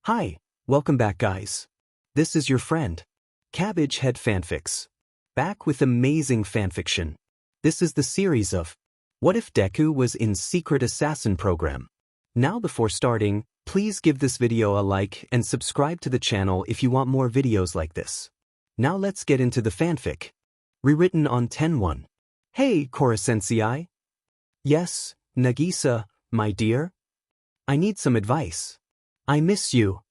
Hi, welcome back guys. This is your friend, Cabbage Head Fanfics. Back with amazing fanfiction. This is the series of What If Deku Was in Secret Assassin Program. Now before starting, please give this video a like and subscribe to the channel if you want more videos like this. Now let's get into the fanfic. Rewritten on 10/1. Hey, Kora-sensei. Yes, Nagisa, my dear? I need some advice. I miss you.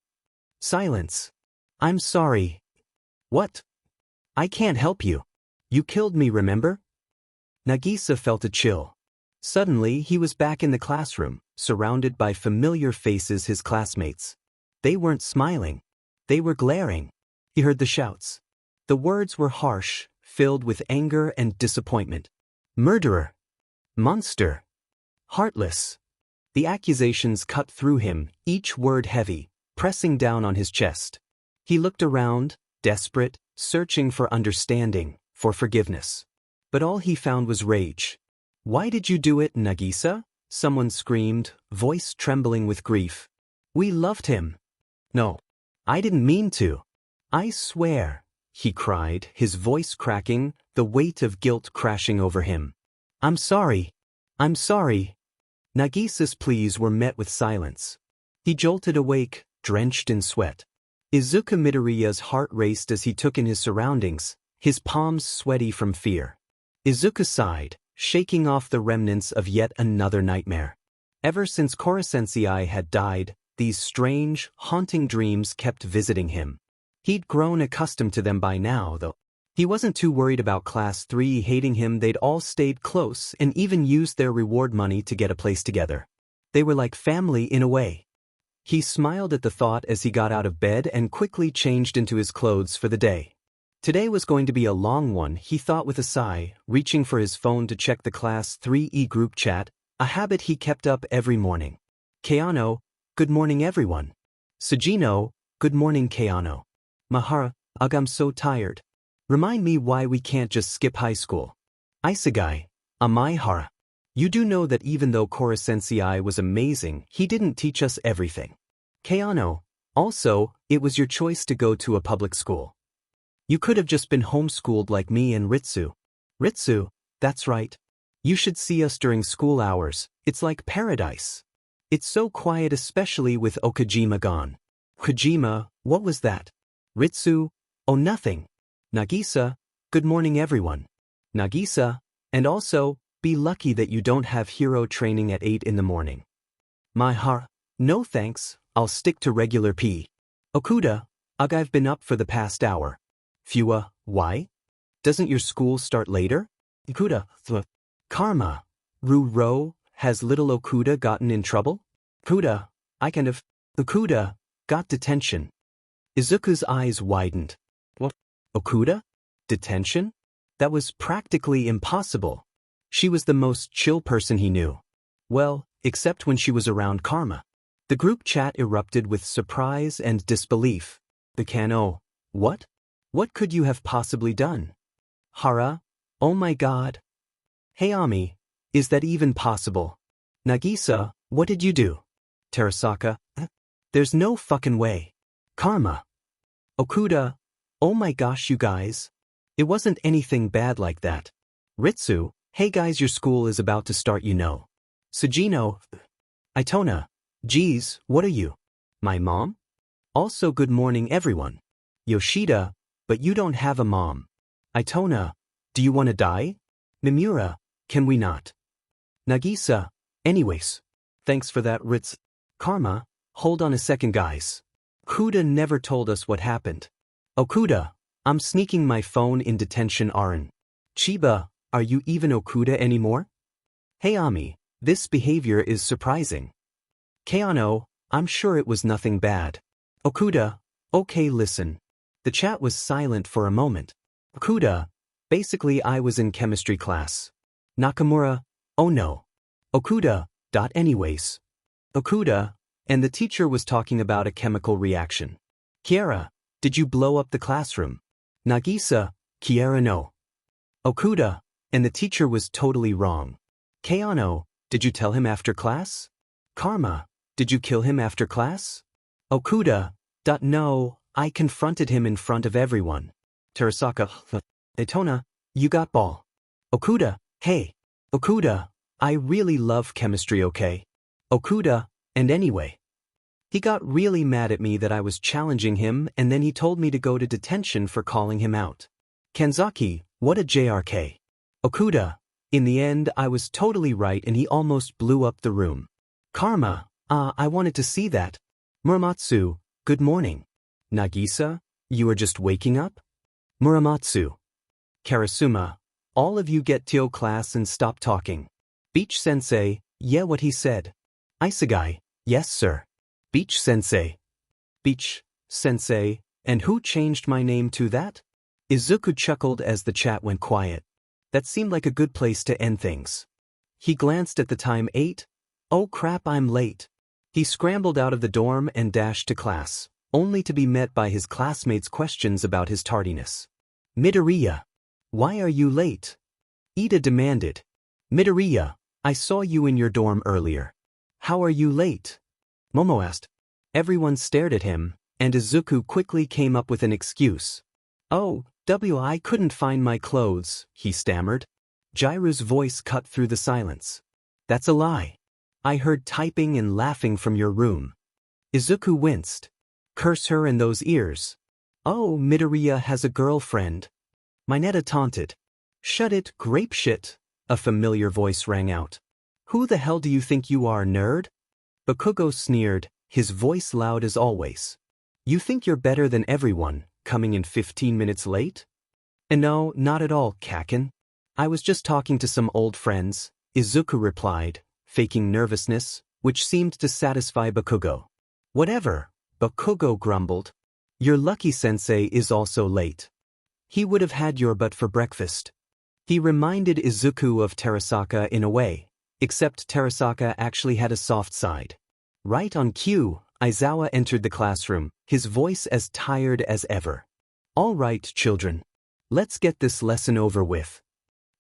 Silence. I'm sorry. What? I can't help you. You killed me, remember? Nagisa felt a chill. Suddenly, he was back in the classroom, surrounded by familiar faces, his classmates. They weren't smiling. They were glaring. He heard the shouts. The words were harsh, filled with anger and disappointment. Murderer. Monster. Heartless. The accusations cut through him, each word heavy, pressing down on his chest. He looked around, desperate, searching for understanding, for forgiveness. But all he found was rage. Why did you do it, Nagisa? Someone screamed, voice trembling with grief. We loved him. No. I didn't mean to. I swear, he cried, his voice cracking, the weight of guilt crashing over him. I'm sorry. I'm sorry. Nagisa's pleas were met with silence. He jolted awake, drenched in sweat. Izuku Midoriya's heart raced as he took in his surroundings, his palms sweaty from fear. Izuku sighed, shaking off the remnants of yet another nightmare. Ever since Kora-sensei had died, these strange, haunting dreams kept visiting him. He'd grown accustomed to them by now, though. He wasn't too worried about Class 3 hating him. They'd all stayed close and even used their reward money to get a place together. They were like family in a way. He smiled at the thought as he got out of bed and quickly changed into his clothes for the day. Today was going to be a long one, he thought with a sigh, reaching for his phone to check the Class 3E group chat, a habit he kept up every morning. Keano, good morning everyone. Sugino, good morning Keano. Mahara, ugh, I'm so tired. Remind me why we can't just skip high school. Isegai, Amaihara. You do know that even though Kora-sensei was amazing, he didn't teach us everything. Keano, also, it was your choice to go to a public school. You could have just been homeschooled like me and Ritsu. Ritsu, that's right. You should see us during school hours, it's like paradise. It's so quiet, especially with Okajima gone. Kojima, what was that? Ritsu, oh nothing. Nagisa, good morning everyone. Nagisa, and also, be lucky that you don't have hero training at 8 in the morning. Maihara, no thanks, I'll stick to regular P. Okuda, ugh, I've been up for the past hour. Fua, why? Doesn't your school start later? Okuda, Karma. Ru-ro, has little Okuda gotten in trouble? Okuda, Okuda, got detention. Izuku's eyes widened. What? Okuda? Detention? That was practically impossible. She was the most chill person he knew. Well, except when she was around Karma. The group chat erupted with surprise and disbelief. The Kano, what? What could you have possibly done? Hara, oh my god. Hey Ami, is that even possible? Nagisa, what did you do? Terasaka, there's no fucking way. Karma. Okuda, oh my gosh you guys. It wasn't anything bad like that. Ritsu, hey guys, your school is about to start, you know. Sugino, Itona, geez, what are you? My mom? Also good morning everyone. Yoshida, but you don't have a mom. Itona, do you want to die? Mimura, can we not? Nagisa, anyways. Thanks for that Ritz. Karma, hold on a second guys. Okuda never told us what happened. Okuda, I'm sneaking my phone in detention Arin. Chiba, are you even Okuda anymore? Hey Ami, this behavior is surprising. Keano, I'm sure it was nothing bad. Okuda, okay listen. The chat was silent for a moment. Okuda, basically I was in chemistry class. Nakamura, oh no. Okuda, anyways. Okuda, and the teacher was talking about a chemical reaction. Kiara, did you blow up the classroom? Nagisa, Kiara no. Okuda, and the teacher was totally wrong. Keano, did you tell him after class? Karma, did you kill him after class? Okuda. No, I confronted him in front of everyone. Terasaka. Etona, you got ball. Okuda, hey. Okuda, I really love chemistry, okay? Okuda, and anyway. He got really mad at me that I was challenging him, and then he told me to go to detention for calling him out. Kanzaki, what a JRK. Okuda, in the end I was totally right and he almost blew up the room. Karma, I wanted to see that. Muramatsu, good morning. Nagisa, you are just waking up? Muramatsu. Karasuma, all of you get to class and stop talking. Beach-sensei, yeah, what he said. Isegai, yes sir. Beach-sensei. Beach-sensei, and who changed my name to that? Izuku chuckled as the chat went quiet. That seemed like a good place to end things. He glanced at the time 8. Oh crap, I'm late. He scrambled out of the dorm and dashed to class, only to be met by his classmates' questions about his tardiness. Midoriya. Why are you late? Ida demanded. Midoriya, I saw you in your dorm earlier. How are you late? Momo asked. Everyone stared at him, and Izuku quickly came up with an excuse. Oh, I couldn't find my clothes, he stammered. Jiru's voice cut through the silence. That's a lie. I heard typing and laughing from your room. Izuku winced. Curse her and those ears. Oh, Midoriya has a girlfriend. Mineta taunted. Shut it, grape shit, a familiar voice rang out. Who the hell do you think you are, nerd? Bakugo sneered, his voice loud as always. You think you're better than everyone, coming in 15 minutes late? And no, not at all, Kaken. I was just talking to some old friends, Izuku replied, faking nervousness, which seemed to satisfy Bakugo. Whatever, Bakugo grumbled. Your lucky sensei is also late. He would have had your butt for breakfast. He reminded Izuku of Terasaka in a way, except Terasaka actually had a soft side. Right on cue, Aizawa entered the classroom, his voice as tired as ever. All right, children. Let's get this lesson over with.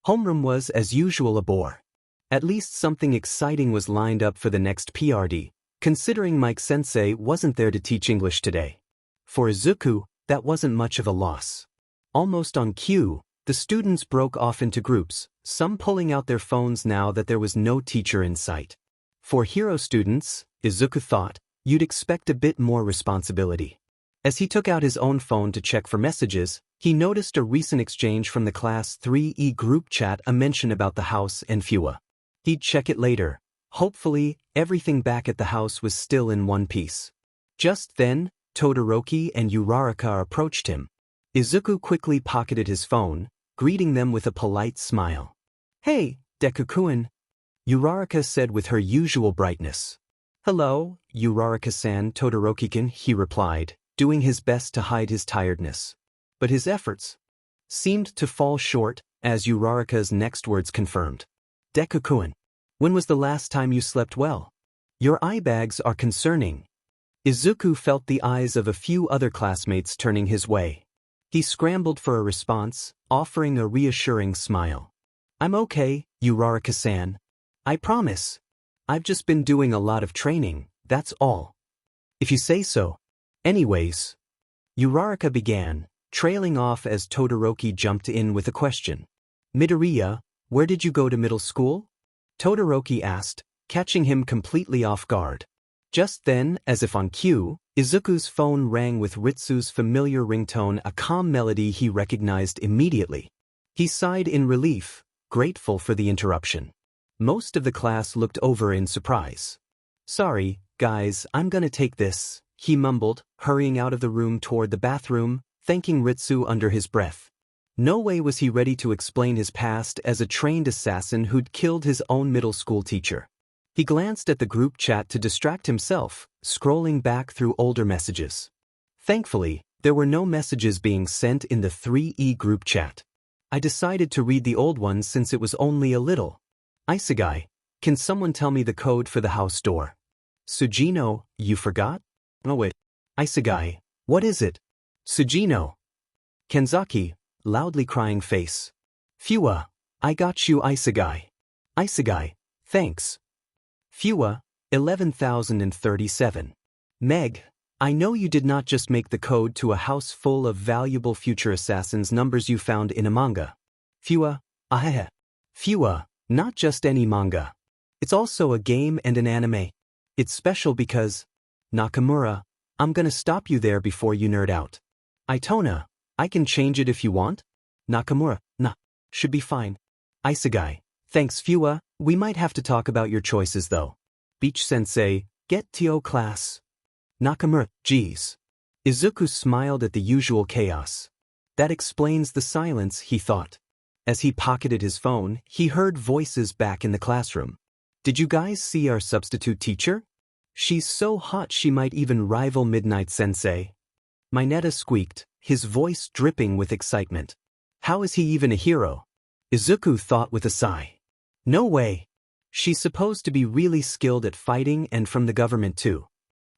Homeroom was as usual a bore. At least something exciting was lined up for the next PRD, considering Mike Sensei wasn't there to teach English today. For Izuku, that wasn't much of a loss. Almost on cue, the students broke off into groups, some pulling out their phones now that there was no teacher in sight. For hero students, Izuku thought, you'd expect a bit more responsibility. As he took out his own phone to check for messages, he noticed a recent exchange from the Class 3E group chat, a mention about the house and Fua. He'd check it later. Hopefully, everything back at the house was still in one piece. Just then, Todoroki and Uraraka approached him. Izuku quickly pocketed his phone, greeting them with a polite smile. Hey, Deku-kun, Uraraka said with her usual brightness. Hello, Uraraka-san, Todoroki-kun, he replied, doing his best to hide his tiredness. But his efforts seemed to fall short, as Uraraka's next words confirmed. Deku-kun, when was the last time you slept well? Your eye bags are concerning. Izuku felt the eyes of a few other classmates turning his way. He scrambled for a response, offering a reassuring smile. I'm okay, Uraraka-san. I promise. I've just been doing a lot of training, that's all. If you say so. Anyways. Uraraka began, trailing off as Todoroki jumped in with a question. Midoriya, where did you go to middle school? Todoroki asked, catching him completely off guard. Just then, as if on cue, Izuku's phone rang with Ritsu's familiar ringtone, a calm melody he recognized immediately. He sighed in relief, grateful for the interruption. Most of the class looked over in surprise. Sorry, guys, I'm gonna take this, he mumbled, hurrying out of the room toward the bathroom, thanking Ritsu under his breath. No way was he ready to explain his past as a trained assassin who'd killed his own middle school teacher. He glanced at the group chat to distract himself, scrolling back through older messages. Thankfully, there were no messages being sent in the 3E group chat. I decided to read the old ones since it was only a little. Isegai, can someone tell me the code for the house door? Sugino, you forgot? Oh wait. Isegai, what is it? Sugino. Kenzaki, loudly crying face. Fua, I got you Isegai. Isegai, thanks. Fua, 11,037. Meg, I know you did not just make the code to a house full of valuable future assassins numbers you found in a manga. Fua, not just any manga. It's also a game and an anime. It's special because, Nakamura, I'm gonna stop you there before you nerd out. Itona, I can change it if you want? Nakamura, nah, should be fine. Isegai, thanks Fua, we might have to talk about your choices though. Beach-sensei, get to class. Nakamura, geez. Izuku smiled at the usual chaos. That explains the silence, he thought. As he pocketed his phone, he heard voices back in the classroom. Did you guys see our substitute teacher? She's so hot she might even rival Midnight Sensei. Mineta squeaked, his voice dripping with excitement. How is he even a hero? Izuku thought with a sigh. No way. She's supposed to be really skilled at fighting and from the government too.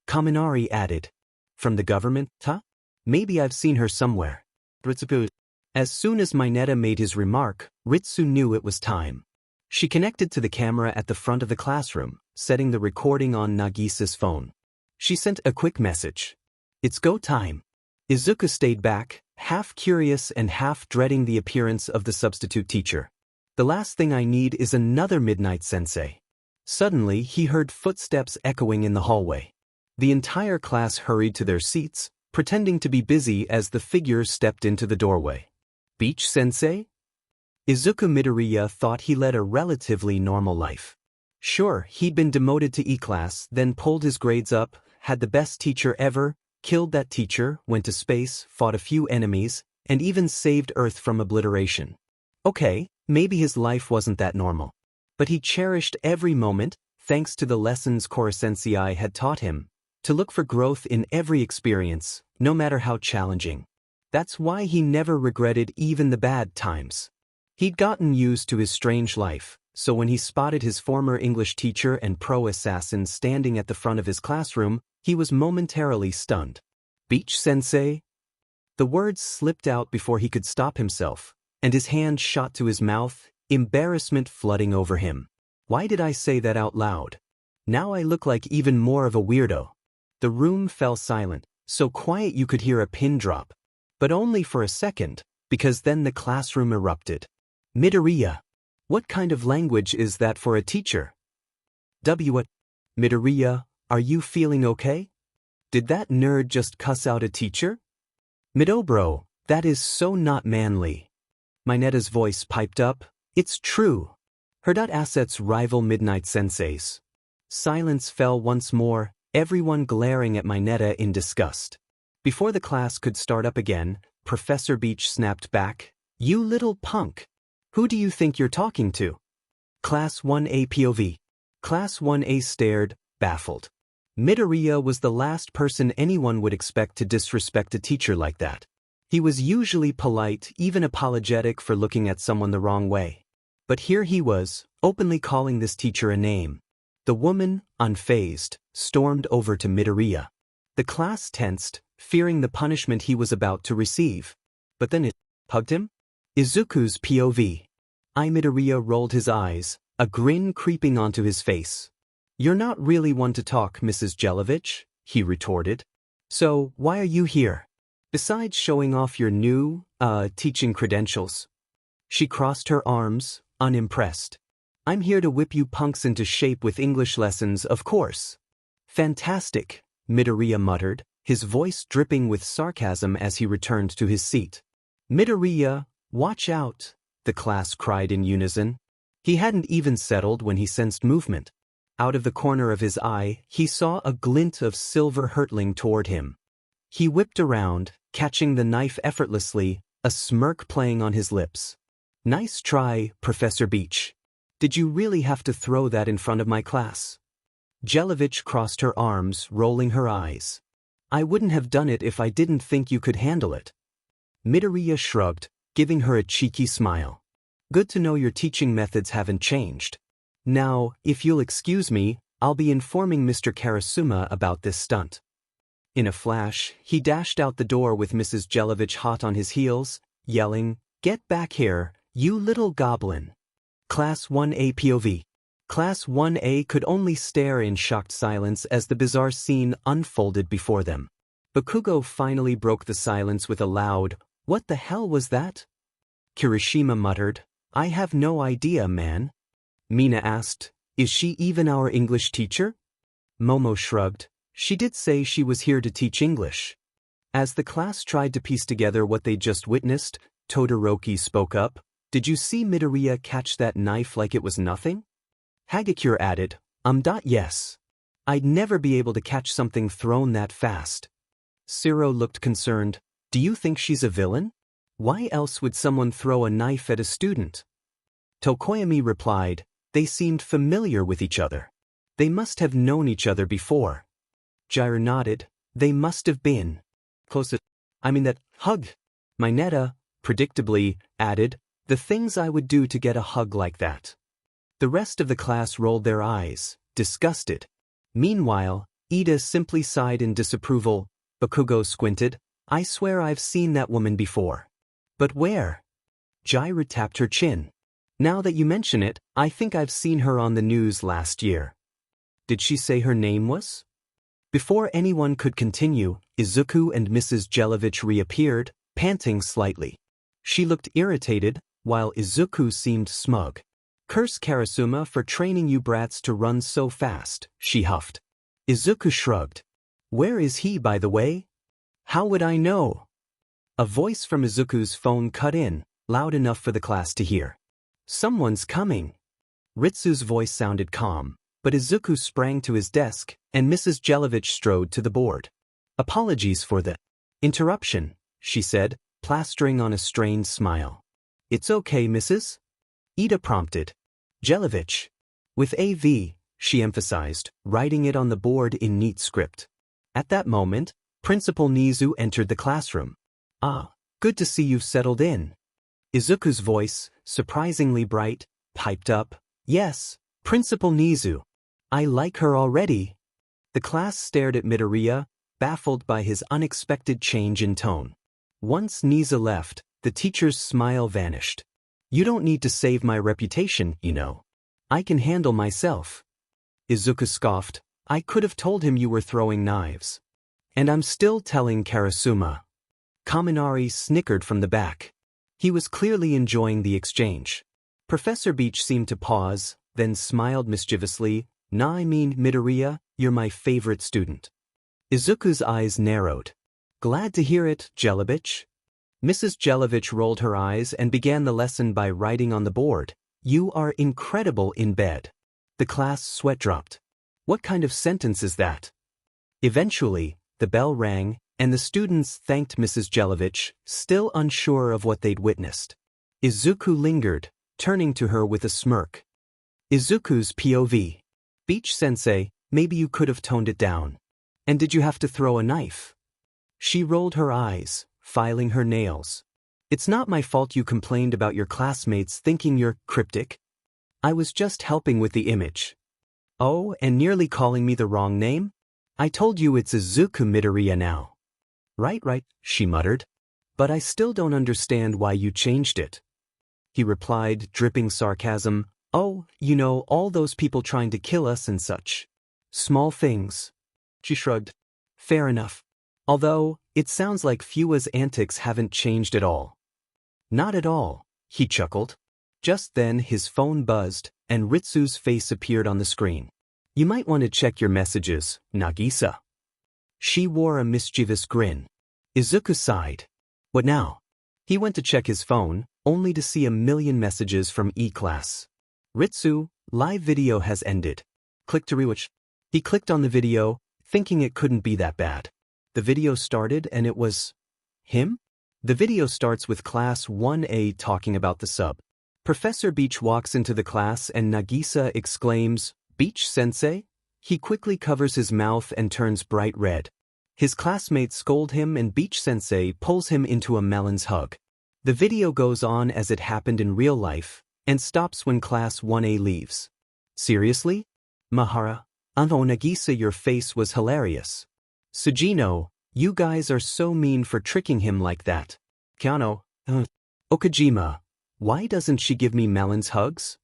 Kaminari added. From the government, huh? Maybe I've seen her somewhere. Ritsuku. As soon as Mineta made his remark, Ritsu knew it was time. She connected to the camera at the front of the classroom, setting the recording on Nagisa's phone. She sent a quick message. It's go time. Izuku stayed back, half curious and half dreading the appearance of the substitute teacher. The last thing I need is another Midnight Sensei. Suddenly, he heard footsteps echoing in the hallway. The entire class hurried to their seats, pretending to be busy as the figures stepped into the doorway. Beach Sensei? Izuku Midoriya thought he led a relatively normal life. Sure, he'd been demoted to E-class, then pulled his grades up, had the best teacher ever, killed that teacher, went to space, fought a few enemies, and even saved Earth from obliteration. Okay, maybe his life wasn't that normal. But he cherished every moment, thanks to the lessons Korosensei had taught him, to look for growth in every experience, no matter how challenging. That's why he never regretted even the bad times. He'd gotten used to his strange life, so when he spotted his former English teacher and pro-assassin standing at the front of his classroom, he was momentarily stunned. Beach Sensei? The words slipped out before he could stop himself, and his hand shot to his mouth, embarrassment flooding over him. Why did I say that out loud? Now I look like even more of a weirdo. The room fell silent, so quiet you could hear a pin drop. But only for a second, because then the classroom erupted. Midoriya. What kind of language is that for a teacher? What? Midoriya, are you feeling okay? Did that nerd just cuss out a teacher? Midobro, that is so not manly. Mineta's voice piped up. It's true. Her assets rival Midnight Sensei's. Silence fell once more, everyone glaring at Mineta in disgust. Before the class could start up again, Professor Beach snapped back. You little punk. Who do you think you're talking to? Class 1A POV. Class 1A stared, baffled. Midoriya was the last person anyone would expect to disrespect a teacher like that. He was usually polite, even apologetic for looking at someone the wrong way. But here he was, openly calling this teacher a name. The woman, unfazed, stormed over to Midoriya. The class tensed, fearing the punishment he was about to receive. But then it hugged him? Izuku's POV. Midoriya rolled his eyes, a grin creeping onto his face. You're not really one to talk, Mrs. Jelovich, he retorted. So, why are you here? Besides showing off your new, teaching credentials. She crossed her arms, unimpressed. I'm here to whip you punks into shape with English lessons, of course. Fantastic, Midoriya muttered, his voice dripping with sarcasm as he returned to his seat. Midoriya, watch out, the class cried in unison. He hadn't even settled when he sensed movement. Out of the corner of his eye, he saw a glint of silver hurtling toward him. He whipped around, catching the knife effortlessly, a smirk playing on his lips. Nice try, Professor Beach. Did you really have to throw that in front of my class? Jelovich crossed her arms, rolling her eyes. I wouldn't have done it if I didn't think you could handle it. Midoriya shrugged, giving her a cheeky smile. Good to know your teaching methods haven't changed. Now, if you'll excuse me, I'll be informing Mr. Karasuma about this stunt. In a flash, he dashed out the door with Mrs. Jelovich hot on his heels, yelling, Get back here, you little goblin. Class 1A POV. Class 1A could only stare in shocked silence as the bizarre scene unfolded before them. Bakugo finally broke the silence with a loud, "What the hell was that?" Kirishima muttered, "I have no idea, man." Mina asked, "Is she even our English teacher?" Momo shrugged. "She did say she was here to teach English." As the class tried to piece together what they'd just witnessed, Todoroki spoke up. "Did you see Midoriya catch that knife like it was nothing?" Hagakure added, Yes. I'd never be able to catch something thrown that fast." Siro looked concerned. "Do you think she's a villain? Why else would someone throw a knife at a student?" Tokoyami replied, "They seemed familiar with each other. They must have known each other before." Jiraiya nodded. "They must have been close to, that hug." Mineta, predictably, added, "The things I would do to get a hug like that." The rest of the class rolled their eyes, disgusted. Meanwhile, Ida simply sighed in disapproval. Bakugo squinted. "I swear I've seen that woman before." "But where?" Jiraiya tapped her chin. "Now that you mention it, I think I've seen her on the news last year." "Did she say her name was?" Before anyone could continue, Izuku and Mrs. Jelovich reappeared, panting slightly. She looked irritated, while Izuku seemed smug. "Curse Karasuma for training you brats to run so fast," she huffed. Izuku shrugged. "Where is he, by the way?" "How would I know?" A voice from Izuku's phone cut in, loud enough for the class to hear. "Someone's coming." Ritsu's voice sounded calm, but Izuku sprang to his desk, and Mrs. Jelovich strode to the board. "Apologies for the interruption," she said, plastering on a strained smile. "It's okay, Mrs.?" Ida prompted. "Jelovich." With AV, she emphasized, writing it on the board in neat script. At that moment, Principal Nizu entered the classroom. "Ah, good to see you've settled in." Izuku's voice, surprisingly bright, piped up. "Yes, Principal Nizu. I like her already." The class stared at Midoriya, baffled by his unexpected change in tone. Once Nizu left, the teacher's smile vanished. "You don't need to save my reputation, you know. I can handle myself." Izuku scoffed. "I could have told him you were throwing knives. And I'm still telling Karasuma." Kaminari snickered from the back. He was clearly enjoying the exchange. Professor Beach seemed to pause, then smiled mischievously. Midoriya, you're my favorite student." Izuku's eyes narrowed. "Glad to hear it, Jelovich." Mrs. Jelovich rolled her eyes and began the lesson by writing on the board, "You are incredible in bed." The class sweat dropped. What kind of sentence is that? Eventually, the bell rang, and the students thanked Mrs. Jelovich, still unsure of what they'd witnessed. Izuku lingered, turning to her with a smirk. Izuku's POV. "Beach-sensei, maybe you could have toned it down. And did you have to throw a knife?" She rolled her eyes, filing her nails. "It's not my fault you complained about your classmates thinking you're cryptic. I was just helping with the image." "Oh, and nearly calling me the wrong name? I told you it's Izuku Midoriya now." Right, she muttered. "But I still don't understand why you changed it." He replied, dripping sarcasm, "Oh, all those people trying to kill us and such. Small things." She shrugged. "Fair enough. Although, it sounds like Fua's antics haven't changed at all." "Not at all," he chuckled. Just then his phone buzzed, and Ritsu's face appeared on the screen. "You might want to check your messages, Nagisa." She wore a mischievous grin. Izuku sighed. "What now?" He went to check his phone, only to see a million messages from E-class. "Ritsu, live video has ended. Click to rewatch." He clicked on the video, thinking it couldn't be that bad. The video started and it was him? The video starts with Class 1A talking about the sub. Professor Beach walks into the class and Nagisa exclaims, "Beach-sensei?" He quickly covers his mouth and turns bright red. His classmates scold him and Beach-sensei pulls him into a melon's hug. The video goes on as it happened in real life, and stops when Class 1A leaves. "Seriously? Mahara? Oh, Nagisa, your face was hilarious. Sugino, you guys are so mean for tricking him like that. Kano, Okajima, why doesn't she give me melon's hugs?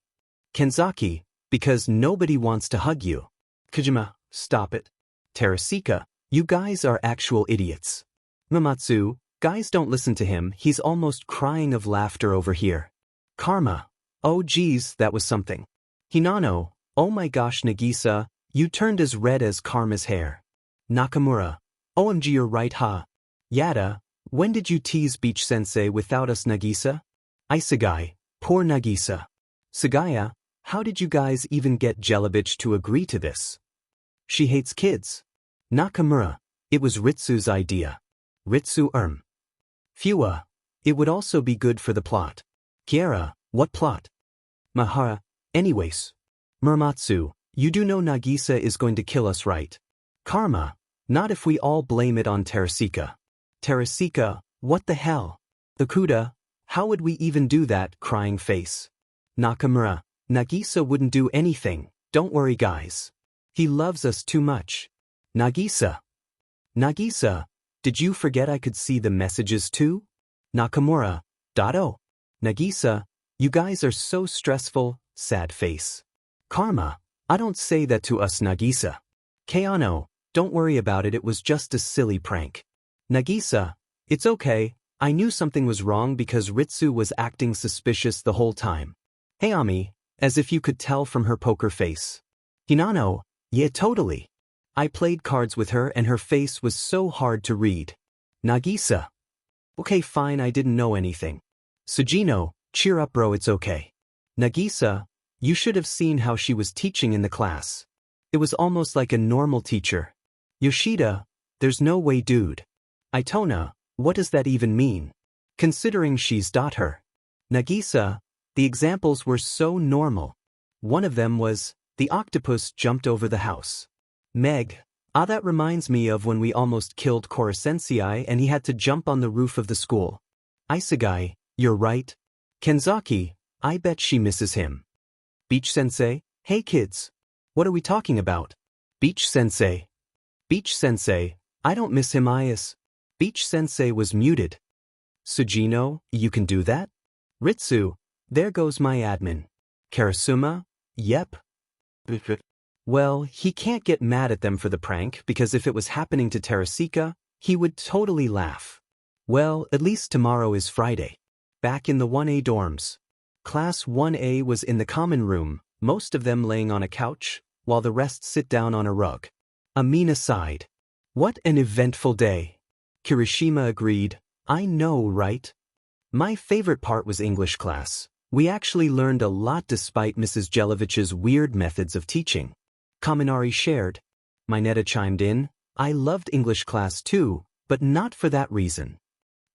Kenzaki, because nobody wants to hug you. Kajima, stop it. Terasika, You guys are actual idiots. Mamatsu, guys don't listen to him, he's almost crying of laughter over here. Karma. Oh geez, that was something. Hinano, oh my gosh Nagisa, you turned as red as Karma's hair. Nakamura, OMG you're right ha. Yada, when did you tease Beach Sensei without us Nagisa? Isegai, poor Nagisa. Sagaya, how did you guys even get Jellybeach to agree to this? She hates kids. Nakamura, it was Ritsu's idea. Ritsu Fua, it would also be good for the plot. Kiera, what plot? Mahara, anyways. Muramatsu, you do know Nagisa is going to kill us right? Karma, not if we all blame it on Terasika. Terasika, what the hell? Okuda, how would we even do that, crying face? Nakamura, Nagisa wouldn't do anything, don't worry guys. He loves us too much. Nagisa. Nagisa, did you forget I could see the messages too? Nakamura, Dado. Nagisa, you guys are so stressful, sad face. Karma, I don't say that to us Nagisa. Keano, don't worry about it, it was just a silly prank. Nagisa, it's okay, I knew something was wrong because Ritsu was acting suspicious the whole time. Hayami, as if you could tell from her poker face. Hinano, yeah totally. I played cards with her and her face was so hard to read. Nagisa. Okay fine, I didn't know anything. Sujino, cheer up bro, it's okay. Nagisa, you should have seen how she was teaching in the class. It was almost like a normal teacher. Yoshida, there's no way dude. Itona, what does that even mean? Considering she's her. Nagisa, the examples were so normal. One of them was, the octopus jumped over the house. Meg, that reminds me of when we almost killed Korosensei and he had to jump on the roof of the school. Isegai, you're right. Kenzaki, I bet she misses him. Beach Sensei, hey kids. What are we talking about? Beach Sensei. Beach Sensei, I don't miss him Beach Sensei was muted. Sujino, you can do that? Ritsu, there goes my admin. Karasuma, yep. Well, he can't get mad at them for the prank because if it was happening to Terasika, he would totally laugh. Well, at least tomorrow is Friday. Back in the 1A dorms. Class 1A was in the common room, most of them laying on a couch, while the rest sit down on a rug. Amina sighed. What an eventful day. Kirishima agreed. I know, right? My favorite part was English class. We actually learned a lot despite Mrs. Jellybeach's weird methods of teaching. Kaminari shared. Mineta chimed in. I loved English class too, but not for that reason.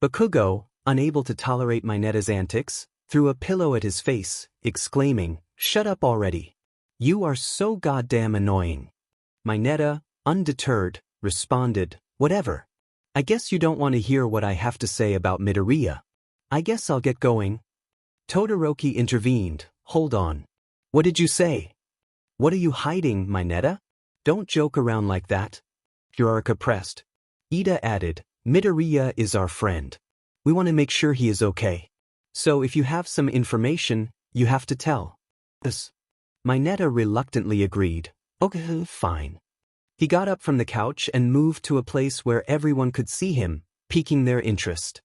Bakugo, unable to tolerate Mineta's antics, threw a pillow at his face, exclaiming, shut up already. You are so goddamn annoying. Mineta, undeterred, responded, whatever. I guess you don't want to hear what I have to say about Midoriya. I guess I'll get going. Todoroki intervened, hold on. What did you say? What are you hiding, Mineta? Don't joke around like that. Yurarika pressed. Ida added, Midoriya is our friend. We want to make sure he is okay. So if you have some information, you have to tell us. Mineta reluctantly agreed. Okay, fine. He got up from the couch and moved to a place where everyone could see him, piquing their interest.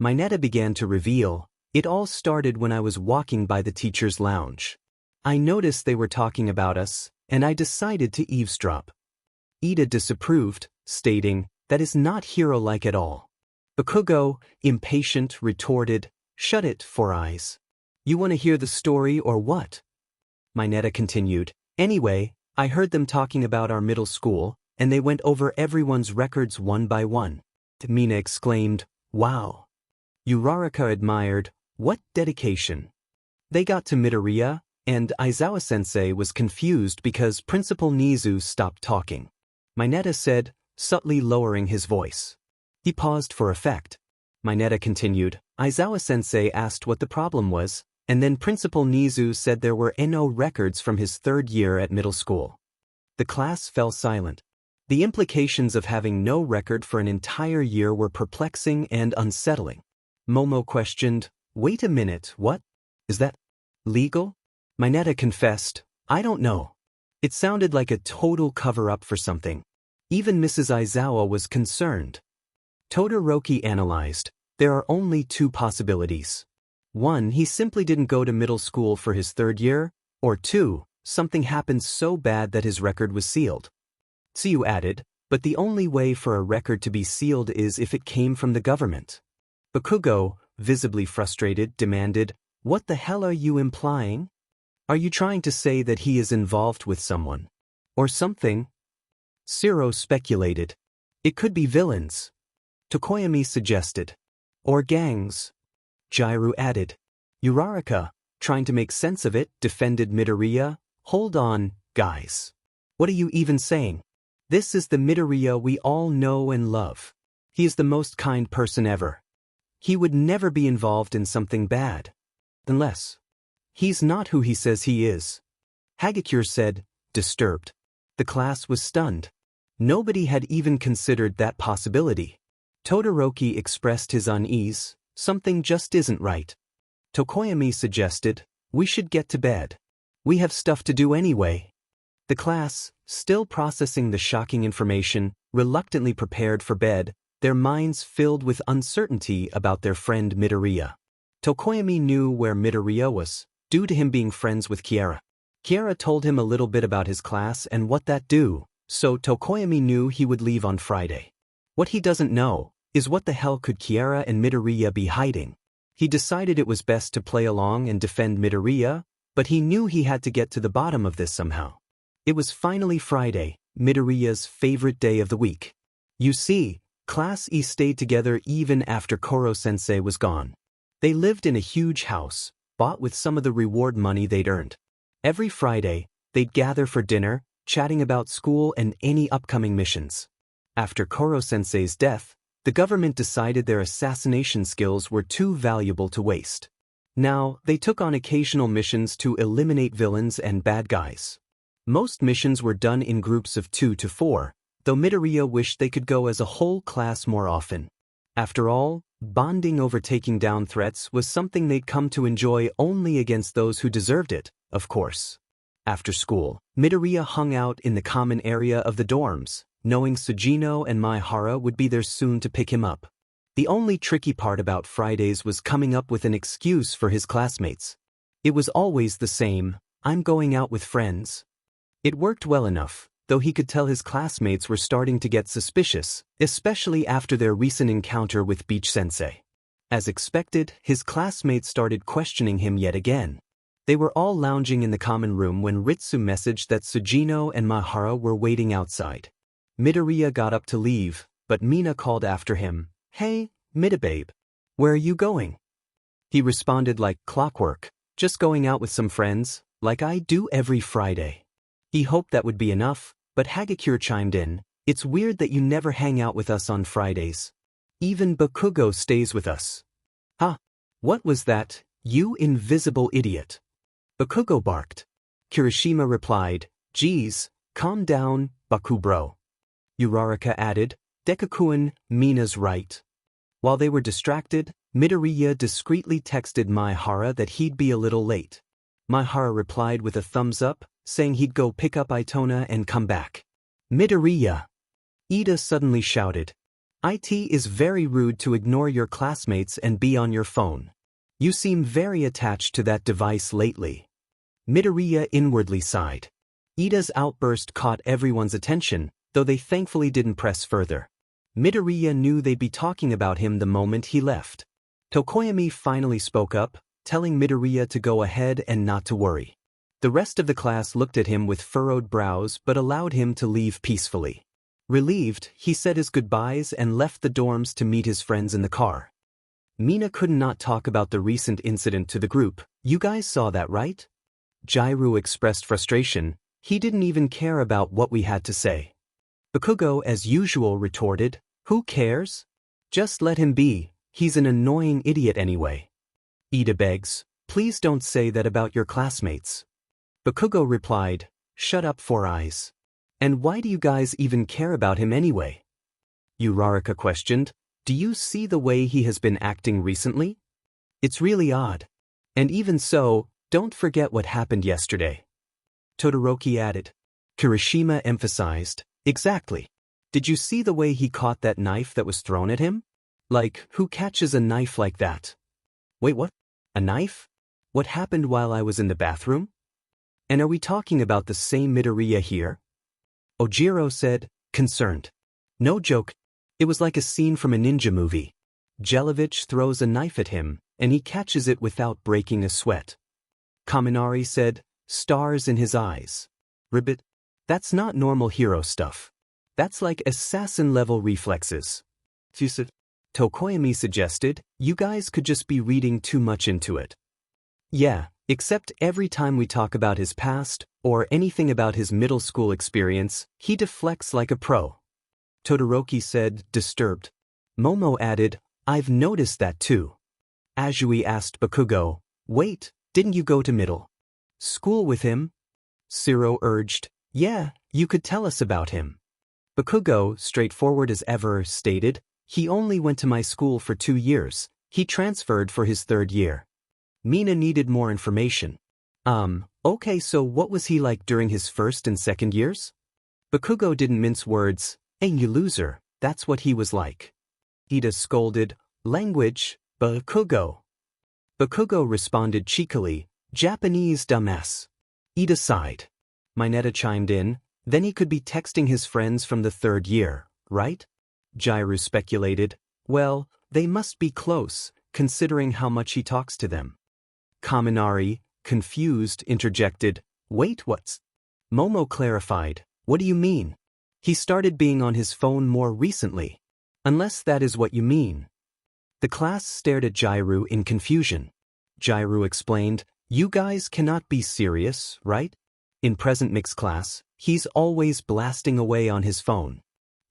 Mineta began to reveal, it all started when I was walking by the teacher's lounge. I noticed they were talking about us, and I decided to eavesdrop. Ida disapproved, stating, that is not hero-like at all. Bakugo, impatient, retorted, shut it, Four Eyes. You want to hear the story or what? Mineta continued, anyway, I heard them talking about our middle school, and they went over everyone's records one by one. Mina exclaimed, wow. Uraraka admired, what dedication. They got to Midoriya, and Aizawa-sensei was confused because Principal Nizu stopped talking. Mineta said, subtly lowering his voice. He paused for effect. Mineta continued, Aizawa-sensei asked what the problem was, and then Principal Nizu said there were no records from his third year at middle school. The class fell silent. The implications of having no record for an entire year were perplexing and unsettling. Momo questioned, wait a minute, what? Is that legal? Mineta confessed, I don't know. It sounded like a total cover-up for something. Even Mrs. Aizawa was concerned. Todoroki analyzed. There are only two possibilities. 1. He simply didn't go to middle school for his 3rd year, or 2. Something happened so bad that his record was sealed. Tsuyu added, but the only way for a record to be sealed is if it came from the government. Bakugo, visibly frustrated, demanded, "What the hell are you implying? Are you trying to say that he is involved with someone? Or something?" Shiro speculated. "It could be villains." Tokoyami suggested. "Or gangs." Jairu added. Uraraka, trying to make sense of it, defended Midoriya. "Hold on, guys. What are you even saying? This is the Midoriya we all know and love. He is the most kind person ever. He would never be involved in something bad. Unless he's not who he says he is." Hagakure said, disturbed. The class was stunned. Nobody had even considered that possibility. Todoroki expressed his unease. Something just isn't right. Tokoyami suggested, "We should get to bed. We have stuff to do anyway." The class, still processing the shocking information, reluctantly prepared for bed, their minds filled with uncertainty about their friend Midoriya. Tokoyami knew where Midoriya was, due to him being friends with Kiara. Kiara told him a little bit about his class and what that do, so Tokoyami knew he would leave on Friday. What he doesn't know is what the hell could Kiara and Midoriya be hiding. He decided it was best to play along and defend Midoriya, but he knew he had to get to the bottom of this somehow. It was finally Friday, Midoriya's favorite day of the week. You see, Class E stayed together even after Koro-sensei was gone. They lived in a huge house, bought with some of the reward money they'd earned. Every Friday, they'd gather for dinner, chatting about school and any upcoming missions. After Koro-sensei's death, the government decided their assassination skills were too valuable to waste. Now, they took on occasional missions to eliminate villains and bad guys. Most missions were done in groups of 2 to 4, though Midoriya wished they could go as a whole class more often. After all, bonding over taking down threats was something they'd come to enjoy only against those who deserved it, of course. After school, Midoriya hung out in the common area of the dorms, knowing Sugino and Maihara would be there soon to pick him up. The only tricky part about Fridays was coming up with an excuse for his classmates. It was always the same, "I'm going out with friends." It worked well enough, though he could tell his classmates were starting to get suspicious, especially after their recent encounter with Beach Sensei. As expected, his classmates started questioning him yet again. They were all lounging in the common room when Ritsu messaged that Sugino and Maihara were waiting outside. Midoriya got up to leave, but Mina called after him, "Hey, Midababe, where are you going?" He responded like clockwork, "Just going out with some friends, like I do every Friday." He hoped that would be enough, but Hagakure chimed in, "It's weird that you never hang out with us on Fridays. Even Bakugo stays with us." "Huh? What was that, you invisible idiot?" Bakugo barked. Kirishima replied, "Geez, calm down, Baku bro." Uraraka added, "Deku-kun, Mina's right." While they were distracted, Midoriya discreetly texted Maihara that he'd be a little late. Maihara replied with a thumbs up, saying he'd go pick up Itona and come back. "Midoriya!" Ida suddenly shouted. "It is very rude to ignore your classmates and be on your phone. You seem very attached to that device lately." Midoriya inwardly sighed. Ida's outburst caught everyone's attention, though they thankfully didn't press further. Midoriya knew they'd be talking about him the moment he left. Tokoyami finally spoke up, telling Midoriya to go ahead and not to worry. The rest of the class looked at him with furrowed brows but allowed him to leave peacefully. Relieved, he said his goodbyes and left the dorms to meet his friends in the car. Mina could not talk about the recent incident to the group. "You guys saw that, right?" Jairu expressed frustration. "He didn't even care about what we had to say." Bakugo, as usual, retorted, "Who cares? Just let him be, he's an annoying idiot anyway." Ida begs, "Please don't say that about your classmates." Bakugo replied, "Shut up, Four Eyes. And why do you guys even care about him anyway?" Uraraka questioned, "Do you see the way he has been acting recently? It's really odd. And even so, don't forget what happened yesterday." Todoroki added. Kirishima emphasized, "Exactly. Did you see the way he caught that knife that was thrown at him? Like, who catches a knife like that? Wait, what? A knife? What happened while I was in the bathroom? And are we talking about the same Midoriya here? Ojiro said, concerned. No joke. It was like a scene from a ninja movie. Jelevich throws a knife at him, and he catches it without breaking a sweat. Kaminari said, stars in his eyes. Ribbit, that's not normal hero stuff. That's like assassin-level reflexes. Tokoyami suggested, you guys could just be reading too much into it. Yeah, except every time we talk about his past, or anything about his middle school experience, he deflects like a pro. Todoroki said, disturbed. Momo added, I've noticed that too. Azui asked Bakugo, wait, didn't you go to middle school with him? Shiro urged, yeah, you could tell us about him. Bakugo, straightforward as ever, stated, he only went to my school for 2 years, he transferred for his 3rd year. Mina needed more information. Okay, so what was he like during his 1st and 2nd years? Bakugo didn't mince words, you loser, that's what he was like. Ida scolded, language, Bakugo. Bakugo responded cheekily, Japanese dumbass. Ida sighed. Mineta chimed in, then he could be texting his friends from the 3rd year, right? Jairu speculated, well, they must be close, considering how much he talks to them. Kaminari, confused, interjected, wait, what's? Momo clarified, what do you mean? He started being on his phone more recently. Unless that is what you mean. The class stared at Jairu in confusion. Jairu explained, you guys cannot be serious, right? In present mixed class, he's always blasting away on his phone.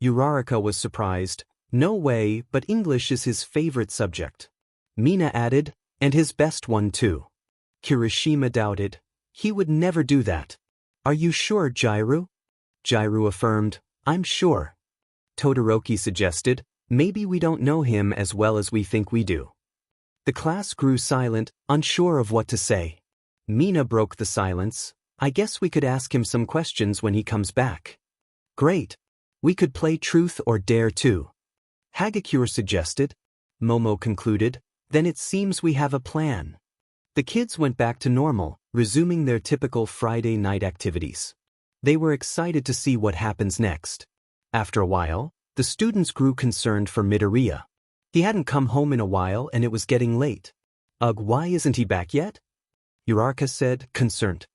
Uraraka was surprised, no way, but English is his favorite subject. Mina added, and his best one too. Kirishima doubted, he would never do that. Are you sure, Jairu? Jairu affirmed, I'm sure. Todoroki suggested, maybe we don't know him as well as we think we do. The class grew silent, unsure of what to say. Mina broke the silence, I guess we could ask him some questions when he comes back. Great. We could play truth or dare too. Hagakure suggested. Momo concluded, then it seems we have a plan. The kids went back to normal, resuming their typical Friday night activities. They were excited to see what happens next. After a while, the students grew concerned for Midoriya. He hadn't come home in a while and it was getting late. Ugh, why isn't he back yet? Uraraka said, concerned.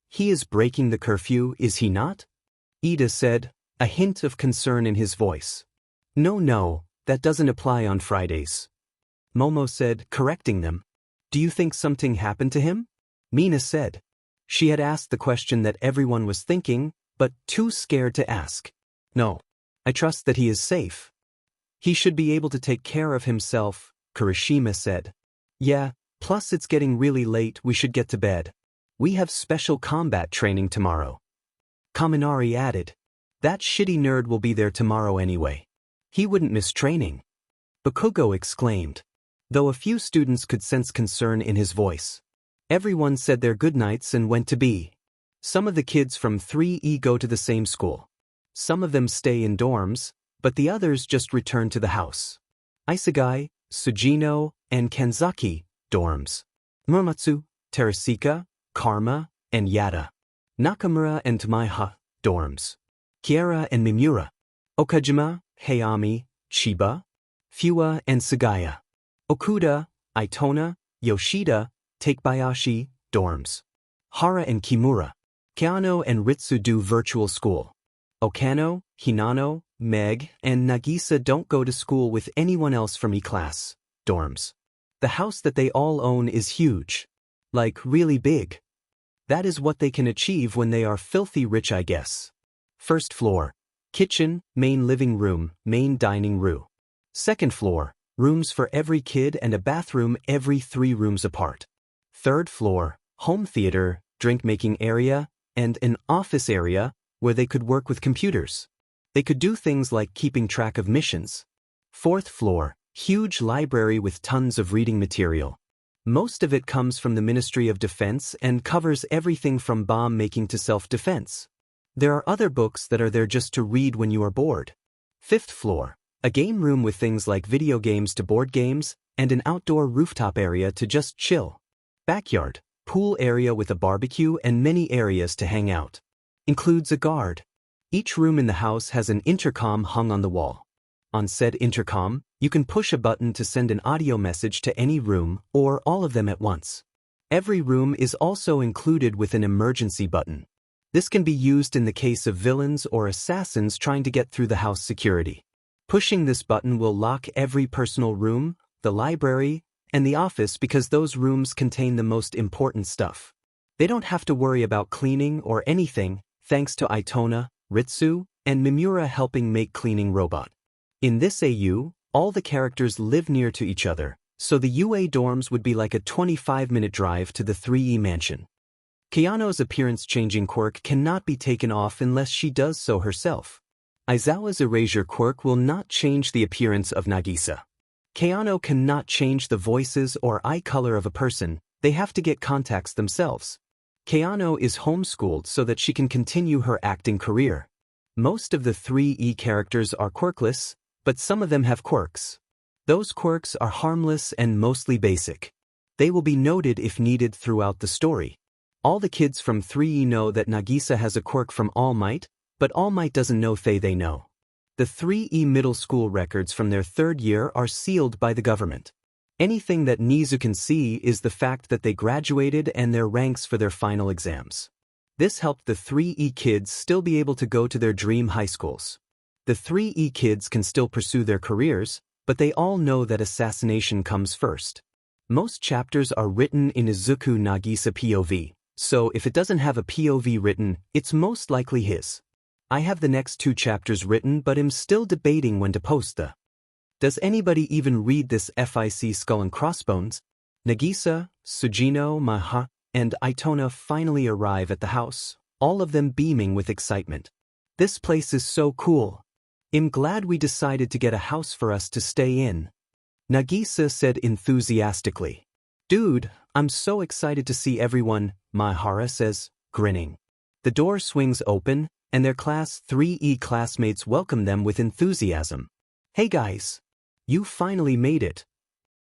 He is breaking the curfew, is he not? Ida said, a hint of concern in his voice. No, that doesn't apply on Fridays. Momo said, correcting them. Do you think something happened to him? Mina said. She had asked the question that everyone was thinking, but too scared to ask. No. I trust that he is safe. He should be able to take care of himself, Kirishima said. Yeah, plus it's getting really late, we should get to bed. We have special combat training tomorrow. Kaminari added. That shitty nerd will be there tomorrow anyway. He wouldn't miss training. Bakugo exclaimed. Though a few students could sense concern in his voice. Everyone said their goodnights and went to bed. Some of the kids from 3E go to the same school. Some of them stay in dorms, but the others just return to the house. Isegai, Sujino, and Kanzaki, dorms. Muramatsu, Terasika, Karma, and Yada. Nakamura and Tamaiha, dorms. Kiera and Mimura. Okajima, Hayami, Chiba, Fua and Sagaya. Okuda, Itona, Yoshida, Takebayashi, dorms. Hara and Kimura. Keano and Ritsu do virtual school. Okano, Hinano, Meg, and Nagisa don't go to school with anyone else from E-class, dorms. The house that they all own is huge. Like, really big. That is what they can achieve when they are filthy rich, I guess. First floor. Kitchen, main living room, main dining room. Second floor. Rooms for every kid and a bathroom every 3 rooms apart. Third floor. Home theater, drink-making area, and an office area where they could work with computers. They could do things like keeping track of missions. Fourth floor. Huge library with tons of reading material. Most of it comes from the Ministry of Defense and covers everything from bomb making to self-defense. There are other books that are there just to read when you are bored. Fifth floor. A game room with things like video games to board games, and an outdoor rooftop area to just chill. Backyard. Pool area with a barbecue and many areas to hang out. Includes a guard. Each room in the house has an intercom hung on the wall. On said intercom, you can push a button to send an audio message to any room or all of them at once. Every room is also included with an emergency button. This can be used in the case of villains or assassins trying to get through the house security. Pushing this button will lock every personal room, the library, and the office because those rooms contain the most important stuff. They don't have to worry about cleaning or anything, thanks to Itona, Ritsu, and Mimura helping make cleaning robot. In this AU, all the characters live near to each other, so the UA dorms would be like a 25-minute drive to the 3E mansion. Kayano's appearance-changing quirk cannot be taken off unless she does so herself. Aizawa's erasure quirk will not change the appearance of Nagisa. Kayano cannot change the voices or eye color of a person, they have to get contacts themselves. Kayano is homeschooled so that she can continue her acting career. Most of the 3E characters are quirkless, but some of them have quirks. Those quirks are harmless and mostly basic. They will be noted if needed throughout the story. All the kids from 3E know that Nagisa has a quirk from All Might, but All Might doesn't know they know. The 3E middle school records from their third year are sealed by the government. Anything that Nizu can see is the fact that they graduated and their ranks for their final exams. This helped the 3E kids still be able to go to their dream high schools. The 3E kids can still pursue their careers, but they all know that assassination comes first. Most chapters are written in Izuku Nagisa POV, so if it doesn't have a POV written, it's most likely his. I have the next 2 chapters written but am still debating when to post the. Does anybody even read this FIC Skull and Crossbones? Nagisa, Sujino, Maha, and Itona finally arrive at the house, all of them beaming with excitement. This place is so cool. I'm glad we decided to get a house for us to stay in. Nagisa said enthusiastically. Dude, I'm so excited to see everyone, Maihara says, grinning. The door swings open, and their Class 3E classmates welcome them with enthusiasm. Hey guys! You finally made it,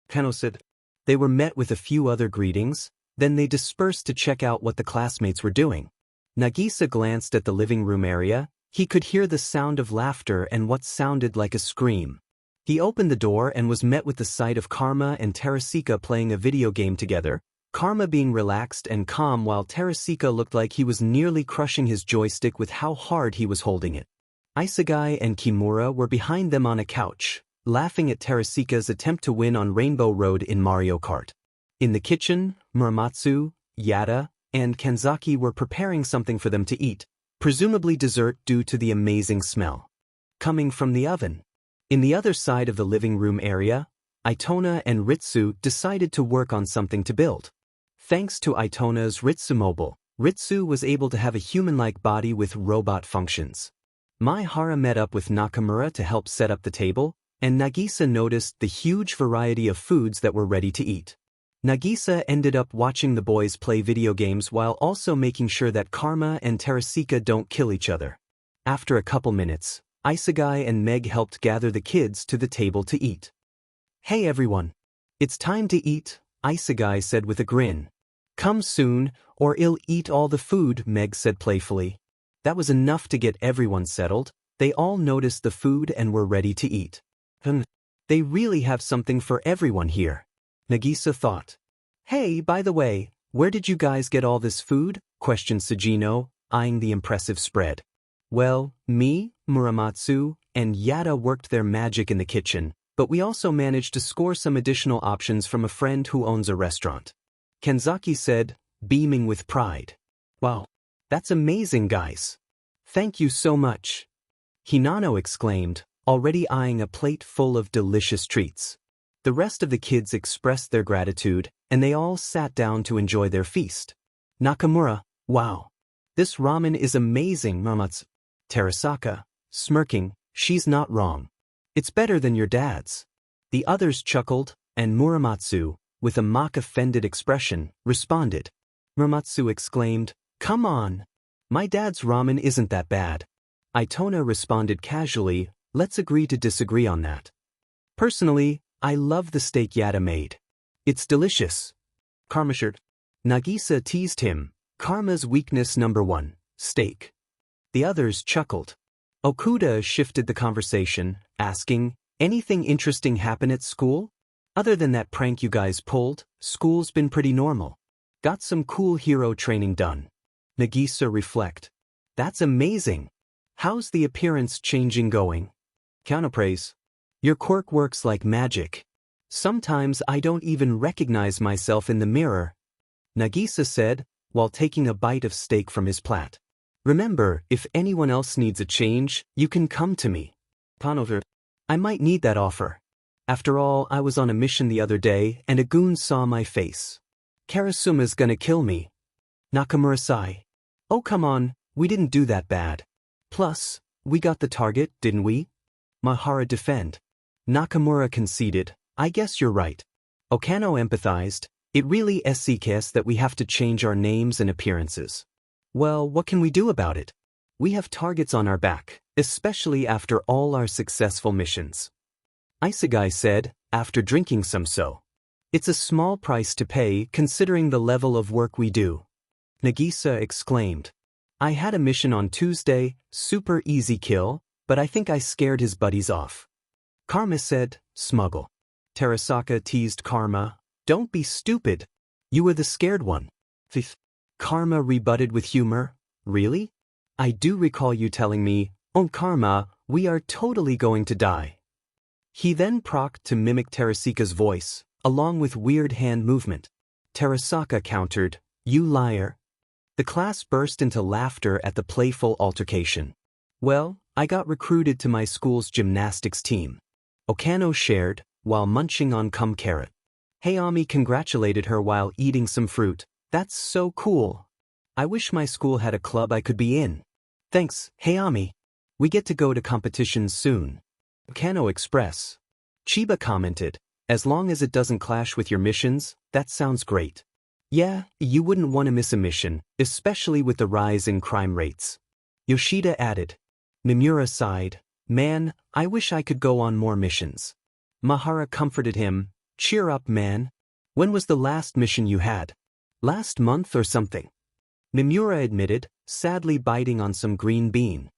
Kano said. They were met with a few other greetings, then they dispersed to check out what the classmates were doing. Nagisa glanced at the living room area. He could hear the sound of laughter and what sounded like a scream. He opened the door and was met with the sight of Karma and Terasika playing a video game together, Karma being relaxed and calm while Terasika looked like he was nearly crushing his joystick with how hard he was holding it. Isegai and Kimura were behind them on a couch, laughing at Terasika's attempt to win on Rainbow Road in Mario Kart. In the kitchen, Muramatsu, Yada, and Kanzaki were preparing something for them to eat, presumably dessert due to the amazing smell coming from the oven. In the other side of the living room area, Itona and Ritsu decided to work on something to build. Thanks to Itona's Ritsu Mobile, Ritsu was able to have a human-like body with robot functions. Maihara met up with Nakamura to help set up the table, and Nagisa noticed the huge variety of foods that were ready to eat. Nagisa ended up watching the boys play video games while also making sure that Karma and Terasika don't kill each other. After a couple minutes, Isegai and Meg helped gather the kids to the table to eat. Hey everyone! It's time to eat, Isegai said with a grin. Come soon, or I'll eat all the food, Meg said playfully. That was enough to get everyone settled. They all noticed the food and were ready to eat. They really have something for everyone here, Nagisa thought. Hey, by the way, where did you guys get all this food? Questioned Sujino, eyeing the impressive spread. Well, me, Muramatsu, and Yada worked their magic in the kitchen, but we also managed to score some additional options from a friend who owns a restaurant. Kanzaki said, beaming with pride. Wow, that's amazing, guys. Thank you so much. Hinano exclaimed, already eyeing a plate full of delicious treats. The rest of the kids expressed their gratitude, and they all sat down to enjoy their feast. Nakamura, wow. This ramen is amazing, Mamatsu. Terasaka, smirking, she's not wrong. It's better than your dad's. The others chuckled, and Muramatsu, with a mock-offended expression, responded. Muramatsu exclaimed, come on. My dad's ramen isn't that bad. Itona responded casually, Let's agree to disagree on that. Personally, I love the steak Yada made. It's delicious. Karma shared. Nagisa teased him. Karma's weakness number 1, steak. The others chuckled. Okuda shifted the conversation, asking, anything interesting happen at school? Other than that prank you guys pulled, school's been pretty normal. Got some cool hero training done. Nagisa reflect. That's amazing. How's the appearance changing going? Counterpraise. Your quirk works like magic. Sometimes I don't even recognize myself in the mirror. Nagisa said, while taking a bite of steak from his plate. Remember, if anyone else needs a change, you can come to me. Panover. I might need that offer. After all, I was on a mission the other day and a goon saw my face. Karasuma's gonna kill me. Nakamura-sai. Oh come on, we didn't do that bad. Plus, we got the target, didn't we? Mahara defend. Nakamura conceded, I guess you're right. Okano empathized, it really SCKs that we have to change our names and appearances. Well, what can we do about it? We have targets on our back, especially after all our successful missions. Isegai said, after drinking some so. It's a small price to pay considering the level of work we do. Nagisa exclaimed. I had a mission on Tuesday, super easy kill, but I think I scared his buddies off. Karma said, smuggle. Terasaka teased Karma, don't be stupid. You were the scared one. Karma rebutted with humor, really? I do recall you telling me, oh Karma, we are totally going to die. He then procked to mimic Terasaka's voice, along with weird hand movement. Terasaka countered, you liar. The class burst into laughter at the playful altercation. Well, I got recruited to my school's gymnastics team. Okano shared, while munching on cum carrot. Hayami congratulated her while eating some fruit. That's so cool. I wish my school had a club I could be in. Thanks, Hayami. We get to go to competitions soon. Okano express. Chiba commented, as long as it doesn't clash with your missions, that sounds great. Yeah, you wouldn't want to miss a mission, especially with the rise in crime rates. Yoshida added. Mimura sighed, man, I wish I could go on more missions. Mahara comforted him, cheer up man. When was the last mission you had? Last month or something? Mimura admitted, sadly biting on some green bean.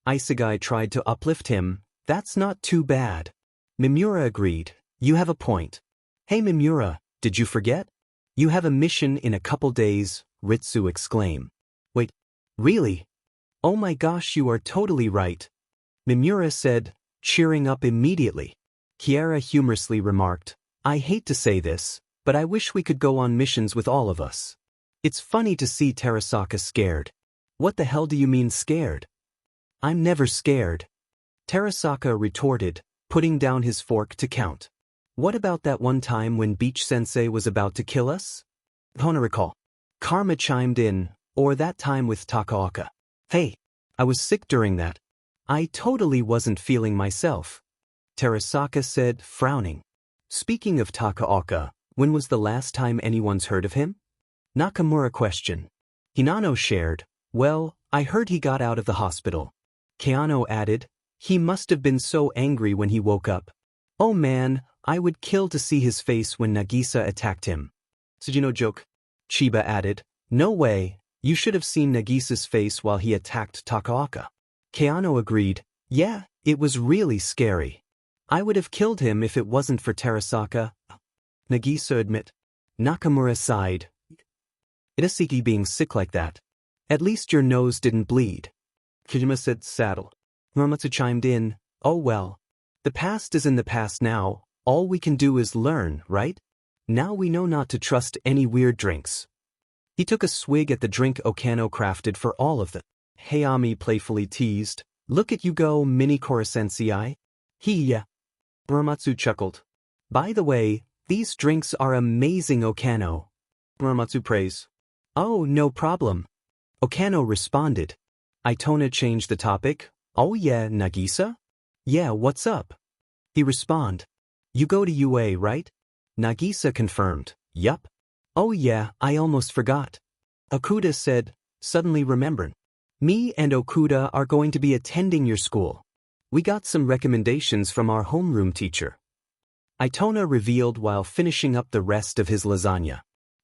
Isegai tried to uplift him, that's not too bad. Mimura agreed, you have a point. Hey Mimura, did you forget? You have a mission in a couple days, Ritsu exclaimed. Wait, really? Oh my gosh, you are totally right. Mimura said, cheering up immediately. Kiara humorously remarked, I hate to say this, but I wish we could go on missions with all of us. It's funny to see Terasaka scared. What the hell do you mean scared? I'm never scared. Terasaka retorted, putting down his fork to count. What about that one time when Beach Sensei was about to kill us? Hona recall. Karma chimed in, or that time with Takaoka. Hey, I was sick during that. I totally wasn't feeling myself. Terasaka said, frowning. Speaking of Takaoka, when was the last time anyone's heard of him? Nakamura questioned. Hinano shared, well, I heard he got out of the hospital. Keano added, he must have been so angry when he woke up. Oh man, I would kill to see his face when Nagisa attacked him. Tsujino joke. Chiba added, no way, you should have seen Nagisa's face while he attacked Takaoka. Keano agreed, yeah, it was really scary. I would have killed him if it wasn't for Terasaka. Nagisa admit. Nakamura sighed. Itasuki being sick like that. At least your nose didn't bleed. Kijima said saddle. Muramatsu chimed in, oh well. The past is in the past now, all we can do is learn, right? Now we know not to trust any weird drinks. He took a swig at the drink Okano crafted for all of them. Hayami playfully teased, look at you go, mini Korosensei. Yeah. Muramatsu chuckled. By the way, these drinks are amazing Okano. Muramatsu praised. Oh, no problem. Okano responded. Itona changed the topic. Oh yeah, Nagisa? Yeah, what's up? He responded. You go to UA, right? Nagisa confirmed. Yup. Oh yeah, I almost forgot. Okuda said, suddenly remembering. Me and Okuda are going to be attending your school. We got some recommendations from our homeroom teacher. Itona revealed while finishing up the rest of his lasagna.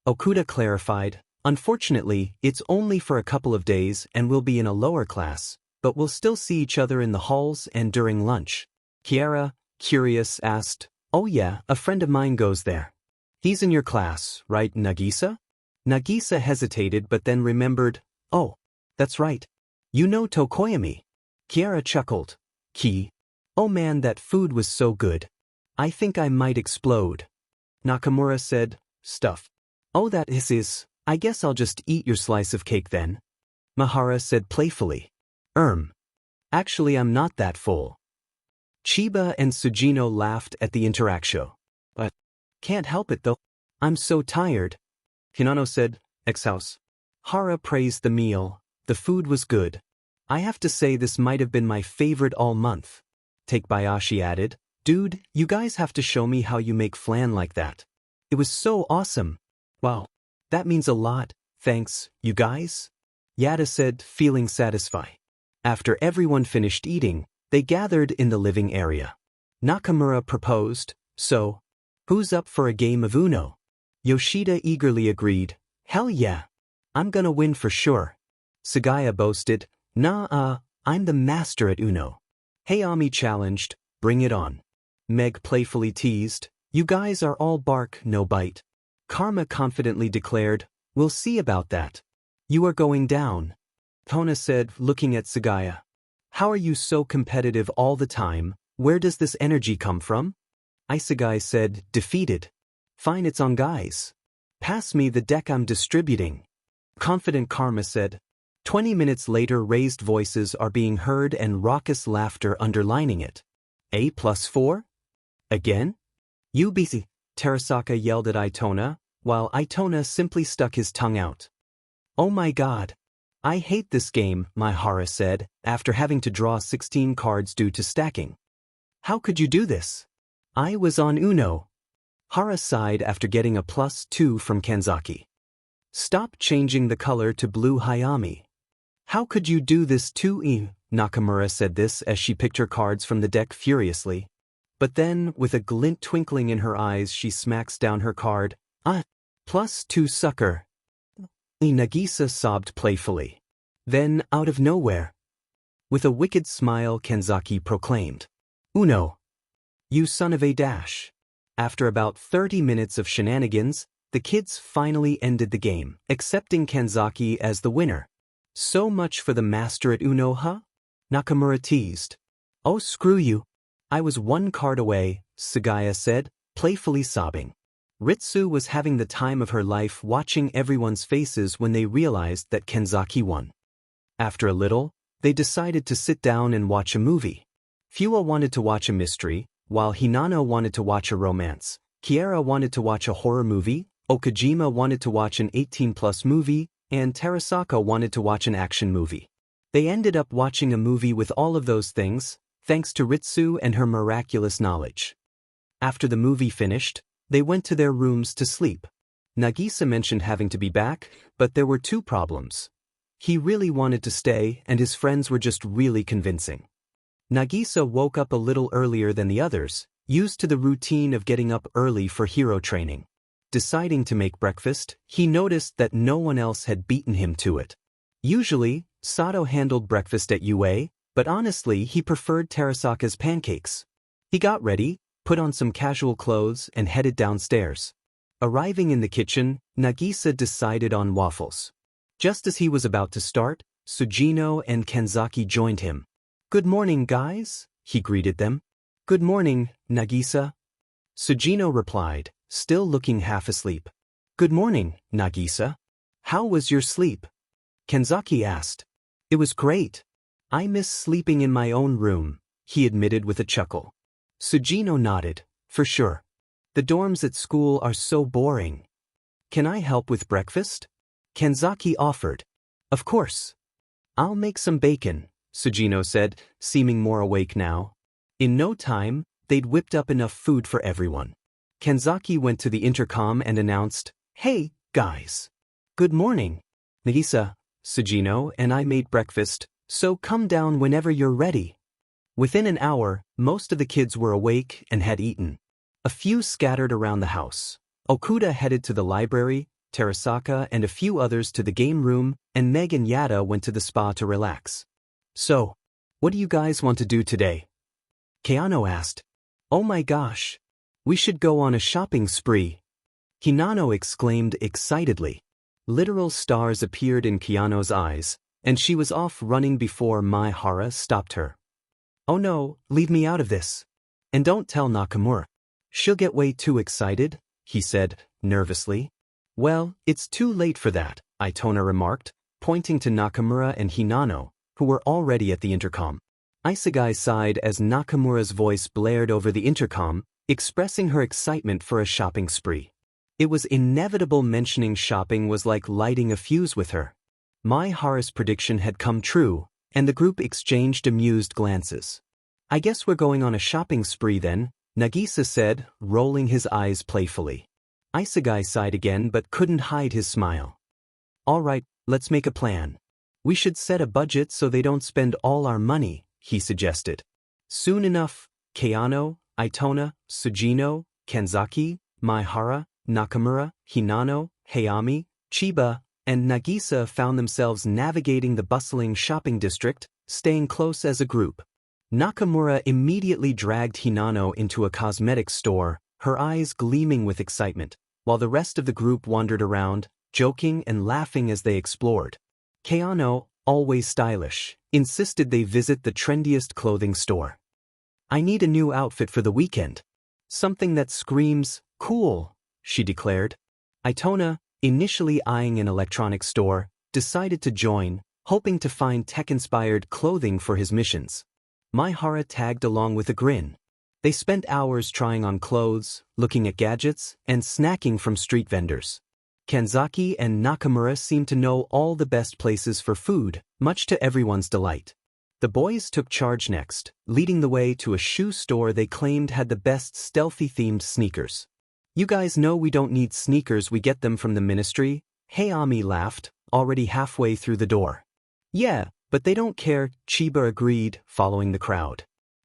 Okuda clarified, unfortunately, it's only for a couple of days and we'll be in a lower class, but we'll still see each other in the halls and during lunch. Kiara, curious, asked, oh yeah, a friend of mine goes there. He's in your class, right, Nagisa? Nagisa hesitated but then remembered, oh, that's right. You know Tokoyami. Kiara chuckled. Ki. Oh man, that food was so good. I think I might explode. Nakamura said, stuff. Oh, that is, I guess I'll just eat your slice of cake then. Mahara said playfully. Actually I'm not that full. Chiba and Sujino laughed at the interaction. But, can't help it though. I'm so tired. Hinano said, ex-house. Hara praised the meal. The food was good. I have to say this might have been my favorite all month. Takebayashi added, dude, you guys have to show me how you make flan like that. It was so awesome. Wow. That means a lot, thanks, you guys. Yada said, feeling satisfied. After everyone finished eating, they gathered in the living area. Nakamura proposed, so, who's up for a game of Uno? Yoshida eagerly agreed, hell yeah. I'm gonna win for sure. Sagaya boasted, nah, I'm the master at Uno. Hayami challenged, bring it on. Meg playfully teased, you guys are all bark, no bite. Karma confidently declared, we'll see about that. You are going down. Tona said, looking at Sagaya. How are you so competitive all the time? Where does this energy come from? Isegai said, defeated. Fine, it's on guys. Pass me the deck I'm distributing. Confident Karma said. 20 minutes later raised voices are being heard and raucous laughter underlining it. A+4? Again? You busy, Terasaka yelled at Itona, while Itona simply stuck his tongue out. Oh my god. I hate this game, Maihara said, after having to draw 16 cards due to stacking. How could you do this? I was on Uno. Hara sighed after getting a +2 from Kanzaki. Stop changing the color to blue, Hayami. How could you do this too? Nakamura said this as she picked her cards from the deck furiously. But then, with a glint twinkling in her eyes, she smacks down her card. +2 sucker. Nagisa sobbed playfully. Then, out of nowhere, with a wicked smile, Kanzaki proclaimed, Uno. You son of a dash. After about 30 minutes of shenanigans, the kids finally ended the game, accepting Kanzaki as the winner. So much for the master at Uno, huh? Nakamura teased. Oh, screw you. I was one card away, Sagaya said, playfully sobbing. Ritsu was having the time of her life watching everyone's faces when they realized that Kanzaki won. After a little, they decided to sit down and watch a movie. Fua wanted to watch a mystery, while Hinano wanted to watch a romance. Kiara wanted to watch a horror movie, Okajima wanted to watch an 18+ movie, and Terasaka wanted to watch an action movie. They ended up watching a movie with all of those things, thanks to Ritsu and her miraculous knowledge. After the movie finished, they went to their rooms to sleep. Nagisa mentioned having to be back, but there were two problems. He really wanted to stay, and his friends were just really convincing. Nagisa woke up a little earlier than the others, used to the routine of getting up early for hero training. Deciding to make breakfast, he noticed that no one else had beaten him to it. Usually, Sato handled breakfast at UA, but honestly he preferred Terasaka's pancakes. He got ready, put on some casual clothes and headed downstairs. Arriving in the kitchen, Nagisa decided on waffles. Just as he was about to start, Sujino and Kanzaki joined him. Good morning, guys, he greeted them. Good morning, Nagisa. Sujino replied, still looking half asleep. Good morning, Nagisa. How was your sleep? Kanzaki asked. It was great. I miss sleeping in my own room, he admitted with a chuckle. Sujino nodded, for sure. The dorms at school are so boring. Can I help with breakfast? Kanzaki offered. Of course. I'll make some bacon, Sujino said, seeming more awake now. In no time, they'd whipped up enough food for everyone. Kanzaki went to the intercom and announced, Hey, guys. Good morning. Nagisa, Sujino and I made breakfast, so come down whenever you're ready. Within an hour, most of the kids were awake and had eaten. A few scattered around the house. Okuda headed to the library, Terasaka and a few others to the game room, and Meg and Yada went to the spa to relax. So, what do you guys want to do today? Keano asked. Oh my gosh! We should go on a shopping spree! Hinano exclaimed excitedly. Literal stars appeared in Keano's eyes, and she was off running before Mai Hara stopped her. Oh no, leave me out of this. And don't tell Nakamura. She'll get way too excited, he said, nervously. Well, it's too late for that, Itona remarked, pointing to Nakamura and Hinano, who were already at the intercom. Isegai sighed as Nakamura's voice blared over the intercom, expressing her excitement for a shopping spree. It was inevitable mentioning shopping was like lighting a fuse with her. Mai Hara's prediction had come true, and the group exchanged amused glances. I guess we're going on a shopping spree then, Nagisa said, rolling his eyes playfully. Isegai sighed again but couldn't hide his smile. All right, let's make a plan. We should set a budget so they don't spend all our money, he suggested. Soon enough, Keano, Itona, Sujino, Kanzaki, Mai Hara, Nakamura, Hinano, Hayami, Chiba, and Nagisa found themselves navigating the bustling shopping district, staying close as a group. Nakamura immediately dragged Hinano into a cosmetics store, her eyes gleaming with excitement, while the rest of the group wandered around, joking and laughing as they explored. Keano, always stylish, insisted they visit the trendiest clothing store. I need a new outfit for the weekend. Something that screams, cool, she declared. Itona, initially eyeing an electronics store, decided to join, hoping to find tech-inspired clothing for his missions. Mai Hara tagged along with a grin. They spent hours trying on clothes, looking at gadgets, and snacking from street vendors. Kanzaki and Nakamura seemed to know all the best places for food, much to everyone's delight. The boys took charge next, leading the way to a shoe store they claimed had the best stealthy-themed sneakers. You guys know we don't need sneakers, we get them from the ministry, Hayami laughed, already halfway through the door. Yeah, but they don't care, Chiba agreed, following the crowd.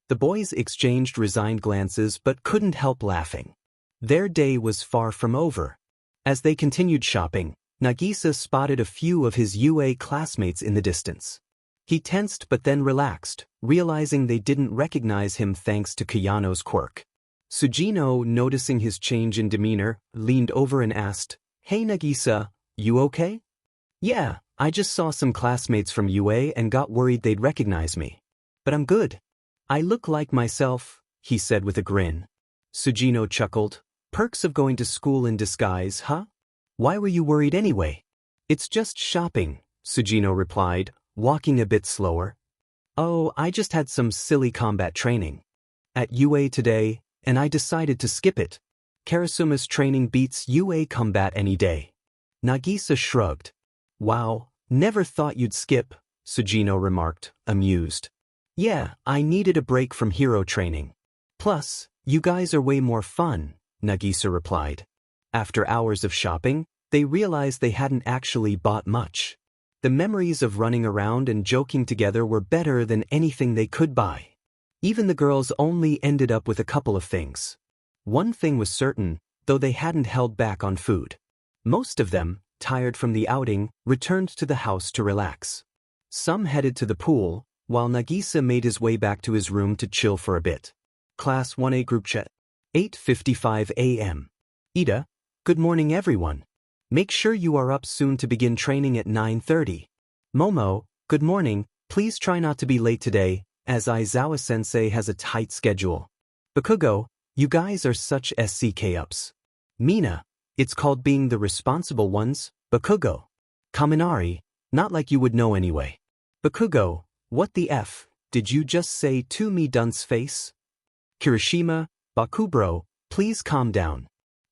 The boys exchanged resigned glances but couldn't help laughing. Their day was far from over. As they continued shopping, Nagisa spotted a few of his UA classmates in the distance. He tensed but then relaxed, realizing they didn't recognize him thanks to Kayano's quirk. Sujino, noticing his change in demeanor, leaned over and asked, Hey Nagisa, you okay? Yeah, I just saw some classmates from UA and got worried they'd recognize me. But I'm good. I look like myself, he said with a grin. Sujino chuckled. Perks of going to school in disguise, huh? Why were you worried anyway? It's just shopping, Sujino replied, walking a bit slower. Oh, I just had some silly combat training at UA today, and I decided to skip it. Karasuma's training beats UA combat any day. Nagisa shrugged. Wow, never thought you'd skip, Sujino remarked, amused. Yeah, I needed a break from hero training. Plus, you guys are way more fun, Nagisa replied. After hours of shopping, they realized they hadn't actually bought much. The memories of running around and joking together were better than anything they could buy. Even the girls only ended up with a couple of things. One thing was certain, though they hadn't held back on food. Most of them, tired from the outing, returned to the house to relax. Some headed to the pool, while Nagisa made his way back to his room to chill for a bit. Class 1A group chat. 8:55 a.m. Ida, good morning everyone. Make sure you are up soon to begin training at 9:30. Momo, good morning, please try not to be late today, as Aizawa-sensei has a tight schedule. Bakugo, you guys are such SCK-ups. Mina, it's called being the responsible ones, Bakugo. Kaminari, not like you would know anyway. Bakugo, what the F, did you just say to me dunce face? Kirishima, Bakubro, please calm down.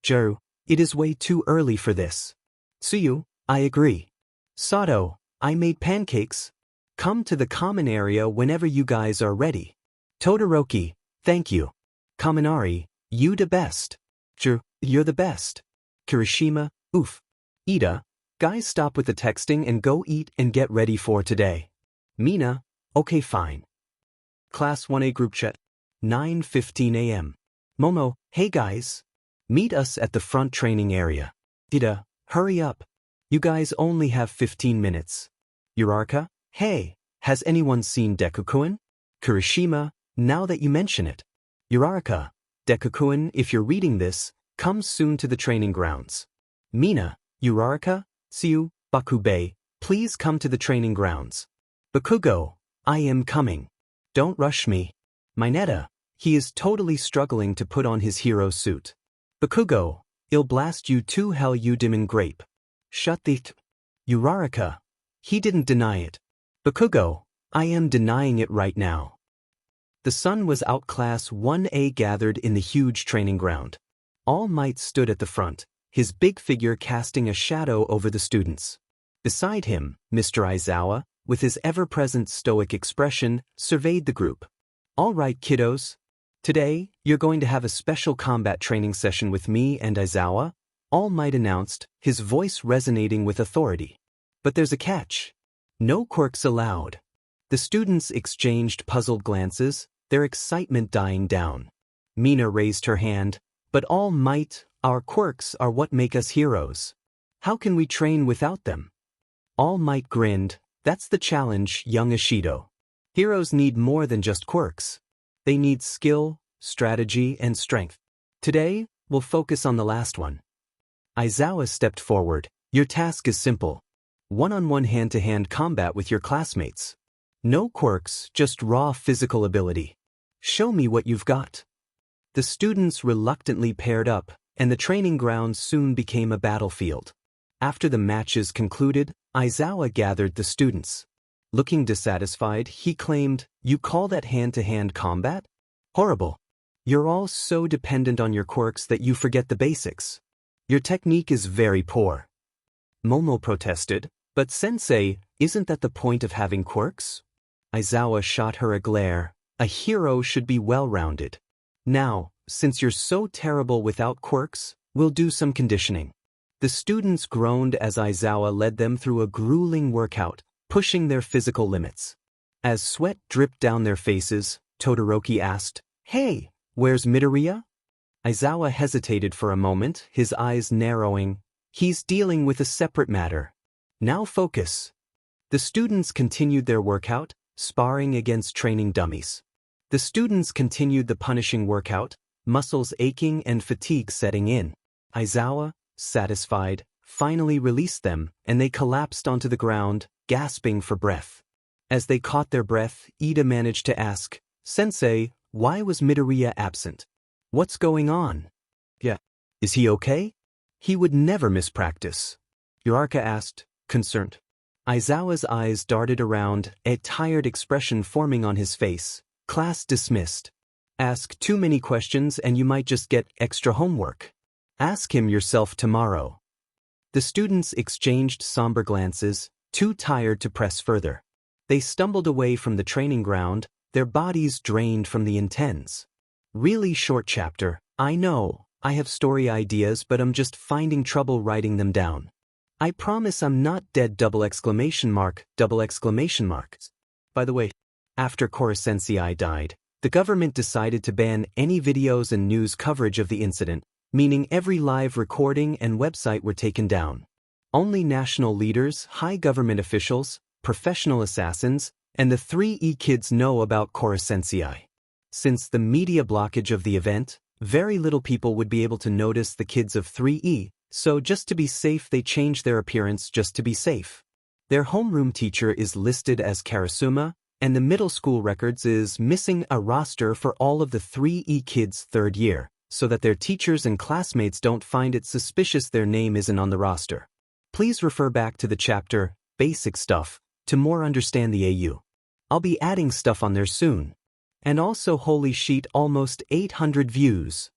Juru, it is way too early for this. Tsuyu, I agree. Sato, I made pancakes. Come to the common area whenever you guys are ready. Todoroki, thank you. Kaminari, you the best. Juru, you're the best. Kirishima, oof. Ida, guys stop with the texting and go eat and get ready for today. Mina, okay fine. Class 1A group chat. 9:15 a.m. Momo, hey guys. Meet us at the front training area. Ida, hurry up. You guys only have 15 minutes. Uraraka, hey, has anyone seen Deku-kun? Kirishima, now that you mention it. Uraraka, Deku-kun, if you're reading this, come soon to the training grounds. Mina, Uraraka, Tsuyu, Bakube, please come to the training grounds. Bakugo, I am coming. Don't rush me. Mineta, he is totally struggling to put on his hero suit. Bakugo, I'll blast you to hell you demon grape. Shut the Uraraka, he didn't deny it. Bakugo, I am denying it right now. The sun was out. Class 1A gathered in the huge training ground. All Might stood at the front, his big figure casting a shadow over the students. Beside him, Mr. Aizawa, with his ever-present stoic expression, surveyed the group. All right, kiddos. Today, you're going to have a special combat training session with me and Aizawa, All Might announced, his voice resonating with authority. But there's a catch. No quirks allowed. The students exchanged puzzled glances, their excitement dying down. Mina raised her hand, but All Might, our quirks are what make us heroes. How can we train without them? All Might grinned, that's the challenge, young Ishido. Heroes need more than just quirks. They need skill, strategy, and strength. Today, we'll focus on the last one. Aizawa stepped forward. Your task is simple. One-on-one hand-to-hand combat with your classmates. No quirks, just raw physical ability. Show me what you've got. The students reluctantly paired up, and the training ground soon became a battlefield. After the matches concluded, Aizawa gathered the students. Looking dissatisfied, he claimed, "You call that hand-to-hand combat? Horrible. You're all so dependent on your quirks that you forget the basics. Your technique is very poor." Momo protested, "But sensei, isn't that the point of having quirks?" Aizawa shot her a glare. A hero should be well-rounded. Now, since you're so terrible without quirks, we'll do some conditioning. The students groaned as Aizawa led them through a grueling workout, pushing their physical limits. As sweat dripped down their faces, Todoroki asked, "Hey, where's Midoriya?" Aizawa hesitated for a moment, his eyes narrowing. "He's dealing with a separate matter. Now focus." The students continued their workout, sparring against training dummies. The students continued the punishing workout, muscles aching and fatigue setting in. Aizawa, satisfied, finally released them, and they collapsed onto the ground, gasping for breath. As they caught their breath, Ida managed to ask, "Sensei, why was Midoriya absent? What's going on? Yeah, is he okay?" "He would never miss practice," Uraraka asked, concerned. Aizawa's eyes darted around, a tired expression forming on his face. "Class dismissed. Ask too many questions and you might just get extra homework. Ask him yourself tomorrow." The students exchanged somber glances, too tired to press further. They stumbled away from the training ground, their bodies drained from the intense. Really short chapter, I know. I have story ideas but I'm just finding trouble writing them down. I promise I'm not dead! ! By the way, after Korosensei died, the government decided to ban any videos and news coverage of the incident, meaning every live recording and website were taken down. Only national leaders, high government officials, professional assassins, and the 3E kids know about Korosensei. Since the media blockage of the event, very little people would be able to notice the kids of 3E, so just to be safe they changed their appearance just to be safe. Their homeroom teacher is listed as Karasuma, and the middle school records is missing a roster for all of the 3E kids' third year, so that their teachers and classmates don't find it suspicious their name isn't on the roster. Please refer back to the chapter, Basic Stuff, to more understand the AU. I'll be adding stuff on there soon. And also holy sheet, almost 800 views.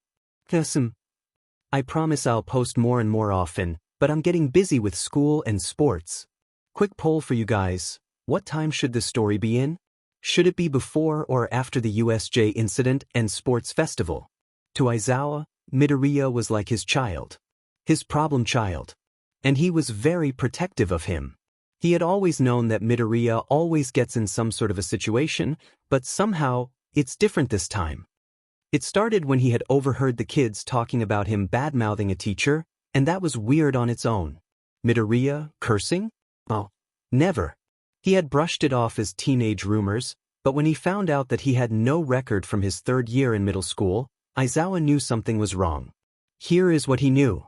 I promise I'll post more and more often, but I'm getting busy with school and sports. Quick poll for you guys. What time should this story be in? Should it be before or after the USJ incident and sports festival? To Aizawa, Midoriya was like his child. His problem child. And he was very protective of him. He had always known that Midoriya always gets in some sort of a situation, but somehow, it's different this time. It started when he had overheard the kids talking about him bad-mouthing a teacher, and that was weird on its own. Midoriya, cursing? Oh, never. He had brushed it off as teenage rumors, but when he found out that he had no record from his 3rd year in middle school, Aizawa knew something was wrong. Here is what he knew.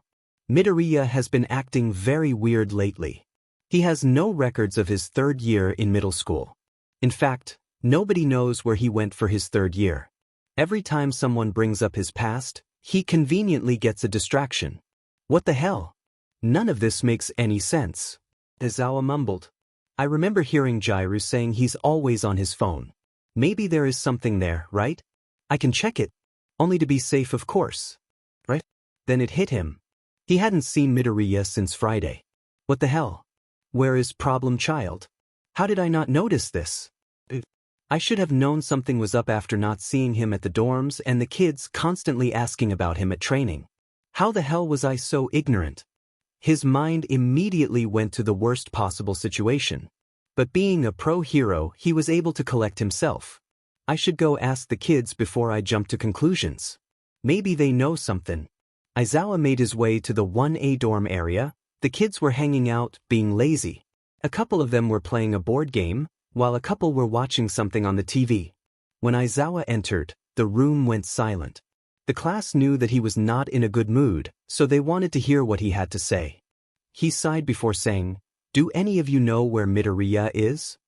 Midoriya has been acting very weird lately. He has no records of his 3rd year in middle school. In fact, nobody knows where he went for his 3rd year. Every time someone brings up his past, he conveniently gets a distraction. What the hell? None of this makes any sense. Aizawa mumbled. I remember hearing Jiru saying he's always on his phone. Maybe there is something there, right? I can check it. Only to be safe, of course. Right? Then it hit him. He hadn't seen Midoriya since Friday. What the hell? Where is Problem Child? How did I not notice this? I should have known something was up after not seeing him at the dorms and the kids constantly asking about him at training. How the hell was I so ignorant? His mind immediately went to the worst possible situation. But being a pro hero, he was able to collect himself. I should go ask the kids before I jump to conclusions. Maybe they know something. Aizawa made his way to the 1A dorm area. The kids were hanging out, being lazy. A couple of them were playing a board game, while a couple were watching something on the TV. When Aizawa entered, the room went silent. The class knew that he was not in a good mood, so they wanted to hear what he had to say. He sighed before saying, Do any of you know where Midoriya is?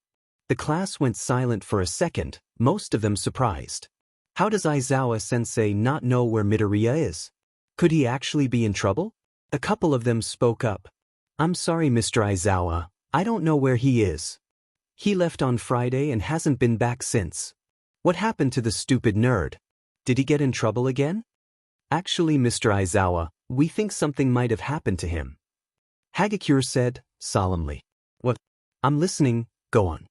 The class went silent for a second, most of them surprised. How does Aizawa-sensei not know where Midoriya is? Could he actually be in trouble? A couple of them spoke up. I'm sorry, Mr. Aizawa, I don't know where he is. He left on Friday and hasn't been back since. What happened to the stupid nerd? Did he get in trouble again? Actually, Mr. Aizawa, we think something might have happened to him. Hagakure said, solemnly. What? I'm listening, go on.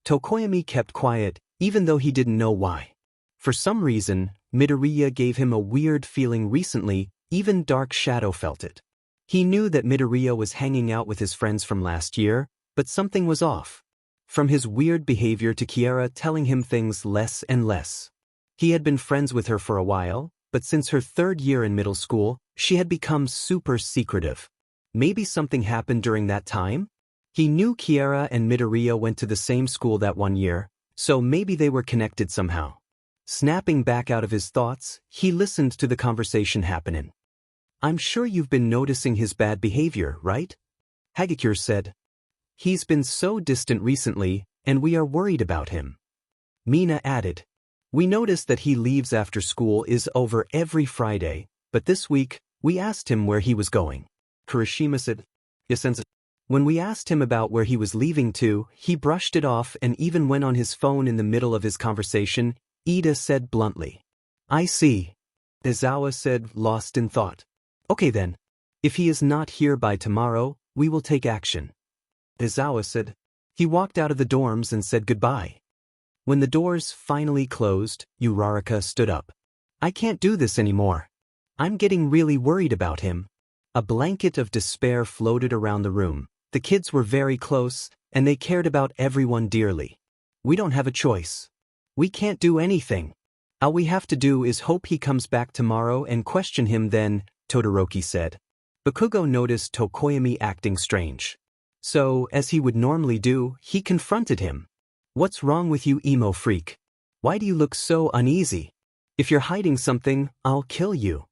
Tokoyami kept quiet, even though he didn't know why. For some reason, Midoriya gave him a weird feeling recently, even Dark Shadow felt it. He knew that Midoriya was hanging out with his friends from last year, but something was off. From his weird behavior to Kiara telling him things less and less. He had been friends with her for a while, but since her 3rd year in middle school, she had become super secretive. Maybe something happened during that time? He knew Kiara and Midoriya went to the same school that one year, so maybe they were connected somehow. Snapping back out of his thoughts, he listened to the conversation happening. I'm sure you've been noticing his bad behavior, right? Hagakure said. He's been so distant recently, and we are worried about him. Mina added. We noticed that he leaves after school is over every Friday, but this week, we asked him where he was going. Kirishima said, Yes, Sensei. When we asked him about where he was leaving to, he brushed it off and even went on his phone in the middle of his conversation, Ida said bluntly. I see. Aizawa said, lost in thought. Okay then. If he is not here by tomorrow, we will take action. Aizawa said. He walked out of the dorms and said goodbye. When the doors finally closed, Uraraka stood up. I can't do this anymore. I'm getting really worried about him. A blanket of despair floated around the room. The kids were very close, and they cared about everyone dearly. We don't have a choice. We can't do anything. All we have to do is hope he comes back tomorrow and question him then, Todoroki said. Bakugo noticed Tokoyami acting strange. So, as he would normally do, he confronted him. What's wrong with you, emo freak? Why do you look so uneasy? If you're hiding something, I'll kill you.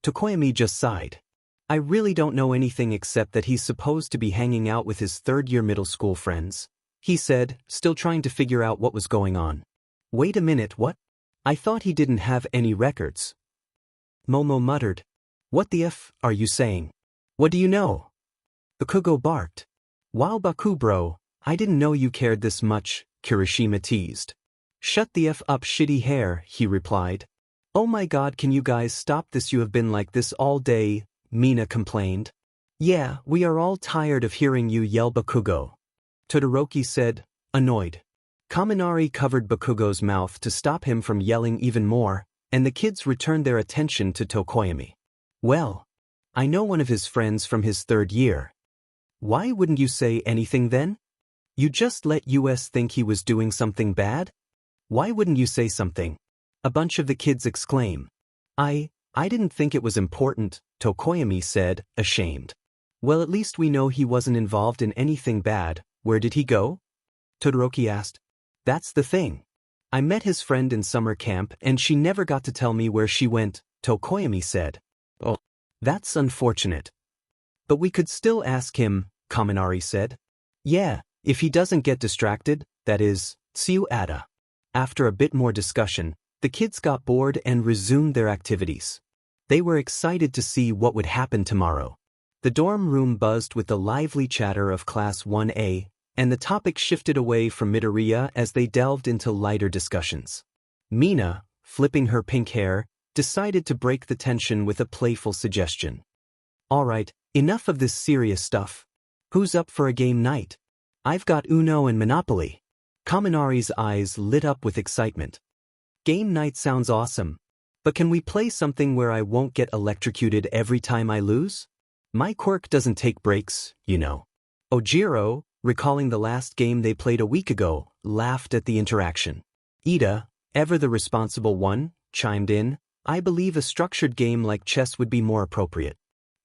Tokoyami just sighed. I really don't know anything except that he's supposed to be hanging out with his 3rd year middle school friends, he said, still trying to figure out what was going on. Wait a minute, what? I thought he didn't have any records. Momo muttered. What the F are you saying? What do you know? Bakugo barked. Wow, Bakubro, I didn't know you cared this much, Kirishima teased. Shut the F up, shitty hair, he replied. Oh my god, can you guys stop this? You have been like this all day, Mina complained. Yeah, we are all tired of hearing you yell, Bakugo. Todoroki said, annoyed. Kaminari covered Bakugo's mouth to stop him from yelling even more, and the kids returned their attention to Tokoyami. Well, I know one of his friends from his 3rd year. Why wouldn't you say anything then? You just let us think he was doing something bad? Why wouldn't you say something? A bunch of the kids exclaim. I didn't think it was important, Tokoyami said, ashamed. Well, at least we know he wasn't involved in anything bad. Where did he go? Todoroki asked. That's the thing. I met his friend in summer camp and she never got to tell me where she went, Tokoyami said. Oh, that's unfortunate. But we could still ask him, Kaminari said. Yeah, if he doesn't get distracted, that is, Tsuada. After a bit more discussion, the kids got bored and resumed their activities. They were excited to see what would happen tomorrow. The dorm room buzzed with the lively chatter of Class 1A, and the topic shifted away from Midoriya as they delved into lighter discussions. Mina, flipping her pink hair, decided to break the tension with a playful suggestion. Alright, enough of this serious stuff. Who's up for a game night? I've got Uno and Monopoly. Kaminari's eyes lit up with excitement. Game night sounds awesome. But can we play something where I won't get electrocuted every time I lose? My quirk doesn't take breaks, you know. Ojiro, recalling the last game they played a week ago, laughed at the interaction. Ida, ever the responsible one, chimed in. I believe a structured game like chess would be more appropriate.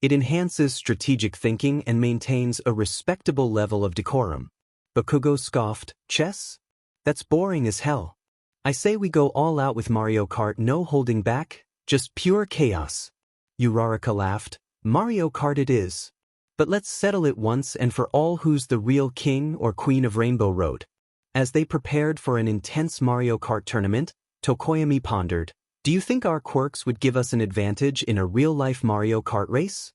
It enhances strategic thinking and maintains a respectable level of decorum. Bakugo scoffed. Chess? That's boring as hell. I say we go all out with Mario Kart, no holding back, just pure chaos. Uraraka laughed. Mario Kart it is. But let's settle it once and for all who's the real king or queen of Rainbow Road. As they prepared for an intense Mario Kart tournament, Tokoyami pondered, do you think our quirks would give us an advantage in a real-life Mario Kart race?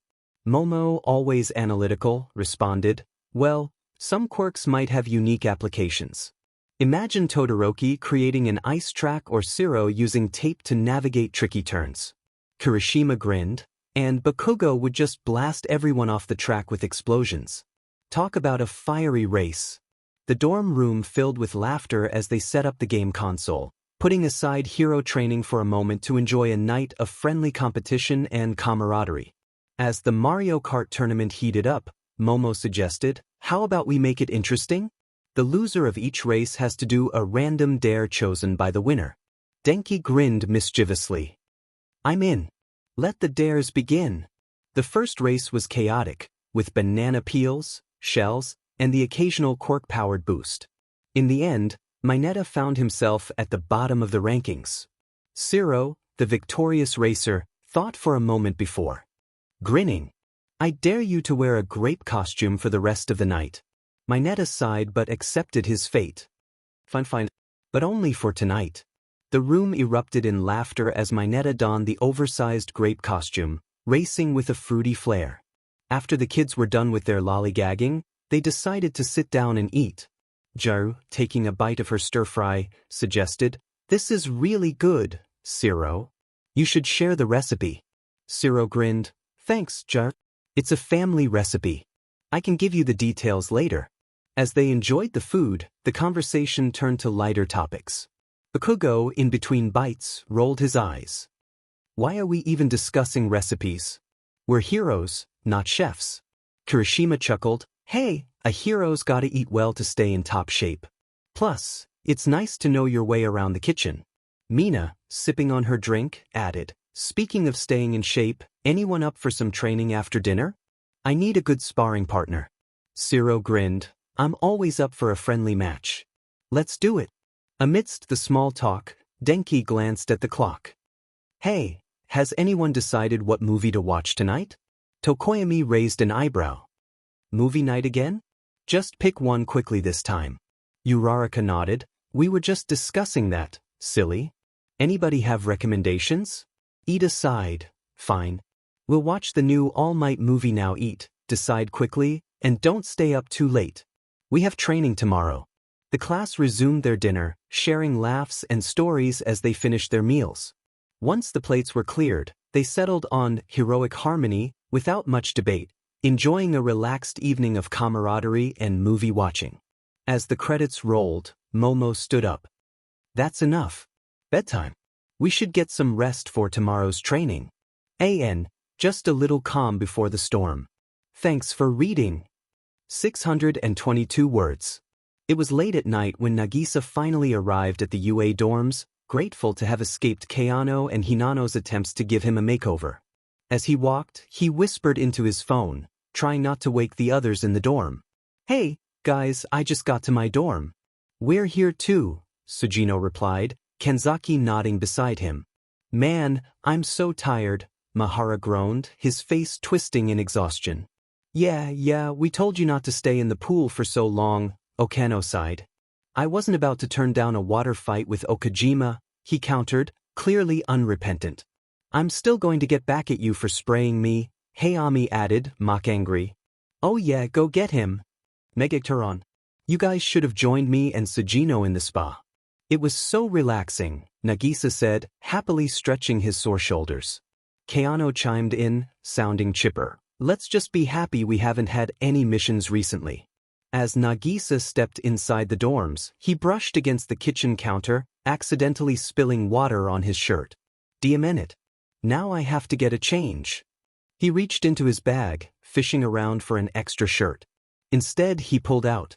Momo, always analytical, responded, well, some quirks might have unique applications. Imagine Todoroki creating an ice track or Zero using tape to navigate tricky turns. Kirishima grinned, and Bakugo would just blast everyone off the track with explosions. Talk about a fiery race. The dorm room filled with laughter as they set up the game console, putting aside hero training for a moment to enjoy a night of friendly competition and camaraderie. As the Mario Kart tournament heated up, Momo suggested, how about we make it interesting? The loser of each race has to do a random dare chosen by the winner. Denki grinned mischievously. I'm in. Let the dares begin. The first race was chaotic, with banana peels, shells, and the occasional quirk-powered boost. In the end, Mineta found himself at the bottom of the rankings. Zero, the victorious racer, thought for a moment before. Grinning. I dare you to wear a grape costume for the rest of the night. Mineta sighed but accepted his fate. Fine. But only for tonight. The room erupted in laughter as Mineta donned the oversized grape costume, racing with a fruity flair. After the kids were done with their lollygagging, they decided to sit down and eat. Jaru, taking a bite of her stir-fry, suggested, this is really good, Zero. You should share the recipe. Zero grinned. Thanks, Jaru. It's a family recipe. I can give you the details later. As they enjoyed the food, the conversation turned to lighter topics. Bakugo, in between bites, rolled his eyes. Why are we even discussing recipes? We're heroes, not chefs. Kirishima chuckled. Hey, a hero's gotta eat well to stay in top shape. Plus, it's nice to know your way around the kitchen. Mina, sipping on her drink, added, speaking of staying in shape, anyone up for some training after dinner? I need a good sparring partner. Zero grinned. I'm always up for a friendly match. Let's do it. Amidst the small talk, Denki glanced at the clock. Hey, has anyone decided what movie to watch tonight? Tokoyami raised an eyebrow. Movie night again? Just pick one quickly this time. Uraraka nodded. We were just discussing that, silly. Anybody have recommendations? Ida sighed. Fine. We'll watch the new All Might movie now. Eat, decide quickly, and don't stay up too late. We have training tomorrow. The class resumed their dinner, sharing laughs and stories as they finished their meals. Once the plates were cleared, they settled on heroic harmony without much debate, enjoying a relaxed evening of camaraderie and movie watching. As the credits rolled, Momo stood up. That's enough. Bedtime. We should get some rest for tomorrow's training. Just a little calm before the storm. Thanks for reading. 622 words. It was late at night when Nagisa finally arrived at the UA dorms, grateful to have escaped Keanu and Hinano's attempts to give him a makeover. As he walked, he whispered into his phone, trying not to wake the others in the dorm. "Hey, guys, I just got to my dorm." "We're here too," Sujino replied, Kenzaki nodding beside him. "Man, I'm so tired," Mahara groaned, his face twisting in exhaustion. Yeah, we told you not to stay in the pool for so long," Okano sighed. "I wasn't about to turn down a water fight with Okajima," he countered, clearly unrepentant. "I'm still going to get back at you for spraying me," Hayami added, mock-angry. "Oh yeah, go get him." Megacturon. "You guys should have joined me and Sujino in the spa. It was so relaxing," Nagisa said, happily stretching his sore shoulders. Keanu chimed in, sounding chipper. "Let's just be happy we haven't had any missions recently." As Nagisa stepped inside the dorms, he brushed against the kitchen counter, accidentally spilling water on his shirt. "Damn it. Now I have to get a change." He reached into his bag, fishing around for an extra shirt. Instead, he pulled out.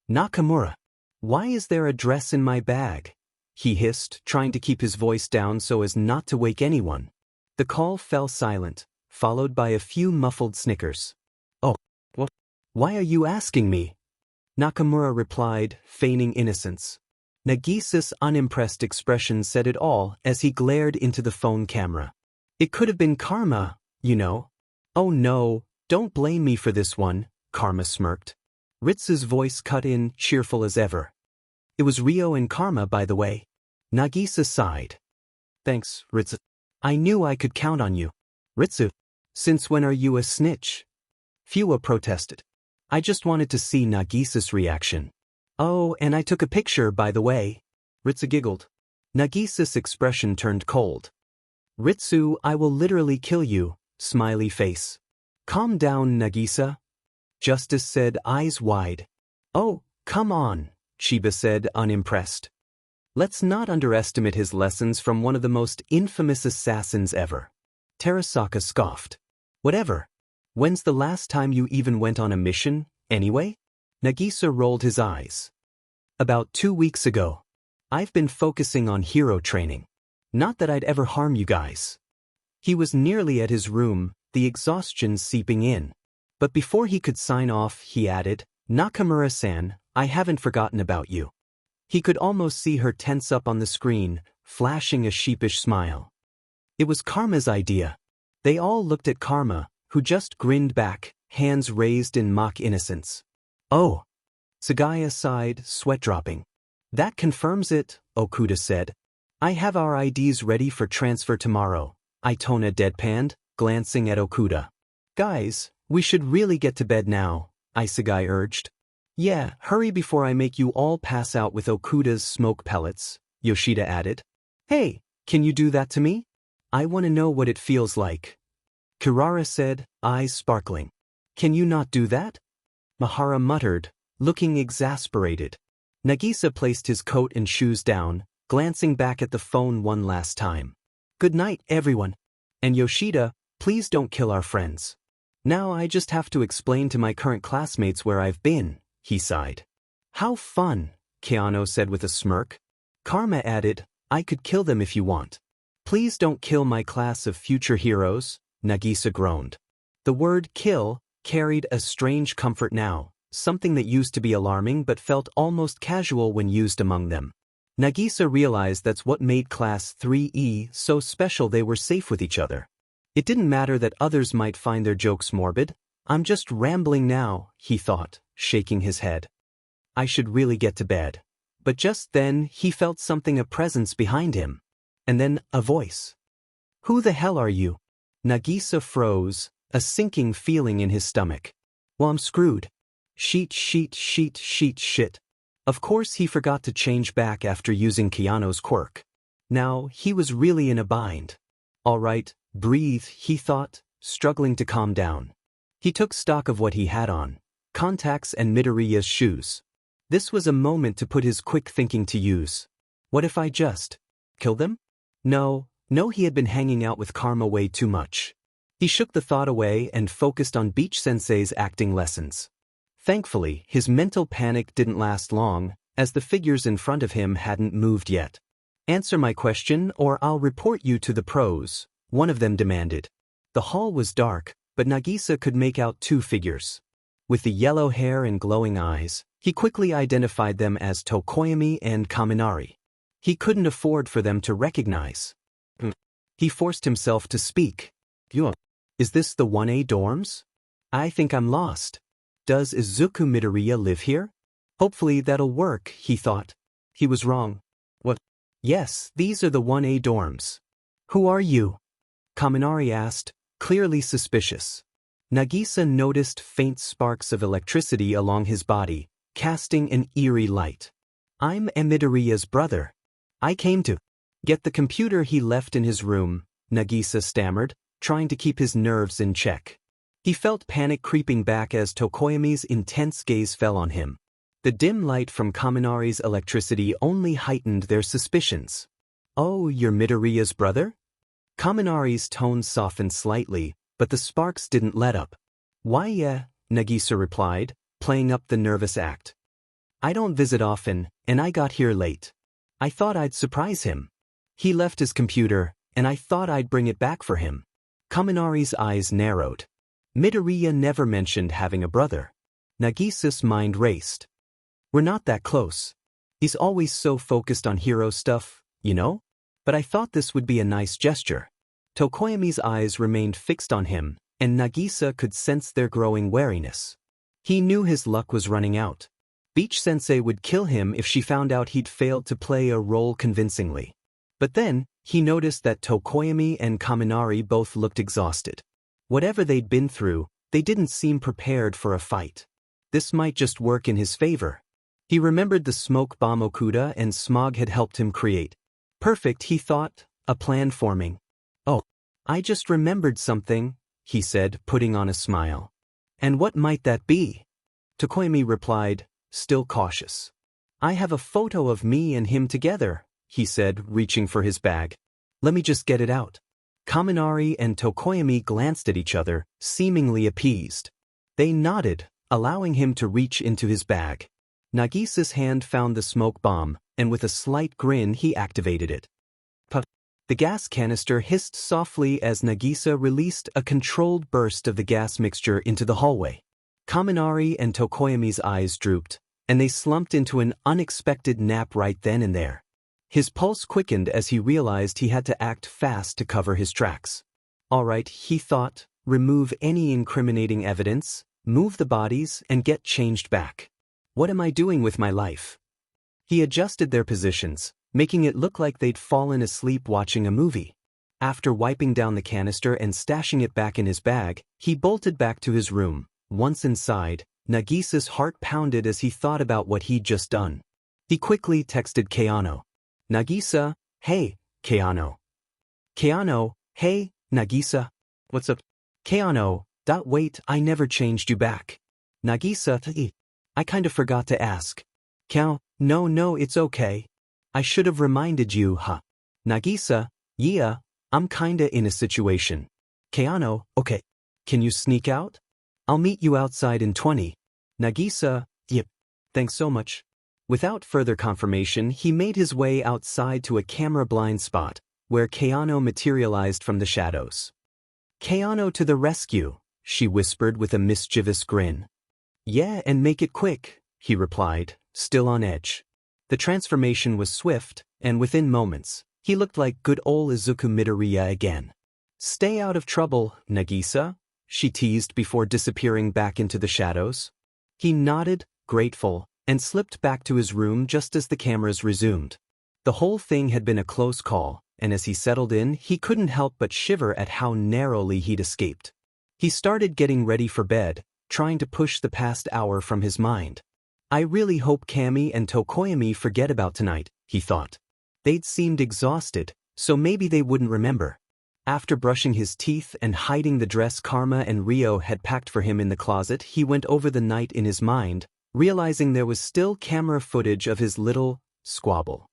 "Nakamura. Why is there a dress in my bag?" he hissed, trying to keep his voice down so as not to wake anyone. The call fell silent, followed by a few muffled snickers. "Oh, what? Why are you asking me?" Nakamura replied, feigning innocence. Nagisa's unimpressed expression said it all as he glared into the phone camera. "It could have been Karma, you know." "Oh no, don't blame me for this one," Karma smirked. Ritsu's voice cut in, cheerful as ever. "It was Ryo and Karma, by the way." Nagisa sighed. "Thanks, Ritsu. I knew I could count on you." "Ritsu, since when are you a snitch?" Fua protested. "I just wanted to see Nagisa's reaction." "Oh, and I took a picture, by the way." Ritsu giggled. Nagisa's expression turned cold. "Ritsu, I will literally kill you," smiley face. "Calm down, Nagisa," Justice said, eyes wide. "Oh, come on," Chiba said, unimpressed. "Let's not underestimate his lessons from one of the most infamous assassins ever." Terasaka scoffed. "Whatever. When's the last time you even went on a mission, anyway?" Nagisa rolled his eyes. "About 2 weeks ago. I've been focusing on hero training. Not that I'd ever harm you guys." He was nearly at his room, the exhaustion seeping in. But before he could sign off, he added, "Nakamura-san, I haven't forgotten about you." He could almost see her tense up on the screen, flashing a sheepish smile. It was Karma's idea. They all looked at Karma, who just grinned back, hands raised in mock innocence. "Oh." Sagaya sighed, sweat dropping. "That confirms it," Okuda said. "I have our IDs ready for transfer tomorrow," Itona deadpanned, glancing at Okuda. "Guys, we should really get to bed now," Isegai urged. "Yeah, hurry before I make you all pass out with Okuda's smoke pellets," Yoshida added. "Hey, can you do that to me? I want to know what it feels like." Kirara said, eyes sparkling. "Can you not do that?" Mahara muttered, looking exasperated. Nagisa placed his coat and shoes down, glancing back at the phone one last time. "Good night, everyone. And Yoshida, please don't kill our friends. Now I just have to explain to my current classmates where I've been," he sighed. "How fun," Keanu said with a smirk. Karma added, "I could kill them if you want." "Please don't kill my class of future heroes," Nagisa groaned. The word kill carried a strange comfort now, something that used to be alarming but felt almost casual when used among them. Nagisa realized that's what made Class 3E so special. They were safe with each other. It didn't matter that others might find their jokes morbid. "I'm just rambling now," he thought, shaking his head. "I should really get to bed." But just then he felt something, a presence behind him. And then a voice. "Who the hell are you?" Nagisa froze, a sinking feeling in his stomach. "Well, I'm screwed. Shit. Of course he forgot to change back after using Keanu's quirk. Now he was really in a bind. "All right, breathe," he thought, struggling to calm down. He took stock of what he had on. Contacts and Midoriya's shoes. This was a moment to put his quick thinking to use. What if I just kill them? No, he had been hanging out with Karma way too much. He shook the thought away and focused on Beach Sensei's acting lessons. Thankfully, his mental panic didn't last long, as the figures in front of him hadn't moved yet. "Answer my question or I'll report you to the pros," one of them demanded. The hall was dark, but Nagisa could make out two figures. With the yellow hair and glowing eyes, he quickly identified them as Tokoyami and Kaminari. He couldn't afford for them to recognize. He forced himself to speak. "Is this the 1A dorms? I think I'm lost. Does Izuku Midoriya live here? Hopefully that'll work," he thought. He was wrong. "What? Yes, these are the 1A dorms." "Who are you?" Kaminari asked, clearly suspicious. Nagisa noticed faint sparks of electricity along his body, casting an eerie light. "I'm Midoriya's brother. I came to get the computer he left in his room," Nagisa stammered, trying to keep his nerves in check. He felt panic creeping back as Tokoyami's intense gaze fell on him. The dim light from Kaminari's electricity only heightened their suspicions. "Oh, you're Midoriya's brother?" Kaminari's tone softened slightly, but the sparks didn't let up. "Why, yeah," Nagisa replied, playing up the nervous act. "I don't visit often, and I got here late. I thought I'd surprise him. He left his computer, and I thought I'd bring it back for him." Kaminari's eyes narrowed. Midoriya never mentioned having a brother. Nagisa's mind raced. "We're not that close. He's always so focused on hero stuff, you know? But I thought this would be a nice gesture." Tokoyami's eyes remained fixed on him, and Nagisa could sense their growing wariness. He knew his luck was running out. Beach-sensei would kill him if she found out he'd failed to play a role convincingly. But then, he noticed that Tokoyami and Kaminari both looked exhausted. Whatever they'd been through, they didn't seem prepared for a fight. This might just work in his favor. He remembered the smoke bomb Okuda and Smog had helped him create. Perfect, he thought, a plan forming. "Oh, I just remembered something," he said, putting on a smile. "And what might that be?" Tokoyami replied, still cautious. "I have a photo of me and him together," he said, reaching for his bag. "Let me just get it out." Kaminari and Tokoyami glanced at each other, seemingly appeased. They nodded, allowing him to reach into his bag. Nagisa's hand found the smoke bomb, and with a slight grin he activated it. The gas canister hissed softly as Nagisa released a controlled burst of the gas mixture into the hallway. Kaminari and Tokoyami's eyes drooped, and they slumped into an unexpected nap right then and there. His pulse quickened as he realized he had to act fast to cover his tracks. "All right," he thought, "remove any incriminating evidence, move the bodies, and get changed back. What am I doing with my life?" He adjusted their positions, making it look like they'd fallen asleep watching a movie. After wiping down the canister and stashing it back in his bag, he bolted back to his room. Once inside, Nagisa's heart pounded as he thought about what he'd just done. He quickly texted Keano. "Nagisa, hey, Keano." "Keano, hey, Nagisa. What's up?" "Keano, wait, I never changed you back." "Nagisa, I kind of forgot to ask." No, it's okay. I should have reminded you, huh?" "Nagisa, yeah, I'm kinda in a situation." "Keano, okay. Can you sneak out? I'll meet you outside in 20. "Nagisa, yep. Thanks so much." Without further confirmation, he made his way outside to a camera blind spot, where Keano materialized from the shadows. "Keano to the rescue," she whispered with a mischievous grin. "Yeah, and make it quick," he replied, still on edge. The transformation was swift, and within moments, he looked like good old Izuku Midoriya again. "Stay out of trouble, Nagisa," she teased before disappearing back into the shadows. He nodded, grateful, and slipped back to his room just as the cameras resumed. The whole thing had been a close call, and as he settled in, he couldn't help but shiver at how narrowly he'd escaped. He started getting ready for bed, trying to push the past hour from his mind. "I really hope Kami and Tokoyami forget about tonight," he thought. They'd seemed exhausted, so maybe they wouldn't remember. After brushing his teeth and hiding the dress Karma and Rio had packed for him in the closet, he went over the night in his mind, realizing there was still camera footage of his little squabble.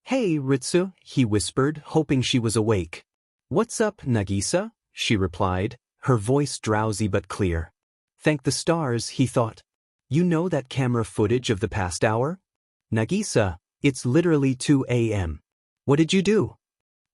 "Hey, Ritsu," he whispered, hoping she was awake. "What's up, Nagisa?" she replied, her voice drowsy but clear. Thank the stars, he thought. You know that camera footage of the past hour? Nagisa, it's literally 2 a.m. What did you do?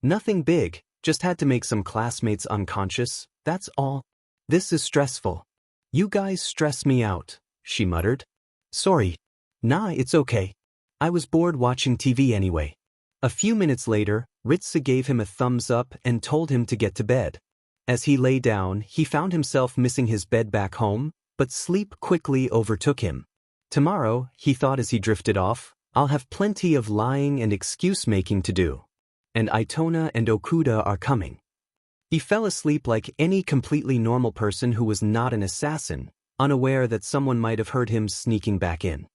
Nothing big, just had to make some classmates unconscious, that's all. This is stressful. You guys stress me out, she muttered. Sorry. Nah, it's okay. I was bored watching TV anyway. A few minutes later, Ritsu gave him a thumbs up and told him to get to bed. As he lay down, he found himself missing his bed back home, but sleep quickly overtook him. Tomorrow, he thought as he drifted off, I'll have plenty of lying and excuse-making to do. And Itona and Okuda are coming. He fell asleep like any completely normal person who was not an assassin, unaware that someone might have heard him sneaking back in.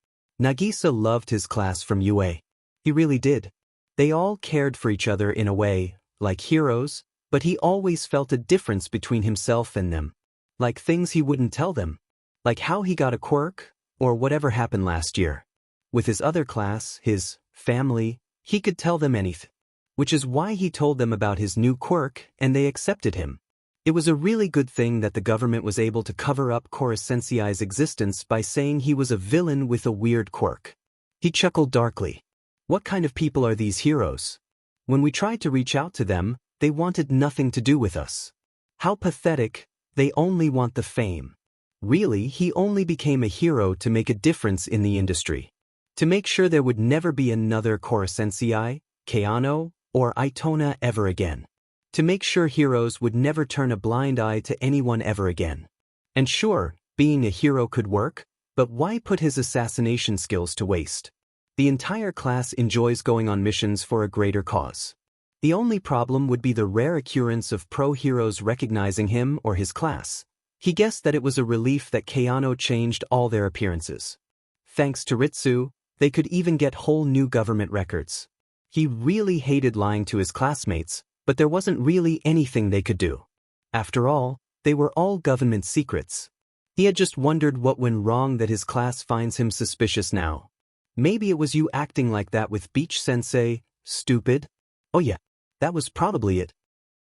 Nagisa loved his class from UA. He really did. They all cared for each other in a way, like heroes, but he always felt a difference between himself and them. Like things he wouldn't tell them. Like how he got a quirk, or whatever happened last year. With his other class, his family, he could tell them anything. Which is why he told them about his new quirk and they accepted him. It was a really good thing that the government was able to cover up Korosensei's existence by saying he was a villain with a weird quirk. He chuckled darkly. What kind of people are these heroes? When we tried to reach out to them, they wanted nothing to do with us. How pathetic, they only want the fame. Really, he only became a hero to make a difference in the industry. To make sure there would never be another Korosensei, Keano, or Itona ever again. To make sure heroes would never turn a blind eye to anyone ever again. And sure, being a hero could work, but why put his assassination skills to waste? The entire class enjoys going on missions for a greater cause. The only problem would be the rare occurrence of pro-heroes recognizing him or his class. He guessed that it was a relief that Keano changed all their appearances. Thanks to Ritsu, they could even get whole new government records. He really hated lying to his classmates, but there wasn't really anything they could do. After all, they were all government secrets. He had just wondered what went wrong that his class finds him suspicious now. Maybe it was you acting like that with Beach Sensei, stupid? Oh yeah, that was probably it.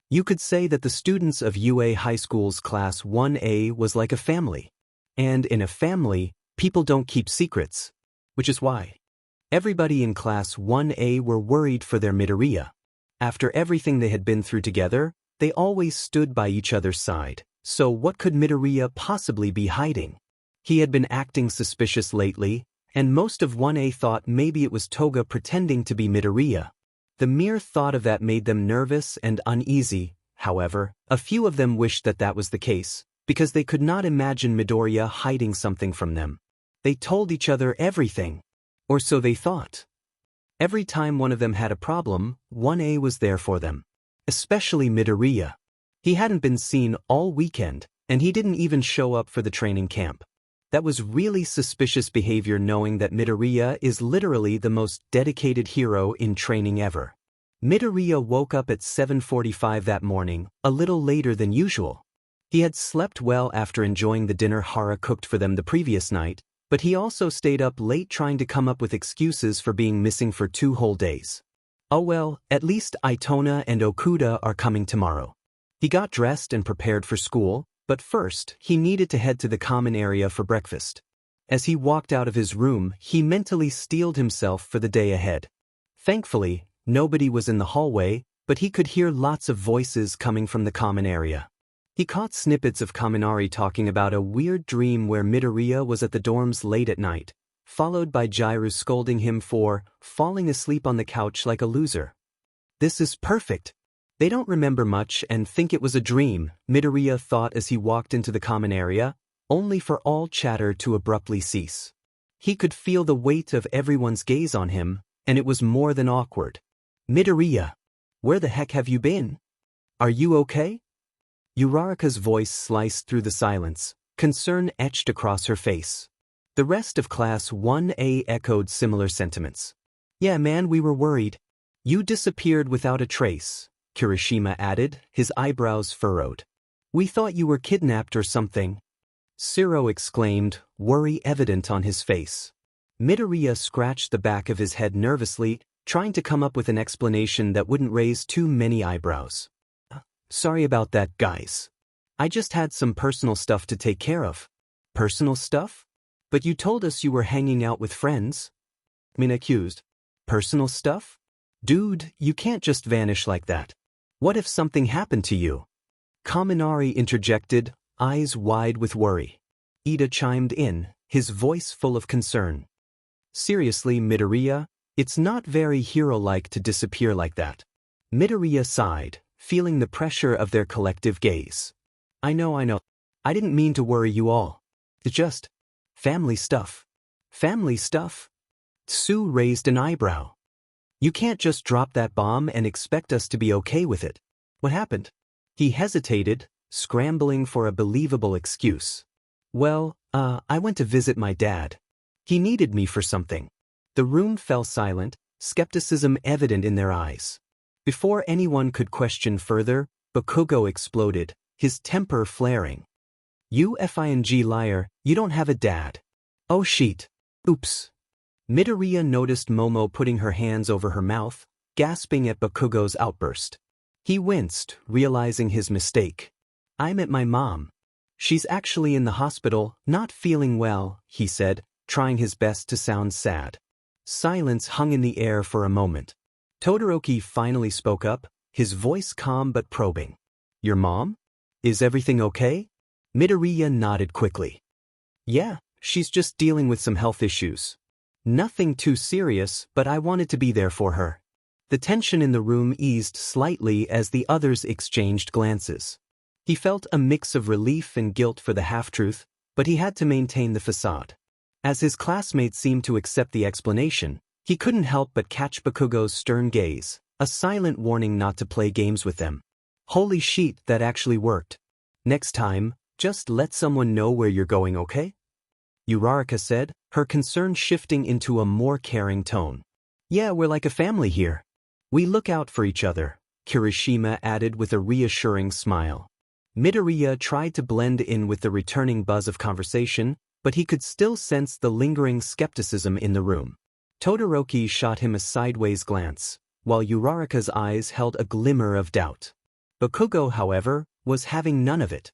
You could say that the students of UA High School's Class 1A was like a family. And in a family, people don't keep secrets. Which is why everybody in Class 1A were worried for their Midoriya. After everything they had been through together, they always stood by each other's side. So what could Midoriya possibly be hiding? He had been acting suspicious lately, and most of 1A thought maybe it was Toga pretending to be Midoriya. The mere thought of that made them nervous and uneasy. However, a few of them wished that that was the case, because they could not imagine Midoriya hiding something from them. They told each other everything. Or so they thought. Every time one of them had a problem, 1A was there for them. Especially Midoriya. He hadn't been seen all weekend, and he didn't even show up for the training camp. That was really suspicious behavior knowing that Midoriya is literally the most dedicated hero in training ever. Midoriya woke up at 7:45 that morning, a little later than usual. He had slept well after enjoying the dinner Hara cooked for them the previous night, but he also stayed up late trying to come up with excuses for being missing for 2 whole days. Oh well, at least Itona and Okuda are coming tomorrow. He got dressed and prepared for school, but first, he needed to head to the common area for breakfast. As he walked out of his room, he mentally steeled himself for the day ahead. Thankfully, nobody was in the hallway, but he could hear lots of voices coming from the common area. He caught snippets of Kaminari talking about a weird dream where Midoriya was at the dorms late at night, followed by Jiru scolding him for falling asleep on the couch like a loser. This is perfect. They don't remember much and think it was a dream, Midoriya thought as he walked into the common area, only for all chatter to abruptly cease. He could feel the weight of everyone's gaze on him, and it was more than awkward. Midoriya, where the heck have you been? Are you okay? Uraraka's voice sliced through the silence, concern etched across her face. The rest of Class 1A echoed similar sentiments. Yeah man, we were worried. You disappeared without a trace, Kirishima added, his eyebrows furrowed. We thought you were kidnapped or something. Siro exclaimed, worry evident on his face. Midoriya scratched the back of his head nervously, trying to come up with an explanation that wouldn't raise too many eyebrows. Sorry about that, guys. I just had some personal stuff to take care of. Personal stuff? But you told us you were hanging out with friends? Mina accused. Personal stuff? Dude, you can't just vanish like that. What if something happened to you? Kaminari interjected, eyes wide with worry. Ida chimed in, his voice full of concern. Seriously, Midoriya, it's not very hero-like to disappear like that. Midoriya sighed, feeling the pressure of their collective gaze. I know. I didn't mean to worry you all. It's just family stuff. Family stuff? Tsu raised an eyebrow. You can't just drop that bomb and expect us to be okay with it. What happened? He hesitated, scrambling for a believable excuse. Well, I went to visit my dad. He needed me for something. The room fell silent, skepticism evident in their eyes. Before anyone could question further, Bakugo exploded, his temper flaring. You FING liar, you don't have a dad. Oh shit. Oops. Midoriya noticed Momo putting her hands over her mouth, gasping at Bakugo's outburst. He winced, realizing his mistake. I met my mom. She's actually in the hospital, not feeling well, he said, trying his best to sound sad. Silence hung in the air for a moment. Todoroki finally spoke up, his voice calm but probing. Your mom? Is everything okay? Midoriya nodded quickly. Yeah, she's just dealing with some health issues. Nothing too serious, but I wanted to be there for her. The tension in the room eased slightly as the others exchanged glances. He felt a mix of relief and guilt for the half-truth, but he had to maintain the facade. As his classmates seemed to accept the explanation, he couldn't help but catch Bakugo's stern gaze, a silent warning not to play games with them. Holy shit, that actually worked. Next time, just let someone know where you're going, okay? Uraraka said, her concern shifting into a more caring tone. Yeah, we're like a family here. We look out for each other, Kirishima added with a reassuring smile. Midoriya tried to blend in with the returning buzz of conversation, but he could still sense the lingering skepticism in the room. Todoroki shot him a sideways glance, while Uraraka's eyes held a glimmer of doubt. Bakugo, however, was having none of it.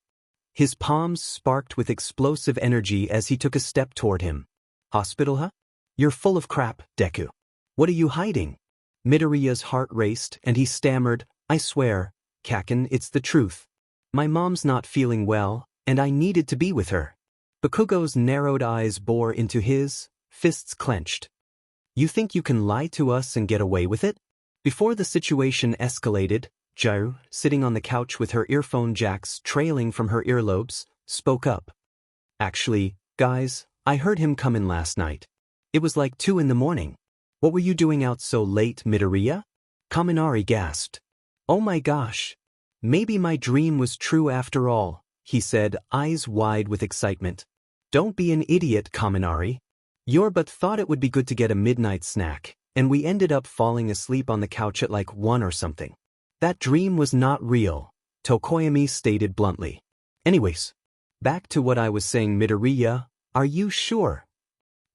His palms sparked with explosive energy as he took a step toward him. Hospital, huh? You're full of crap, Deku. What are you hiding? Midoriya's heart raced, and he stammered, I swear, Kaken, it's the truth. My mom's not feeling well, and I needed to be with her. Bakugo's narrowed eyes bore into his, fists clenched. You think you can lie to us and get away with it? Before the situation escalated, Jiru, sitting on the couch with her earphone jacks trailing from her earlobes, spoke up. Actually, guys, I heard him come in last night. It was like 2 a.m. What were you doing out so late, Midoriya? Kaminari gasped. Oh my gosh. Maybe my dream was true after all, he said, eyes wide with excitement. Don't be an idiot, Kaminari. You're but thought it would be good to get a midnight snack, and we ended up falling asleep on the couch at like 1 or something. That dream was not real, Tokoyami stated bluntly. Anyways, back to what I was saying, Midoriya, are you sure?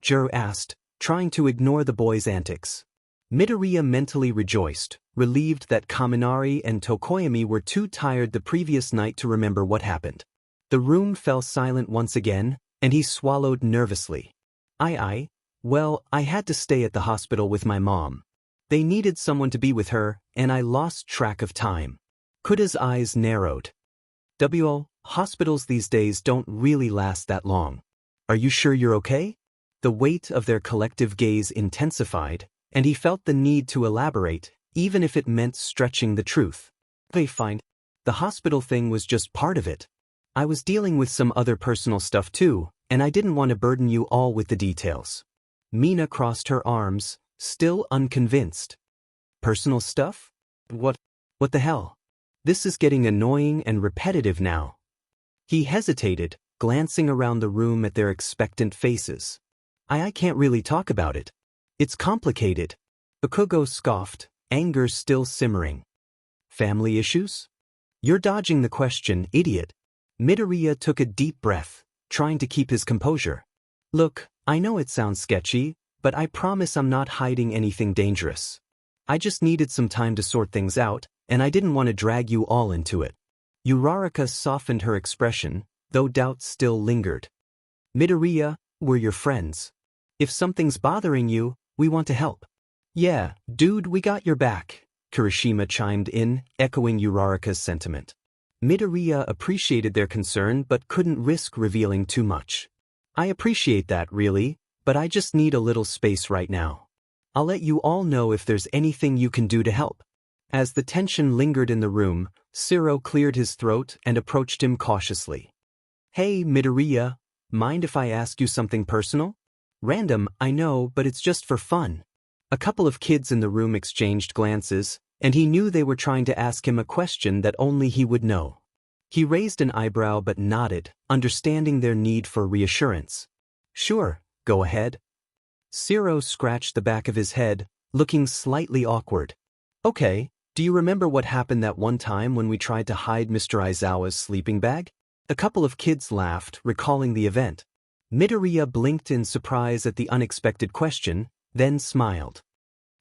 Jiru asked, trying to ignore the boy's antics. Midoriya mentally rejoiced, relieved that Kaminari and Tokoyami were too tired the previous night to remember what happened. The room fell silent once again, and he swallowed nervously. Well, I had to stay at the hospital with my mom. They needed someone to be with her, and I lost track of time. Kuda's eyes narrowed. Hospitals these days don't really last that long. Are you sure you're okay? The weight of their collective gaze intensified, and he felt the need to elaborate, even if it meant stretching the truth. Fine. The hospital thing was just part of it. I was dealing with some other personal stuff too, and I didn't want to burden you all with the details. Mina crossed her arms, still unconvinced. Personal stuff? What the hell? This is getting annoying and repetitive now. He hesitated, glancing around the room at their expectant faces. I can't really talk about it. It's complicated. Bakugo scoffed, anger still simmering. Family issues? You're dodging the question, idiot. Midoriya took a deep breath, trying to keep his composure. Look, I know it sounds sketchy, but I promise I'm not hiding anything dangerous. I just needed some time to sort things out, and I didn't want to drag you all into it. Uraraka softened her expression, though doubt still lingered. Midoriya, We're your friends. If something's bothering you, we want to help. Yeah, dude, we got your back, Kirishima chimed in, echoing Uraraka's sentiment. Midoriya appreciated their concern but couldn't risk revealing too much. I appreciate that, really, but I just need a little space right now. I'll let you all know if there's anything you can do to help. As the tension lingered in the room, Siro cleared his throat and approached him cautiously. Hey, Midoriya, mind if I ask you something personal? Random, I know, but it's just for fun. A couple of kids in the room exchanged glances, and he knew they were trying to ask him a question that only he would know. He raised an eyebrow but nodded, understanding their need for reassurance. Sure, go ahead. Siro scratched the back of his head, looking slightly awkward. Okay, do you remember what happened that one time when we tried to hide Mr. Aizawa's sleeping bag? A couple of kids laughed, recalling the event. Midoriya blinked in surprise at the unexpected question, then smiled.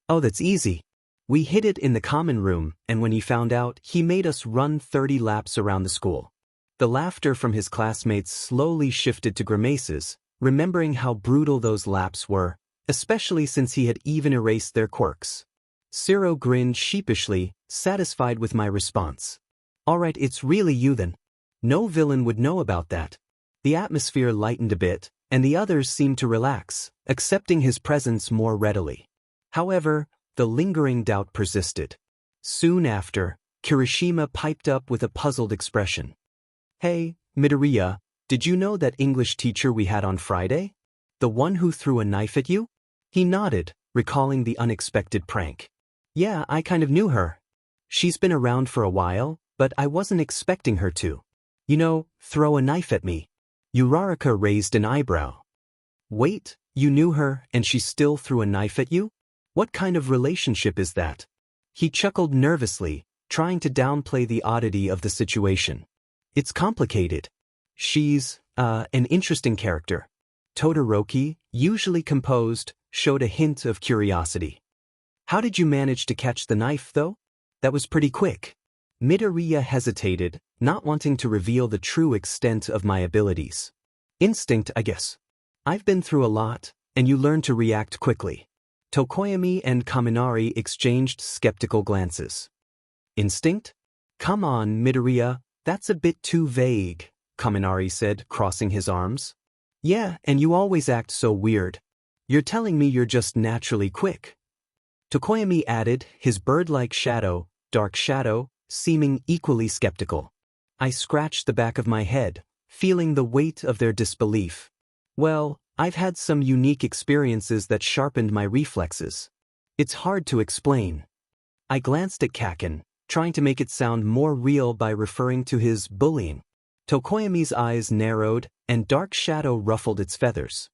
Oh, that's easy. We hid it in the common room, and when he found out, he made us run 30 laps around the school. The laughter from his classmates slowly shifted to grimaces, remembering how brutal those laps were, especially since he had even erased their quirks. Siro grinned sheepishly, satisfied with my response. Alright, it's really you then. No villain would know about that. The atmosphere lightened a bit, and the others seemed to relax, accepting his presence more readily. However, the lingering doubt persisted. Soon after, Kirishima piped up with a puzzled expression. Hey, Midoriya, did you know that English teacher we had on Friday? The one who threw a knife at you? He nodded, recalling the unexpected prank. Yeah, I kind of knew her. She's been around for a while, but I wasn't expecting her to. Throw a knife at me. Uraraka raised an eyebrow. Wait, you knew her and she still threw a knife at you? What kind of relationship is that? He chuckled nervously, trying to downplay the oddity of the situation. It's complicated. She's, an interesting character. Todoroki, usually composed, showed a hint of curiosity. How did you manage to catch the knife, though? That was pretty quick. Midoriya hesitated, not wanting to reveal the true extent of my abilities. Instinct, I guess. I've been through a lot, and you learn to react quickly. Tokoyami and Kaminari exchanged skeptical glances. Instinct? Come on, Midoriya, that's a bit too vague, Kaminari said, crossing his arms. Yeah, and you always act so weird. You're telling me you're just naturally quick. Tokoyami added, his bird-like shadow, dark shadow, seeming equally skeptical. I scratched the back of my head, feeling the weight of their disbelief. Well, I've had some unique experiences that sharpened my reflexes. It's hard to explain. I glanced at Kaken, trying to make it sound more real by referring to his bullying. Tokoyami's eyes narrowed, and dark shadow ruffled its feathers.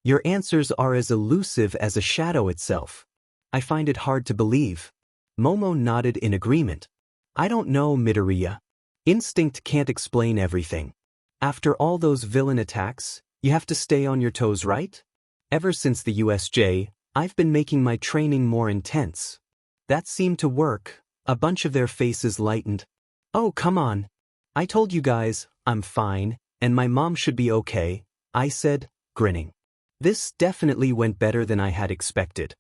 Your answers are as elusive as a shadow itself. I find it hard to believe. Momo nodded in agreement. I don't know, Midoriya. Instinct can't explain everything. After all those villain attacks, you have to stay on your toes, right? Ever since the USJ, I've been making my training more intense. That seemed to work. A bunch of their faces lightened. Oh, come on. I told you guys, I'm fine, and my mom should be okay, I said, grinning. This definitely went better than I had expected.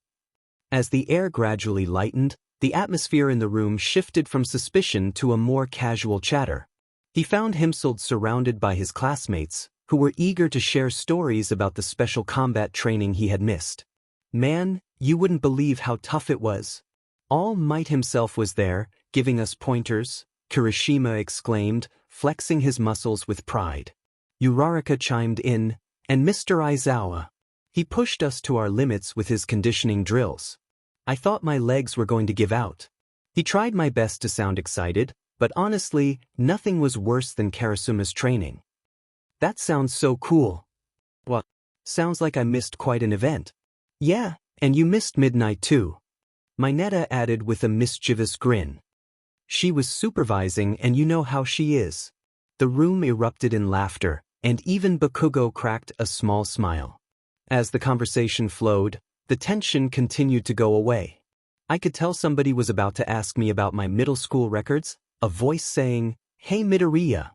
As the air gradually lightened, the atmosphere in the room shifted from suspicion to a more casual chatter. He found himself surrounded by his classmates, who were eager to share stories about the special combat training he had missed. Man, you wouldn't believe how tough it was. All Might himself was there, giving us pointers, Kirishima exclaimed, flexing his muscles with pride. Uraraka chimed in, and Mr. Aizawa. He pushed us to our limits with his conditioning drills. I thought my legs were going to give out. He tried my best to sound excited, but honestly, nothing was worse than Karasuma's training. That sounds so cool. What? Sounds like I missed quite an event. Yeah, and you missed midnight too. Mineta added with a mischievous grin. She was supervising and you know how she is. The room erupted in laughter, and even Bakugo cracked a small smile. As the conversation flowed, the tension continued to go away. I could tell somebody was about to ask me about my middle school records, a voice saying, "Hey Midoriya,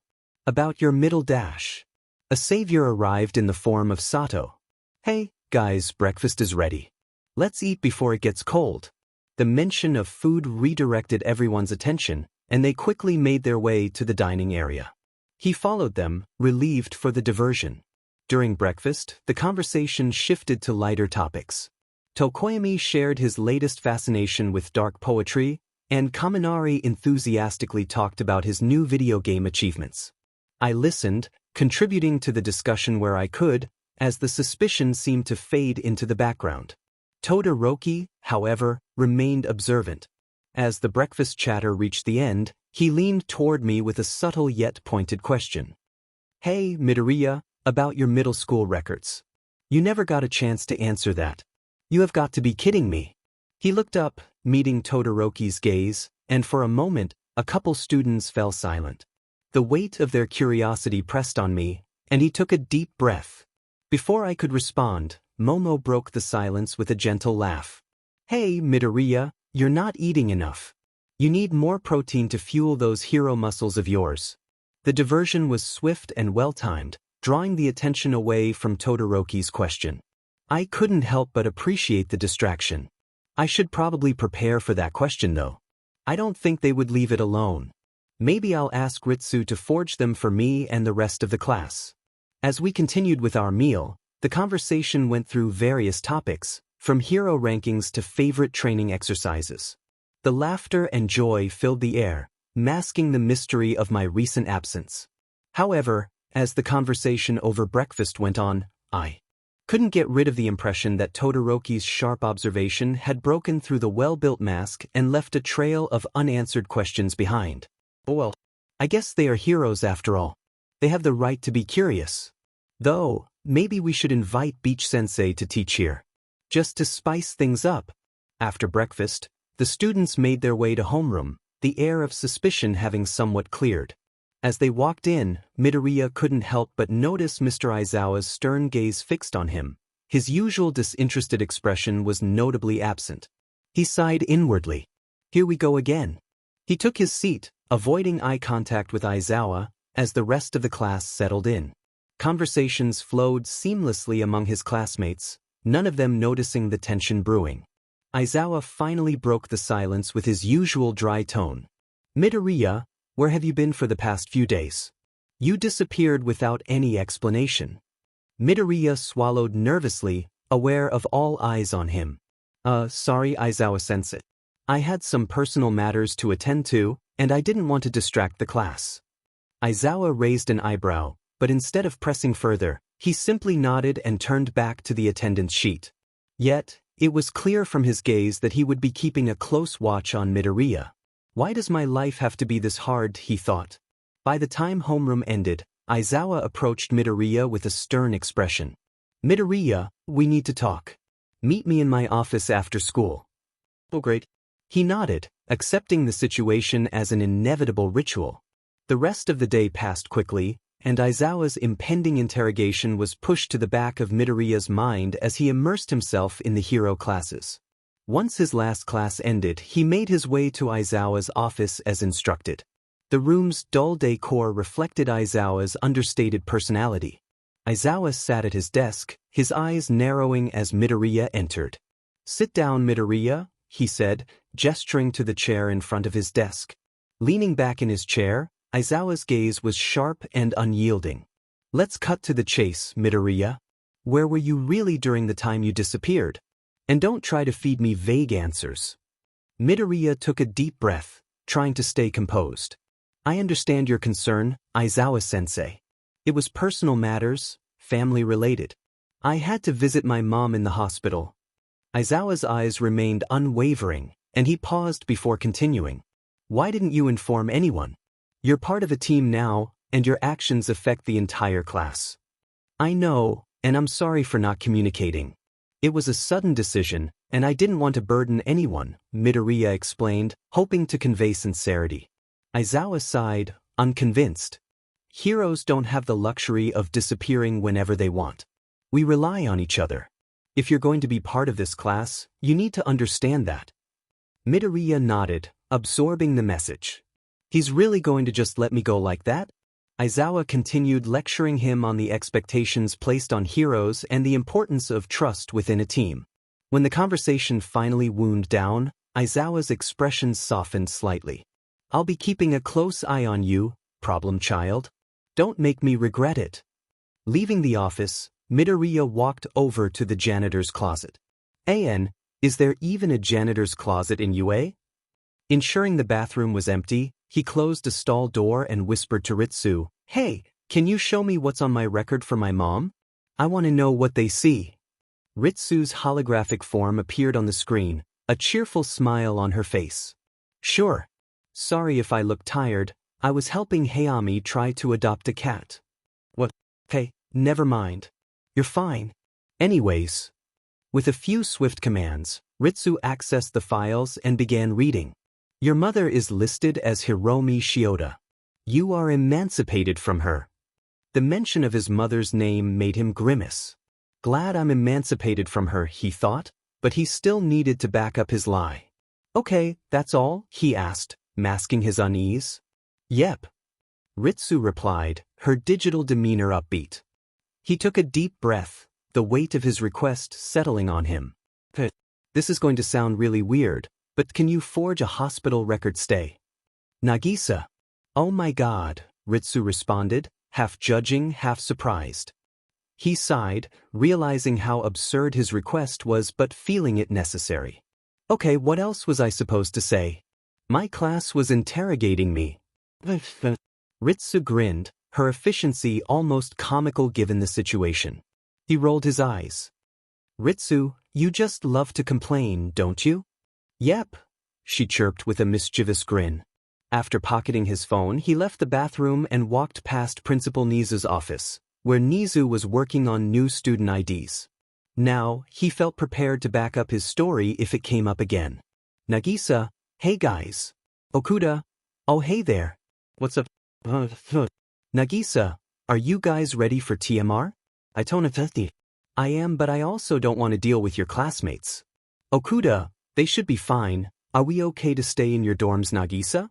about your middle dash." A savior arrived in the form of Sato. Hey, guys, breakfast is ready. Let's eat before it gets cold. The mention of food redirected everyone's attention, and they quickly made their way to the dining area. He followed them, relieved for the diversion. During breakfast, the conversation shifted to lighter topics. Tokoyami shared his latest fascination with dark poetry, and Kaminari enthusiastically talked about his new video game achievements. I listened, contributing to the discussion where I could, as the suspicion seemed to fade into the background. Todoroki, however, remained observant. As the breakfast chatter reached the end, he leaned toward me with a subtle yet pointed question. Hey, Midoriya, about your middle school records. You never got a chance to answer that. You have got to be kidding me. He looked up, meeting Todoroki's gaze, and for a moment, a couple students fell silent. The weight of their curiosity pressed on me, and he took a deep breath. Before I could respond, Momo broke the silence with a gentle laugh. Hey, Midoriya, you're not eating enough. You need more protein to fuel those hero muscles of yours. The diversion was swift and well-timed, drawing the attention away from Todoroki's question. I couldn't help but appreciate the distraction. I should probably prepare for that question though. I don't think they would leave it alone. Maybe I'll ask Ritsu to forge them for me and the rest of the class. As we continued with our meal, the conversation went through various topics, from hero rankings to favorite training exercises. The laughter and joy filled the air, masking the mystery of my recent absence. However, as the conversation over breakfast went on, I couldn't get rid of the impression that Todoroki's sharp observation had broken through the well-built mask and left a trail of unanswered questions behind. Well, I guess they are heroes after all. They have the right to be curious. Though, maybe we should invite Beach Sensei to teach here. Just to spice things up. After breakfast, the students made their way to homeroom, the air of suspicion having somewhat cleared. As they walked in, Midoriya couldn't help but notice Mr. Aizawa's stern gaze fixed on him. His usual disinterested expression was notably absent. He sighed inwardly. Here we go again. He took his seat, avoiding eye contact with Aizawa, as the rest of the class settled in. Conversations flowed seamlessly among his classmates, none of them noticing the tension brewing. Aizawa finally broke the silence with his usual dry tone. Midoriya, where have you been for the past few days? You disappeared without any explanation. Midoriya swallowed nervously, aware of all eyes on him. Sorry, Aizawa-sensei. I had some personal matters to attend to, and I didn't want to distract the class. Aizawa raised an eyebrow, but instead of pressing further, he simply nodded and turned back to the attendance sheet. Yet, it was clear from his gaze that he would be keeping a close watch on Midoriya. Why does my life have to be this hard, he thought. By the time homeroom ended, Aizawa approached Midoriya with a stern expression. Midoriya, we need to talk. Meet me in my office after school. Oh great. He nodded, accepting the situation as an inevitable ritual. The rest of the day passed quickly, and Aizawa's impending interrogation was pushed to the back of Midoriya's mind as he immersed himself in the hero classes. Once his last class ended, he made his way to Aizawa's office as instructed. The room's dull decor reflected Aizawa's understated personality. Aizawa sat at his desk, his eyes narrowing as Midoriya entered. Sit down, Midoriya, he said, gesturing to the chair in front of his desk. Leaning back in his chair, Aizawa's gaze was sharp and unyielding. Let's cut to the chase, Midoriya. Where were you really during the time you disappeared? And don't try to feed me vague answers. Midoriya took a deep breath, trying to stay composed. I understand your concern, Aizawa-sensei. It was personal matters, family-related. I had to visit my mom in the hospital. Aizawa's eyes remained unwavering, and he paused before continuing. Why didn't you inform anyone? You're part of a team now, and your actions affect the entire class. I know, and I'm sorry for not communicating. It was a sudden decision, and I didn't want to burden anyone, Midoriya explained, hoping to convey sincerity. Aizawa sighed, unconvinced. Heroes don't have the luxury of disappearing whenever they want. We rely on each other. If you're going to be part of this class, you need to understand that. Midoriya nodded, absorbing the message. He's really going to just let me go like that? Aizawa continued lecturing him on the expectations placed on heroes and the importance of trust within a team. When the conversation finally wound down, Aizawa's expression softened slightly. "I'll be keeping a close eye on you, problem child. Don't make me regret it." Leaving the office, Midoriya walked over to the janitor's closet. "An, is there even a janitor's closet in UA?" Ensuring the bathroom was empty, he closed a stall door and whispered to Ritsu, "Hey, can you show me what's on my record for my mom? I want to know what they see." Ritsu's holographic form appeared on the screen, a cheerful smile on her face. "Sure. Sorry if I look tired, I was helping Hayami try to adopt a cat." "What? Hey, never mind. You're fine. Anyways." With a few swift commands, Ritsu accessed the files and began reading. "Your mother is listed as Hiromi Shioda. You are emancipated from her." The mention of his mother's name made him grimace. "Glad I'm emancipated from her," he thought, but he still needed to back up his lie. "Okay, that's all?" he asked, masking his unease. "Yep." Ritsu replied, her digital demeanor upbeat. He took a deep breath, the weight of his request settling on him. "This is going to sound really weird, but can you forge a hospital record stay?" "Nagisa." "Oh my god," Ritsu responded, half judging, half surprised. He sighed, realizing how absurd his request was but feeling it necessary. "Okay, what else was I supposed to say? My class was interrogating me." Ritsu grinned, her efficiency almost comical given the situation. He rolled his eyes. "Ritsu, you just love to complain, don't you?" "Yep," she chirped with a mischievous grin. After pocketing his phone, he left the bathroom and walked past Principal Nizu's office, where Nizu was working on new student IDs. Now, he felt prepared to back up his story if it came up again. "Nagisa, hey guys. Okuda, oh hey there. What's up?" "Nagisa, are you guys ready for TMR? I am, but I also don't want to deal with your classmates." "Okuda, they should be fine. Are we okay to stay in your dorms, Nagisa?"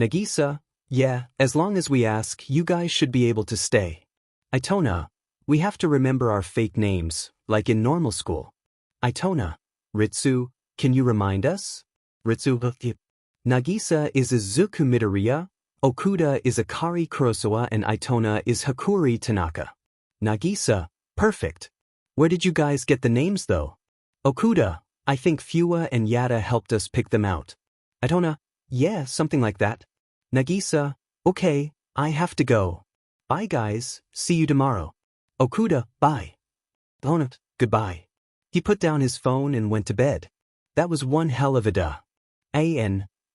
"Nagisa, yeah, as long as we ask, you guys should be able to stay." "Itona, we have to remember our fake names, like in normal school." "Itona, Ritsu, can you remind us?" "Ritsu, Nagisa is Izuku Midoriya, Okuda is Akari Kurosawa and Itona is Hakuri Tanaka." "Nagisa, perfect. Where did you guys get the names though?" "Okuda, I think Fua and Yada helped us pick them out." "Itona, yeah, something like that." "Nagisa, okay, I have to go. Bye guys, see you tomorrow." "Okuda, bye." "Itona, goodbye." He put down his phone and went to bed. That was one hell of a day.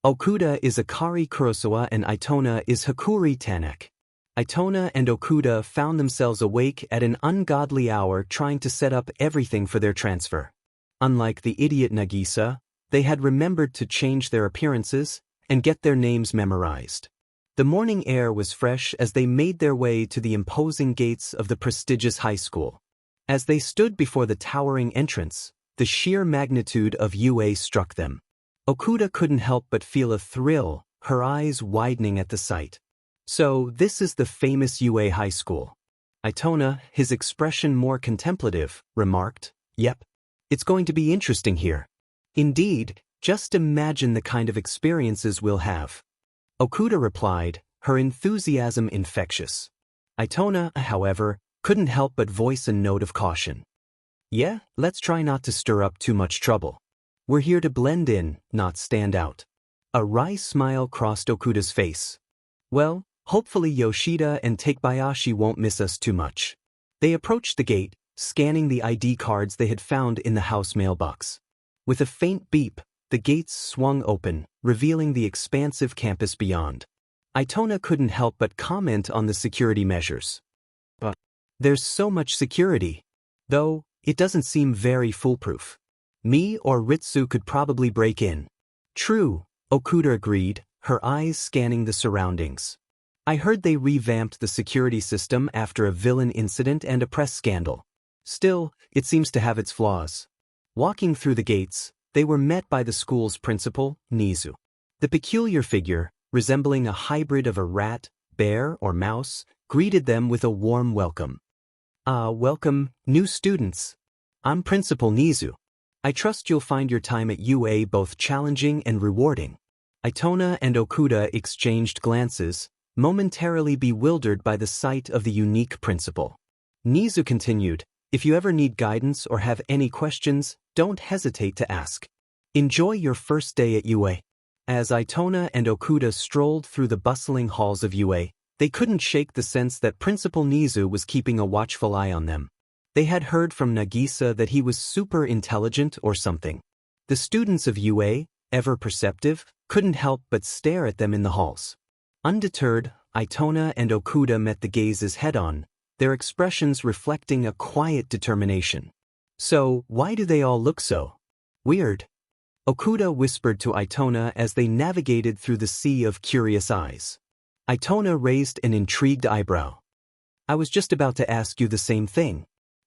Okuda is Akari Kurosawa and Itona is Hakuri Tanaka. Itona and Okuda found themselves awake at an ungodly hour trying to set up everything for their transfer. Unlike the idiot Nagisa, they had remembered to change their appearances and get their names memorized. The morning air was fresh as they made their way to the imposing gates of the prestigious high school. As they stood before the towering entrance, the sheer magnitude of UA struck them. Okuda couldn't help but feel a thrill, her eyes widening at the sight. "So, this is the famous UA high school." Itona, his expression more contemplative, remarked, "Yep. It's going to be interesting here." "Indeed, just imagine the kind of experiences we'll have." Okuda replied, her enthusiasm infectious. Itona, however, couldn't help but voice a note of caution. "Yeah, let's try not to stir up too much trouble. We're here to blend in, not stand out." A wry smile crossed Okuda's face. "Well, hopefully Yoshida and Takebayashi won't miss us too much." They approached the gate, scanning the ID cards they had found in the house mailbox. With a faint beep, the gates swung open, revealing the expansive campus beyond. Itona couldn't help but comment on the security measures. "But there's so much security. Though, it doesn't seem very foolproof. Me or Ritsu could probably break in." "True," Okuda agreed, her eyes scanning the surroundings. "I heard they revamped the security system after a villain incident and a press scandal. Still, it seems to have its flaws." Walking through the gates, they were met by the school's principal, Nizu. The peculiar figure, resembling a hybrid of a rat, bear, or mouse, greeted them with a warm welcome. Welcome, new students. I'm Principal Nizu. I trust you'll find your time at UA both challenging and rewarding. Itona and Okuda exchanged glances, momentarily bewildered by the sight of the unique principal. Nizu continued, if you ever need guidance or have any questions, don't hesitate to ask. Enjoy your first day at UA. As Itona and Okuda strolled through the bustling halls of UA, they couldn't shake the sense that Principal Nizu was keeping a watchful eye on them. They had heard from Nagisa that he was super intelligent or something. The students of UA, ever perceptive, couldn't help but stare at them in the halls. Undeterred, Itona and Okuda met the gazes head-on, their expressions reflecting a quiet determination. So, why do they all look so weird? Okuda whispered to Itona as they navigated through the sea of curious eyes. Itona raised an intrigued eyebrow. I was just about to ask you the same thing.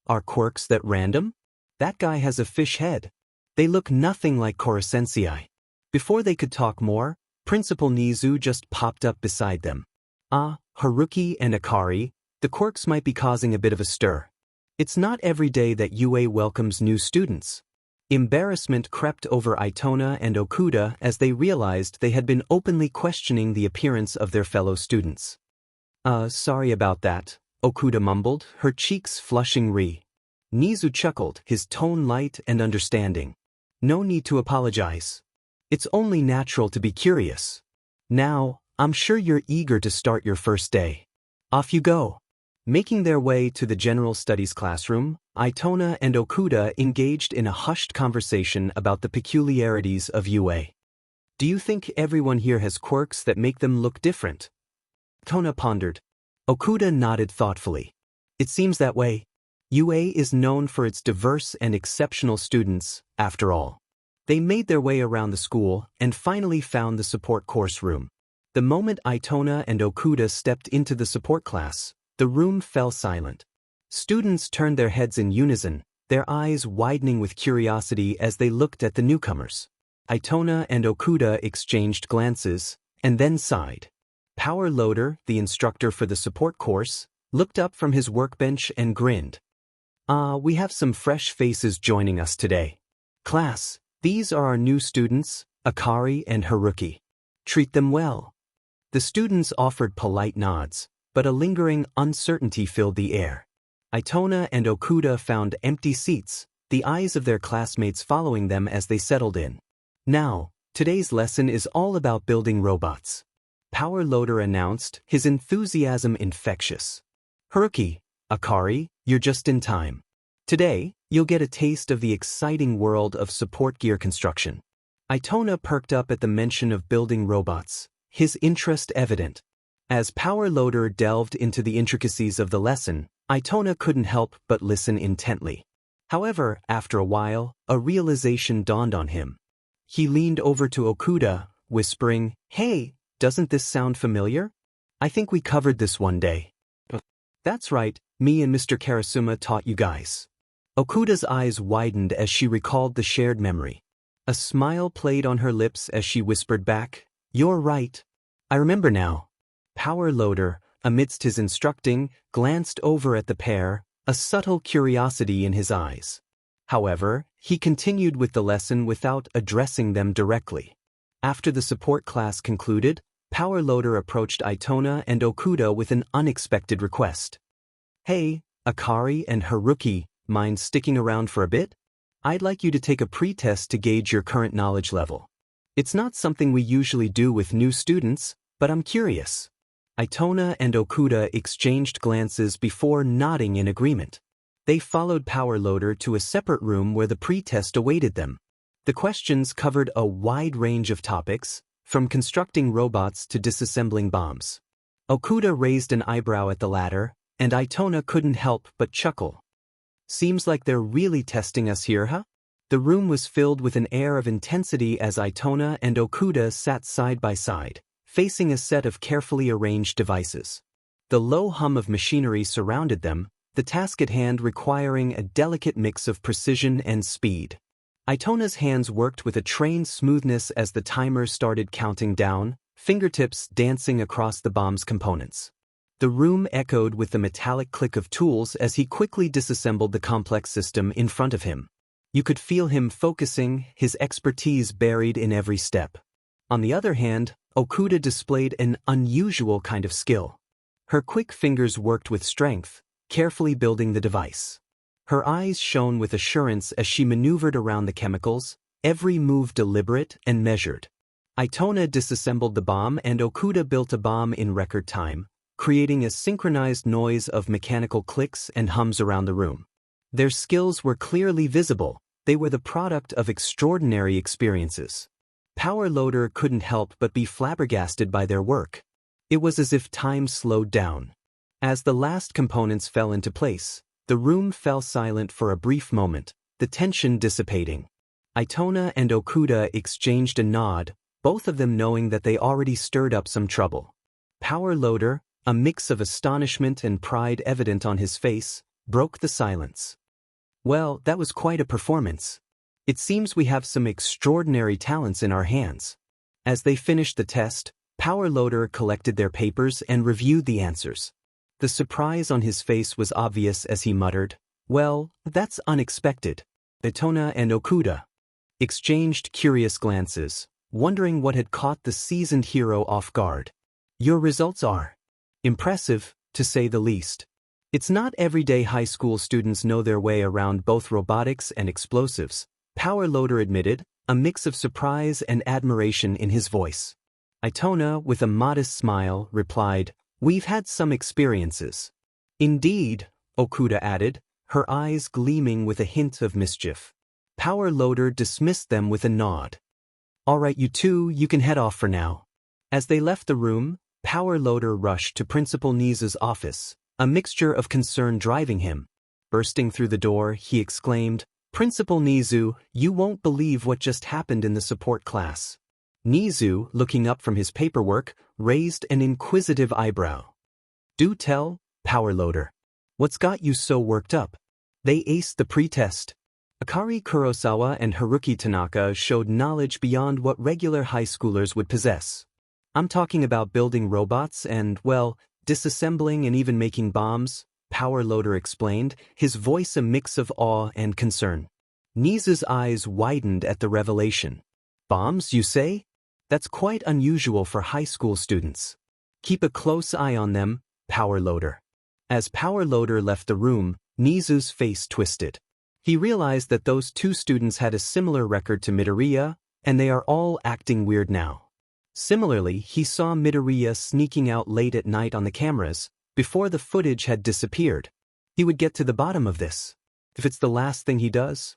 Are quirks that random? That guy has a fish head. They look nothing like Coruscensii. Before they could talk more, Principal Nizu just popped up beside them. Haruki and Akari, the quirks might be causing a bit of a stir. It's not every day that UA welcomes new students. Embarrassment crept over Itona and Okuda as they realized they had been openly questioning the appearance of their fellow students. Sorry about that, Okuda mumbled, her cheeks flushing. Nizu chuckled, his tone light and understanding. No need to apologize. It's only natural to be curious. Now, I'm sure you're eager to start your first day. Off you go. Making their way to the General Studies classroom, Itona and Okuda engaged in a hushed conversation about the peculiarities of UA. Do you think everyone here has quirks that make them look different? Itona pondered. Okuda nodded thoughtfully. It seems that way. UA is known for its diverse and exceptional students, after all. They made their way around the school and finally found the support course room. The moment Itona and Okuda stepped into the support class, the room fell silent. Students turned their heads in unison, their eyes widening with curiosity as they looked at the newcomers. Itona and Okuda exchanged glances, and then sighed. Power Loader, the instructor for the support course, looked up from his workbench and grinned. We have some fresh faces joining us today. Class, these are our new students, Akari and Haruki. Treat them well. The students offered polite nods, but a lingering uncertainty filled the air. Itona and Okuda found empty seats, the eyes of their classmates following them as they settled in. Now, today's lesson is all about building robots. Power Loader announced, his enthusiasm infectious. Haruki, Akari, you're just in time. Today, you'll get a taste of the exciting world of support gear construction. Itona perked up at the mention of building robots, his interest evident. As Power Loader delved into the intricacies of the lesson, Itona couldn't help but listen intently. However, after a while, a realization dawned on him. He leaned over to Okuda, whispering, Hey, doesn't this sound familiar? I think we covered this one day. That's right, me and Mr. Karasuma taught you guys. Okuda's eyes widened as she recalled the shared memory. A smile played on her lips as she whispered back, You're right. I remember now. Power Loader, amidst his instructing, glanced over at the pair, a subtle curiosity in his eyes. However, he continued with the lesson without addressing them directly. After the support class concluded, Power Loader approached Itona and Okuda with an unexpected request. Hey, Akari and Haruki, mind sticking around for a bit? I'd like you to take a pre-test to gauge your current knowledge level. It's not something we usually do with new students, but I'm curious. Itona and Okuda exchanged glances before nodding in agreement. They followed Power Loader to a separate room where the pre-test awaited them. The questions covered a wide range of topics, from constructing robots to disassembling bombs. Okuda raised an eyebrow at the latter, and Itona couldn't help but chuckle. Seems like they're really testing us here, huh? The room was filled with an air of intensity as Itona and Okuda sat side by side, facing a set of carefully arranged devices. The low hum of machinery surrounded them, the task at hand requiring a delicate mix of precision and speed. Itona's hands worked with a trained smoothness as the timer started counting down, fingertips dancing across the bomb's components. The room echoed with the metallic click of tools as he quickly disassembled the complex system in front of him. You could feel him focusing, his expertise buried in every step. On the other hand, Okuda displayed an unusual kind of skill. Her quick fingers worked with strength, carefully building the device. Her eyes shone with assurance as she maneuvered around the chemicals, every move deliberate and measured. Itona disassembled the bomb and Okuda built a bomb in record time, creating a synchronized noise of mechanical clicks and hums around the room. Their skills were clearly visible. They were the product of extraordinary experiences. Power Loader couldn't help but be flabbergasted by their work. It was as if time slowed down. As the last components fell into place, the room fell silent for a brief moment, the tension dissipating. Itona and Okuda exchanged a nod, both of them knowing that they already stirred up some trouble. Power Loader, a mix of astonishment and pride evident on his face, broke the silence. Well, that was quite a performance. It seems we have some extraordinary talents in our hands. As they finished the test, Power Loader collected their papers and reviewed the answers. The surprise on his face was obvious as he muttered, "Well, that's unexpected." Itona and Okuda exchanged curious glances, wondering what had caught the seasoned hero off guard. "Your results are impressive, to say the least. It's not every day high school students know their way around both robotics and explosives," Power Loader admitted, a mix of surprise and admiration in his voice. Itona, with a modest smile, replied, "We've had some experiences." "Indeed," Okuda added, her eyes gleaming with a hint of mischief. Power Loader dismissed them with a nod. "All right, you two, you can head off for now." As they left the room, Power Loader rushed to Principal Nizu's office, a mixture of concern driving him. Bursting through the door, he exclaimed, "Principal Nizu, you won't believe what just happened in the support class." Nizu, looking up from his paperwork, raised an inquisitive eyebrow. "Do tell, Power Loader. What's got you so worked up?" They aced the pre-test. Akari Kurosawa and Haruki Tanaka showed knowledge beyond what regular high schoolers would possess. "I'm talking about building robots and, well, disassembling and even making bombs," Power Loader explained, his voice a mix of awe and concern. Nizu's eyes widened at the revelation. "Bombs, you say? That's quite unusual for high school students. Keep a close eye on them, Power Loader." As Power Loader left the room, Nizu's face twisted. He realized that those two students had a similar record to Midoriya, and they are all acting weird now. Similarly, he saw Midoriya sneaking out late at night on the cameras, before the footage had disappeared. He would get to the bottom of this, if it's the last thing he does.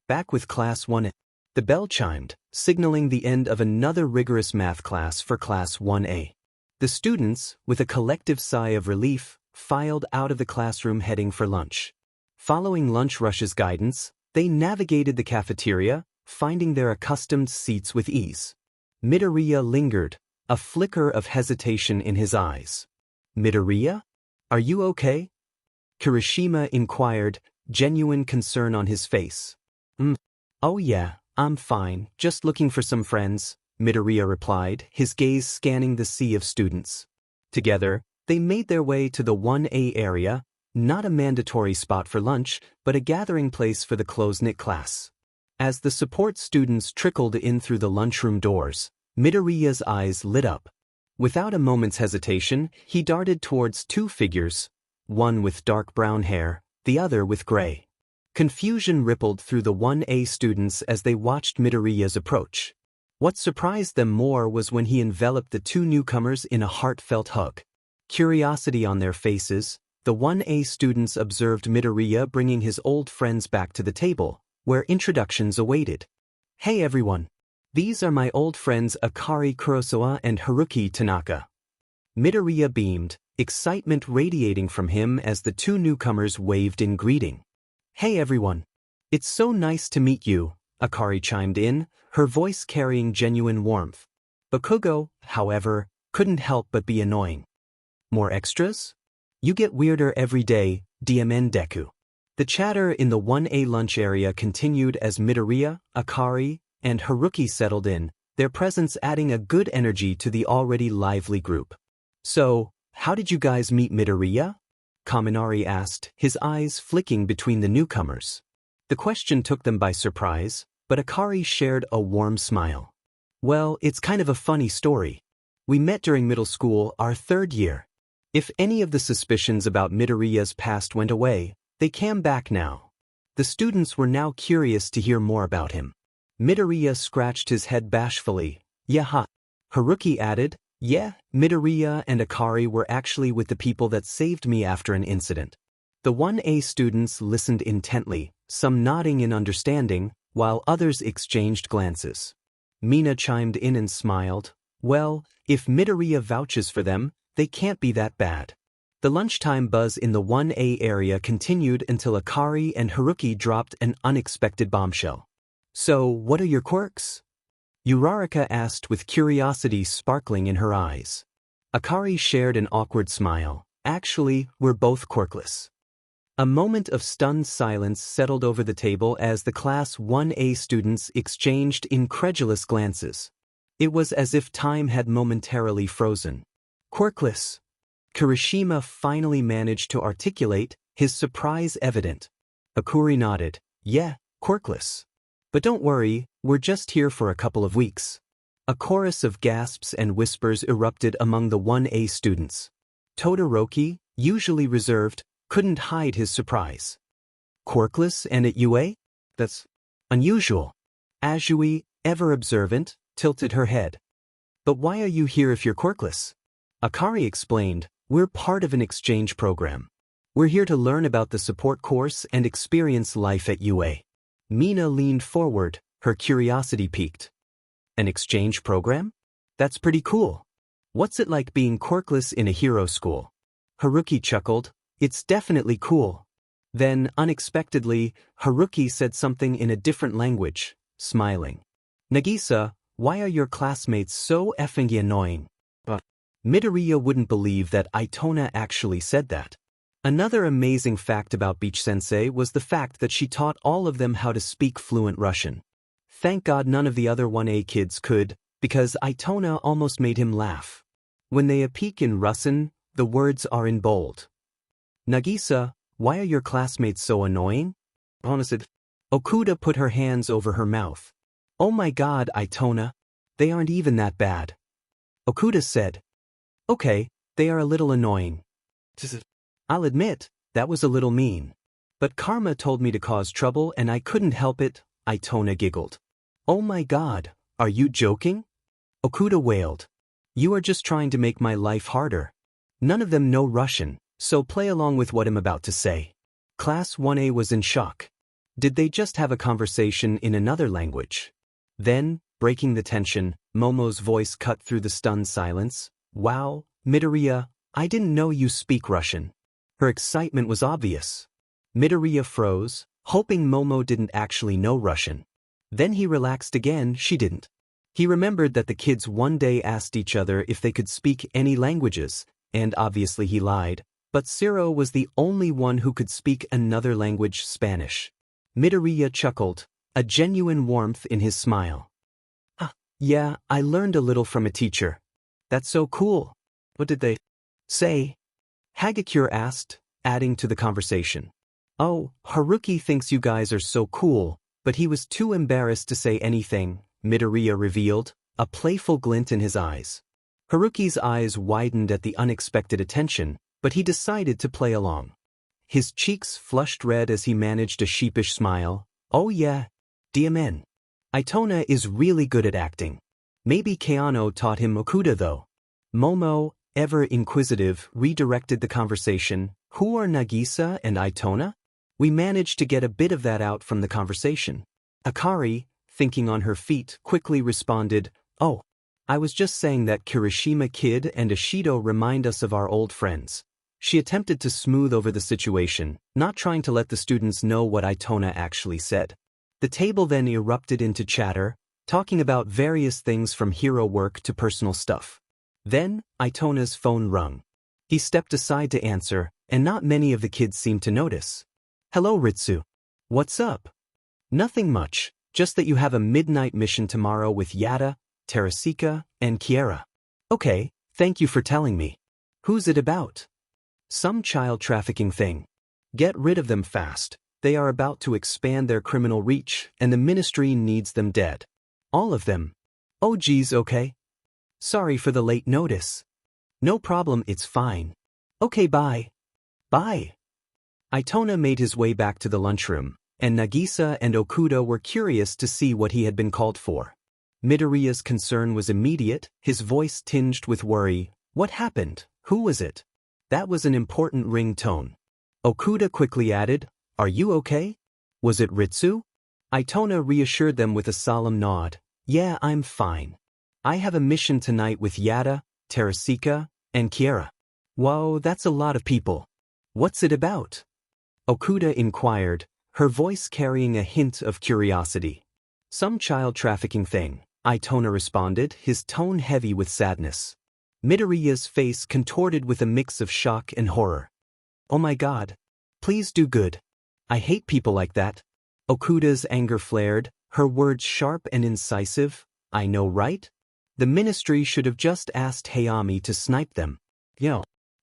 Back with Class 1A. The bell chimed, signaling the end of another rigorous math class for Class 1A. The students, with a collective sigh of relief, filed out of the classroom heading for lunch. Following Lunch Rush's guidance, they navigated the cafeteria, finding their accustomed seats with ease. Midoriya lingered, a flicker of hesitation in his eyes. "Midoriya? Are you okay?" Kirishima inquired, genuine concern on his face. "Oh yeah, I'm fine, just looking for some friends," Midoriya replied, his gaze scanning the sea of students. Together, they made their way to the 1A area, not a mandatory spot for lunch, but a gathering place for the close-knit class. As the support students trickled in through the lunchroom doors, Midoriya's eyes lit up. Without a moment's hesitation, he darted towards two figures, one with dark brown hair, the other with gray. Confusion rippled through the 1A students as they watched Midoriya's approach. What surprised them more was when he enveloped the two newcomers in a heartfelt hug. Curiosity on their faces, the 1A students observed Midoriya bringing his old friends back to the table, where introductions awaited. "Hey everyone. These are my old friends Akari Kurosawa and Haruki Tanaka." Midoriya beamed, excitement radiating from him as the two newcomers waved in greeting. "Hey everyone. It's so nice to meet you," Akari chimed in, her voice carrying genuine warmth. Bakugo, however, couldn't help but be annoying. "More extras? You get weirder every day, DMN Deku." The chatter in the 1A lunch area continued as Midoriya, Akari, and Haruki settled in, their presence adding a good energy to the already lively group. "So, how did you guys meet Midoriya?" Kaminari asked, his eyes flicking between the newcomers. The question took them by surprise, but Akari shared a warm smile. "Well, it's kind of a funny story. We met during middle school, our 3rd year. If any of the suspicions about Midoriya's past went away, they came back now." The students were now curious to hear more about him. Midoriya scratched his head bashfully. "Yeah." Haruki added, "Yeah, Midoriya and Akari were actually with the people that saved me after an incident." The 1A students listened intently, some nodding in understanding, while others exchanged glances. Mina chimed in and smiled. "Well, if Midoriya vouches for them, they can't be that bad." The lunchtime buzz in the 1A area continued until Akari and Haruki dropped an unexpected bombshell. "So, what are your quirks?" Uraraka asked with curiosity sparkling in her eyes. Akari shared an awkward smile. "Actually, we're both quirkless." A moment of stunned silence settled over the table as the Class 1A students exchanged incredulous glances. It was as if time had momentarily frozen. "Quirkless." Kirishima finally managed to articulate, his surprise evident. Akuri nodded. "Yeah, quirkless. But don't worry, we're just here for a couple of weeks." A chorus of gasps and whispers erupted among the 1A students. Todoroki, usually reserved, couldn't hide his surprise. "Quirkless and at UA? That's unusual." Azui, ever observant, tilted her head. "But why are you here if you're quirkless?" Akari explained, "We're part of an exchange program. We're here to learn about the support course and experience life at UA." Mina leaned forward, her curiosity piqued. "An exchange program? That's pretty cool. What's it like being quirkless in a hero school?" Haruki chuckled. "It's definitely cool." Then, unexpectedly, Haruki said something in a different language, smiling. "Nagisa, why are your classmates so effing annoying?" Midoriya wouldn't believe that Aitona actually said that. Another amazing fact about Beach-sensei was the fact that she taught all of them how to speak fluent Russian. Thank God none of the other 1A kids could, because Aitona almost made him laugh. When they speak in Russian, the words are in bold. "Nagisa, why are your classmates so annoying?" Okuda put her hands over her mouth. "Oh my God, Aitona. They aren't even that bad." Okuda said, "Okay, they are a little annoying. I'll admit, that was a little mean. But karma told me to cause trouble and I couldn't help it," Aitona giggled. "Oh my God, are you joking?" Okuda wailed. "You are just trying to make my life harder. None of them know Russian, so play along with what I'm about to say." Class 1A was in shock. Did they just have a conversation in another language? Then, breaking the tension, Momo's voice cut through the stunned silence. "Wow, Midoriya, I didn't know you speak Russian." Her excitement was obvious. Midoriya froze, hoping Momo didn't actually know Russian. Then he relaxed again, she didn't. He remembered that the kids one day asked each other if they could speak any languages, and obviously he lied, but Ciro was the only one who could speak another language, Spanish. Midoriya chuckled, a genuine warmth in his smile. Yeah, I learned a little from a teacher." "That's so cool. What did they say?" Hagakure asked, adding to the conversation. "Oh, Haruki thinks you guys are so cool, but he was too embarrassed to say anything," Midoriya revealed, a playful glint in his eyes. Haruki's eyes widened at the unexpected attention, but he decided to play along. His cheeks flushed red as he managed a sheepish smile. "Oh yeah, Diamen. Aitona is really good at acting. Maybe Keano taught him Okuda though." Momo, ever inquisitive, redirected the conversation. "Who are Nagisa and Aitona?" We managed to get a bit of that out from the conversation. Akari, thinking on her feet, quickly responded, "Oh, I was just saying that Kirishima Kid and Ashido remind us of our old friends." She attempted to smooth over the situation, not trying to let the students know what Aitona actually said. The table then erupted into chatter, talking about various things from hero work to personal stuff. Then, Aitona's phone rung. He stepped aside to answer, and not many of the kids seemed to notice. "Hello, Ritsu. What's up?" "Nothing much, just that you have a midnight mission tomorrow with Yada, Teresika, and Kiera. Okay, thank you for telling me. Who's it about? Some child trafficking thing. Get rid of them fast. They are about to expand their criminal reach, and the ministry needs them dead. All of them. Oh geez, okay. Sorry for the late notice. No problem, it's fine. Okay, bye. Bye. Itona made his way back to the lunchroom, and Nagisa and Okuda were curious to see what he had been called for. Midoriya's concern was immediate, his voice tinged with worry. What happened? Who was it? That was an important ringtone. Okuda quickly added, Are you okay? Was it Ritsu? Itona reassured them with a solemn nod. Yeah, I'm fine. I have a mission tonight with Yada, Teresika, and Kiera. Whoa, that's a lot of people. What's it about? Okuda inquired, her voice carrying a hint of curiosity. Some child trafficking thing, Itona responded, his tone heavy with sadness. Midoriya's face contorted with a mix of shock and horror. Oh my god. Please do good. I hate people like that. Okuda's anger flared, her words sharp and incisive. I know, right? The ministry should have just asked Hayami to snipe them.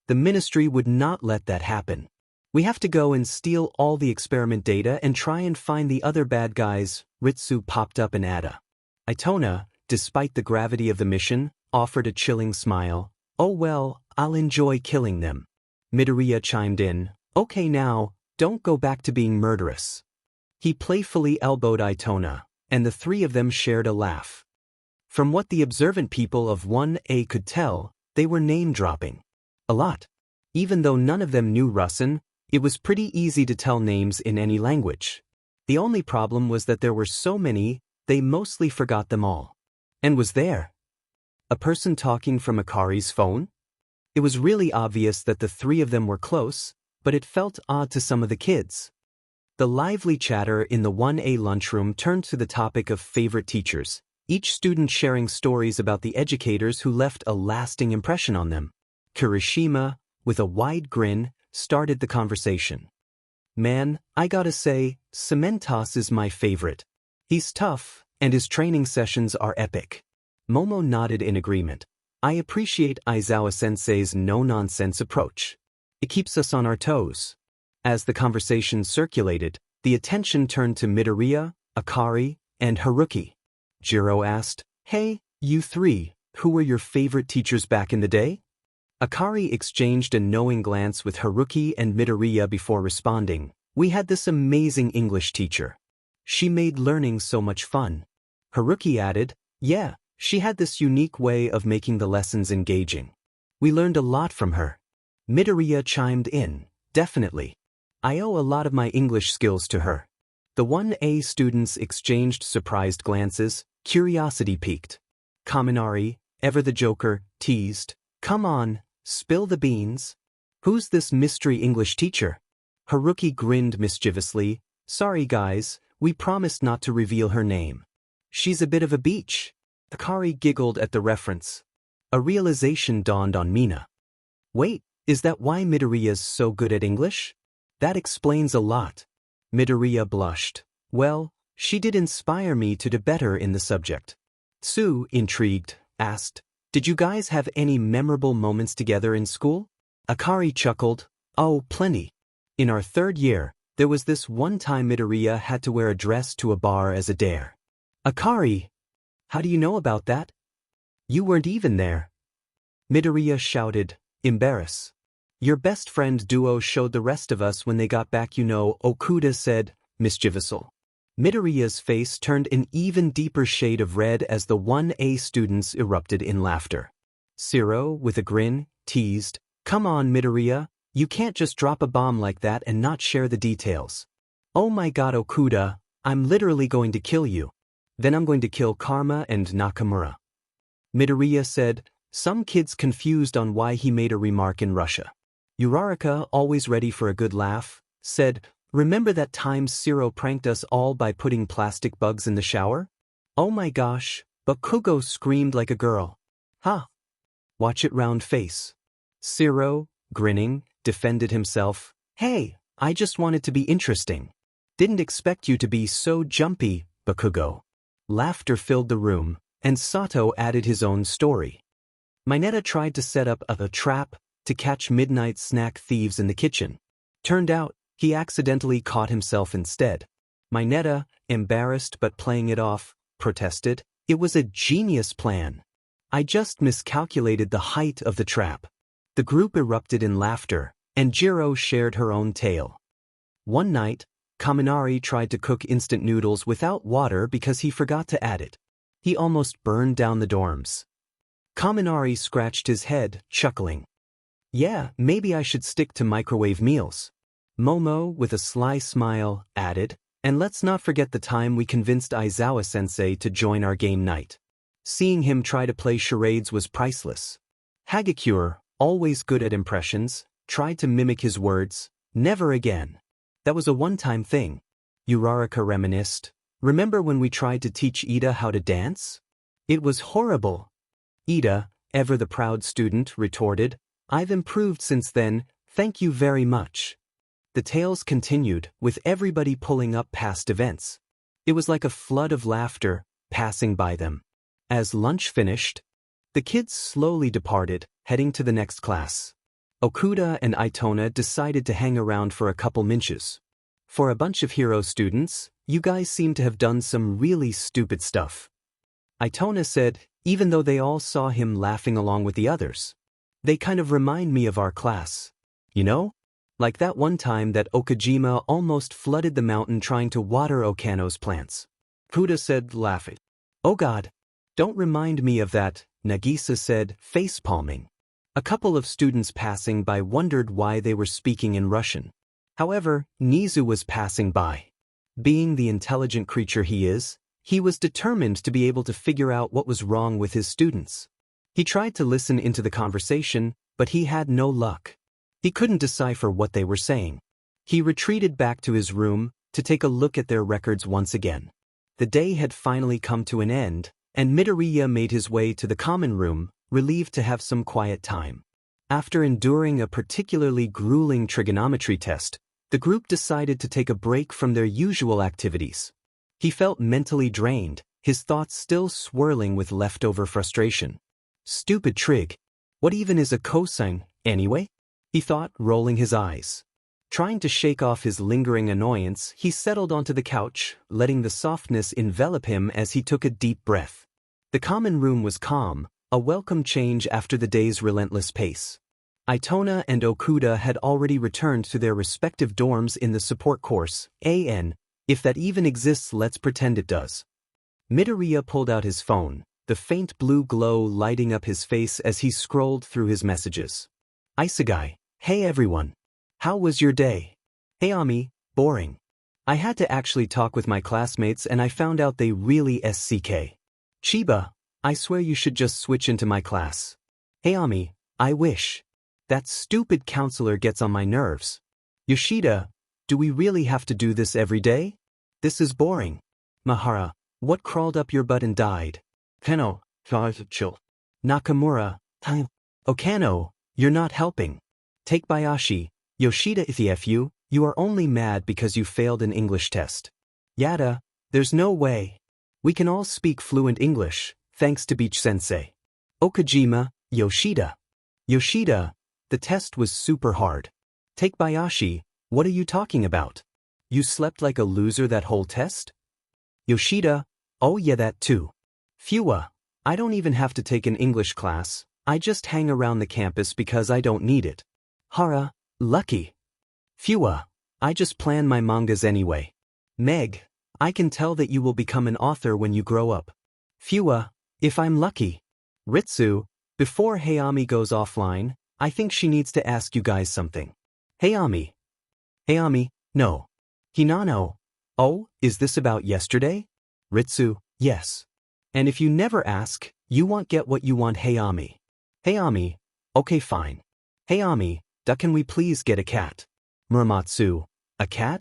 The ministry would not let that happen. We have to go and steal all the experiment data and try and find the other bad guys. Ritsu popped up in Ada. Itona, despite the gravity of the mission, offered a chilling smile. Oh well, I'll enjoy killing them. Midoriya chimed in. Okay now, don't go back to being murderous. He playfully elbowed Itona, and the three of them shared a laugh. From what the observant people of 1A could tell, they were name-dropping. A lot. Even though none of them knew Russian, it was pretty easy to tell names in any language. The only problem was that there were so many, they mostly forgot them all. And was there a person talking from Akari's phone? It was really obvious that the three of them were close, but it felt odd to some of the kids. The lively chatter in the 1A lunchroom turned to the topic of favorite teachers, each student sharing stories about the educators who left a lasting impression on them. Kirishima, with a wide grin, started the conversation. Man, I gotta say, Cementos is my favorite. He's tough, and his training sessions are epic. Momo nodded in agreement. I appreciate Aizawa-sensei's no-nonsense approach. It keeps us on our toes. As the conversation circulated, the attention turned to Midoriya, Akari, and Haruki. Jiro asked, Hey, you three, who were your favorite teachers back in the day? Akari exchanged a knowing glance with Haruki and Midoriya before responding. We had this amazing English teacher. She made learning so much fun. Haruki added, Yeah, she had this unique way of making the lessons engaging. We learned a lot from her. Midoriya chimed in, Definitely. I owe a lot of my English skills to her. The 1A students exchanged surprised glances, curiosity piqued. Kaminari, ever the joker, teased, Come on, spill the beans. Who's this mystery English teacher? Haruki grinned mischievously. Sorry guys, we promised not to reveal her name. She's a bit of a beach. Akari giggled at the reference. A realization dawned on Mina. Wait, is that why Midoriya's so good at English? That explains a lot. Midoriya blushed. Well, she did inspire me to do better in the subject. Tsu, intrigued, asked, Did you guys have any memorable moments together in school? Akari chuckled. Oh, plenty. In our third year, there was this one time Midoriya had to wear a dress to a bar as a dare. Akari! How do you know about that? You weren't even there. Midoriya shouted, embarrass. Your best friend duo showed the rest of us when they got back, Okuda said, mischievously. Midoriya's face turned an even deeper shade of red as the 1A students erupted in laughter. Zero, with a grin, teased, Come on, Midoriya, you can't just drop a bomb like that and not share the details. Oh my god, Okuda, I'm literally going to kill you. Then I'm going to kill Karma and Nakamura. Midoriya said, some kids confused on why he made a remark in Russia. Uraraka, always ready for a good laugh, said, Remember that time Zero pranked us all by putting plastic bugs in the shower? Oh my gosh, Bakugo screamed like a girl. Ha! Watch it round face. Zero, grinning, defended himself. Hey, I just wanted to be interesting. Didn't expect you to be so jumpy, Bakugo. Laughter filled the room, and Sato added his own story. Mineta tried to set up a trap to catch midnight snack thieves in the kitchen. Turned out, he accidentally caught himself instead. Mineta, embarrassed but playing it off, protested, "It was a genius plan. I just miscalculated the height of the trap." The group erupted in laughter, and Jiro shared her own tale. One night, Kaminari tried to cook instant noodles without water because he forgot to add it. He almost burned down the dorms. Kaminari scratched his head, chuckling. "Yeah, maybe I should stick to microwave meals." Momo, with a sly smile, added, "And let's not forget the time we convinced Aizawa-sensei to join our game night. Seeing him try to play charades was priceless." Hagakure, always good at impressions, tried to mimic his words, "Never again. That was a one-time thing." Uraraka reminisced, "Remember when we tried to teach Ida how to dance? It was horrible." Ida, ever the proud student, retorted, "I've improved since then, thank you very much." The tales continued, with everybody pulling up past events. It was like a flood of laughter, passing by them. As lunch finished, the kids slowly departed, heading to the next class. Okuda and Itona decided to hang around for a couple minches. "For a bunch of hero students, you guys seem to have done some really stupid stuff," Itona said, even though they all saw him laughing along with the others. "They kind of remind me of our class. You know? Like that one time that Okajima almost flooded the mountain trying to water Okano's plants." Kuda said, laughing. "Oh God, don't remind me of that," Nagisa said, face-palming. A couple of students passing by wondered why they were speaking in Russian. However, Nizu was passing by. Being the intelligent creature he is, he was determined to be able to figure out what was wrong with his students. He tried to listen into the conversation, but he had no luck. He couldn't decipher what they were saying. He retreated back to his room to take a look at their records once again. The day had finally come to an end, and Midoriya made his way to the common room, relieved to have some quiet time. After enduring a particularly grueling trigonometry test, the group decided to take a break from their usual activities. He felt mentally drained, his thoughts still swirling with leftover frustration. "Stupid trig. What even is a cosine, anyway?" he thought, rolling his eyes. Trying to shake off his lingering annoyance, he settled onto the couch, letting the softness envelop him as he took a deep breath. The common room was calm, a welcome change after the day's relentless pace. Itona and Okuda had already returned to their respective dorms in the support course, AN, if that even exists, let's pretend it does. Midoriya pulled out his phone, the faint blue glow lighting up his face as he scrolled through his messages. "Isegai, hey everyone. How was your day? Hayami, boring. I had to actually talk with my classmates and I found out they really SCK. Chiba, I swear you should just switch into my class. Hayami, I wish. That stupid counselor gets on my nerves. Yoshida, do we really have to do this every day? This is boring. Mahara, what crawled up your butt and died? Keno, chill. Nakamura, time. Okano, you're not helping. Take Bayashi, Yoshida ITFU, you are only mad because you failed an English test. Yada, there's no way. We can all speak fluent English, thanks to Beach Sensei. Okajima, Yoshida. Yoshida, the test was super hard. Take Bayashi, what are you talking about? You slept like a loser that whole test? Yoshida, oh yeah that too. Fua, I don't even have to take an English class, I just hang around the campus because I don't need it. Hara, lucky. Fua, I just plan my mangas anyway. Meg, I can tell that you will become an author when you grow up. Fua, if I'm lucky. Ritsu, before Hayami goes offline, I think she needs to ask you guys something. Hayami. Hayami, no. Hinano, oh, is this about yesterday? Ritsu, yes. And if you never ask, you won't get what you want. Hayami. Hayami, okay fine. Hayami, can we please get a cat? Muramatsu, a cat?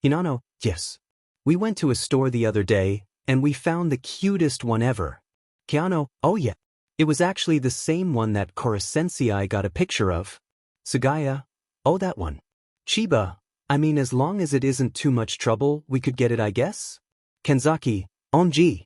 Hinano, yes. We went to a store the other day, and we found the cutest one ever. Keanu, oh yeah. It was actually the same one that Korosensei got a picture of. Sugaya, oh that one. Chiba, I mean as long as it isn't too much trouble, we could get it I guess? Kenzaki, OMG.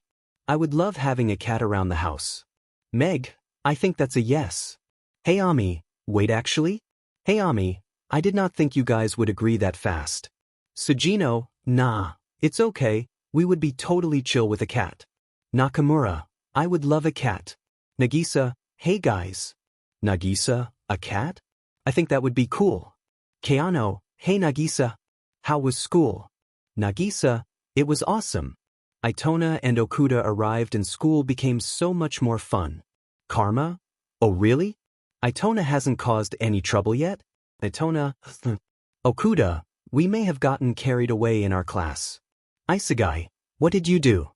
I would love having a cat around the house. Meg, I think that's a yes. Hey Ami, wait actually? Hey Ami, I did not think you guys would agree that fast. Sujino, nah, it's okay, we would be totally chill with a cat. Nakamura, I would love a cat. Nagisa, hey guys. Nagisa, a cat? I think that would be cool. Keano, hey Nagisa. How was school? Nagisa, it was awesome. Itona and Okuda arrived and school became so much more fun. Karma? Oh really? Itona hasn't caused any trouble yet? Itona, Okuda, we may have gotten carried away in our class. Isegai, what did you do?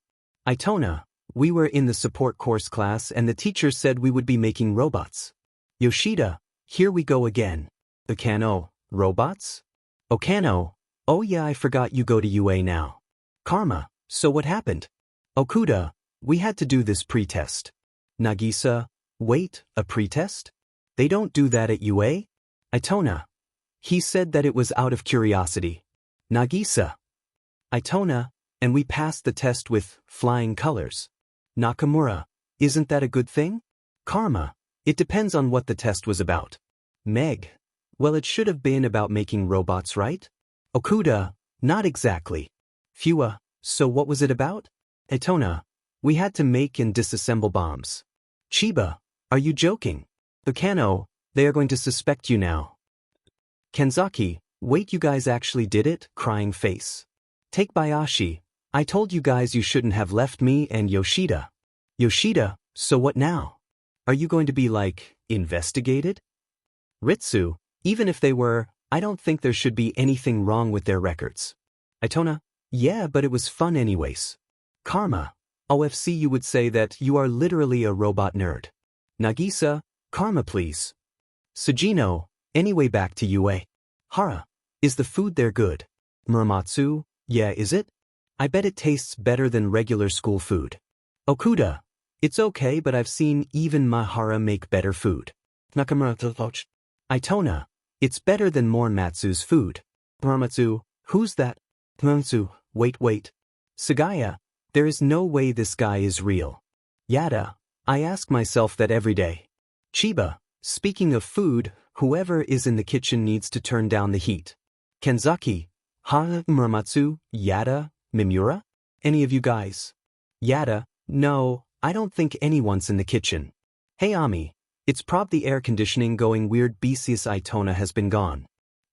Itona, we were in the support course class and the teacher said we would be making robots. Yoshida, here we go again. Okano, robots? Okano, oh yeah I forgot you go to UA now. Karma, so what happened? Okuda, we had to do this pretest. Nagisa, wait, a pretest? They don't do that at UA? Itona, he said that it was out of curiosity. Nagisa, Itona, and we passed the test with flying colors. Nakamura, isn't that a good thing? Karma, it depends on what the test was about. Meg, well it should have been about making robots, right? Okuda, not exactly. Fua, so what was it about? Itona, we had to make and disassemble bombs. Chiba, are you joking? Okano, they are going to suspect you now. Kenzaki, wait you guys actually did it? Crying face. Take Bayashi, I told you guys you shouldn't have left me and Yoshida. Yoshida, so what now? Are you going to be like, investigated? Ritsu, even if they were, I don't think there should be anything wrong with their records. Itona, yeah but it was fun anyways. Karma, OFC you would say that you are literally a robot nerd. Nagisa, Karma please. Sujino, anyway back to UA. Hara, is the food there good? Muramatsu, yeah is it? I bet it tastes better than regular school food. Okuda, it's okay but I've seen even Mahara make better food. Nakamura, Itona, it's better than Mormatsu's food. Muramatsu, who's that? Muramatsu, wait. Sagaya, there is no way this guy is real. Yada, I ask myself that every day. Chiba, speaking of food, whoever is in the kitchen needs to turn down the heat. Kenzaki, Muramatsu, Yada, Mimura? Any of you guys? Yada, no, I don't think anyone's in the kitchen. Hey Ami, it's prob the air conditioning going weird BCS Itona has been gone.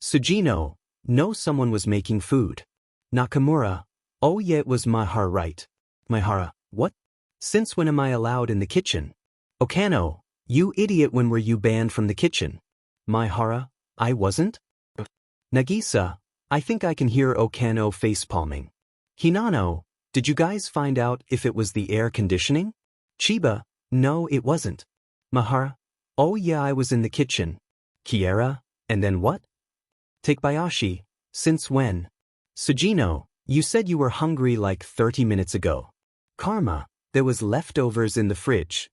Sujino, no someone was making food. Nakamura, oh yeah it was Mahara right. Mahara, what? Since when am I allowed in the kitchen? Okano, you idiot when were you banned from the kitchen? Mahara, I wasn't? Nagisa, I think I can hear Okano facepalming. Hinano, did you guys find out if it was the air conditioning? Chiba, no it wasn't. Mahara, oh yeah I was in the kitchen. Kiera, and then what? Takebayashi, since when? Sujino, you said you were hungry like 30 minutes ago. Karma, there was leftovers in the fridge.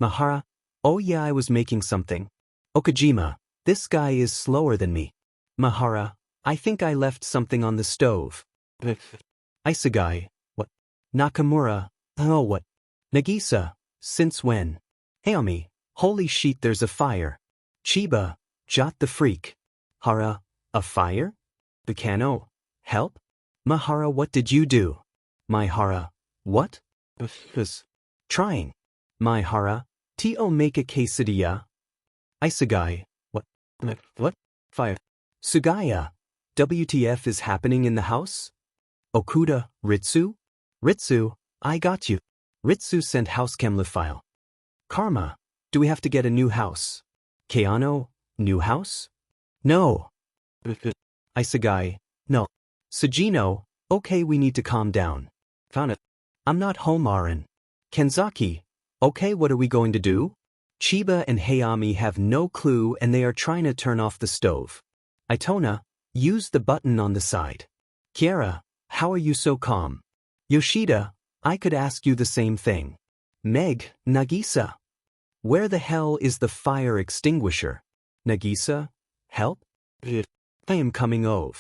Mahara, oh yeah I was making something. Okajima, this guy is slower than me. Mahara, I think I left something on the stove. Isegai, what? Nakamura, oh what? Nagisa, since when? Hayami, holy shit there's a fire. Chiba, Jot the freak. Hara, a fire? Bikano, help? Mahara what did you do? Maihara, what? Trying. Maihara, T.O. make a quesadilla. Isegai, what? What? Fire. Sugaya, WTF is happening in the house? Okuda, Ritsu? Ritsu, I got you. Ritsu sent housecamla file. Karma, do we have to get a new house? Keano, new house? No. Isegai, no. Sujino, okay we need to calm down. Found it. I'm not home Arin. Kenzaki, okay what are we going to do? Chiba and Hayami have no clue and they are trying to turn off the stove. Itona, use the button on the side. Kiera, how are you so calm? Yoshida, I could ask you the same thing. Meg, Nagisa. Where the hell is the fire extinguisher? Nagisa, help? I am coming over.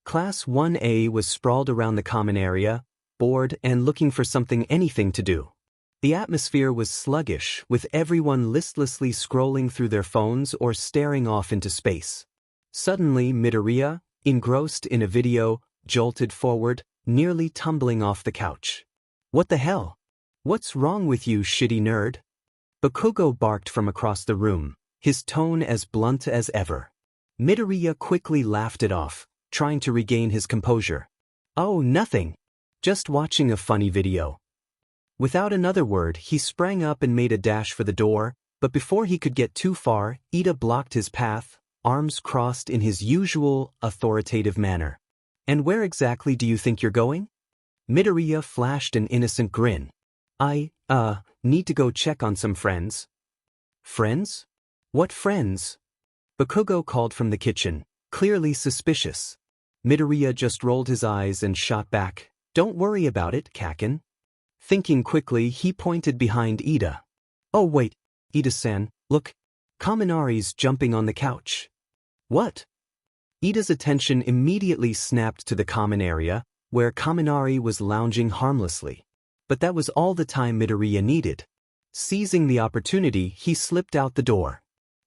Class 1A was sprawled around the common area. bored and looking for anything to do. The atmosphere was sluggish, with everyone listlessly scrolling through their phones or staring off into space. Suddenly, Midoriya, engrossed in a video, jolted forward, nearly tumbling off the couch. "What the hell? What's wrong with you, shitty nerd?" Bakugo barked from across the room, his tone as blunt as ever. Midoriya quickly laughed it off, trying to regain his composure. "Oh, nothing. Just watching a funny video." Without another word, he sprang up and made a dash for the door, but before he could get too far, Ida blocked his path, arms crossed in his usual, authoritative manner. "And where exactly do you think you're going?" Midoriya flashed an innocent grin. "I need to go check on some friends." "Friends? What friends?" Bakugo called from the kitchen, clearly suspicious. Midoriya just rolled his eyes and shot back, "Don't worry about it, Kakin." Thinking quickly, he pointed behind Ida. "Oh wait, Ida-san, look. Kaminari's jumping on the couch." "What?" Ida's attention immediately snapped to the common area, where Kaminari was lounging harmlessly. But that was all the time Midoriya needed. Seizing the opportunity, he slipped out the door.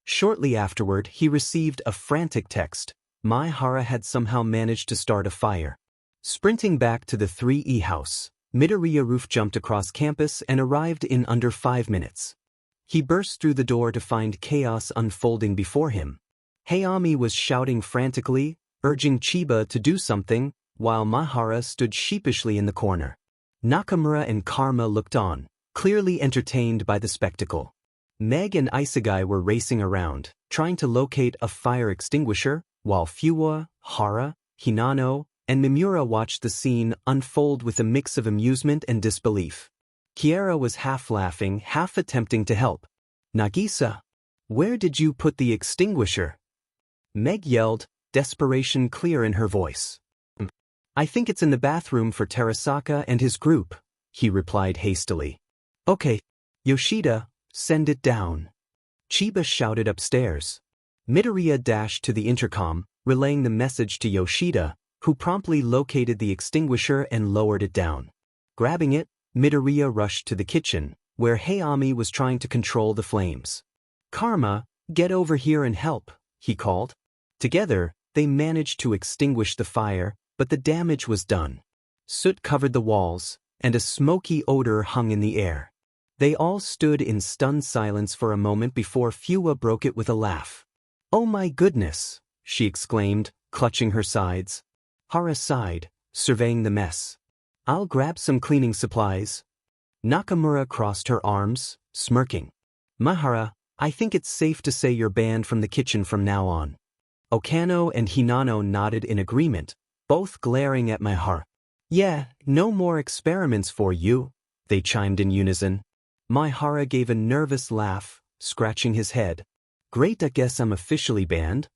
Shortly afterward, he received a frantic text. Maihara had somehow managed to start a fire. Sprinting back to the 3E house, Midoriya roof jumped across campus and arrived in under 5 minutes. He burst through the door to find chaos unfolding before him. Hayami was shouting frantically, urging Chiba to do something, while Maihara stood sheepishly in the corner. Nakamura and Karma looked on, clearly entertained by the spectacle. Meg and Isegai were racing around, trying to locate a fire extinguisher, while Fuwa, Hara, Hinano, and Mimura watched the scene unfold with a mix of amusement and disbelief. Kiera was half laughing, half attempting to help. "Nagisa, where did you put the extinguisher?" Meg yelled, desperation clear in her voice. "I think it's in the bathroom for Terasaka and his group," he replied hastily. "Okay, Yoshida, send it down." Chiba shouted upstairs. Midoriya dashed to the intercom, relaying the message to Yoshida, who promptly located the extinguisher and lowered it down. Grabbing it, Midoriya rushed to the kitchen, where Hayami was trying to control the flames. "Karma, get over here and help," he called. Together, they managed to extinguish the fire, but the damage was done. Soot covered the walls, and a smoky odor hung in the air. They all stood in stunned silence for a moment before Fuwa broke it with a laugh. "Oh my goodness," she exclaimed, clutching her sides. Hara sighed, surveying the mess. "I'll grab some cleaning supplies." Nakamura crossed her arms, smirking. "Maihara, I think it's safe to say you're banned from the kitchen from now on." Okano and Hinano nodded in agreement, both glaring at Maihara. "Yeah, no more experiments for you," they chimed in unison. Maihara gave a nervous laugh, scratching his head. "Great, I guess I'm officially banned."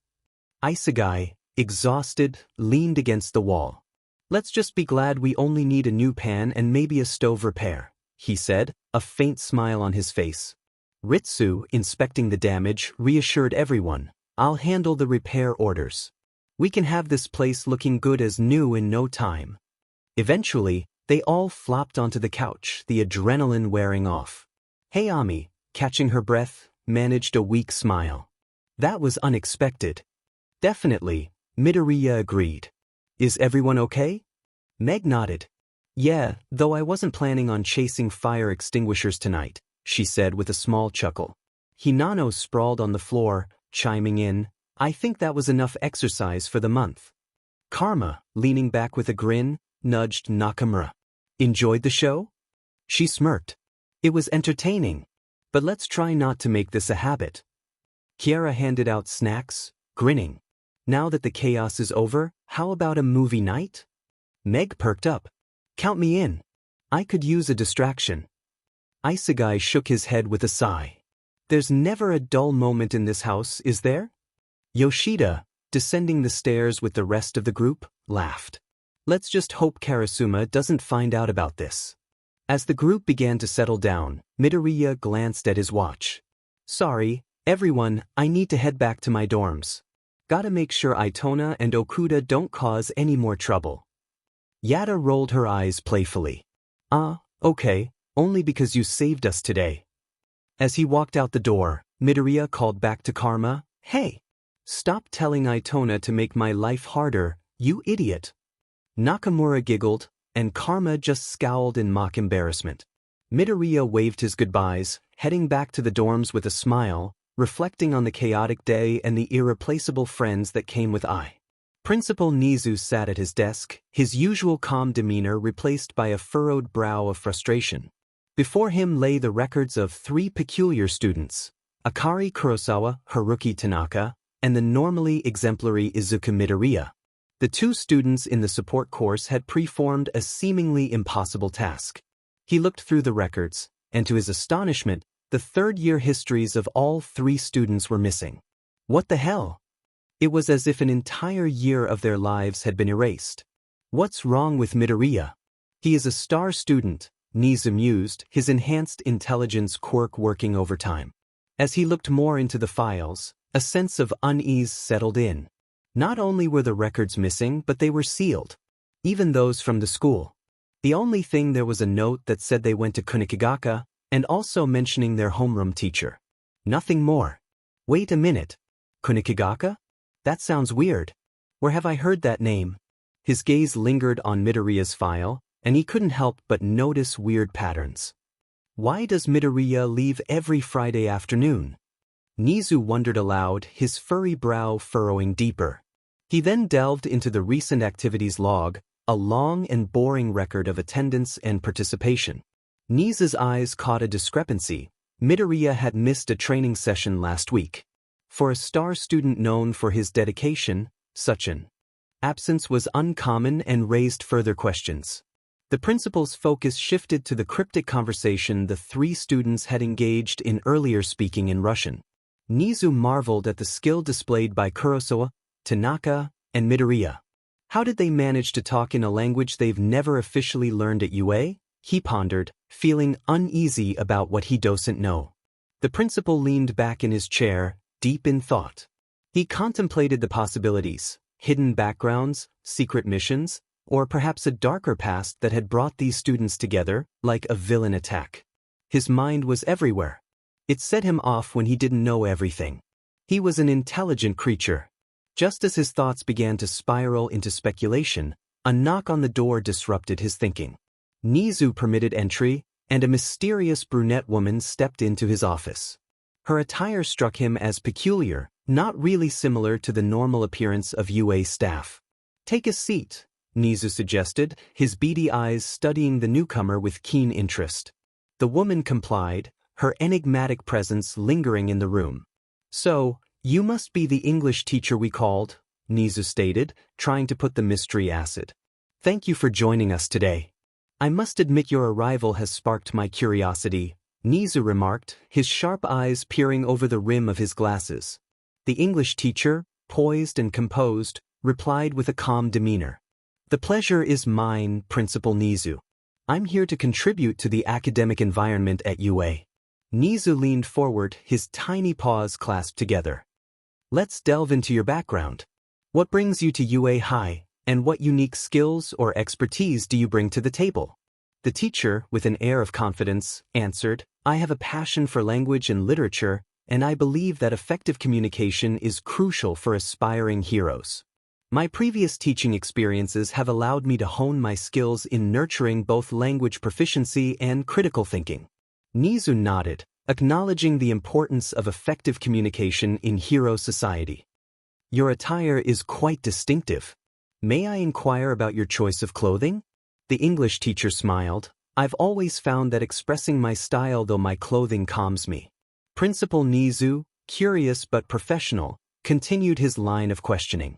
Isegai, exhausted, leaned against the wall. "Let's just be glad we only need a new pan and maybe a stove repair," he said, a faint smile on his face. Ritsu, inspecting the damage, reassured everyone, "I'll handle the repair orders. We can have this place looking good as new in no time." Eventually, they all flopped onto the couch, the adrenaline wearing off. Hayami, catching her breath, managed a weak smile. "That was unexpected." "Definitely," Midoriya agreed. "Is everyone okay?" Meg nodded. "Yeah, though I wasn't planning on chasing fire extinguishers tonight," she said with a small chuckle. Hinano sprawled on the floor, chiming in, "I think that was enough exercise for the month." Karma, leaning back with a grin, nudged Nakamura. "Enjoyed the show?" She smirked. "It was entertaining. But let's try not to make this a habit." Kiera handed out snacks, grinning. "Now that the chaos is over, how about a movie night?" Meg perked up. "Count me in. I could use a distraction." Isegai shook his head with a sigh. "There's never a dull moment in this house, is there?" Yoshida, descending the stairs with the rest of the group, laughed. "Let's just hope Karasuma doesn't find out about this." As the group began to settle down, Midoriya glanced at his watch. "Sorry, everyone, I need to head back to my dorms. Gotta make sure Itona and Okuda don't cause any more trouble." Yada rolled her eyes playfully. Ah, okay, only because you saved us today. As he walked out the door, Midoriya called back to Karma, "Hey! Stop telling Itona to make my life harder, you idiot." Nakamura giggled, and Karma just scowled in mock embarrassment. Midoriya waved his goodbyes, heading back to the dorms with a smile, reflecting on the chaotic day and the irreplaceable friends that came with I. Principal Nizu sat at his desk, his usual calm demeanor replaced by a furrowed brow of frustration. Before him lay the records of 3 peculiar students, Akari Kurosawa, Haruki Tanaka, and the normally exemplary Izuku Midoriya. The 2 students in the support course had preformed a seemingly impossible task. He looked through the records, and to his astonishment, the third-year histories of all 3 students were missing. What the hell? It was as if an entire year of their lives had been erased. What's wrong with Midoriya? He is a star student, Nizu mused, his enhanced intelligence quirk working overtime. As he looked more into the files, a sense of unease settled in. Not only were the records missing, but they were sealed. Even those from the school. The only thing there was a note that said they went to Kunikigaka, and also mentioning their homeroom teacher. Nothing more. Wait a minute. Kunikigaka? That sounds weird. Where have I heard that name? His gaze lingered on Midoriya's file, and he couldn't help but notice weird patterns. Why does Midoriya leave every Friday afternoon? Nizu wondered aloud, his furry brow furrowing deeper. He then delved into the recent activities log, a long and boring record of attendance and participation. Nizu's eyes caught a discrepancy. Midoriya had missed a training session last week. For a star student known for his dedication, such an absence was uncommon and raised further questions. The principal's focus shifted to the cryptic conversation the 3 students had engaged in earlier, speaking in Russian. Nizu marveled at the skill displayed by Kurosawa, Tanaka, and Midoriya. How did they manage to talk in a language they've never officially learned at UA? He pondered, feeling uneasy about what he doesn't know. The principal leaned back in his chair, deep in thought. He contemplated the possibilities, hidden backgrounds, secret missions, or perhaps a darker past that had brought these students together, like a villain attack. His mind was everywhere. It set him off when he didn't know everything. He was an intelligent creature. Just as his thoughts began to spiral into speculation, a knock on the door disrupted his thinking. Nizu permitted entry, and a mysterious brunette woman stepped into his office. Her attire struck him as peculiar, not really similar to the normal appearance of UA staff. "Take a seat," Nizu suggested, his beady eyes studying the newcomer with keen interest. The woman complied, her enigmatic presence lingering in the room. "So, you must be the English teacher we called," Nizu stated, trying to put the mystery acid. "Thank you for joining us today. I must admit your arrival has sparked my curiosity," Nizu remarked, his sharp eyes peering over the rim of his glasses. The English teacher, poised and composed, replied with a calm demeanor. "The pleasure is mine, Principal Nizu. I'm here to contribute to the academic environment at UA." Nizu leaned forward, his tiny paws clasped together. "Let's delve into your background. What brings you to UA High, and what unique skills or expertise do you bring to the table?" The teacher, with an air of confidence, answered, "I have a passion for language and literature, and I believe that effective communication is crucial for aspiring heroes. My previous teaching experiences have allowed me to hone my skills in nurturing both language proficiency and critical thinking." Nizu nodded, acknowledging the importance of effective communication in hero society. "Your attire is quite distinctive. May I inquire about your choice of clothing?" The English teacher smiled. "I've always found that expressing my style through my clothing calms me." Principal Nizu, curious but professional, continued his line of questioning.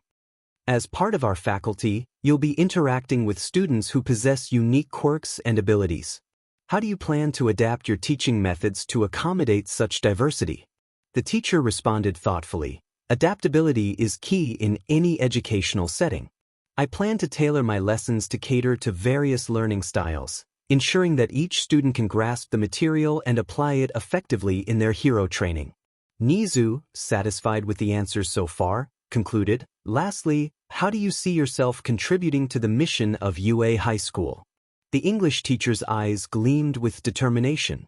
"As part of our faculty, you'll be interacting with students who possess unique quirks and abilities. How do you plan to adapt your teaching methods to accommodate such diversity?" The teacher responded thoughtfully. "Adaptability is key in any educational setting. I plan to tailor my lessons to cater to various learning styles, ensuring that each student can grasp the material and apply it effectively in their hero training." Nizu, satisfied with the answers so far, concluded. Lastly, how do you see yourself contributing to the mission of UA High School? The English teacher's eyes gleamed with determination.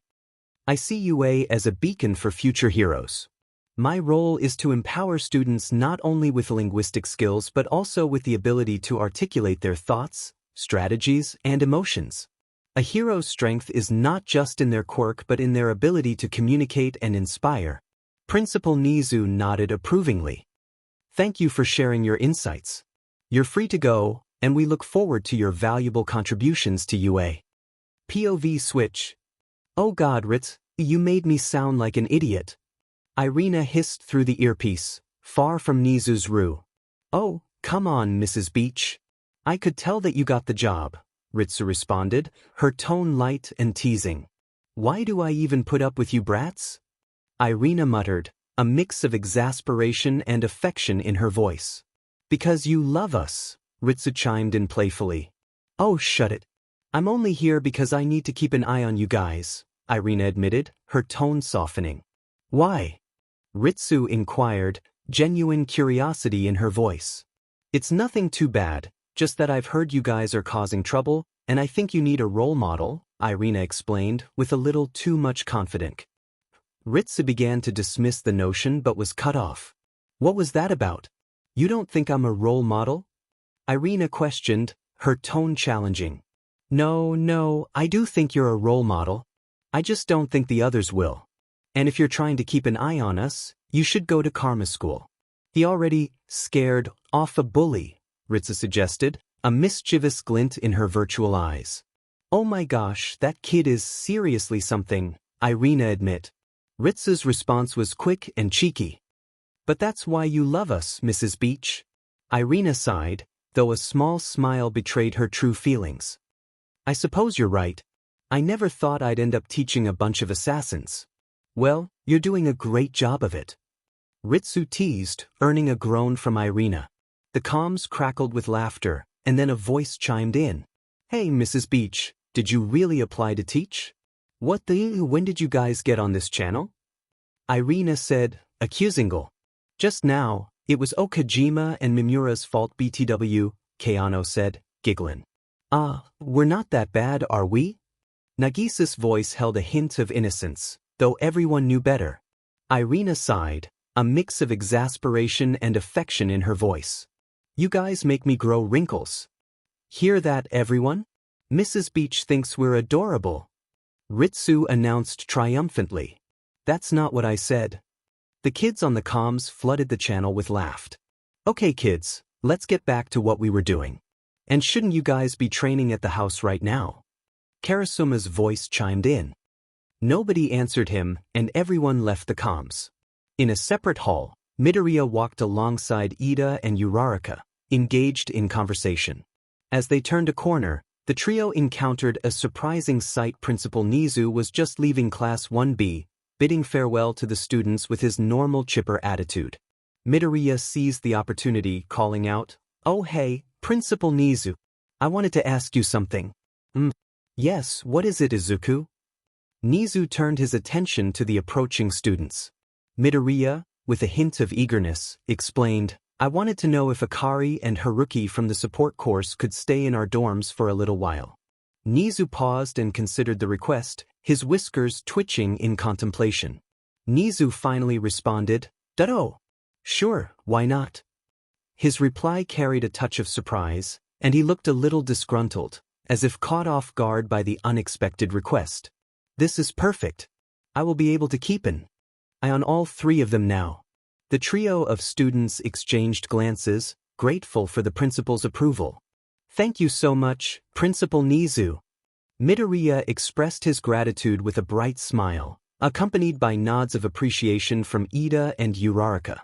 I see UA as a beacon for future heroes. My role is to empower students not only with linguistic skills but also with the ability to articulate their thoughts, strategies, and emotions. A hero's strength is not just in their quirk but in their ability to communicate and inspire. Principal Nizu nodded approvingly. Thank you for sharing your insights. You're free to go, and we look forward to your valuable contributions to UA. POV switch. Oh God, Ritz, you made me sound like an idiot. Irina hissed through the earpiece, far from Nizu's room. Oh, come on, Mrs. Beach. I could tell that you got the job, Ritsu responded, her tone light and teasing. Why do I even put up with you brats? Irina muttered, a mix of exasperation and affection in her voice. Because you love us, Ritsu chimed in playfully. Oh, shut it. I'm only here because I need to keep an eye on you guys, Irina admitted, her tone softening. Why? Ritsu inquired, genuine curiosity in her voice. It's nothing too bad, just that I've heard you guys are causing trouble, and I think you need a role model, Irina explained, with a little too much confidence. Ritsu began to dismiss the notion but was cut off. What was that about? You don't think I'm a role model? Irina questioned, her tone challenging. No, I do think you're a role model. I just don't think the others will. And if you're trying to keep an eye on us, you should go to Karma School. He already scared off a bully, Ritsu suggested, a mischievous glint in her virtual eyes. Oh my gosh, that kid is seriously something, Irina admit. Ritsu's response was quick and cheeky. But that's why you love us, Mrs. Beach. Irina sighed, though a small smile betrayed her true feelings. I suppose you're right. I never thought I'd end up teaching a bunch of assassins. Well, you're doing a great job of it. Ritsu teased, earning a groan from Irina. The comms crackled with laughter, and then a voice chimed in. Hey, Mrs. Beach, did you really apply to teach? When did you guys get on this channel? Irina said, accusingly. Just now, it was Okajima and Mimura's fault BTW, Keano said, giggling. We're not that bad, are we? Nagisa's voice held a hint of innocence, though everyone knew better. Irina sighed, a mix of exasperation and affection in her voice. You guys make me grow wrinkles. Hear that, everyone? Mrs. Beach thinks we're adorable. Ritsu announced triumphantly. That's not what I said. The kids on the comms flooded the channel with laughter. Okay kids, let's get back to what we were doing. And shouldn't you guys be training at the house right now? Karasuma's voice chimed in. Nobody answered him, and everyone left the comms. In a separate hall, Midoriya walked alongside Ida and Uraraka, engaged in conversation. As they turned a corner, the trio encountered a surprising sight. Principal Nizu was just leaving Class 1B, bidding farewell to the students with his normal chipper attitude. Midoriya seized the opportunity, calling out, Oh hey, Principal Nizu. I wanted to ask you something. Yes, what is it, Izuku? Nizu turned his attention to the approaching students. Midoriya, with a hint of eagerness, explained, I wanted to know if Akari and Haruki from the support course could stay in our dorms for a little while. Nizu paused and considered the request, his whiskers twitching in contemplation. Nizu finally responded, Dado. Sure, why not? His reply carried a touch of surprise, and he looked a little disgruntled, as if caught off guard by the unexpected request. This is perfect. I will be able to keep an eye on all three of them now. The trio of students exchanged glances, grateful for the principal's approval. Thank you so much, Principal Nizu. Midoriya expressed his gratitude with a bright smile, accompanied by nods of appreciation from Ida and Uraraka.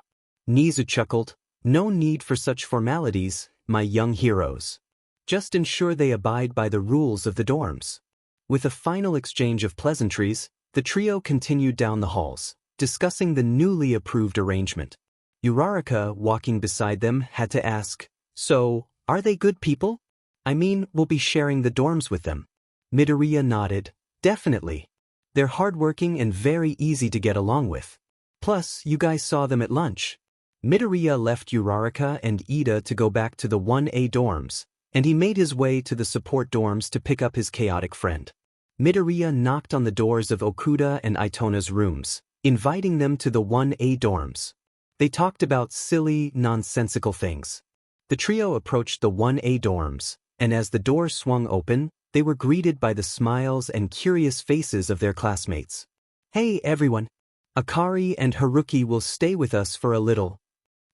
Nizu chuckled, No need for such formalities, my young heroes. Just ensure they abide by the rules of the dorms. With a final exchange of pleasantries, the trio continued down the halls, discussing the newly approved arrangement. Uraraka, walking beside them, had to ask, So, are they good people? I mean, we'll be sharing the dorms with them. Midoriya nodded, Definitely. They're hardworking and very easy to get along with. Plus, you guys saw them at lunch. Midoriya left Uraraka and Ida to go back to the 1A dorms, and he made his way to the support dorms to pick up his chaotic friend. Midoriya knocked on the doors of Okuda and Itona's rooms, inviting them to the 1A dorms. They talked about silly, nonsensical things. The trio approached the 1A dorms, and as the door swung open, they were greeted by the smiles and curious faces of their classmates. "Hey everyone! Akari and Haruki will stay with us for a little."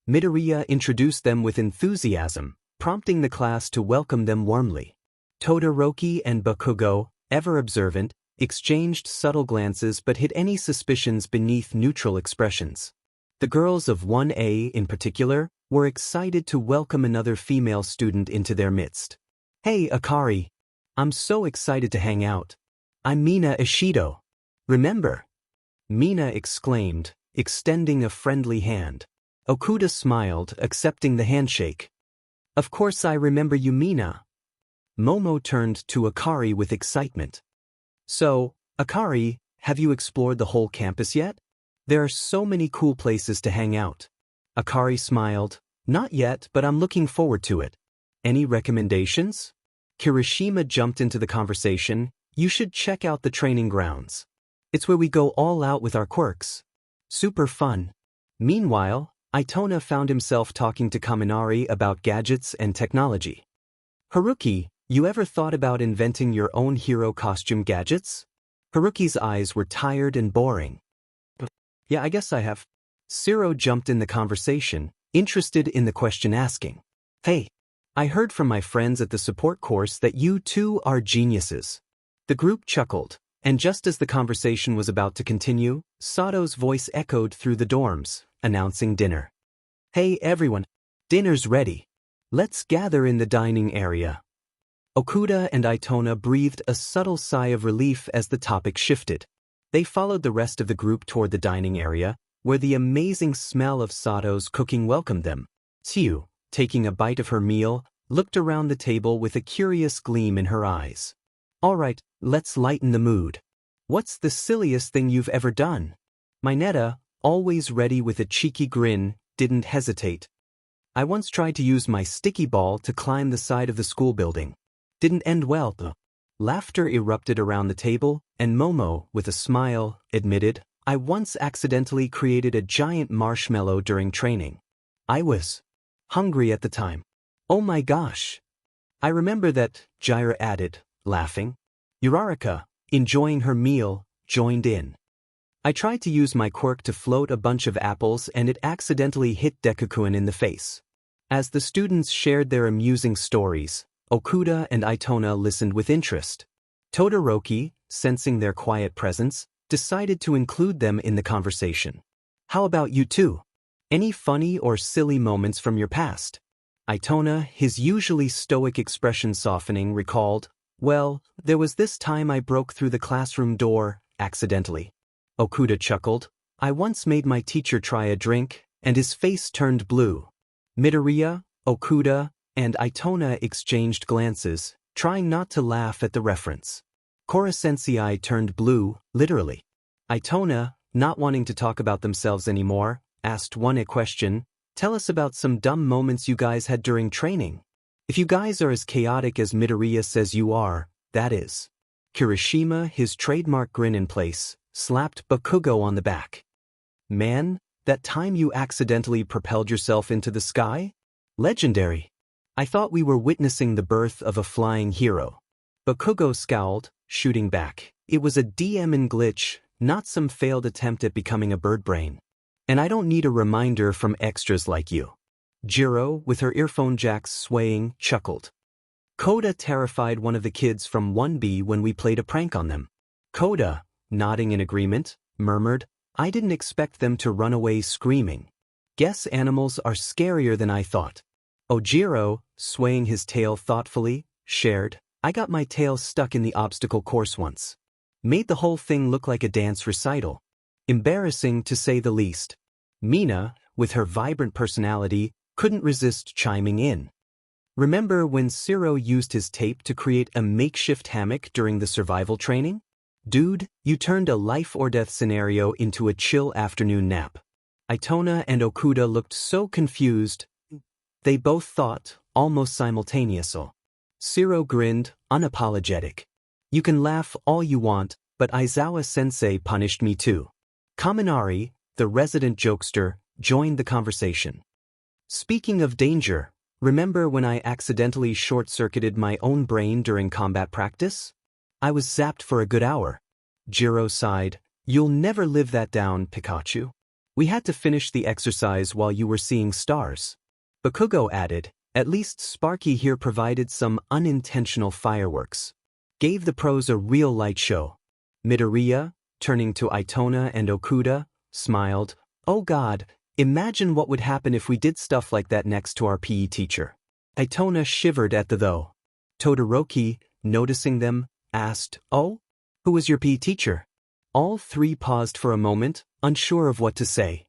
Midoriya introduced them with enthusiasm, prompting the class to welcome them warmly. Todoroki and Bakugo, ever observant, exchanged subtle glances but hid any suspicions beneath neutral expressions. The girls of 1A, in particular, were excited to welcome another female student into their midst. "Hey Akari! I'm so excited to hang out. I'm Mina Ishido. Remember?" Mina exclaimed, extending a friendly hand. Okuda smiled, accepting the handshake. "Of course I remember you, Mina." Momo turned to Akari with excitement. "So, Akari, have you explored the whole campus yet? There are so many cool places to hang out." Akari smiled. "Not yet, but I'm looking forward to it. Any recommendations?" Kirishima jumped into the conversation. "You should check out the training grounds. It's where we go all out with our quirks. Super fun." Meanwhile, Itona found himself talking to Kaminari about gadgets and technology. "Haruki, you ever thought about inventing your own hero costume gadgets?" Haruki's eyes were tired and boring. "Yeah, I guess I have." Siro jumped in the conversation, interested in the question asking. "Hey, I heard from my friends at the support course that you two are geniuses." The group chuckled, and just as the conversation was about to continue, Sato's voice echoed through the dorms, announcing dinner. "Hey everyone, dinner's ready. Let's gather in the dining area." Okuda and Itona breathed a subtle sigh of relief as the topic shifted. They followed the rest of the group toward the dining area, where the amazing smell of Sato's cooking welcomed them. Tsu, taking a bite of her meal, looked around the table with a curious gleam in her eyes. "All right, let's lighten the mood. What's the silliest thing you've ever done?" Mineta, always ready with a cheeky grin, didn't hesitate. "I once tried to use my sticky ball to climb the side of the school building. Didn't end well, though." Laughter erupted around the table, and Momo, with a smile, admitted, "I once accidentally created a giant marshmallow during training. I was hungry at the time." "Oh my gosh. I remember that," Jiraiya added, laughing. Uraraka, enjoying her meal, joined in. "I tried to use my quirk to float a bunch of apples and it accidentally hit Deku-kun in the face." As the students shared their amusing stories, Okuda and Itona listened with interest. Todoroki, sensing their quiet presence, decided to include them in the conversation. "How about you two? Any funny or silly moments from your past?" Itona, his usually stoic expression softening, recalled, "Well, there was this time I broke through the classroom door, accidentally." Okuda chuckled. "I once made my teacher try a drink, and his face turned blue." Midoriya, Okuda, and Itona exchanged glances, trying not to laugh at the reference. Korra-sensei eye turned blue, literally. Itona, not wanting to talk about themselves anymore, asked one a question. "Tell us about some dumb moments you guys had during training. If you guys are as chaotic as Midoriya says you are, that is." Kirishima, his trademark grin in place, slapped Bakugo on the back. "Man, that time you accidentally propelled yourself into the sky? Legendary. I thought we were witnessing the birth of a flying hero." Bakugo scowled, shooting back. "It was a DM glitch, not some failed attempt at becoming a bird brain. And I don't need a reminder from extras like you." Jiro, with her earphone jacks swaying, chuckled. "Koda terrified one of the kids from 1B when we played a prank on them." Koda, nodding in agreement, murmured, "I didn't expect them to run away screaming. Guess animals are scarier than I thought." Ojiro, swaying his tail thoughtfully, shared, "I got my tail stuck in the obstacle course once. Made the whole thing look like a dance recital. Embarrassing to say the least." Mina, with her vibrant personality, couldn't resist chiming in. "Remember when Siro used his tape to create a makeshift hammock during the survival training? Dude, you turned a life-or-death scenario into a chill afternoon nap." Itona and Okuda looked so confused. They both thought, almost simultaneously. Shiro grinned, unapologetic. You can laugh all you want, but Aizawa-sensei punished me too. Kaminari, the resident jokester, joined the conversation. Speaking of danger, remember when I accidentally short-circuited my own brain during combat practice? I was zapped for a good hour. Jiro sighed. You'll never live that down, Pikachu. We had to finish the exercise while you were seeing stars. Bakugo added, at least Sparky here provided some unintentional fireworks. Gave the pros a real light show. Midoriya, turning to Itona and Okuda, smiled. Oh God, imagine what would happen if we did stuff like that next to our PE teacher. Itona shivered at the though. Todoroki, noticing them, asked, oh? Who was your PE teacher? All three paused for a moment, unsure of what to say.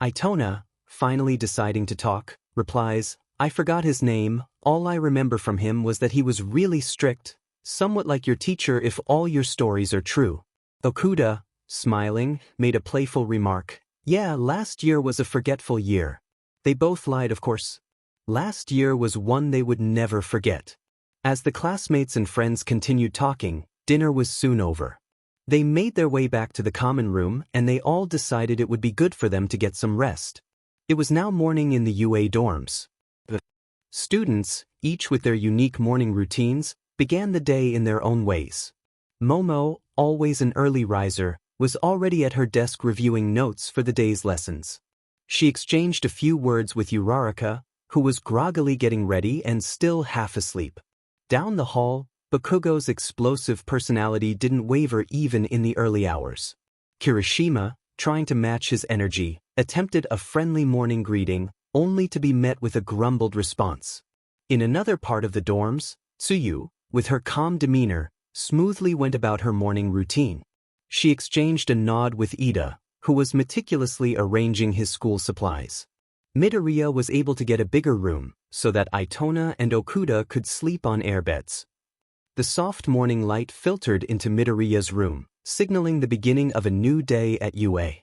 Itona, finally deciding to talk, replies, I forgot his name, all I remember from him was that he was really strict, somewhat like your teacher if all your stories are true. Okuda, smiling, made a playful remark. Yeah, last year was a forgetful year. They both lied, of course. Last year was one they would never forget. As the classmates and friends continued talking, dinner was soon over. They made their way back to the common room and they all decided it would be good for them to get some rest. It was now morning in the UA dorms. The students, each with their unique morning routines, began the day in their own ways. Momo, always an early riser, was already at her desk reviewing notes for the day's lessons. She exchanged a few words with Uraraka, who was groggily getting ready and still half asleep. Down the hall, Bakugo's explosive personality didn't waver even in the early hours. Kirishima, trying to match his energy, attempted a friendly morning greeting, only to be met with a grumbled response. In another part of the dorms, Tsuyu, with her calm demeanor, smoothly went about her morning routine. She exchanged a nod with Ida, who was meticulously arranging his school supplies. Midoriya was able to get a bigger room, so that Itona and Okuda could sleep on airbeds. The soft morning light filtered into Midoriya's room, signaling the beginning of a new day at UA.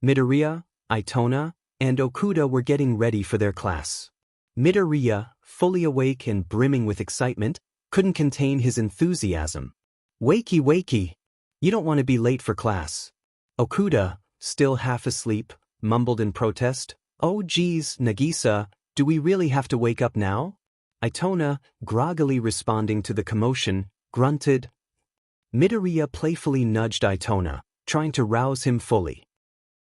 Midoriya, Itona, and Okuda were getting ready for their class. Midoriya, fully awake and brimming with excitement, couldn't contain his enthusiasm. Wakey, wakey! You don't want to be late for class. Okuda, still half asleep, mumbled in protest. Oh geez, Nagisa, do we really have to wake up now? Itona, groggily responding to the commotion, grunted. Midoriya playfully nudged Itona, trying to rouse him fully.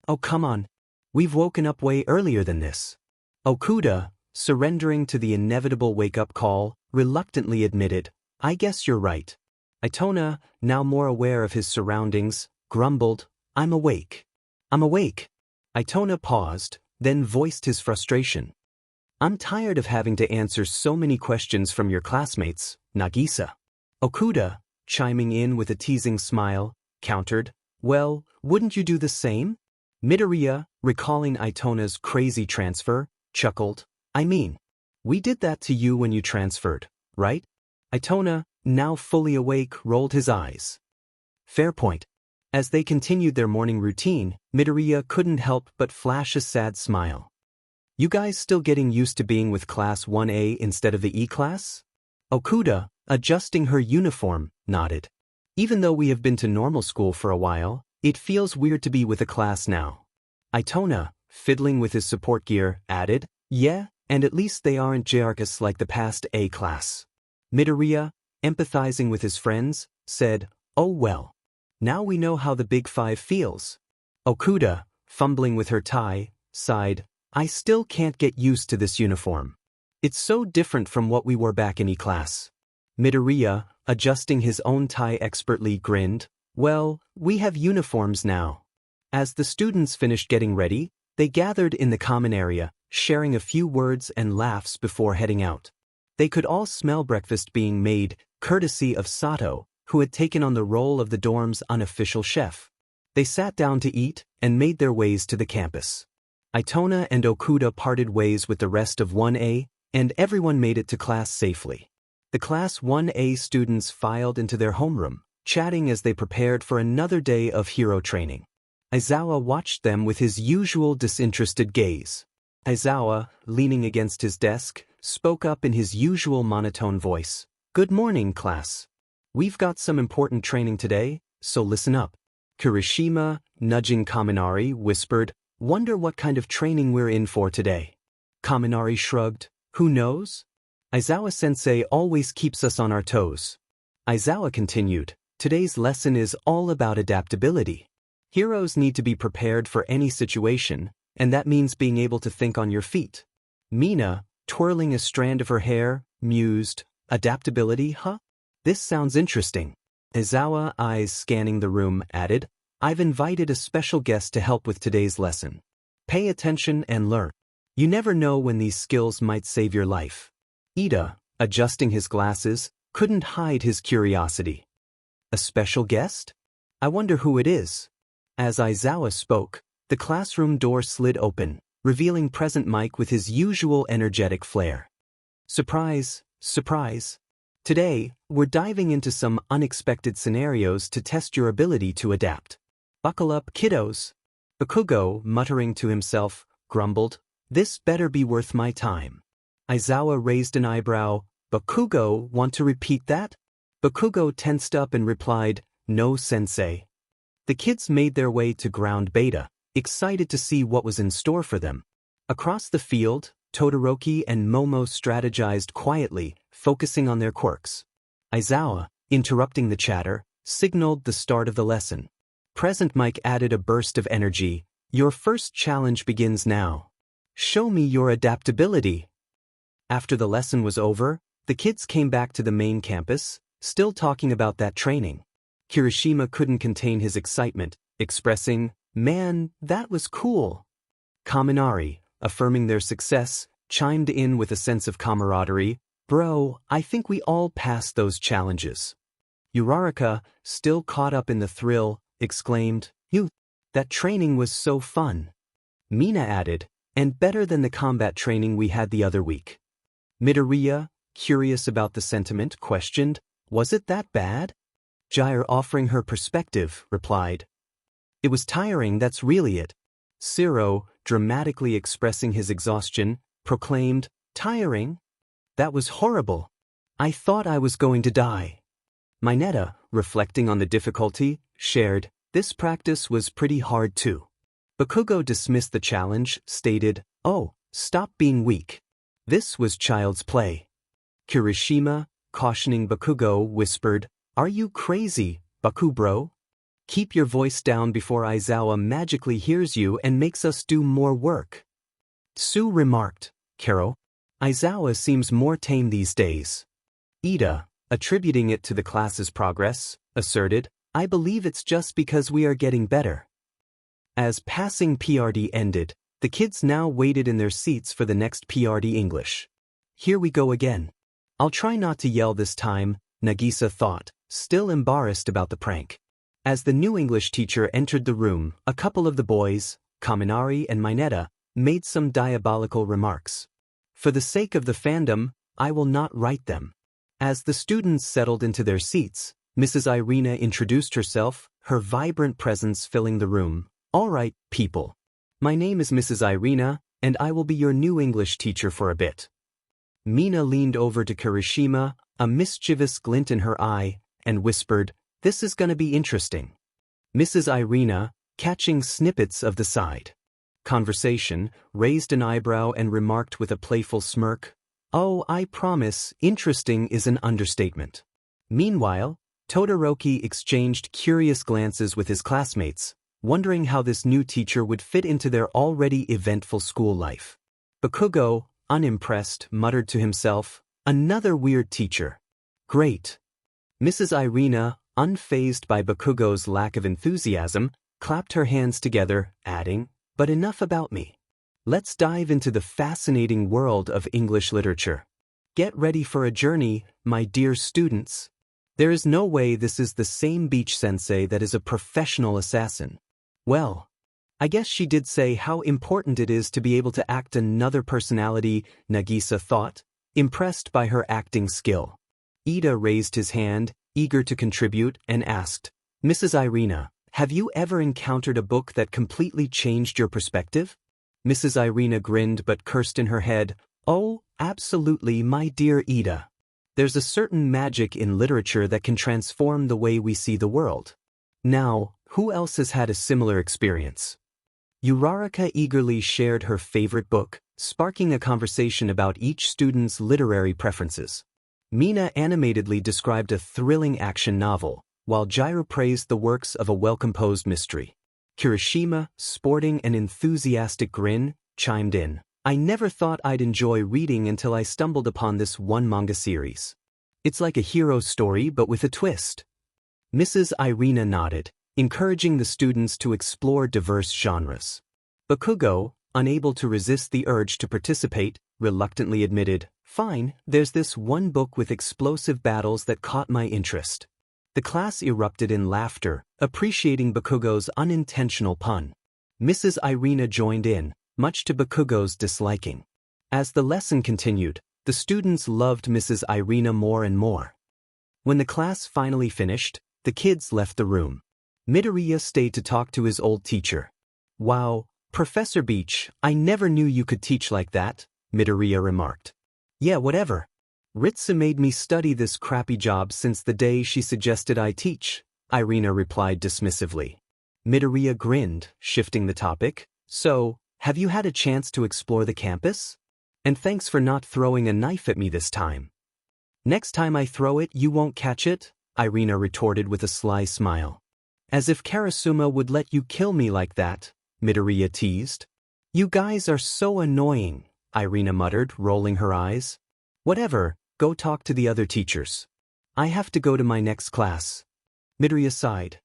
Oh come on. We've woken up way earlier than this. Okuda, surrendering to the inevitable wake-up call, reluctantly admitted, I guess you're right. Itona, now more aware of his surroundings, grumbled, I'm awake. I'm awake. Itona paused, then voiced his frustration. I'm tired of having to answer so many questions from your classmates, Nagisa. Okuda, chiming in with a teasing smile, countered, well, wouldn't you do the same? Midoriya, recalling Itona's crazy transfer, chuckled, I mean, we did that to you when you transferred, right? Itona, now fully awake, rolled his eyes. Fair point. As they continued their morning routine, Midoriya couldn't help but flash a sad smile. You guys still getting used to being with Class 1A instead of the E-Class? Okuda, adjusting her uniform, nodded. Even though we have been to normal school for a while, it feels weird to be with a class now. Itona, fiddling with his support gear, added, yeah, and at least they aren't Jarkus like the past A-Class. Midoriya, empathizing with his friends, said, oh well. Now we know how the Big Five feels. Okuda, fumbling with her tie, sighed, I still can't get used to this uniform. It's so different from what we wore back in E-Class. Midoriya, adjusting his own tie expertly, grinned, well, we have uniforms now. As the students finished getting ready, they gathered in the common area, sharing a few words and laughs before heading out. They could all smell breakfast being made, courtesy of Sato, who had taken on the role of the dorm's unofficial chef. They sat down to eat and made their ways to the campus. Itona and Okuda parted ways with the rest of 1A, and everyone made it to class safely. The Class 1A students filed into their homeroom, chatting as they prepared for another day of hero training. Aizawa watched them with his usual disinterested gaze. Aizawa, leaning against his desk, spoke up in his usual monotone voice. "Good morning, class. We've got some important training today, so listen up." Kirishima, nudging Kaminari, whispered, "Wonder what kind of training we're in for today." Kaminari shrugged. "Who knows? Aizawa-sensei always keeps us on our toes." Aizawa continued, "Today's lesson is all about adaptability. Heroes need to be prepared for any situation, and that means being able to think on your feet." Mina, twirling a strand of her hair, mused, "Adaptability, huh? This sounds interesting." Aizawa, eyes scanning the room, added, "I've invited a special guest to help with today's lesson. Pay attention and learn. You never know when these skills might save your life." Ida, adjusting his glasses, couldn't hide his curiosity. "A special guest? I wonder who it is." As Aizawa spoke, the classroom door slid open, revealing Present Mike with his usual energetic flair. "Surprise, surprise. Today, we're diving into some unexpected scenarios to test your ability to adapt. Buckle up, kiddos." Bakugo, muttering to himself, grumbled, "This better be worth my time." Aizawa raised an eyebrow. "Bakugo, want to repeat that?" Bakugo tensed up and replied, "No, sensei." The kids made their way to ground beta, excited to see what was in store for them. Across the field, Todoroki and Momo strategized quietly, focusing on their quirks. Aizawa, interrupting the chatter, signaled the start of the lesson. Present Mike added a burst of energy. "Your first challenge begins now. Show me your adaptability." After the lesson was over, the kids came back to the main campus, still talking about that training. Kirishima couldn't contain his excitement, expressing, "Man, that was cool." Kaminari, affirming their success, chimed in with a sense of camaraderie, "Bro, I think we all passed those challenges." Uraraka, still caught up in the thrill, exclaimed, That training was so fun." Mina added, "And better than the combat training we had the other week." Midoriya, curious about the sentiment, questioned, "Was it that bad?" Jair, offering her perspective, replied, "It was tiring, that's really it." Siro, dramatically expressing his exhaustion, proclaimed, "Tiring? That was horrible. I thought I was going to die." Mineta, reflecting on the difficulty, shared, "This practice was pretty hard too." Bakugo dismissed the challenge, stated, "Oh, stop being weak. This was child's play." Kirishima, cautioning Bakugo, whispered, "Are you crazy, Baku bro? Keep your voice down before Aizawa magically hears you and makes us do more work." Sue remarked, "Karo, Aizawa seems more tame these days." Ida, attributing it to the class's progress, asserted, "I believe it's just because we are getting better." As passing PRD ended, the kids now waited in their seats for the next PRD English. "Here we go again. I'll try not to yell this time," Nagisa thought, still embarrassed about the prank. As the new English teacher entered the room, a couple of the boys, Kaminari and Mineta, made some diabolical remarks. For the sake of the fandom, I will not write them. As the students settled into their seats, Mrs. Irina introduced herself, her vibrant presence filling the room. "All right, people. My name is Mrs. Irina, and I will be your new English teacher for a bit." Mina leaned over to Kirishima, a mischievous glint in her eye, and whispered, "This is gonna be interesting." Mrs. Irina, catching snippets of the side conversation, raised an eyebrow and remarked with a playful smirk, "Oh, I promise, interesting is an understatement." Meanwhile, Todoroki exchanged curious glances with his classmates, wondering how this new teacher would fit into their already eventful school life. Bakugo, unimpressed, muttered to himself, "Another weird teacher. Great." Mrs. Irina, unfazed by Bakugo's lack of enthusiasm, clapped her hands together, adding, "But enough about me. Let's dive into the fascinating world of English literature. Get ready for a journey, my dear students. There is no way this is the same beach sensei that is a professional assassin." Well, I guess she did say how important it is to be able to act another personality, Nagisa thought, impressed by her acting skill. Ida raised his hand, eager to contribute, and asked, "Mrs. Irina, Have you ever encountered a book that completely changed your perspective? Mrs. Irina grinned but cursed in her head. Oh, absolutely, my dear Ida. There's a certain magic in literature that can transform the way we see the world. Now, who else has had a similar experience? Urarika eagerly shared her favorite book, sparking a conversation about each student's literary preferences. Mina animatedly described a thrilling action novel, while Jiro praised the works of a well-composed mystery. Kirishima, sporting an enthusiastic grin, chimed in. I never thought I'd enjoy reading until I stumbled upon this one manga series. It's like a hero story but with a twist. Mrs. Irina nodded, encouraging the students to explore diverse genres. Bakugo, unable to resist the urge to participate, reluctantly admitted, Fine, there's this one book with explosive battles that caught my interest. The class erupted in laughter, appreciating Bakugo's unintentional pun. Mrs. Irina joined in, much to Bakugo's disliking. As the lesson continued, the students loved Mrs. Irina more and more. When the class finally finished, the kids left the room. Midoriya stayed to talk to his old teacher. Wow, Professor Beach, I never knew you could teach like that, Midoriya remarked. Yeah, whatever. Ritsu made me study this crappy job since the day she suggested I teach, Irina replied dismissively. Midoriya grinned, shifting the topic. So, have you had a chance to explore the campus? And thanks for not throwing a knife at me this time. Next time I throw it, you won't catch it, Irina retorted with a sly smile. As if Karasuma would let you kill me like that, Midoriya teased. You guys are so annoying, Irina muttered, rolling her eyes. Whatever, go talk to the other teachers. I have to go to my next class. Midoriya sighed.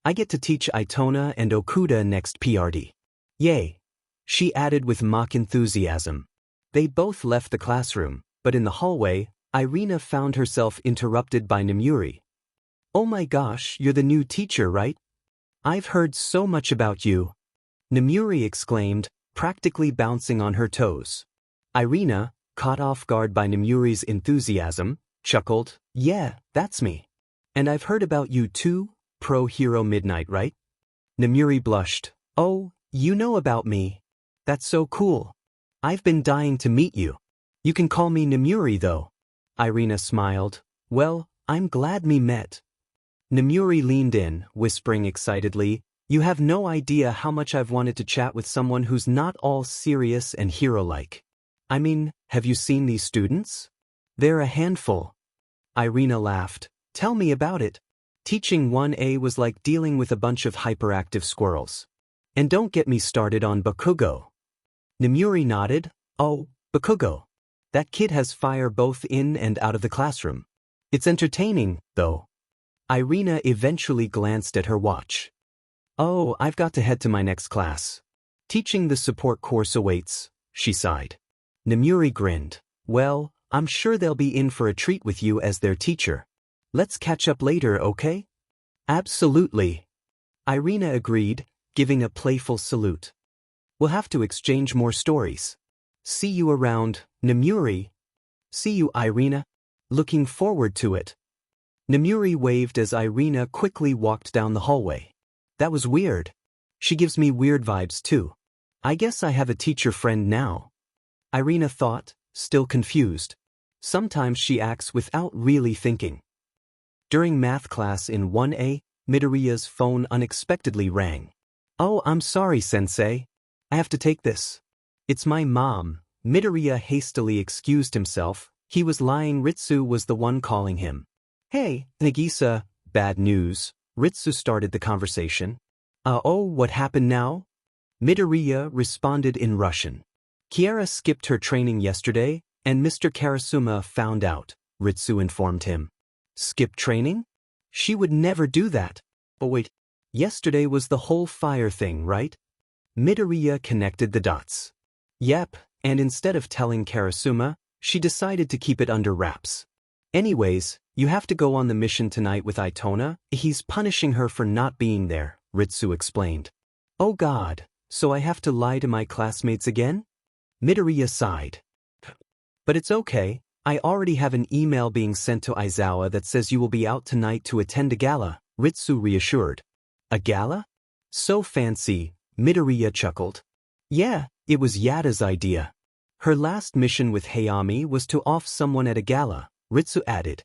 I get to teach Itona and Okuda next PRD. Yay, she added with mock enthusiasm. They both left the classroom, but in the hallway, Irina found herself interrupted by Nomuri. Oh my gosh, you're the new teacher, right? I've heard so much about you. Nomuri exclaimed, practically bouncing on her toes. Irina, caught off guard by Nomuri's enthusiasm, chuckled, Yeah, that's me. And I've heard about you too, Pro Hero Midnight, right? Nomuri blushed. Oh, you know about me. That's so cool. I've been dying to meet you. You can call me Nomuri though. Irina smiled. Well, I'm glad we met. Nomuri leaned in, whispering excitedly, You have no idea how much I've wanted to chat with someone who's not all serious and hero-like. I mean, have you seen these students? They're a handful. Irina laughed. Tell me about it. Teaching 1A was like dealing with a bunch of hyperactive squirrels. And don't get me started on Bakugo. Nomuri nodded. Oh, Bakugo. That kid has fire both in and out of the classroom. It's entertaining, though. Irina eventually glanced at her watch. Oh, I've got to head to my next class. Teaching the support course awaits, she sighed. Nomuri grinned. Well, I'm sure they'll be in for a treat with you as their teacher. Let's catch up later, okay? Absolutely. Irina agreed, giving a playful salute. We'll have to exchange more stories. See you around, Nomuri. See you, Irina. Looking forward to it. Nomuri waved as Irina quickly walked down the hallway. That was weird. She gives me weird vibes too. I guess I have a teacher friend now. Irina thought, still confused. Sometimes she acts without really thinking. During math class in 1A, Midoriya's phone unexpectedly rang. Oh, I'm sorry, Sensei. I have to take this. It's my mom. Midoriya hastily excused himself. He was lying. Ritsu was the one calling him. Hey, Nagisa, bad news. Ritsu started the conversation. Oh, what happened now? Midoriya responded in Russian. Kiara skipped her training yesterday, and Mr. Karasuma found out, Ritsu informed him. Skip training? She would never do that. But wait, yesterday was the whole fire thing, right? Midoriya connected the dots. Yep, and instead of telling Karasuma, she decided to keep it under wraps. Anyways, you have to go on the mission tonight with Itona. He's punishing her for not being there, Ritsu explained. Oh God, so I have to lie to my classmates again? Midoriya sighed. But it's okay, I already have an email being sent to Aizawa that says you will be out tonight to attend a gala, Ritsu reassured. A gala? So fancy, Midoriya chuckled. Yeah, it was Yada's idea. Her last mission with Hayami was to off someone at a gala, Ritsu added.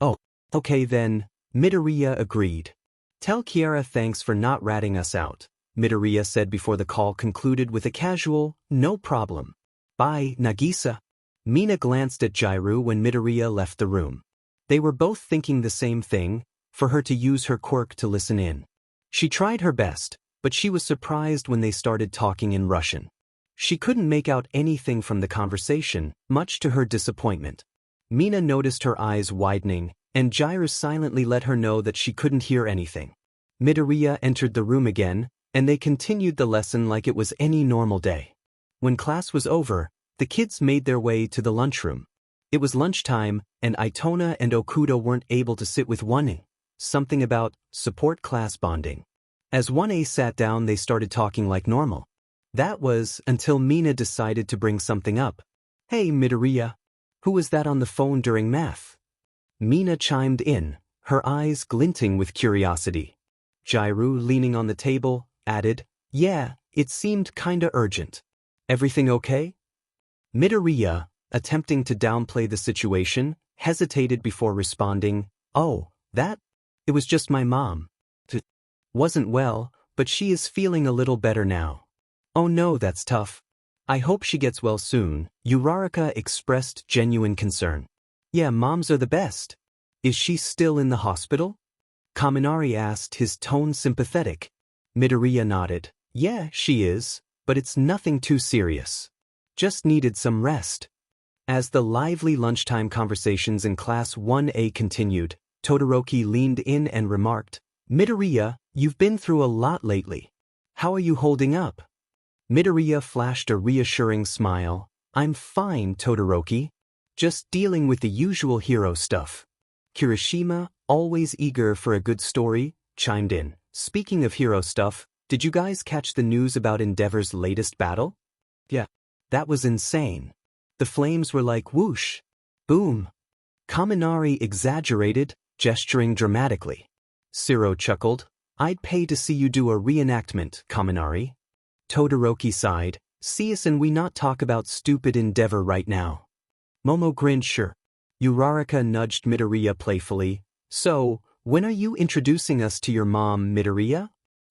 Oh, okay then, Midoriya agreed. Tell Kiara thanks for not ratting us out, Midoriya said before the call concluded with a casual, no problem. Bye, Nagisa. Mina glanced at Jairu when Midoriya left the room. They were both thinking the same thing, for her to use her quirk to listen in. She tried her best, but she was surprised when they started talking in Russian. She couldn't make out anything from the conversation, much to her disappointment. Mina noticed her eyes widening, and Jairu silently let her know that she couldn't hear anything. Midoriya entered the room again, and they continued the lesson like it was any normal day. When class was over, the kids made their way to the lunchroom. It was lunchtime, and Itona and Okuda weren't able to sit with 1A. Something about support class bonding. As 1A sat down, they started talking like normal. That was until Mina decided to bring something up. Hey Midoriya, who was that on the phone during math? Mina chimed in, her eyes glinting with curiosity. Jairu, leaning on the table, added, yeah, it seemed kinda urgent. Everything okay? Midoriya, attempting to downplay the situation, hesitated before responding, oh, that? It was just my mom. Wasn't well, but she is feeling a little better now. Oh no, that's tough. I hope she gets well soon, Uraraka expressed genuine concern. Yeah, moms are the best. Is she still in the hospital? Kaminari asked, his tone sympathetic. Midoriya nodded. Yeah, she is, but it's nothing too serious. Just needed some rest. As the lively lunchtime conversations in Class 1A continued, Todoroki leaned in and remarked, Midoriya, you've been through a lot lately. How are you holding up? Midoriya flashed a reassuring smile. I'm fine, Todoroki. Just dealing with the usual hero stuff. Kirishima, always eager for a good story, chimed in. Speaking of hero stuff, did you guys catch the news about Endeavor's latest battle? Yeah, that was insane. The flames were like whoosh, boom. Kaminari exaggerated, gesturing dramatically. Siro chuckled. I'd pay to see you do a reenactment, Kaminari. Todoroki sighed. See us and we not talk about stupid Endeavor right now. Momo grinned sure. Uraraka nudged Midoriya playfully. So, when are you introducing us to your mom, Midoriya?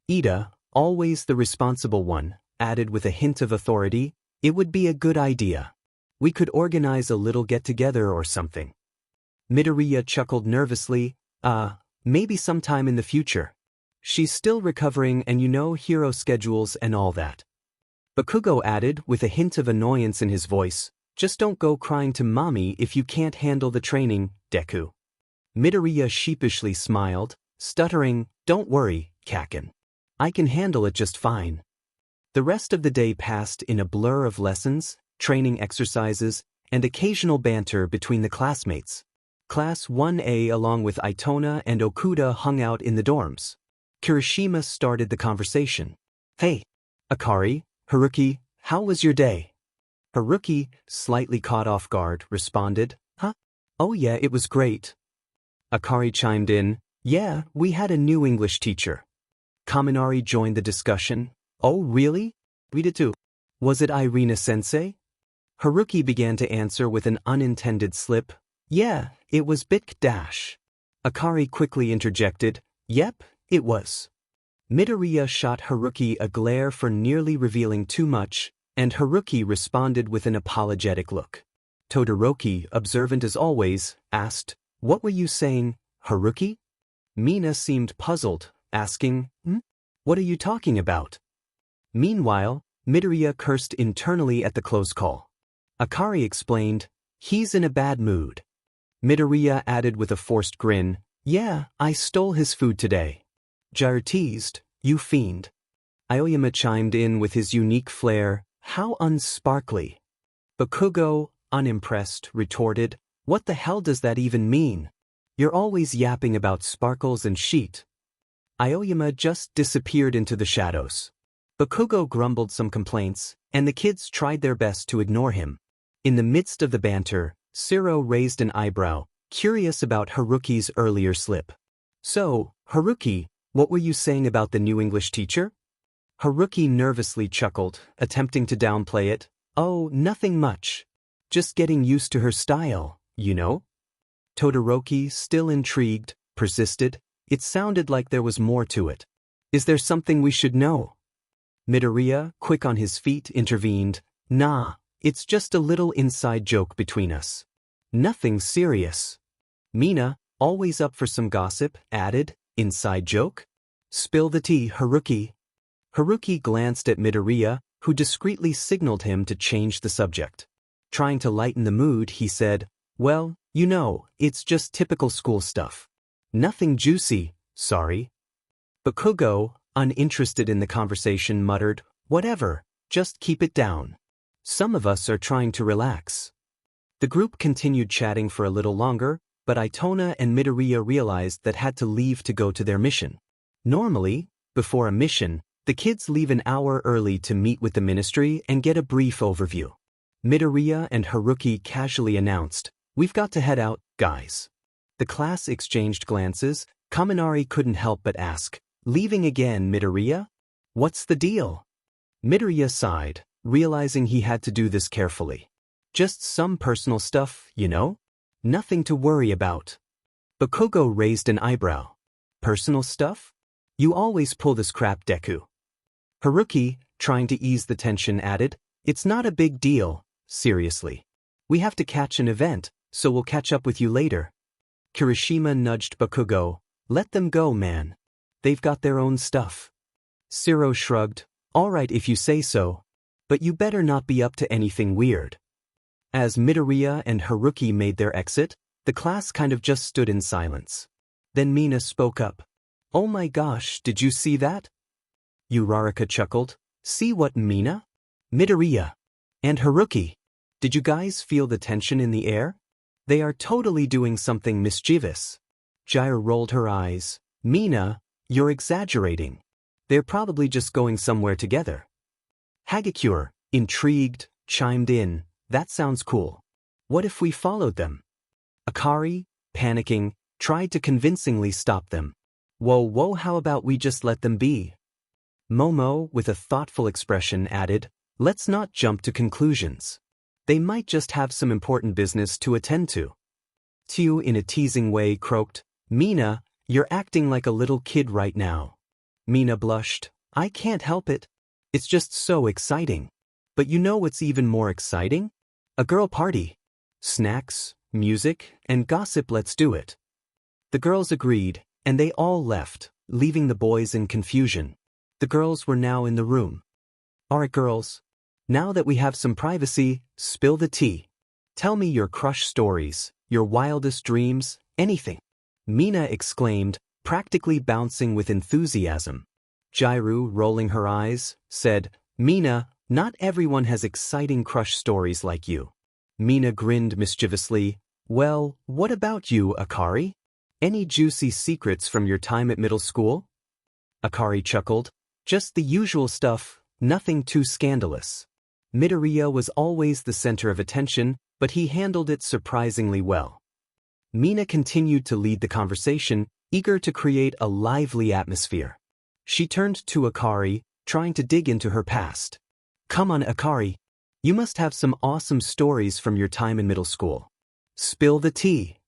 Ida, always the responsible one, added with a hint of authority, it would be a good idea. We could organize a little get-together or something. Midoriya chuckled nervously, maybe sometime in the future. She's still recovering and you know hero schedules and all that. Bakugo added with a hint of annoyance in his voice, just don't go crying to mommy if you can't handle the training, Deku. Midoriya sheepishly smiled, stuttering, don't worry, Kaken. I can handle it just fine. The rest of the day passed in a blur of lessons, training exercises, and occasional banter between the classmates. Class 1A along with Itona and Okuda hung out in the dorms. Kirishima started the conversation. Hey, Akari, Haruki, how was your day? Haruki, slightly caught off guard, responded, huh? Oh yeah, it was great. Akari chimed in, yeah, we had a new English teacher. Kaminari joined the discussion. Oh really? We did too. Was it Irina-sensei? Haruki began to answer with an unintended slip. Yeah, it was Bit-dash. Akari quickly interjected, yep, it was. Midoriya shot Haruki a glare for nearly revealing too much, and Haruki responded with an apologetic look. Todoroki, observant as always, asked, what were you saying, Haruki? Mina seemed puzzled, asking, what are you talking about? Meanwhile, Midoriya cursed internally at the close call. Akari explained, he's in a bad mood. Midoriya added with a forced grin, yeah, I stole his food today. Jairu teased, you fiend. Aoyama chimed in with his unique flair, how unsparkly. Bakugo, unimpressed, retorted, what the hell does that even mean? You're always yapping about sparkles and sheet. Aoyama just disappeared into the shadows. Bakugo grumbled some complaints, and the kids tried their best to ignore him. In the midst of the banter, Siro raised an eyebrow, curious about Haruki's earlier slip. So, Haruki, What were you saying about the new English teacher? Haruki nervously chuckled, attempting to downplay it. Oh, nothing much. Just getting used to her style, you know? Todoroki, still intrigued, persisted. It sounded like there was more to it. Is there something we should know? Midoriya, quick on his feet, intervened. Nah, it's just a little inside joke between us. Nothing serious. Mina, always up for some gossip, added, inside joke? Spill the tea, Haruki. Haruki glanced at Midoriya, who discreetly signaled him to change the subject. Trying to lighten the mood, he said, well, you know, it's just typical school stuff. Nothing juicy, sorry. Bakugo, uninterested in the conversation, muttered, whatever, just keep it down. Some of us are trying to relax. The group continued chatting for a little longer, but Itona and Midoriya realized that had to leave to go to their mission. Normally, before a mission, the kids leave an hour early to meet with the ministry and get a brief overview. Midoriya and Haruki casually announced, we've got to head out, guys. The class exchanged glances. Kaminari couldn't help but ask, leaving again, Midoriya? What's the deal? Midoriya sighed, realizing he had to do this carefully. Just some personal stuff, you know? Nothing to worry about. Bakugo raised an eyebrow. Personal stuff? You always pull this crap, Deku. Haruki, trying to ease the tension, added, it's not a big deal, seriously. We have to catch an event, so we'll catch up with you later. Kirishima nudged Bakugo. Let them go, man. They've got their own stuff. Zero shrugged. All right if you say so. But you better not be up to anything weird. As Midoriya and Haruki made their exit, the class kind of just stood in silence. Then Mina spoke up. Oh my gosh, did you see that? Uraraka chuckled. See what, Mina? Midoriya. And Haruki. Did you guys feel the tension in the air? They are totally doing something mischievous. Jiraiya rolled her eyes. Mina, you're exaggerating. They're probably just going somewhere together. Hagakure, intrigued, chimed in. That sounds cool. What if we followed them? Akari, panicking, tried to convincingly stop them. Whoa, how about we just let them be? Momo, with a thoughtful expression, added, let's not jump to conclusions. They might just have some important business to attend to. Tiu, in a teasing way, croaked, Mina, you're acting like a little kid right now. Mina blushed. I can't help it. It's just so exciting. But you know what's even more exciting? A girl party. Snacks, music, and gossip, let's do it. The girls agreed, and they all left, leaving the boys in confusion. The girls were now in the room. Alright girls, now that we have some privacy, spill the tea. Tell me your crush stories, your wildest dreams, anything. Mina exclaimed, practically bouncing with enthusiasm. Jiraiya, rolling her eyes, said, Mina, not everyone has exciting crush stories like you. Mina grinned mischievously. Well, what about you, Akari? Any juicy secrets from your time at middle school? Akari chuckled. Just the usual stuff, nothing too scandalous. Midoriya was always the center of attention, but he handled it surprisingly well. Mina continued to lead the conversation, eager to create a lively atmosphere. She turned to Akari, trying to dig into her past. Come on, Akari. You must have some awesome stories from your time in middle school. Spill the tea.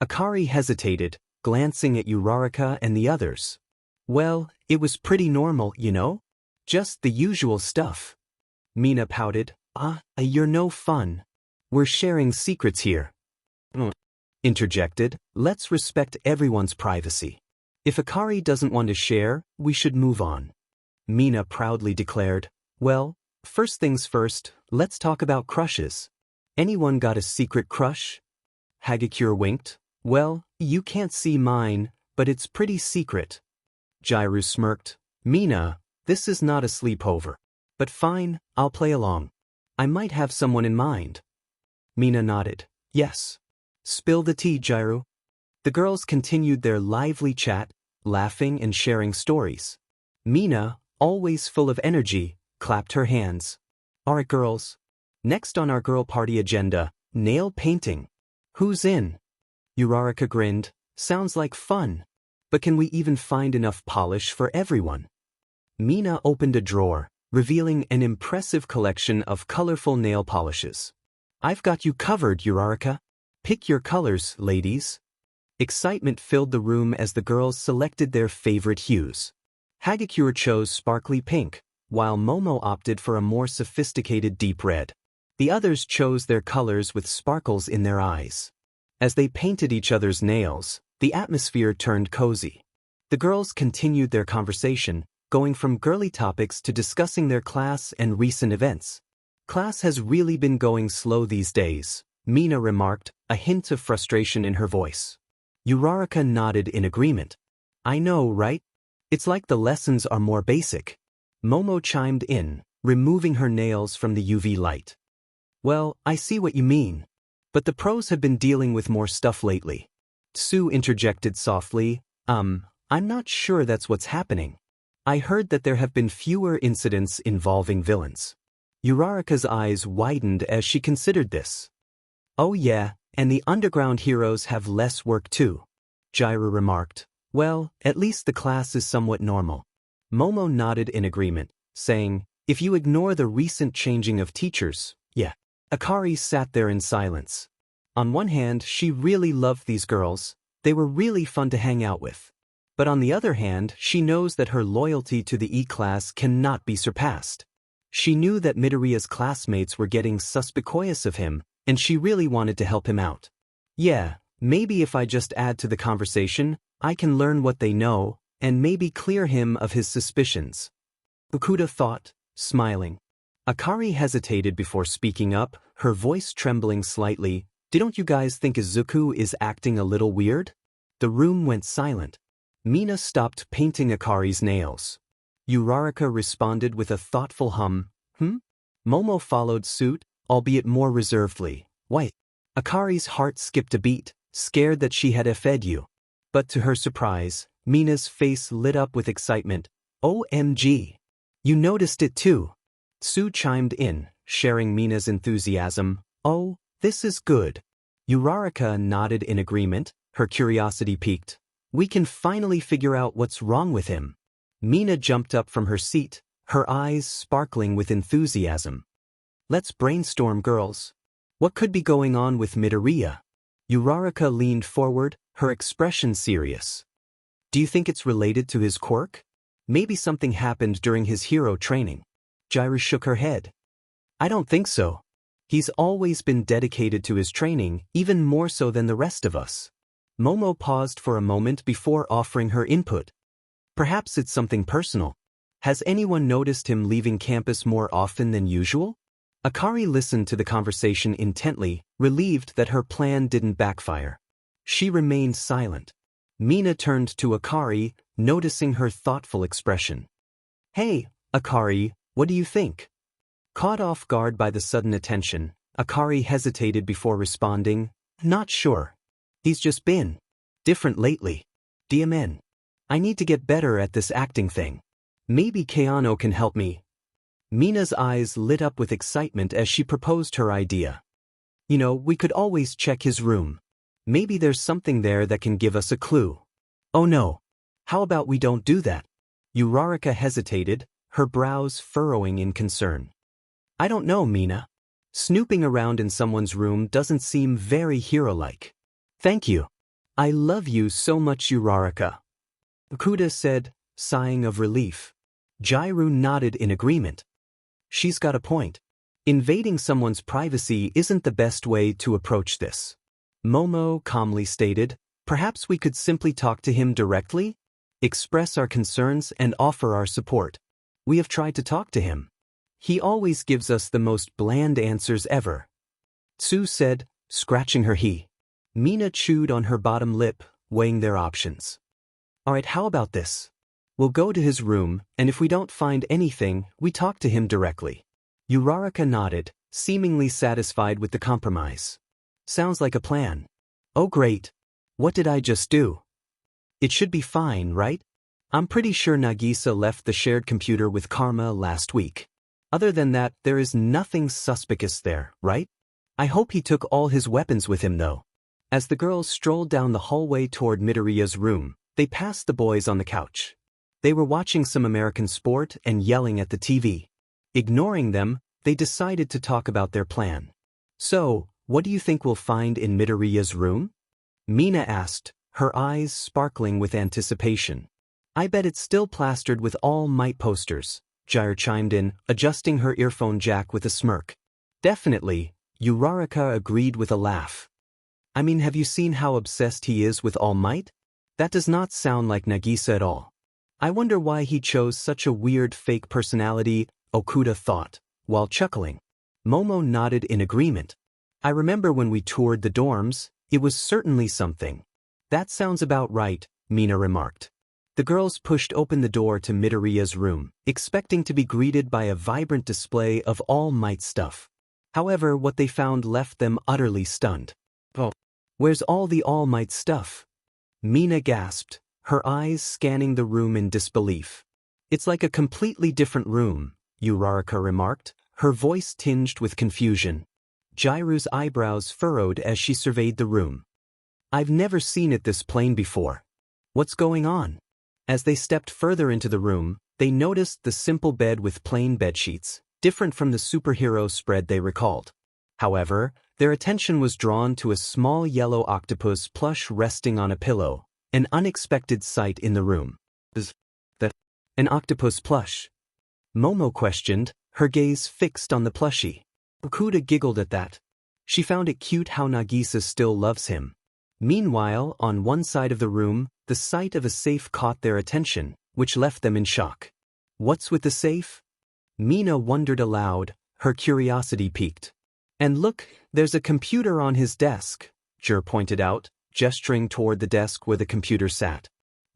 Akari hesitated, glancing at Uraraka and the others. Well, it was pretty normal, you know? Just the usual stuff. Mina pouted. You're no fun. We're sharing secrets here. Interjected, let's respect everyone's privacy. If Akari doesn't want to share, we should move on. Mina proudly declared, well, first things first, let's talk about crushes. Anyone got a secret crush? Hagakure winked. Well, you can't see mine, but it's pretty secret. Jiraiya smirked. Mina, this is not a sleepover. But fine, I'll play along. I might have someone in mind. Mina nodded. Yes. Spill the tea, Jiraiya. The girls continued their lively chat, laughing and sharing stories. Mina, always full of energy, clapped her hands. Alright girls. Next on our girl party agenda, nail painting. Who's in? Uraraka grinned. Sounds like fun. But can we even find enough polish for everyone? Mina opened a drawer, revealing an impressive collection of colorful nail polishes. I've got you covered, Uraraka. Pick your colors, ladies. Excitement filled the room as the girls selected their favorite hues. Hagakure chose sparkly pink, while Momo opted for a more sophisticated deep red. The others chose their colors with sparkles in their eyes. As they painted each other's nails, the atmosphere turned cozy. The girls continued their conversation, going from girly topics to discussing their class and recent events. Class has really been going slow these days, Mina remarked, a hint of frustration in her voice. Uraraka nodded in agreement. I know, right? It's like the lessons are more basic. Momo chimed in, removing her nails from the UV light. Well, I see what you mean. But the pros have been dealing with more stuff lately. Sue interjected softly, I'm not sure that's what's happening. I heard that there have been fewer incidents involving villains. Uraraka's eyes widened as she considered this. Oh yeah, and the underground heroes have less work too, Jairu remarked. Well, at least the class is somewhat normal. Momo nodded in agreement, saying, if you ignore the recent changing of teachers, yeah. Akari sat there in silence. On one hand, she really loved these girls, they were really fun to hang out with. But on the other hand, she knows that her loyalty to the E-class cannot be surpassed. She knew that Midoriya's classmates were getting suspicious of him, and she really wanted to help him out. Yeah, maybe if I just add to the conversation, I can learn what they know, and maybe clear him of his suspicions. Fukuda thought, smiling. Akari hesitated before speaking up, her voice trembling slightly. Don't you guys think Izuku is acting a little weird? The room went silent. Mina stopped painting Akari's nails. Uraraka responded with a thoughtful hum. Momo followed suit, albeit more reservedly. Wait. Akari's heart skipped a beat, scared that she had offended you. But to her surprise, Mina's face lit up with excitement. OMG! You noticed it too. Sue chimed in, sharing Mina's enthusiasm. Oh, this is good. Uraraka nodded in agreement, her curiosity piqued. We can finally figure out what's wrong with him. Mina jumped up from her seat, her eyes sparkling with enthusiasm. Let's brainstorm, girls. What could be going on with Midoriya? Uraraka leaned forward, her expression serious. Do you think it's related to his quirk? Maybe something happened during his hero training. Jairu shook her head. I don't think so. He's always been dedicated to his training, even more so than the rest of us. Momo paused for a moment before offering her input. Perhaps it's something personal. Has anyone noticed him leaving campus more often than usual? Akari listened to the conversation intently, relieved that her plan didn't backfire. She remained silent. Mina turned to Akari, noticing her thoughtful expression. Hey, Akari, what do you think? Caught off guard by the sudden attention, Akari hesitated before responding, Not sure. He's just been different lately. DMN. I need to get better at this acting thing. Maybe Keanu can help me. Mina's eyes lit up with excitement as she proposed her idea. We could always check his room. Maybe there's something there that can give us a clue. Oh no. How about we don't do that? Uraraka hesitated, her brows furrowing in concern. I don't know, Mina. Snooping around in someone's room doesn't seem very hero-like. Thank you. I love you so much, Uraraka. Fukuda said, sighing of relief. Jairu nodded in agreement. She's got a point. Invading someone's privacy isn't the best way to approach this. Momo calmly stated, perhaps we could simply talk to him directly? Express our concerns and offer our support. We have tried to talk to him. He always gives us the most bland answers ever. Tsu said, scratching her he. Mina chewed on her bottom lip, weighing their options. Alright, how about this? We'll go to his room, and if we don't find anything, we talk to him directly. Uraraka nodded, seemingly satisfied with the compromise. Sounds like a plan. Oh great. What did I just do? It should be fine, right? I'm pretty sure Nagisa left the shared computer with Karma last week. Other than that, there is nothing suspicious there, right? I hope he took all his weapons with him though. As the girls strolled down the hallway toward Midoriya's room, they passed the boys on the couch. They were watching some American sport and yelling at the TV. Ignoring them, they decided to talk about their plan. So, what do you think we'll find in Midoriya's room? Mina asked, her eyes sparkling with anticipation. I bet it's still plastered with All Might posters, Jair chimed in, adjusting her earphone jack with a smirk. Definitely, Uraraka agreed with a laugh. I mean, have you seen how obsessed he is with All Might? That does not sound like Nagisa at all. I wonder why he chose such a weird fake personality, Okuda thought, while chuckling. Momo nodded in agreement. I remember when we toured the dorms, it was certainly something. That sounds about right, Mina remarked. The girls pushed open the door to Midoriya's room, expecting to be greeted by a vibrant display of All Might stuff. However, what they found left them utterly stunned. Oh, where's all the All Might stuff? Mina gasped, her eyes scanning the room in disbelief. It's like a completely different room, Uraraka remarked, her voice tinged with confusion. Jairu's eyebrows furrowed as she surveyed the room. I've never seen it this plain before. What's going on? As they stepped further into the room, they noticed the simple bed with plain bedsheets, different from the superhero spread they recalled. However, their attention was drawn to a small yellow octopus plush resting on a pillow, an unexpected sight in the room. Is that an octopus plush? Momo questioned, her gaze fixed on the plushie. Okuda giggled at that. She found it cute how Nagisa still loves him. Meanwhile, on one side of the room, the sight of a safe caught their attention, which left them in shock. What's with the safe? Mina wondered aloud, her curiosity piqued. And look, there's a computer on his desk, Jur pointed out, gesturing toward the desk where the computer sat.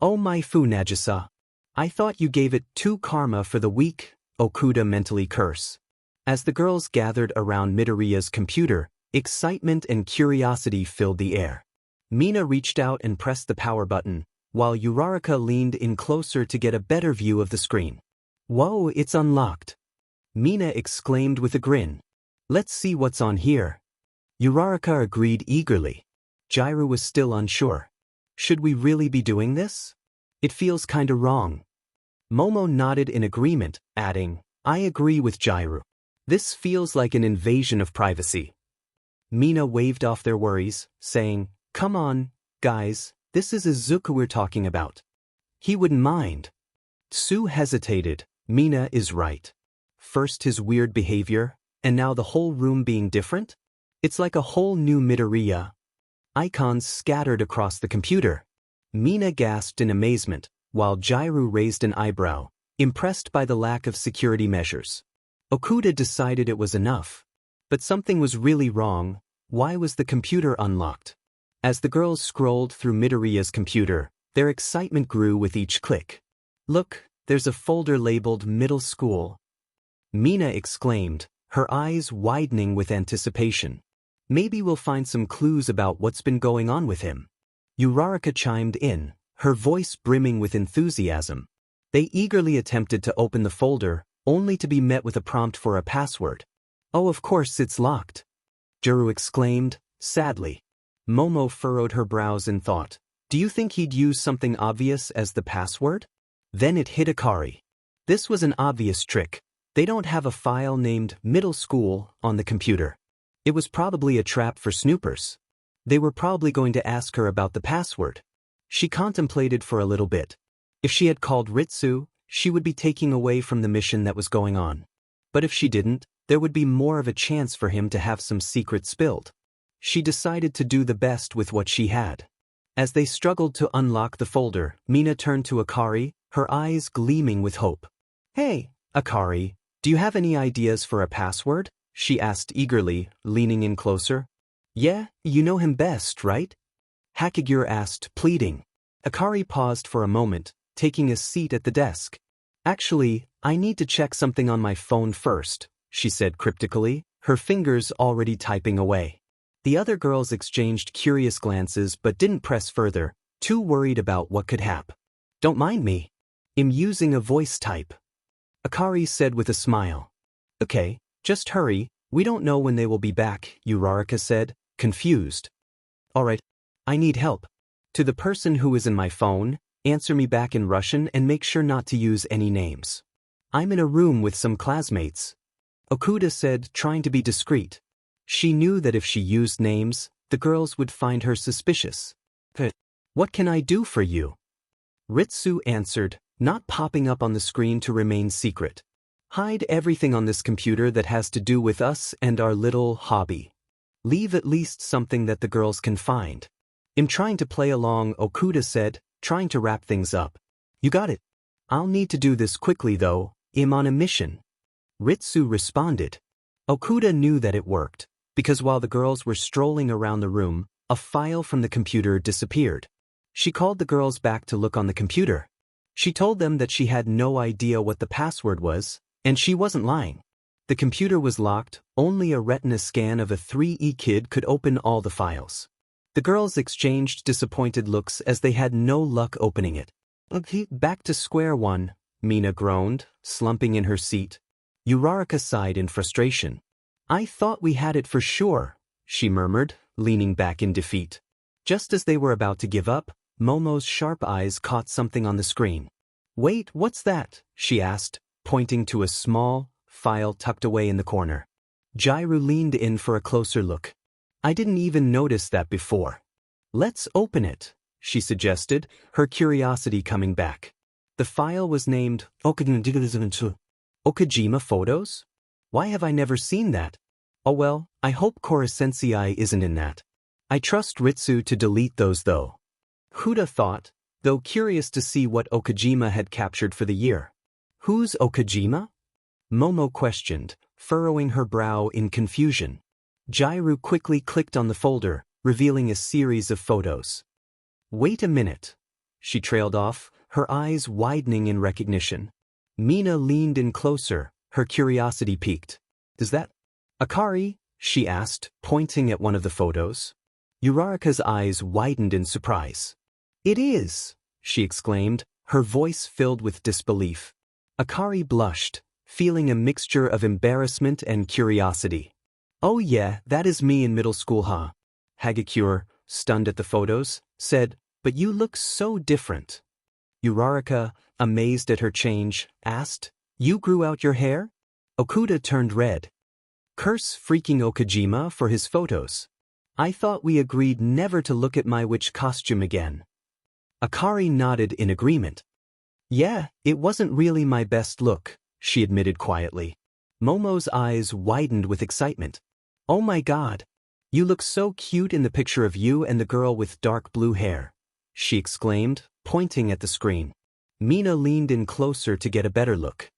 Oh my fu Nagisa. I thought you gave it 2 karma for the week, Okuda mentally cursed. As the girls gathered around Midoriya's computer, excitement and curiosity filled the air. Mina reached out and pressed the power button, while Uraraka leaned in closer to get a better view of the screen. Whoa, it's unlocked! Mina exclaimed with a grin. Let's see what's on here. Uraraka agreed eagerly. Jairu was still unsure. Should we really be doing this? It feels kinda wrong. Momo nodded in agreement, adding, I agree with Jairu. This feels like an invasion of privacy. Mina waved off their worries, saying, Come on, guys, this is Izuku we're talking about. He wouldn't mind. Tsu hesitated. Mina is right. First his weird behavior, and now the whole room being different? It's like a whole new Midoriya. Icons scattered across the computer. Mina gasped in amazement, while Jairu raised an eyebrow, impressed by the lack of security measures. Okuda decided it was enough. But something was really wrong. Why was the computer unlocked? As the girls scrolled through Midoriya's computer, their excitement grew with each click. Look, there's a folder labeled Middle School. Mina exclaimed, her eyes widening with anticipation. Maybe we'll find some clues about what's been going on with him. Uraraka chimed in, her voice brimming with enthusiasm. They eagerly attempted to open the folder, only to be met with a prompt for a password. Oh, of course it's locked. Juru exclaimed, sadly. Momo furrowed her brows in thought. Do you think he'd use something obvious as the password? Then it hit Akari. This was an obvious trick. They don't have a file named Middle School on the computer. It was probably a trap for snoopers. They were probably going to ask her about the password. She contemplated for a little bit. If she had called Ritsu, she would be taking away from the mission that was going on. But if she didn't, there would be more of a chance for him to have some secret spilled. She decided to do the best with what she had. As they struggled to unlock the folder, Mina turned to Akari, her eyes gleaming with hope. Hey, Akari, do you have any ideas for a password? She asked eagerly, leaning in closer. Yeah, you know him best, right? Hakigure asked, pleading. Akari paused for a moment, taking a seat at the desk. Actually, I need to check something on my phone first, she said cryptically, her fingers already typing away. The other girls exchanged curious glances but didn't press further, too worried about what could happen. Don't mind me. I'm using a voice type. Akari said with a smile. Okay, just hurry, we don't know when they will be back, Uraraka said, confused. Alright. I need help. To the person who is in my phone, answer me back in Russian and make sure not to use any names. I'm in a room with some classmates. Okuda said, trying to be discreet. She knew that if she used names, the girls would find her suspicious. What can I do for you? Ritsu answered, not popping up on the screen to remain secret. Hide everything on this computer that has to do with us and our little hobby. Leave at least something that the girls can find. I'm trying to play along, Okuda said, trying to wrap things up. You got it. I'll need to do this quickly though, I'm on a mission. Ritsu responded. Okuda knew that it worked, because while the girls were strolling around the room, a file from the computer disappeared. She called the girls back to look on the computer. She told them that she had no idea what the password was, and she wasn't lying. The computer was locked, only a retina scan of a 3E kid could open all the files. The girls exchanged disappointed looks as they had no luck opening it. Back to square one, Mina groaned, slumping in her seat. Uraraka sighed in frustration. I thought we had it for sure, she murmured, leaning back in defeat. Just as they were about to give up, Momo's sharp eyes caught something on the screen. Wait, what's that? She asked, pointing to a small file tucked away in the corner. Jairu leaned in for a closer look. I didn't even notice that before. Let's open it, she suggested, her curiosity coming back. The file was named Okajima Photos? Why have I never seen that? Oh well, I hope Korosensei isn't in that. I trust Ritsu to delete those though. Huda thought, though curious to see what Okajima had captured for the year. Who's Okajima? Momo questioned, furrowing her brow in confusion. Jairu quickly clicked on the folder, revealing a series of photos. Wait a minute. She trailed off, her eyes widening in recognition. Mina leaned in closer, her curiosity piqued. Is that Akari? She asked, pointing at one of the photos. Uraraka's eyes widened in surprise. It is, she exclaimed, her voice filled with disbelief. Akari blushed, feeling a mixture of embarrassment and curiosity. Oh yeah, that is me in middle school, huh? Hagakure, stunned at the photos, said, but you look so different. Uraraka, amazed at her change, asked, you grew out your hair? Okuda turned red. Curse freaking Okajima for his photos. I thought we agreed never to look at my witch costume again. Akari nodded in agreement. Yeah, it wasn't really my best look, she admitted quietly. Momo's eyes widened with excitement. Oh my god. You look so cute in the picture of you and the girl with dark blue hair, she exclaimed, pointing at the screen. Mina leaned in closer to get a better look.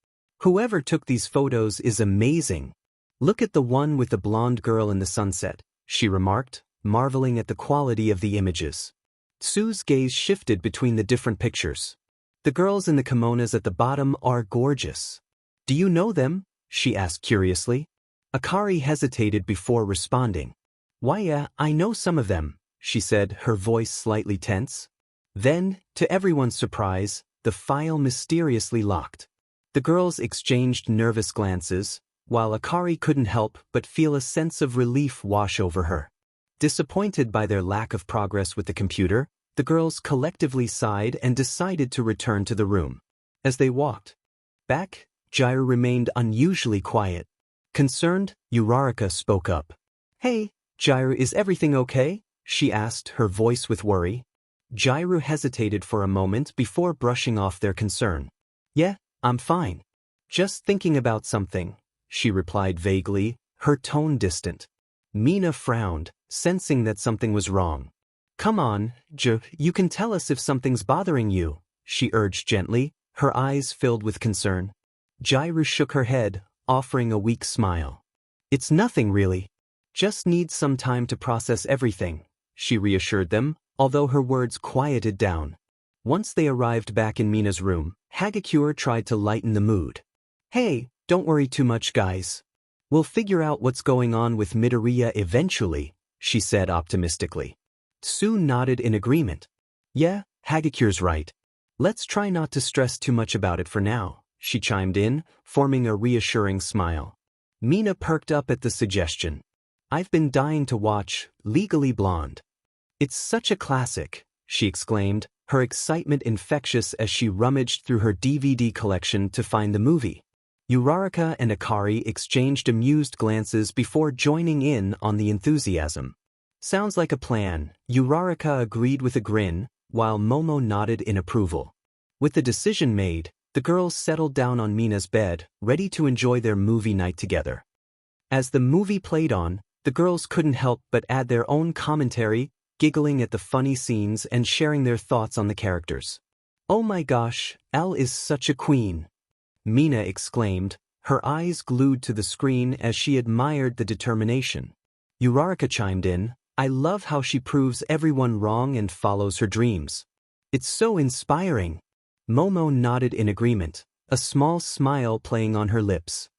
Whoever took these photos is amazing. Look at the one with the blonde girl in the sunset, she remarked, marveling at the quality of the images. Tsu's gaze shifted between the different pictures. The girls in the kimonos at the bottom are gorgeous. Do you know them? She asked curiously. Akari hesitated before responding. Why yeah, I know some of them, she said, her voice slightly tense. Then, to everyone's surprise, the file mysteriously locked. The girls exchanged nervous glances, while Akari couldn't help but feel a sense of relief wash over her. Disappointed by their lack of progress with the computer, the girls collectively sighed and decided to return to the room. As they walked back, Jairu remained unusually quiet. Concerned, Uraraka spoke up. Hey, Jairu, is everything okay? She asked, her voice with worry. Jairu hesitated for a moment before brushing off their concern. Yeah, I'm fine. Just thinking about something, she replied vaguely, her tone distant. Mina frowned, sensing that something was wrong. Come on, you can tell us if something's bothering you, she urged gently, her eyes filled with concern. Jairu shook her head, offering a weak smile. It's nothing really. Just need some time to process everything, she reassured them, although her words quieted down. Once they arrived back in Mina's room, Hagakure tried to lighten the mood. Hey, don't worry too much, guys. We'll figure out what's going on with Midoriya eventually, she said optimistically. Tsu nodded in agreement. Yeah, Hagakure's right. Let's try not to stress too much about it for now, she chimed in, forming a reassuring smile. Mina perked up at the suggestion. I've been dying to watch Legally Blonde. It's such a classic, she exclaimed, her excitement infectious as she rummaged through her DVD collection to find the movie. Uraraka and Akari exchanged amused glances before joining in on the enthusiasm. Sounds like a plan, Uraraka agreed with a grin, while Momo nodded in approval. With the decision made, the girls settled down on Mina's bed, ready to enjoy their movie night together. As the movie played on, the girls couldn't help but add their own commentary, giggling at the funny scenes and sharing their thoughts on the characters. "Oh my gosh, Elle is such a queen," Mina exclaimed, her eyes glued to the screen as she admired the determination. Uraraka chimed in, "I love how she proves everyone wrong and follows her dreams. It's so inspiring." Momo nodded in agreement, a small smile playing on her lips.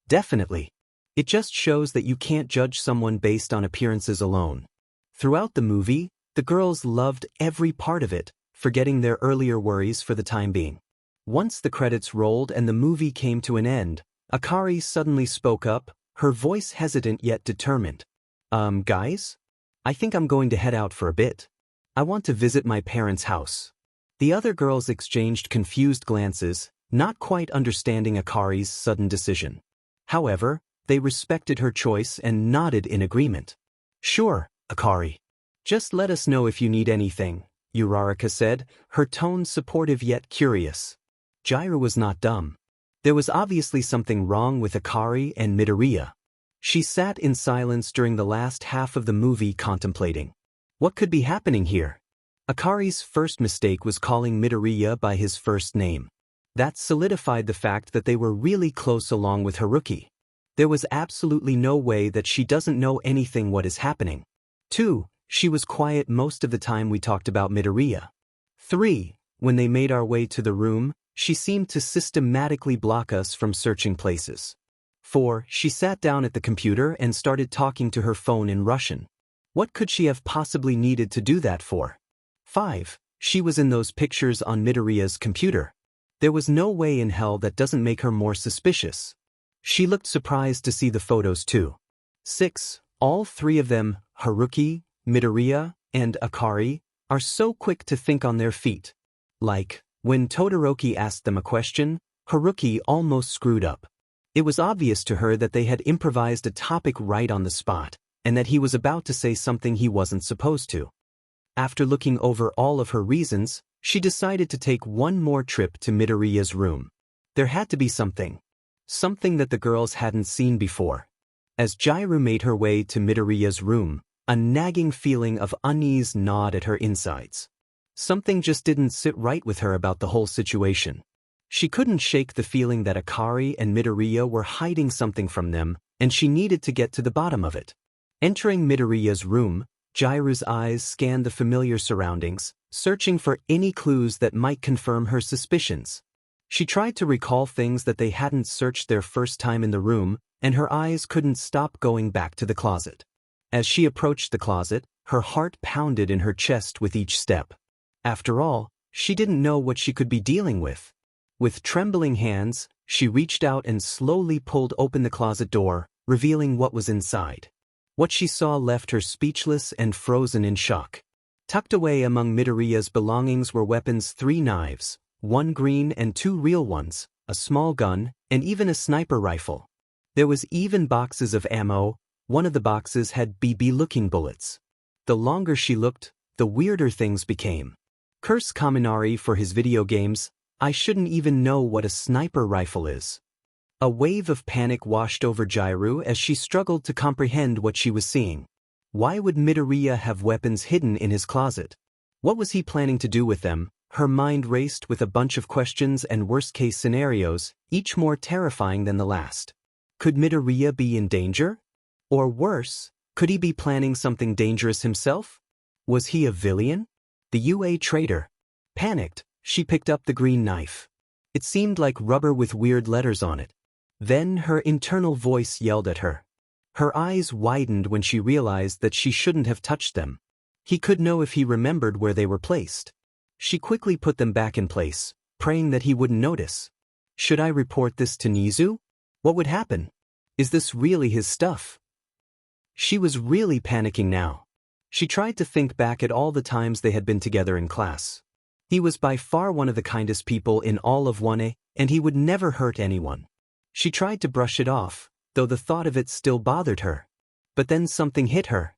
"Definitely. It just shows that you can't judge someone based on appearances alone." Throughout the movie, the girls loved every part of it, forgetting their earlier worries for the time being. Once the credits rolled and the movie came to an end, Akari suddenly spoke up, her voice hesitant yet determined. Guys? I think I'm going to head out for a bit. I want to visit my parents' house." The other girls exchanged confused glances, not quite understanding Akari's sudden decision. However, they respected her choice and nodded in agreement. "Sure, Akari. Just let us know if you need anything," Uraraka said, her tone supportive yet curious. Jiraiya was not dumb. There was obviously something wrong with Akari and Midoriya. She sat in silence during the last half of the movie contemplating. What could be happening here? Akari's first mistake was calling Midoriya by his first name. That solidified the fact that they were really close along with Haruki. There was absolutely no way that she doesn't know anything what is happening. 2. She was quiet most of the time we talked about Midoriya. 3. When they made our way to the room, she seemed to systematically block us from searching places. 4. She sat down at the computer and started talking to her phone in Russian. What could she have possibly needed to do that for? 5. She was in those pictures on Midoriya's computer. There was no way in hell that doesn't make her more suspicious. She looked surprised to see the photos too. 6. All three of them, Haruki, Midoriya, and Akari, are so quick to think on their feet. Like, when Todoroki asked them a question, Haruki almost screwed up. It was obvious to her that they had improvised a topic right on the spot, and that he was about to say something he wasn't supposed to. After looking over all of her reasons, she decided to take one more trip to Midoriya's room. There had to be something. Something that the girls hadn't seen before. As Jiraiya made her way to Midoriya's room, a nagging feeling of unease gnawed at her insides. Something just didn't sit right with her about the whole situation. She couldn't shake the feeling that Akari and Midoriya were hiding something from them, and she needed to get to the bottom of it. Entering Midoriya's room, Jiraiya's eyes scanned the familiar surroundings, searching for any clues that might confirm her suspicions. She tried to recall things that they hadn't searched their first time in the room, and her eyes couldn't stop going back to the closet. As she approached the closet, her heart pounded in her chest with each step. After all, she didn't know what she could be dealing with. With trembling hands, she reached out and slowly pulled open the closet door, revealing what was inside. What she saw left her speechless and frozen in shock. Tucked away among Midoriya's belongings were weapons: 3 knives, 1 green and 2 real ones, a small gun, and even a sniper rifle. There was even boxes of ammo. One of the boxes had BB-looking bullets. The longer she looked, the weirder things became. Curse Kaminari for his video games, I shouldn't even know what a sniper rifle is. A wave of panic washed over Jiraiya as she struggled to comprehend what she was seeing. Why would Midoriya have weapons hidden in his closet? What was he planning to do with them? Her mind raced with a bunch of questions and worst-case scenarios, each more terrifying than the last. Could Midoriya be in danger? Or worse, could he be planning something dangerous himself? Was he a villain? The UA traitor. Panicked, she picked up the green knife. It seemed like rubber with weird letters on it. Then her internal voice yelled at her. Her eyes widened when she realized that she shouldn't have touched them. He could know if he remembered where they were placed. She quickly put them back in place, praying that he wouldn't notice. Should I report this to Nizu? What would happen? Is this really his stuff? She was really panicking now. She tried to think back at all the times they had been together in class. He was by far one of the kindest people in all of 1A, and he would never hurt anyone. She tried to brush it off, though the thought of it still bothered her. But then something hit her.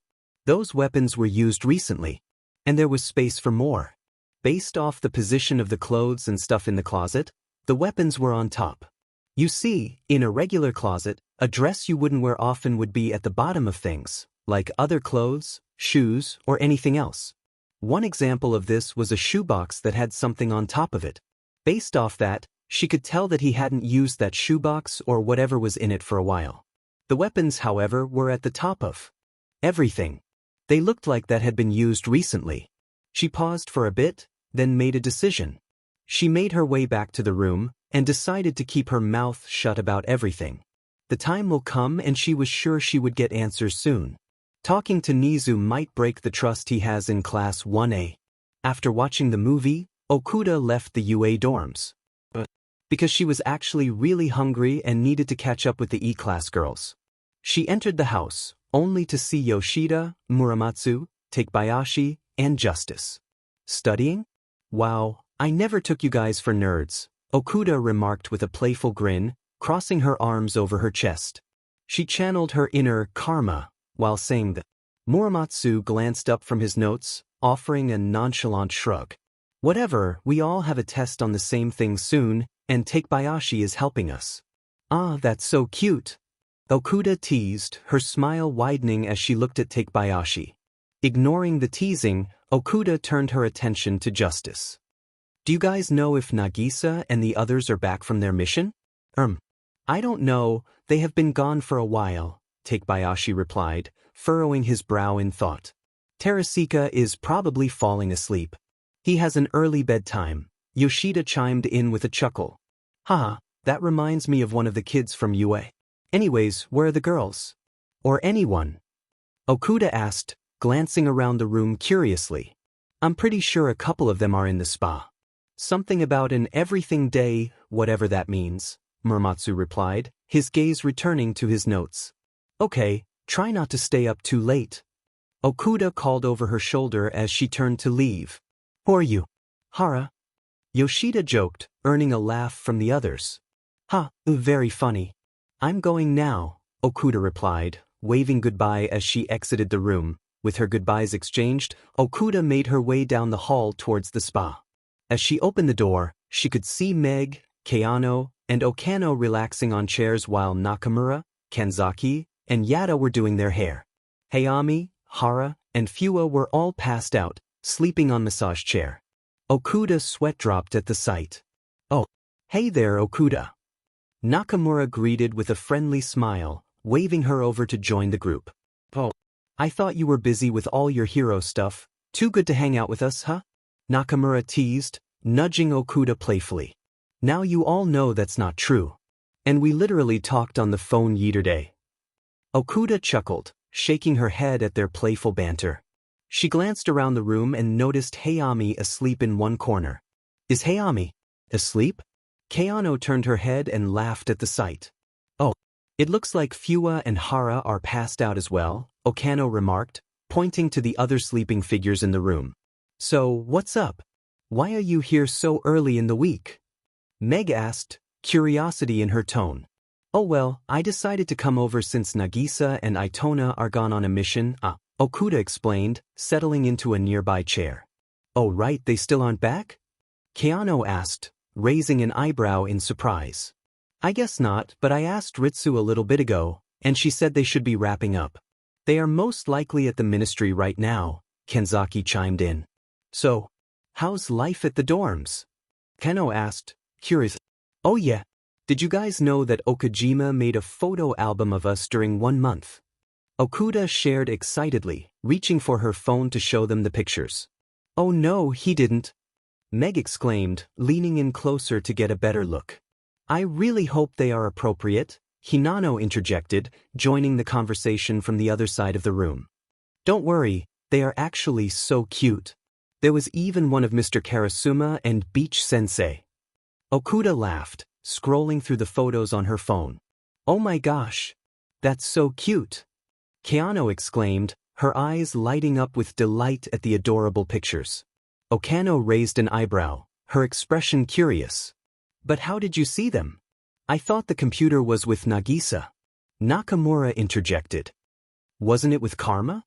Those weapons were used recently, and there was space for more. Based off the position of the clothes and stuff in the closet, the weapons were on top. You see, in a regular closet, a dress you wouldn't wear often would be at the bottom of things, like other clothes, shoes, or anything else. One example of this was a shoebox that had something on top of it. Based off that, she could tell that he hadn't used that shoebox or whatever was in it for a while. The weapons, however, were at the top of everything. They looked like that had been used recently. She paused for a bit, then made a decision. She made her way back to the room and decided to keep her mouth shut about everything. The time will come and she was sure she would get answers soon. Talking to Nizu might break the trust he has in Class 1A. After watching the movie, Okuda left the UA dorms. Because she was actually really hungry and needed to catch up with the E-class girls. She entered the house, only to see Yoshida, Muramatsu, Takebayashi, and Justice. Studying? Wow, I never took you guys for nerds, Okuda remarked with a playful grin, crossing her arms over her chest. She channeled her inner karma while saying that. Muramatsu glanced up from his notes, offering a nonchalant shrug. Whatever, we all have a test on the same thing soon, and Takebayashi is helping us. Ah, that's so cute. Okuda teased, her smile widening as she looked at Takebayashi. Ignoring the teasing, Okuda turned her attention to Justice. Do you guys know if Nagisa and the others are back from their mission? I don't know, they have been gone for a while, Takebayashi replied, furrowing his brow in thought. Terasika is probably falling asleep. He has an early bedtime, Yoshida chimed in with a chuckle. Haha, that reminds me of one of the kids from UA. Anyways, where are the girls? Or anyone? Okuda asked, glancing around the room curiously. I'm pretty sure a couple of them are in the spa. Something about an everything day, whatever that means, Muramatsu replied, his gaze returning to his notes. Okay, try not to stay up too late. Okuda called over her shoulder as she turned to leave. Who are you? Hara. Yoshida joked, earning a laugh from the others. Ha, very funny. I'm going now, Okuda replied, waving goodbye as she exited the room. With her goodbyes exchanged, Okuda made her way down the hall towards the spa. As she opened the door, she could see Meg, Keano, and Okano relaxing on chairs while Nakamura, Kanzaki, and Yada were doing their hair. Hayami, Hara, and Fua were all passed out, sleeping on massage chair. Okuda's sweat dropped at the sight. Oh, hey there, Okuda. Nakamura greeted with a friendly smile, waving her over to join the group. Oh, I thought you were busy with all your hero stuff. Too good to hang out with us, huh? Nakamura teased, nudging Okuda playfully. Now you all know that's not true. And we literally talked on the phone yesterday. Okuda chuckled, shaking her head at their playful banter. She glanced around the room and noticed Hayami asleep in one corner. Is Hayami asleep? Keano turned her head and laughed at the sight. Oh, it looks like Fua and Hara are passed out as well, Okano remarked, pointing to the other sleeping figures in the room. So, what's up? Why are you here so early in the week? Meg asked, curiosity in her tone. Oh well, I decided to come over since Nagisa and Itona are gone on a mission, Okuda explained, settling into a nearby chair. Oh right, they still aren't back? Keano asked, raising an eyebrow in surprise. I guess not, but I asked Ritsu a little bit ago, and she said they should be wrapping up. They are most likely at the ministry right now, Kanzaki chimed in. So, how's life at the dorms? Keno asked, curious. Oh yeah, did you guys know that Okajima made a photo album of us during 1 month? Okuda shared excitedly, reaching for her phone to show them the pictures. Oh no, he didn't. Meg exclaimed, leaning in closer to get a better look. I really hope they are appropriate, Hinano interjected, joining the conversation from the other side of the room. Don't worry, they are actually so cute. There was even one of Mr. Karasuma and Beach Sensei. Okuda laughed, scrolling through the photos on her phone. Oh my gosh, that's so cute. Keano exclaimed, her eyes lighting up with delight at the adorable pictures. Okano raised an eyebrow, her expression curious. But how did you see them? I thought the computer was with Nagisa. Nakamura interjected. Wasn't it with Karma?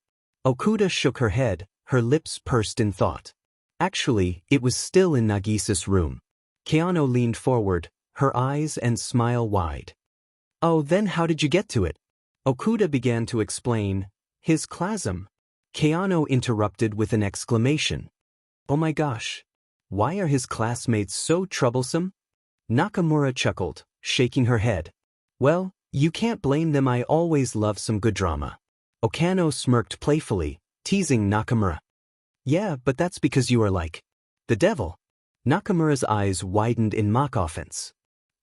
Okuda shook her head, her lips pursed in thought. Actually, it was still in Nagisa's room. Keano leaned forward, her eyes and smile wide. Oh, then how did you get to it? Okuda began to explain. His classroom. Keano interrupted with an exclamation. Oh my gosh. Why are his classmates so troublesome? Nakamura chuckled, shaking her head. Well, you can't blame them, I always love some good drama. Okano smirked playfully, teasing Nakamura. Yeah, but that's because you are like the devil. Nakamura's eyes widened in mock offense.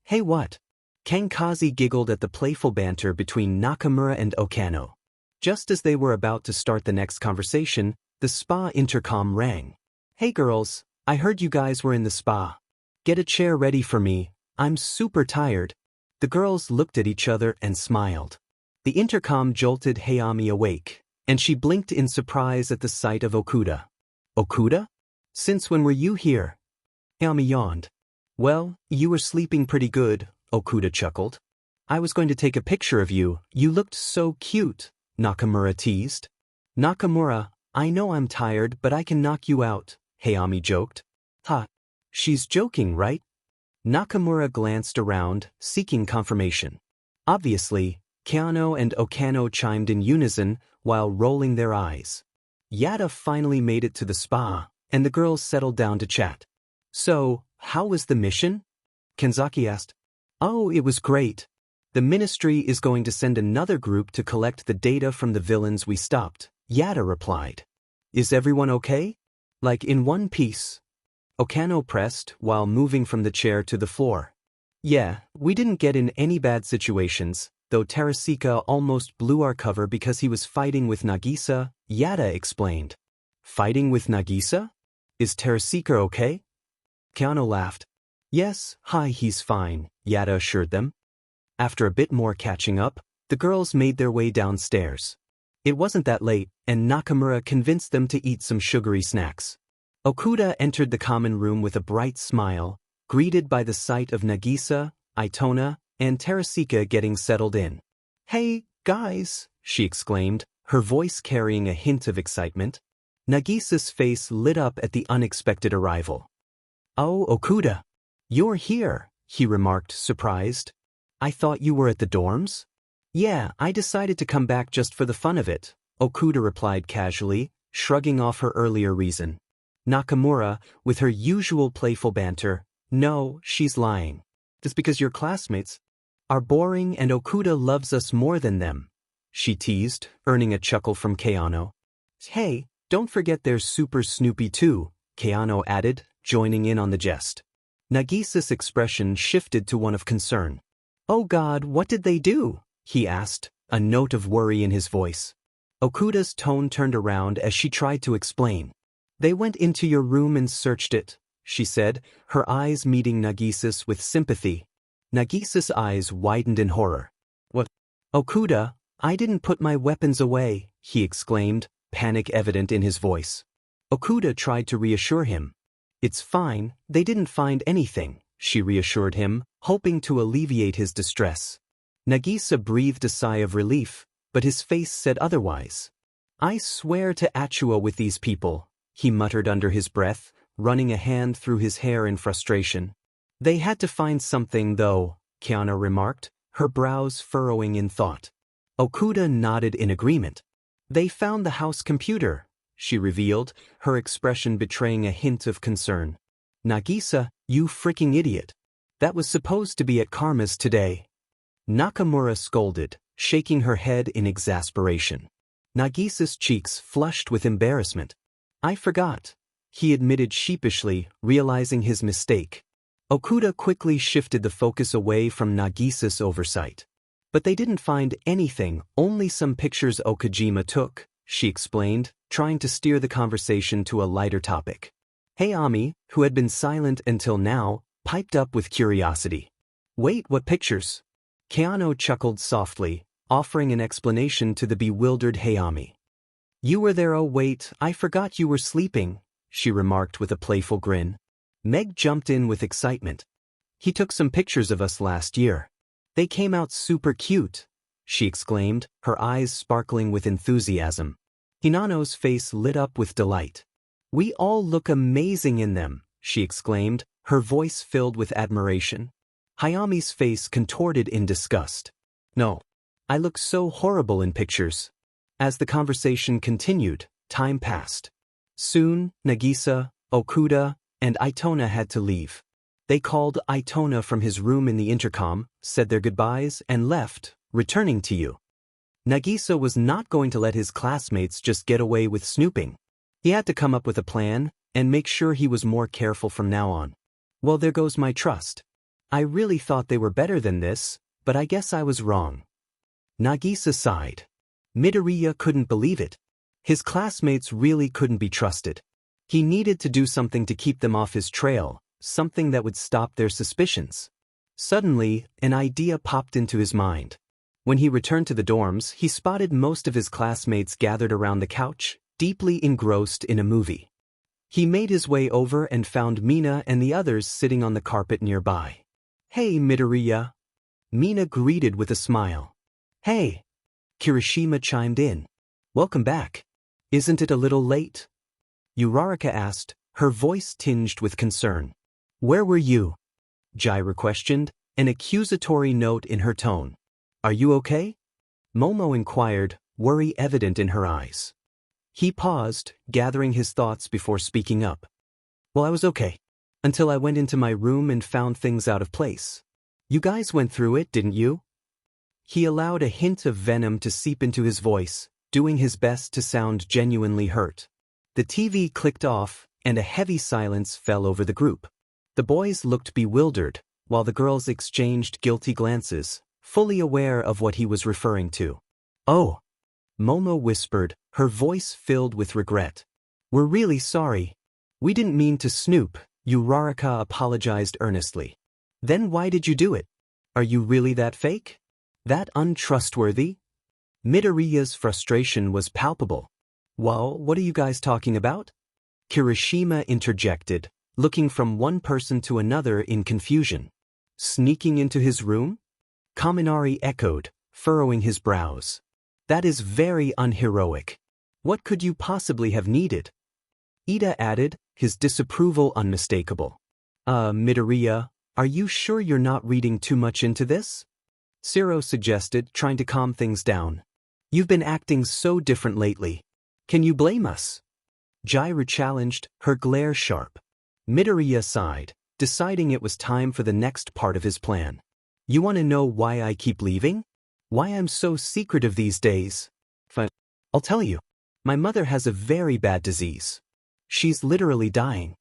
Hey what? Kankazi giggled at the playful banter between Nakamura and Okano. Just as they were about to start the next conversation, the spa intercom rang. Hey girls, I heard you guys were in the spa. Get a chair ready for me, I'm super tired. The girls looked at each other and smiled. The intercom jolted Hayami awake, and she blinked in surprise at the sight of Okuda. Okuda? Since when were you here? Hayami yawned. Well, you were sleeping pretty good, Okuda chuckled. I was going to take a picture of you, you looked so cute, Nakamura teased. Nakamura, I know I'm tired but I can knock you out, Hayami joked. Ha. She's joking, right? Nakamura glanced around, seeking confirmation. Obviously, Keano and Okano chimed in unison while rolling their eyes. Yada finally made it to the spa, and the girls settled down to chat. So, how was the mission? Kenzaki asked. Oh, it was great. The ministry is going to send another group to collect the data from the villains we stopped, Yada replied. Is everyone okay? Like in one piece? Okano pressed while moving from the chair to the floor. Yeah, we didn't get in any bad situations, though Terasika almost blew our cover because he was fighting with Nagisa, Yada explained. Fighting with Nagisa? Is Terasika okay? Keano laughed. Yes, hi, he's fine, Yada assured them. After a bit more catching up, the girls made their way downstairs. It wasn't that late, and Nakamura convinced them to eat some sugary snacks. Okuda entered the common room with a bright smile, greeted by the sight of Nagisa, Itona, and Terasika getting settled in. Hey, guys, she exclaimed, her voice carrying a hint of excitement. Nagisa's face lit up at the unexpected arrival. Oh, Okuda. You're here, he remarked, surprised. I thought you were at the dorms? Yeah, I decided to come back just for the fun of it, Okuda replied casually, shrugging off her earlier reason. Nakamura, with her usual playful banter, no, she's lying. Just because your classmates are boring and Okuda loves us more than them, she teased, earning a chuckle from Keano. Hey, don't forget there's Super Snoopy too, Keano added, joining in on the jest. Nagisa's expression shifted to one of concern. Oh God, what did they do? He asked, a note of worry in his voice. Okuda's tone turned around as she tried to explain. They went into your room and searched it, she said, her eyes meeting Nagisa's with sympathy. Nagisa's eyes widened in horror. What? Okuda, I didn't put my weapons away, he exclaimed, panic evident in his voice. Okuda tried to reassure him. It's fine, they didn't find anything, she reassured him, hoping to alleviate his distress. Nagisa breathed a sigh of relief, but his face said otherwise. I swear to Achua with these people, he muttered under his breath, running a hand through his hair in frustration. They had to find something though, Keano remarked, her brows furrowing in thought. Okuda nodded in agreement. They found the house computer, she revealed, her expression betraying a hint of concern. Nagisa, you freaking idiot. That was supposed to be at Karma's today. Nakamura scolded, shaking her head in exasperation. Nagisa's cheeks flushed with embarrassment. I forgot, he admitted sheepishly, realizing his mistake. Okuda quickly shifted the focus away from Nagisa's oversight. But they didn't find anything, only some pictures Okajima took, she explained, trying to steer the conversation to a lighter topic. Hayami, who had been silent until now, piped up with curiosity. Wait, what pictures? Keano chuckled softly, offering an explanation to the bewildered Hayami. You were there, oh wait, I forgot you were sleeping, she remarked with a playful grin. Meg jumped in with excitement. He took some pictures of us last year. They came out super cute, she exclaimed, her eyes sparkling with enthusiasm. Hinano's face lit up with delight. We all look amazing in them, she exclaimed, her voice filled with admiration. Hayami's face contorted in disgust. No. I look so horrible in pictures. As the conversation continued, time passed. Soon, Nagisa, Okuda, and Itona had to leave. They called Itona from his room in the intercom, said their goodbyes, and left, returning to you. Nagisa was not going to let his classmates just get away with snooping. He had to come up with a plan, and make sure he was more careful from now on. Well, there goes my trust. I really thought they were better than this, but I guess I was wrong. Nagisa sighed. Midoriya couldn't believe it. His classmates really couldn't be trusted. He needed to do something to keep them off his trail, something that would stop their suspicions. Suddenly, an idea popped into his mind. When he returned to the dorms, he spotted most of his classmates gathered around the couch, deeply engrossed in a movie. He made his way over and found Mina and the others sitting on the carpet nearby. Hey, Midoriya. Mina greeted with a smile. Hey. Kirishima chimed in. Welcome back. Isn't it a little late? Uraraka asked, her voice tinged with concern. Where were you? Jaira questioned, an accusatory note in her tone. Are you okay? Momo inquired, worry evident in her eyes. He paused, gathering his thoughts before speaking up. Well, I was okay. Until I went into my room and found things out of place. You guys went through it, didn't you? He allowed a hint of venom to seep into his voice, doing his best to sound genuinely hurt. The TV clicked off, and a heavy silence fell over the group. The boys looked bewildered, while the girls exchanged guilty glances, fully aware of what he was referring to. Oh, Momo whispered, her voice filled with regret. We're really sorry. We didn't mean to snoop, Uraraka apologized earnestly. Then why did you do it? Are you really that fake? That untrustworthy? Midoriya's frustration was palpable. Well, what are you guys talking about? Kirishima interjected, looking from one person to another in confusion. Sneaking into his room? Kaminari echoed, furrowing his brows. That is very unheroic. What could you possibly have needed? Ida added, his disapproval unmistakable. Midoriya, are you sure you're not reading too much into this? Siro suggested, trying to calm things down. You've been acting so different lately. Can you blame us? Jaira challenged, her glare sharp. Midoriya sighed, deciding it was time for the next part of his plan. You want to know why I keep leaving? Why I'm so secretive these days? Fine. I'll tell you. My mother has a very bad disease. She's literally dying.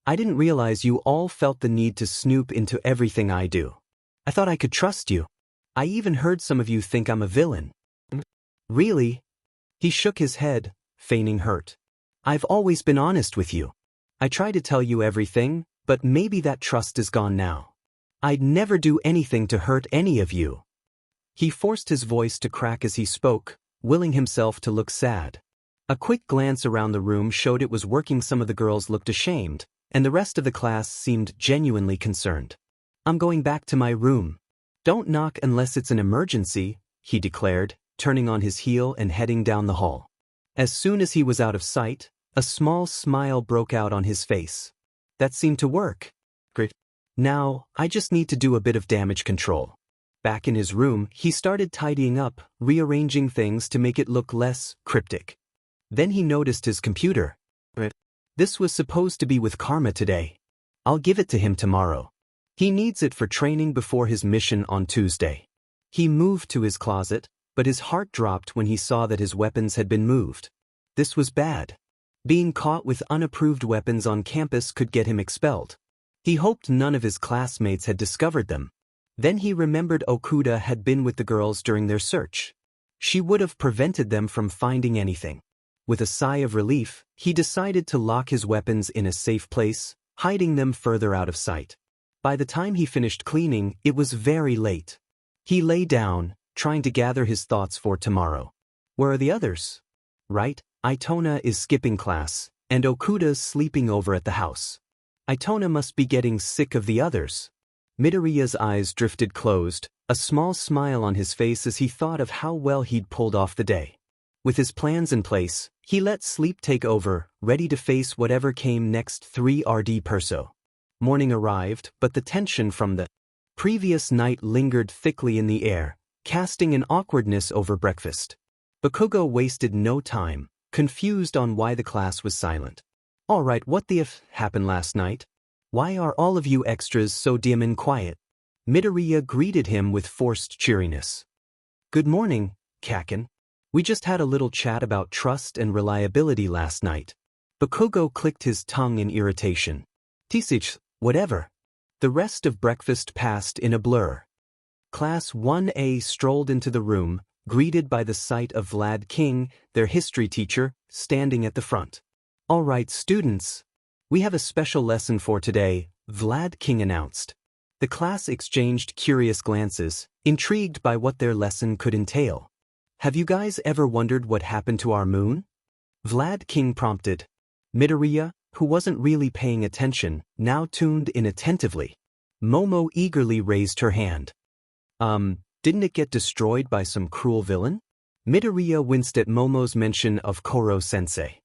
I didn't realize you all felt the need to snoop into everything I do. I thought I could trust you. I even heard some of you think I'm a villain. Really? He shook his head, feigning hurt. I've always been honest with you. I try to tell you everything, but maybe that trust is gone now. I'd never do anything to hurt any of you. He forced his voice to crack as he spoke, willing himself to look sad. A quick glance around the room showed it was working. Some of the girls looked ashamed, and the rest of the class seemed genuinely concerned. I'm going back to my room. Don't knock unless it's an emergency, he declared, turning on his heel and heading down the hall. As soon as he was out of sight, a small smile broke out on his face. That seemed to work. Great. Now, I just need to do a bit of damage control. Back in his room, he started tidying up, rearranging things to make it look less cryptic. Then he noticed his computer. This was supposed to be with Karma today. I'll give it to him tomorrow. He needs it for training before his mission on Tuesday. He moved to his closet, but his heart dropped when he saw that his weapons had been moved. This was bad. Being caught with unapproved weapons on campus could get him expelled. He hoped none of his classmates had discovered them. Then he remembered Okuda had been with the girls during their search. She would have prevented them from finding anything. With a sigh of relief, he decided to lock his weapons in a safe place, hiding them further out of sight. By the time he finished cleaning, it was very late. He lay down, trying to gather his thoughts for tomorrow. Where are the others? Right? Itona is skipping class, and Okuda's sleeping over at the house. Itona must be getting sick of the others. Midoriya's eyes drifted closed, a small smile on his face as he thought of how well he'd pulled off the day. With his plans in place, he let sleep take over, ready to face whatever came next. 3rd Perso. Morning arrived, but the tension from the previous night lingered thickly in the air, casting an awkwardness over breakfast. Bakugo wasted no time, confused on why the class was silent. Alright, what the f happened last night? Why are all of you extras so dim and quiet? Midoriya greeted him with forced cheeriness. Good morning, Kaken. We just had a little chat about trust and reliability last night. Bakugo clicked his tongue in irritation. Tisich, whatever. The rest of breakfast passed in a blur. Class 1A strolled into the room, greeted by the sight of Vlad King, their history teacher, standing at the front. All right, students. We have a special lesson for today, Vlad King announced. The class exchanged curious glances, intrigued by what their lesson could entail. Have you guys ever wondered what happened to our moon? Vlad King prompted. Midoriya, who wasn't really paying attention, now tuned in attentively. Momo eagerly raised her hand. Didn't it get destroyed by some cruel villain? Midoriya winced at Momo's mention of Koro-sensei.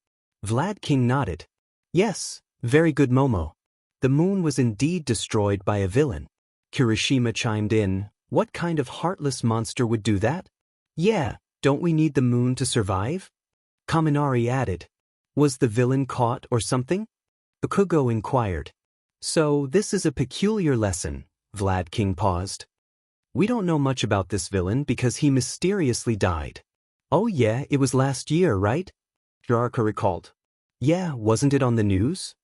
Vlad King nodded. Yes, very good Momo. The moon was indeed destroyed by a villain. Kirishima chimed in. What kind of heartless monster would do that? Yeah, don't we need the moon to survive? Kaminari added. Was the villain caught or something? Bakugo inquired. So this is a peculiar lesson, Vlad King paused. We don't know much about this villain because he mysteriously died. Oh yeah, it was last year, right? Yaraka recalled. Yeah, wasn't it on the news?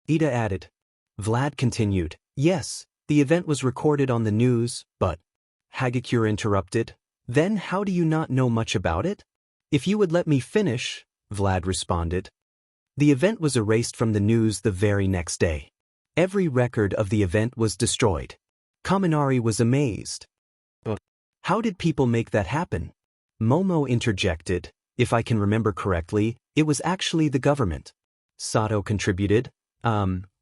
Ida added. Vlad continued. Yes, the event was recorded on the news, but... Hagakure interrupted. Then how do you not know much about it? If you would let me finish, Vlad responded. The event was erased from the news the very next day. Every record of the event was destroyed. Kaminari was amazed. But how did people make that happen? Momo interjected. If I can remember correctly, it was actually the government. Sato contributed.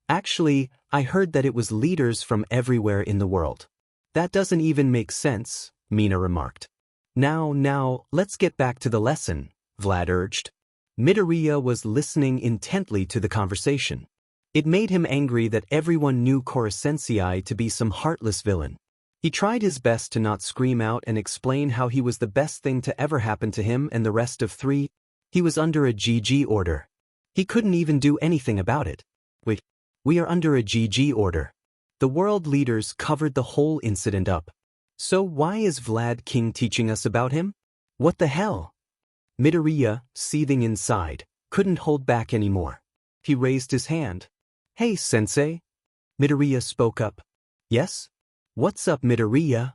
Actually, I heard that it was leaders from everywhere in the world. That doesn't even make sense, Mina remarked. Now, let's get back to the lesson, Vlad urged. Midoriya was listening intently to the conversation. It made him angry that everyone knew Koro-sensei to be some heartless villain. He tried his best to not scream out and explain how he was the best thing to ever happen to him and the rest of 3. He was under a GG order. He couldn't even do anything about it. Wait, we are under a GG order. The world leaders covered the whole incident up. So why is Vlad King teaching us about him? What the hell? Midoriya, seething inside, couldn't hold back anymore. He raised his hand. Hey, sensei. Midoriya spoke up. Yes? What's up, Midoriya?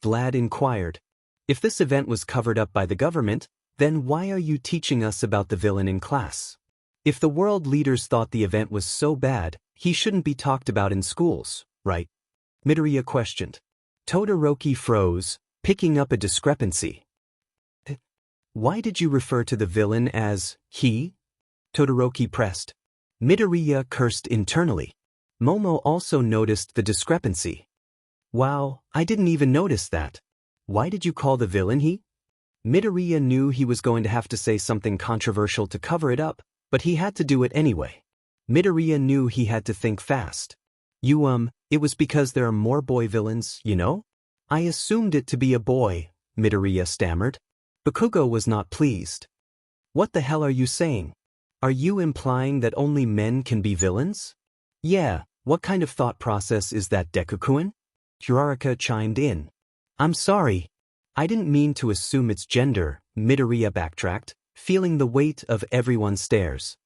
Vlad inquired. If this event was covered up by the government, then why are you teaching us about the villain in class? If the world leaders thought the event was so bad, he shouldn't be talked about in schools, right? Midoriya questioned. Todoroki froze, picking up a discrepancy. Why did you refer to the villain as he? Todoroki pressed. Midoriya cursed internally. Momo also noticed the discrepancy. Wow, I didn't even notice that. Why did you call the villain he? Midoriya knew he was going to have to say something controversial to cover it up, but he had to do it anyway. Midoriya knew he had to think fast. It was because there are more boy villains, you know? I assumed it to be a boy, Midoriya stammered. Bakugo was not pleased. What the hell are you saying? Are you implying that only men can be villains? Yeah, what kind of thought process is that, Deku-kun? Kuraraka chimed in. I'm sorry. I didn't mean to assume its gender, Midoriya backtracked, feeling the weight of everyone's stares.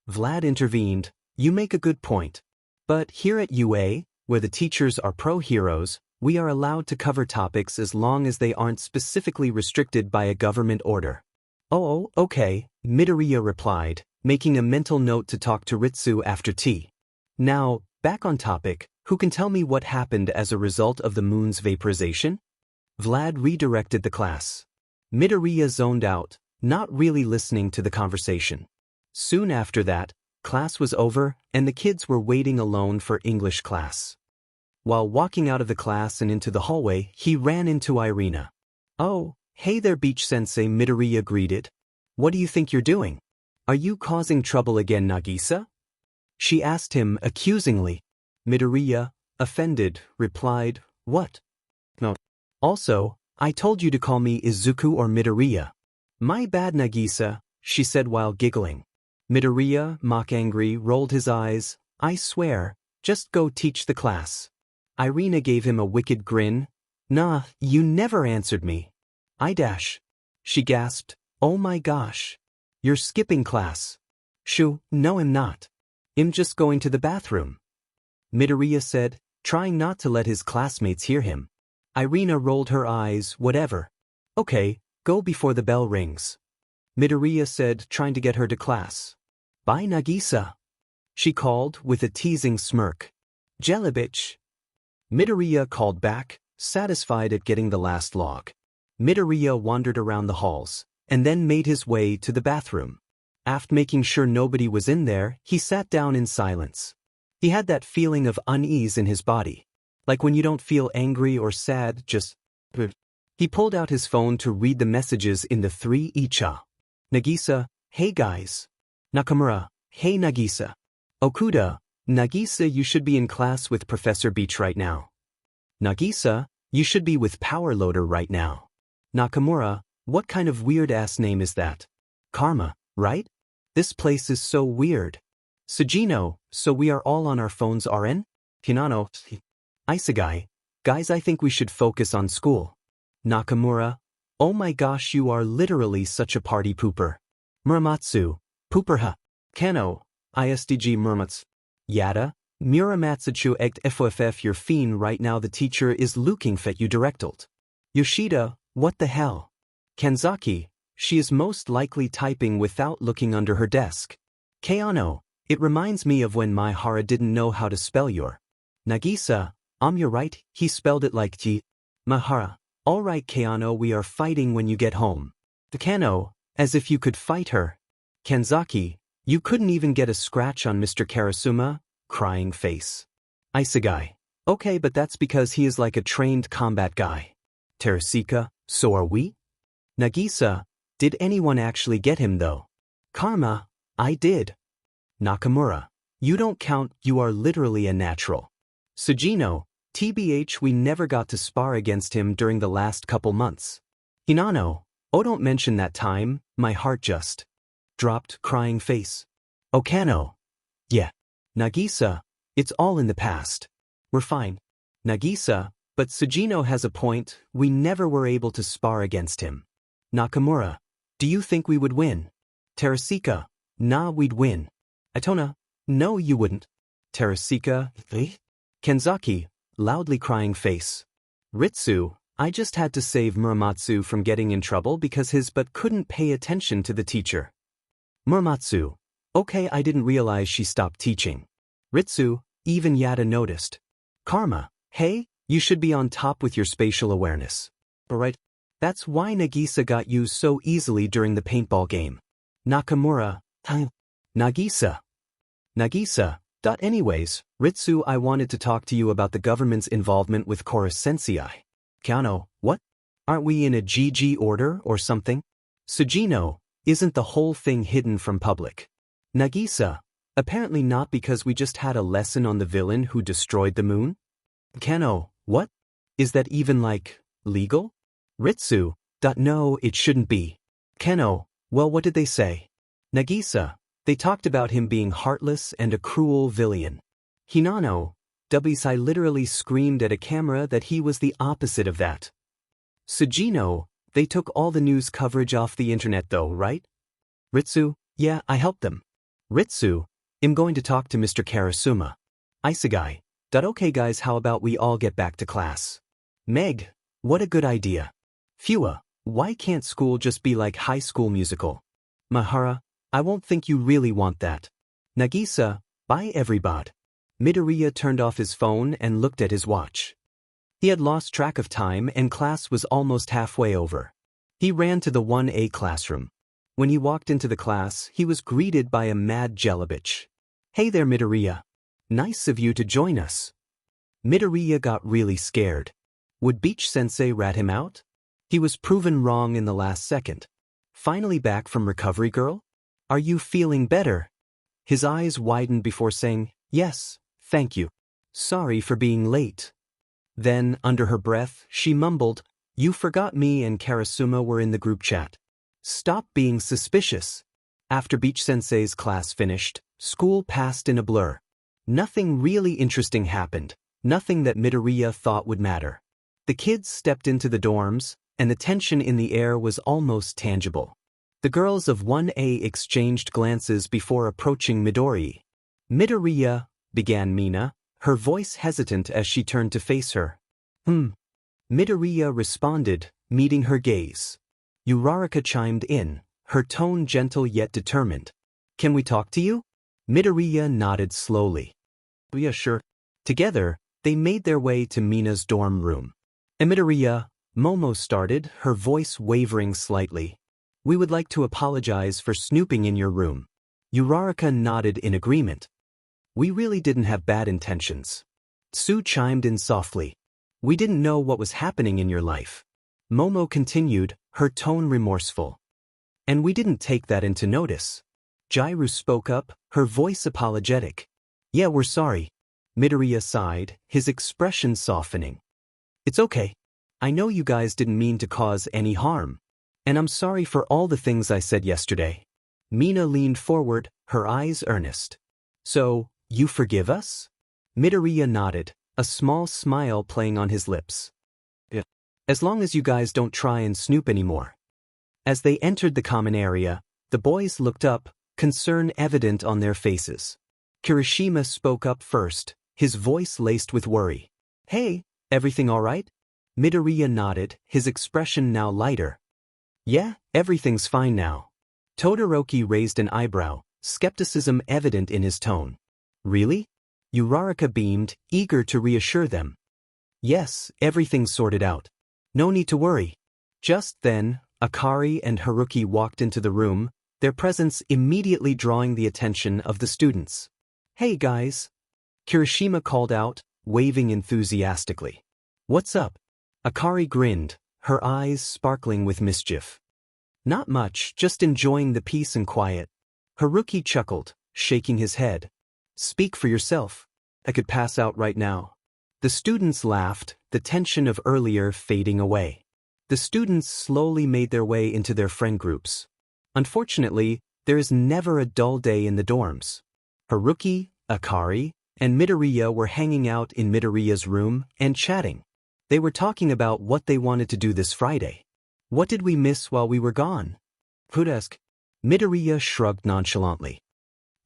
Vlad intervened. You make a good point. But here at UA, where the teachers are pro-heroes, we are allowed to cover topics as long as they aren't specifically restricted by a government order. Oh, okay, Midoriya replied, making a mental note to talk to Ritsu after tea. Now, back on topic, who can tell me what happened as a result of the moon's vaporization? Vlad redirected the class. Midoriya zoned out, not really listening to the conversation. Soon after that, class was over and the kids were waiting alone for English class. While walking out of the class and into the hallway, he ran into Irina. "Oh, hey there, Beach Sensei," Midoriya greeted. "What do you think you're doing? Are you causing trouble again, Nagisa?" She asked him accusingly. Midoriya, offended, replied, "What? No. Also, I told you to call me Izuku or Midoriya." "My bad, Nagisa," she said while giggling. Midoriya, mock-angry, rolled his eyes. "I swear, just go teach the class." Irina gave him a wicked grin. "Nah, you never answered me." "I dash." She gasped. "Oh my gosh. You're skipping class." "Shoo, no I'm not. I'm just going to the bathroom," Midoriya said, trying not to let his classmates hear him. Irina rolled her eyes. "Whatever. Okay, go before the bell rings," Midoriya said, trying to get her to class. "Bye, Nagisa," she called with a teasing smirk. "Jellybitch." Midoriya called back, satisfied at getting the last log. Midoriya wandered around the halls, and then made his way to the bathroom. After making sure nobody was in there, he sat down in silence. He had that feeling of unease in his body. Like when you don't feel angry or sad, just... He pulled out his phone to read the messages in the 3 Icha. Nagisa, "Hey guys." Nakamura, "Hey Nagisa." Okuda, "Nagisa, you should be in class with Professor Beach right now." Nagisa, "You should be with Power Loader right now." Nakamura, "What kind of weird-ass name is that?" Karma, right? This place is so weird. Sugino, "So we are all on our phones RN? Hinano, Isegai, "Guys, I think we should focus on school." Nakamura, "Oh my gosh, you are literally such a party pooper." Muramatsu, "Pooperha." Kano, ISDG Murmats. Yada, "Muramatsu egt FOFF your fiend right now, the teacher is looking at you directly." Yoshida, "What the hell?" Kanzaki, "She is most likely typing without looking under her desk." Keano, "It reminds me of when Maihara didn't know how to spell your." Nagisa, You're right, he spelled it like T. Maihara, "Alright Keano, we are fighting when you get home." Kano, "As if you could fight her." Kanzaki, "You couldn't even get a scratch on Mr. Karasuma?" Crying face. Isegai, "Okay, but that's because he is like a trained combat guy." Terasika, "So are we?" Nagisa, "Did anyone actually get him though?" Karma, "I did." Nakamura, "You don't count, you are literally a natural." Sugino, "TBH, we never got to spar against him during the last couple months." Hinano, "Oh, don't mention that time, my heart just dropped." Crying face. Okano, "Yeah." Nagisa, "It's all in the past. We're fine." Nagisa, "But Sugino has a point, we never were able to spar against him." Nakamura, "Do you think we would win?" Terasika, "Nah, we'd win." Atona, "No, you wouldn't." Terasika, "Eh?" Kenzaki, loudly crying face. Ritsu, "I just had to save Muramatsu from getting in trouble because his butt couldn't pay attention to the teacher." Muramatsu, "Okay, I didn't realize she stopped teaching." Ritsu, "Even Yada noticed." Karma, "Hey, you should be on top with your spatial awareness. Alright, that's why Nagisa got used so easily during the paintball game." Nakamura, Nagisa. Anyways, Ritsu, I wanted to talk to you about the government's involvement with Chorus Sensei. Kano, "What? Aren't we in a GG order or something?" Sugino, "Isn't the whole thing hidden from public?" Nagisa, "Apparently not, because we just had a lesson on the villain who destroyed the moon." Kano, "What? Is that even legal?" Ritsu, "No, it shouldn't be." Kano, "Well, what did they say?" Nagisa, "They talked about him being heartless and a cruel villain." Hinano, "I literally screamed at a camera that he was the opposite of that." Sugino, "They took all the news coverage off the internet though, right?" Ritsu, "Yeah, I helped them." Ritsu, "I'm going to talk to Mr. Karasuma." Isegai, "Okay guys, how about we all get back to class?" Meg, "What a good idea." Fua, "Why can't school just be like High School Musical?" Mahara, "I won't think you really want that." Nagisa, "Bye everybody." Midoriya turned off his phone and looked at his watch. He had lost track of time and class was almost halfway over. He ran to the 1A classroom. When he walked into the class, he was greeted by a mad Jellybeach. "Hey there, Midoriya. Nice of you to join us." Midoriya got really scared. Would Beach-sensei rat him out? He was proven wrong in the last second. Finally back from recovery, girl? Are you feeling better? His eyes widened before saying, "Yes, thank you. Sorry for being late." Then, under her breath, she mumbled, "You forgot me and Karasuma were in the group chat. Stop being suspicious." After Beach-sensei's class finished, school passed in a blur. Nothing really interesting happened, nothing that Midoriya thought would matter. The kids stepped into the dorms, and the tension in the air was almost tangible. The girls of 1A exchanged glances before approaching Midori. "Midoriya," began Mina, her voice hesitant as she turned to face her. Midoriya responded, meeting her gaze. Uraraka chimed in, her tone gentle yet determined. "Can we talk to you?" Midoriya nodded slowly. "Yeah, sure." Together, they made their way to Mina's dorm room. "Midoriya," Momo started, her voice wavering slightly. "We would like to apologize for snooping in your room." Uraraka nodded in agreement. "We really didn't have bad intentions." Tsu chimed in softly. "We didn't know what was happening in your life." Momo continued, her tone remorseful. "And we didn't take that into notice." Jairu spoke up, her voice apologetic. "Yeah, we're sorry." Midoriya sighed, his expression softening. "It's okay. I know you guys didn't mean to cause any harm. And I'm sorry for all the things I said yesterday." Mina leaned forward, her eyes earnest. "So, you forgive us?" Midoriya nodded, a small smile playing on his lips. "Yeah. As long as you guys don't try and snoop anymore." As they entered the common area, the boys looked up, concern evident on their faces. Kirishima spoke up first, his voice laced with worry. "Hey, everything all right?" Midoriya nodded, his expression now lighter. "Yeah, everything's fine now." Todoroki raised an eyebrow, skepticism evident in his tone. "Really?" Uraraka beamed, eager to reassure them. "Yes, everything's sorted out. No need to worry." Just then, Akari and Haruki walked into the room, their presence immediately drawing the attention of the students. "Hey guys!" Kirishima called out, waving enthusiastically. "What's up?" Akari grinned, her eyes sparkling with mischief. "Not much, just enjoying the peace and quiet." Haruki chuckled, shaking his head. "Speak for yourself. I could pass out right now." The students laughed, the tension of earlier fading away. The students slowly made their way into their friend groups. Unfortunately, there is never a dull day in the dorms. Haruki, Akari, and Midoriya were hanging out in Midoriya's room and chatting. They were talking about what they wanted to do this Friday. "What did we miss while we were gone?" Pudesk. Midoriya shrugged nonchalantly.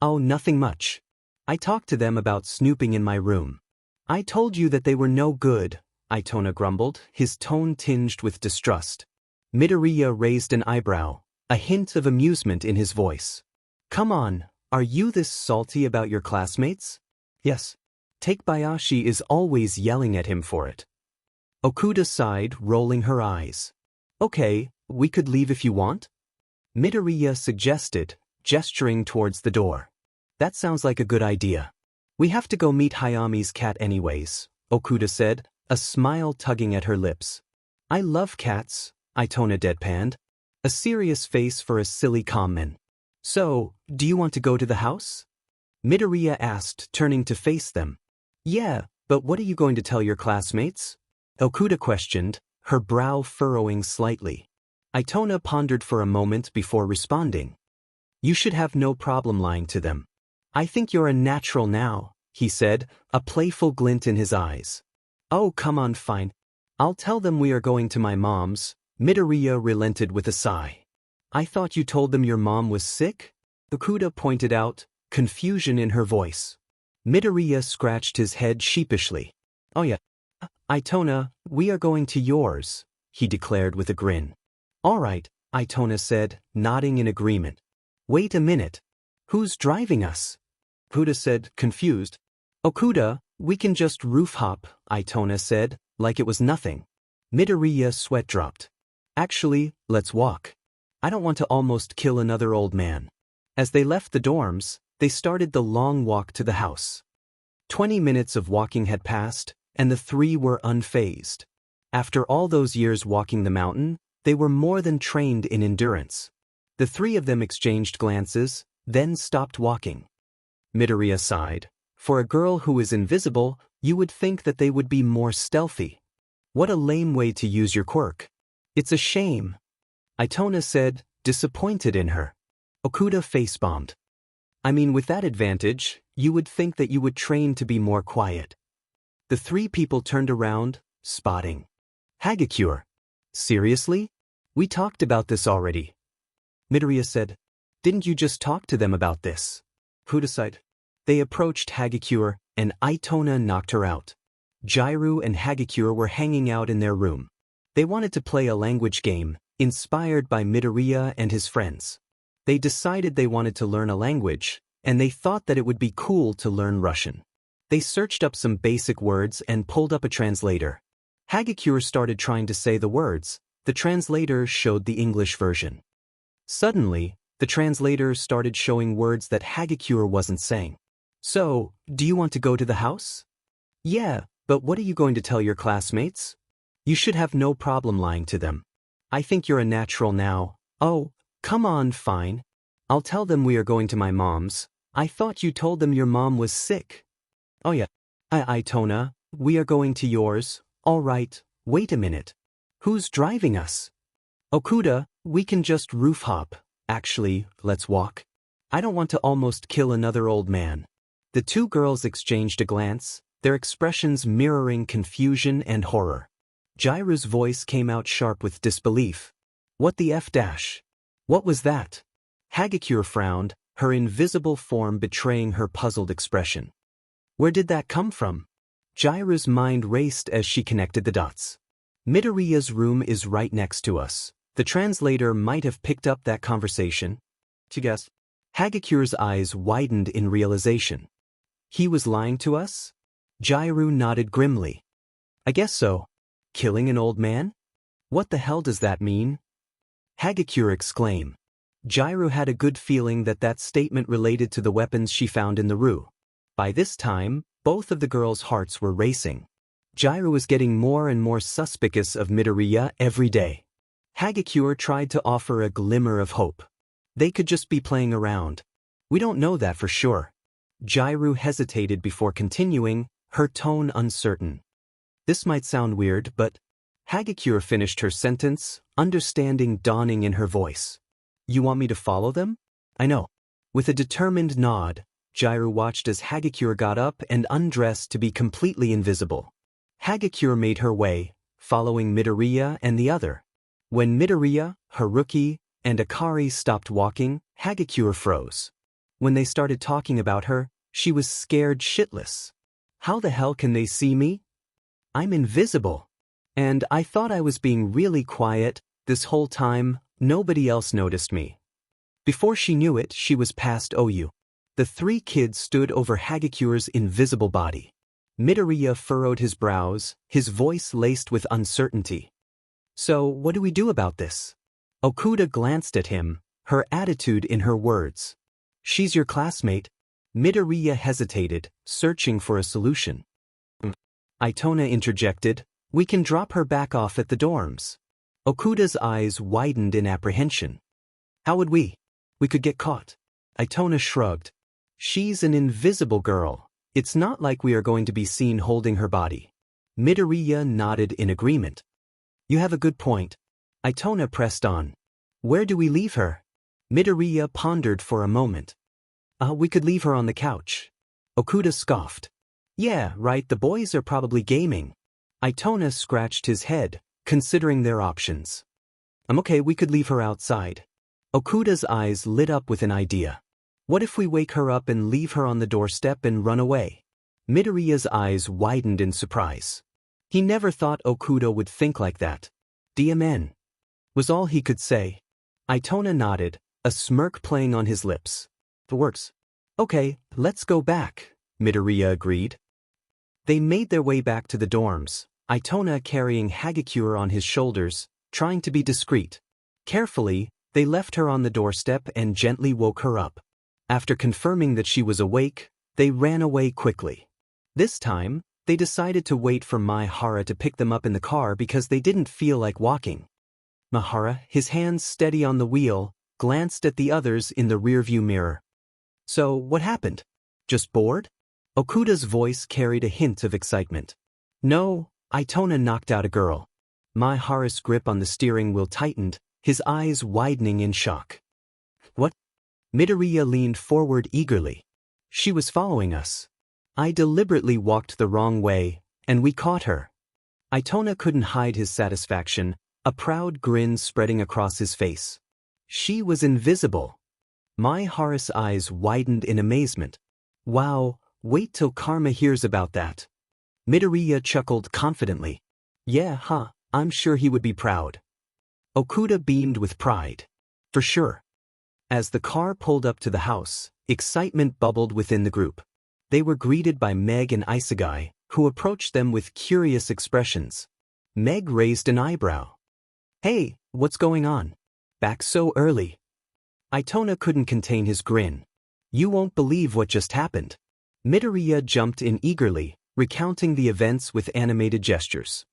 "Oh, nothing much. I talked to them about snooping in my room." "I told you that they were no good," Itona grumbled, his tone tinged with distrust. Midoriya raised an eyebrow, a hint of amusement in his voice. "Come on, are you this salty about your classmates?" "Yes. Take Bayashi is always yelling at him for it." Okuda sighed, rolling her eyes. "Okay, we could leave if you want?" Midoriya suggested, gesturing towards the door. "That sounds like a good idea. We have to go meet Hayami's cat anyways," Okuda said, a smile tugging at her lips. "I love cats," Itona deadpanned, a serious face for a silly comment. "So, do you want to go to the house?" Midoriya asked, turning to face them. "Yeah, but what are you going to tell your classmates?" Okuda questioned, her brow furrowing slightly. Itona pondered for a moment before responding. "You should have no problem lying to them. I think you're a natural now," he said, a playful glint in his eyes. "Oh, come on, fine. I'll tell them we are going to my mom's." Midoriya relented with a sigh. "I thought you told them your mom was sick?" Okuda pointed out, confusion in her voice. Midoriya scratched his head sheepishly. "Oh yeah. Itona, we are going to yours," he declared with a grin. "All right," Itona said, nodding in agreement. "Wait a minute. Who's driving us?" Okuda said, confused. "Okuda, we can just roof hop," Itona said, like it was nothing. Midoriya sweat dropped. "Actually, let's walk." I don't want to almost kill another old man. As they left the dorms, they started the long walk to the house. 20 minutes of walking had passed, and the three were unfazed. After all those years walking the mountain, they were more than trained in endurance. The three of them exchanged glances, then stopped walking. Midoriya sighed. For a girl who is invisible, you would think that they would be more stealthy. What a lame way to use your quirk. It's a shame. Itona said, disappointed in her. Okuda face-bombed. I mean, with that advantage, you would think that you would train to be more quiet. The three people turned around, spotting Hagakure. Seriously? We talked about this already. Midoriya said, didn't you just talk to them about this? Okuda sighed. They approached Hagakure, and Itona knocked her out. Jiraiya and Hagakure were hanging out in their room. They wanted to play a language game, inspired by Midoriya and his friends. They decided they wanted to learn a language, and they thought that it would be cool to learn Russian. They searched up some basic words and pulled up a translator. Hagakure started trying to say the words. The translator showed the English version. Suddenly, the translator started showing words that Hagakure wasn't saying. So, do you want to go to the house? Yeah, but what are you going to tell your classmates? You should have no problem lying to them. I think you're a natural now. Oh, come on, fine. I'll tell them we are going to my mom's. I thought you told them your mom was sick. Oh yeah. Itona, we are going to yours. All right, wait a minute. Who's driving us? Okuda, we can just roof hop. Actually, let's walk. I don't want to almost kill another old man. The two girls exchanged a glance, their expressions mirroring confusion and horror. Jiraiya's voice came out sharp with disbelief. What the F dash? What was that? Hagakure frowned, her invisible form betraying her puzzled expression. Where did that come from? Jiraiya's mind raced as she connected the dots. Midoriya's room is right next to us. The translator might have picked up that conversation. To guess. Hagakure's eyes widened in realization. He was lying to us? Jiraiya nodded grimly. I guess so. Killing an old man? What the hell does that mean? Hagakure exclaimed. Jiraiya had a good feeling that that statement related to the weapons she found in the room. By this time, both of the girls' hearts were racing. Jiraiya was getting more and more suspicious of Midoriya every day. Hagakure tried to offer a glimmer of hope. They could just be playing around. We don't know that for sure. Jiraiya hesitated before continuing, her tone uncertain. This might sound weird, but Hagakure finished her sentence, understanding dawning in her voice. You want me to follow them? I know. With a determined nod, Jiraiya watched as Hagakure got up and undressed to be completely invisible. Hagakure made her way, following Midoriya and the other. When Midoriya, Haruki, and Akari stopped walking, Hagakure froze. When they started talking about her, she was scared shitless. How the hell can they see me? I'm invisible. And I thought I was being really quiet. This whole time, nobody else noticed me. Before she knew it, she was past OU. The three kids stood over Hagakure's invisible body. Midoriya furrowed his brows, his voice laced with uncertainty. So, what do we do about this? Okuda glanced at him, her attitude in her words. She's your classmate. Midoriya hesitated, searching for a solution. Itona interjected, we can drop her back off at the dorms. Okuda's eyes widened in apprehension. How would we? We could get caught. Itona shrugged. She's an invisible girl. It's not like we are going to be seen holding her body. Midoriya nodded in agreement. You have a good point. Itona pressed on. Where do we leave her? Midoriya pondered for a moment. We could leave her on the couch. Okuda scoffed. Yeah, right, the boys are probably gaming. Itona scratched his head, considering their options. Okay, we could leave her outside. Okuda's eyes lit up with an idea. What if we wake her up and leave her on the doorstep and run away? Midoriya's eyes widened in surprise. He never thought Okuda would think like that. DMN. Was all he could say. Itona nodded, a smirk playing on his lips. It works. Okay, let's go back, Midoriya agreed. They made their way back to the dorms, Itona carrying Hagakure on his shoulders, trying to be discreet. Carefully, They left her on the doorstep and gently woke her up. After confirming that she was awake, they ran away quickly. This time, they decided to wait for Maihara to pick them up in the car because they didn't feel like walking. Maihara, his hands steady on the wheel, glanced at the others in the rearview mirror. So, what happened? Just bored? Okuda's voice carried a hint of excitement. No, Itona knocked out a girl. Maihara's grip on the steering wheel tightened, his eyes widening in shock. What? Midoriya leaned forward eagerly. She was following us. I deliberately walked the wrong way, and we caught her. Itona couldn't hide his satisfaction, a proud grin spreading across his face. She was invisible. Maihara's eyes widened in amazement. Wow, wait till Karma hears about that. Midoriya chuckled confidently. Yeah, I'm sure he would be proud. Okuda beamed with pride. For sure. As the car pulled up to the house, excitement bubbled within the group. They were greeted by Meg and Isegai, who approached them with curious expressions. Meg raised an eyebrow. Hey, what's going on? Back so early? Itona couldn't contain his grin. You won't believe what just happened. Midoriya jumped in eagerly, recounting the events with animated gestures.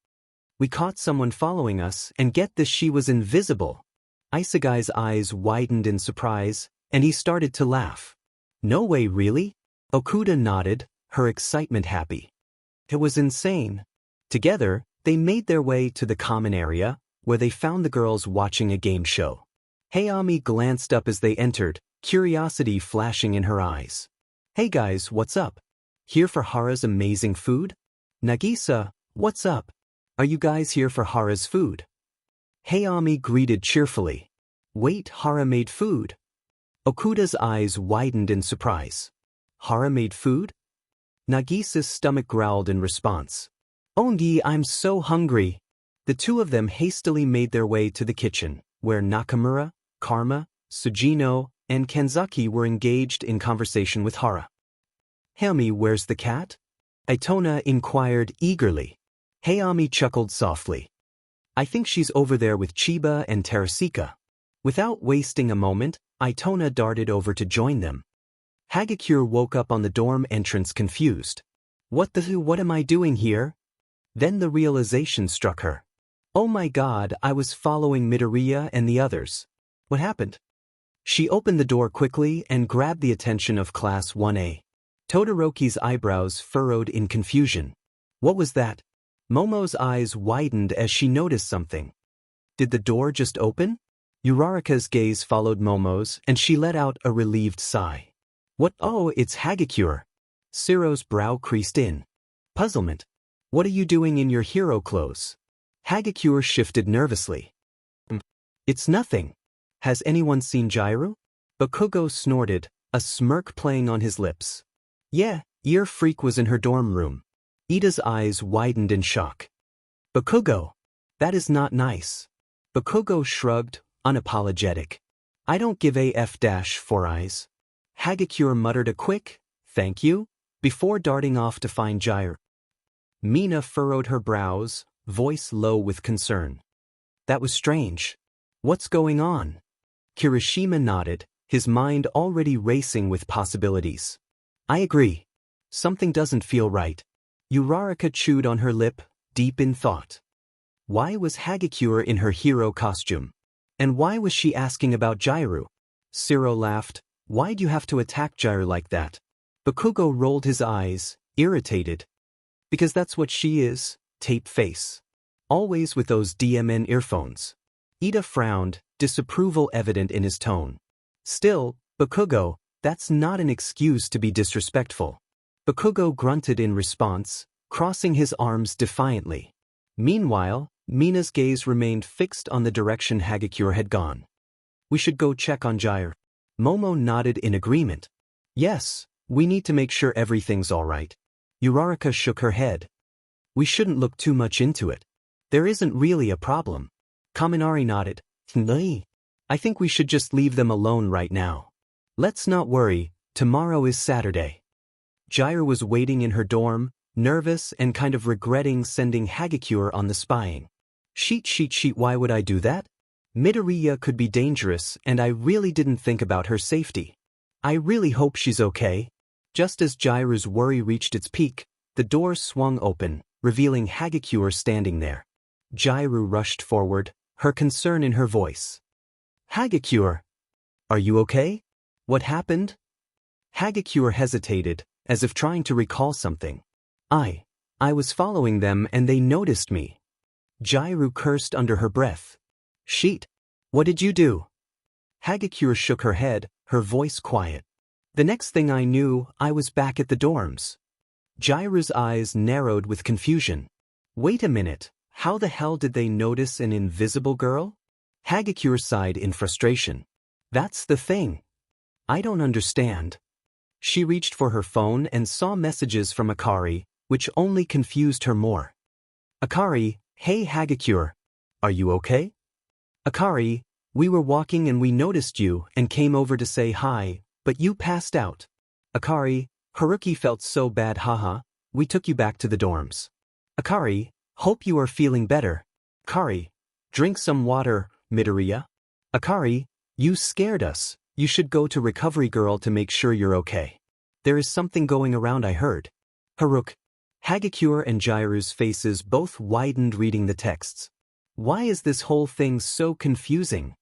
We caught someone following us, and get this, she was invisible. Isegai's eyes widened in surprise, and he started to laugh. No way, really? Okuda nodded, her excitement happy. It was insane. Together, they made their way to the common area, where they found the girls watching a game show. Hayami glanced up as they entered, curiosity flashing in her eyes. Hey guys, what's up? Here for Hara's amazing food? Nagisa, what's up? Are you guys here for Hara's food? Hayami greeted cheerfully. Wait, Hara made food? Okuda's eyes widened in surprise. Hara made food? Nagisa's stomach growled in response. Ongi, I'm so hungry. The two of them hastily made their way to the kitchen, where Nakamura, Karma, Sugino, and Kanzaki were engaged in conversation with Hara. Hayami, where's the cat? Itona inquired eagerly. Hayami chuckled softly. I think she's over there with Chiba and Terasika. Without wasting a moment, Itona darted over to join them. Hagakure woke up on the dorm entrance confused. What am I doing here? Then the realization struck her. Oh my god, I was following Midoriya and the others. What happened? She opened the door quickly and grabbed the attention of Class 1A. Todoroki's eyebrows furrowed in confusion. What was that? Momo's eyes widened as she noticed something. Did the door just open? Uraraka's gaze followed Momo's and she let out a relieved sigh. What? Oh, it's Hagakure. Siro's brow creased in puzzlement. What are you doing in your hero clothes? Hagakure shifted nervously. It's nothing. Has anyone seen Jairu? Bakugo snorted, a smirk playing on his lips. Yeah, Ear Freak was in her dorm room. Ida's eyes widened in shock. Bakugo, that is not nice. Bakugo shrugged, unapologetic. I don't give a f-4 eyes. Hagakure muttered a quick, thank you, before darting off to find Jairu. Mina furrowed her brows, voice low with concern. That was strange. What's going on? Kirishima nodded, his mind already racing with possibilities. I agree. Something doesn't feel right. Uraraka chewed on her lip, deep in thought. Why was Hagakure in her hero costume? And why was she asking about Jairu? Siro laughed. Why'd you have to attack Jairu like that? Bakugo rolled his eyes, irritated. Because that's what she is, tape face. Always with those DMN earphones. Ida frowned, disapproval evident in his tone. Still, Bakugo, that's not an excuse to be disrespectful. Bakugo grunted in response, crossing his arms defiantly. Meanwhile, Mina's gaze remained fixed on the direction Hagakure had gone. We should go check on Jairu. Momo nodded in agreement. Yes, we need to make sure everything's all right. Uraraka shook her head. We shouldn't look too much into it. There isn't really a problem. Kaminari nodded. I think we should just leave them alone right now. Let's not worry, tomorrow is Saturday. Jairu was waiting in her dorm, nervous and kind of regretting sending Hagakure on the spying. Sheet, why would I do that? Midoriya could be dangerous and I really didn't think about her safety. I really hope she's okay. Just as Jiru's worry reached its peak, the door swung open, revealing Hagakure standing there. Jiru rushed forward, her concern in her voice. Hagakure! Are you okay? What happened? Hagakure hesitated, as if trying to recall something. I was following them and they noticed me. Jiru cursed under her breath. Sheet! What did you do? Hagakure shook her head, her voice quiet. The next thing I knew, I was back at the dorms. Jiru's eyes narrowed with confusion. Wait a minute, how the hell did they notice an invisible girl? Hagakure sighed in frustration. That's the thing. I don't understand. She reached for her phone and saw messages from Akari, which only confused her more. Akari, hey Hagakure. Are you okay? Akari, we were walking and we noticed you and came over to say hi, but you passed out. Akari, Haruki felt so bad haha, we took you back to the dorms. Akari, hope you are feeling better. Akari, drink some water, Midoriya. Akari, you scared us, you should go to Recovery Girl to make sure you're okay. There is something going around I heard. Haruk. Hagakure and Jiru's faces both widened reading the texts. Why is this whole thing so confusing?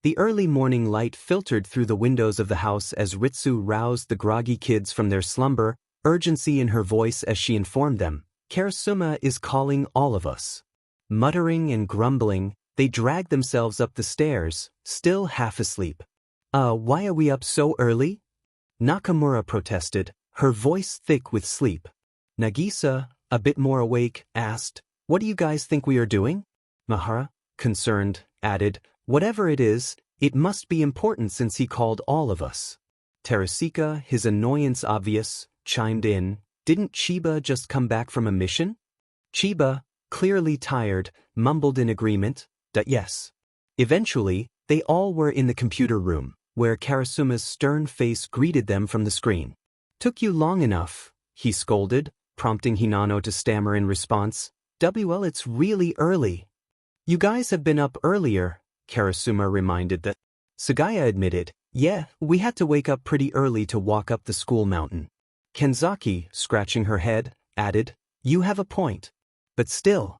The early morning light filtered through the windows of the house as Ritsu roused the groggy kids from their slumber, urgency in her voice as she informed them, Karasuma is calling all of us. Muttering and grumbling, they dragged themselves up the stairs, still half asleep. Why are we up so early? Nakamura protested, her voice thick with sleep. Nagisa, a bit more awake, asked, what do you guys think we are doing? Mahara, concerned, added, whatever it is, it must be important since he called all of us. Terasika, his annoyance obvious, chimed in, didn't Chiba just come back from a mission? Chiba, clearly tired, mumbled in agreement, that yes. Eventually, they all were in the computer room, where Karasuma's stern face greeted them from the screen. Took you long enough, he scolded, prompting Hinano to stammer in response, well, it's really early. You guys have been up earlier, Karasuma reminded that. Sugaya admitted, yeah, we had to wake up pretty early to walk up the school mountain. Kenzaki, scratching her head, added, you have a point. But still.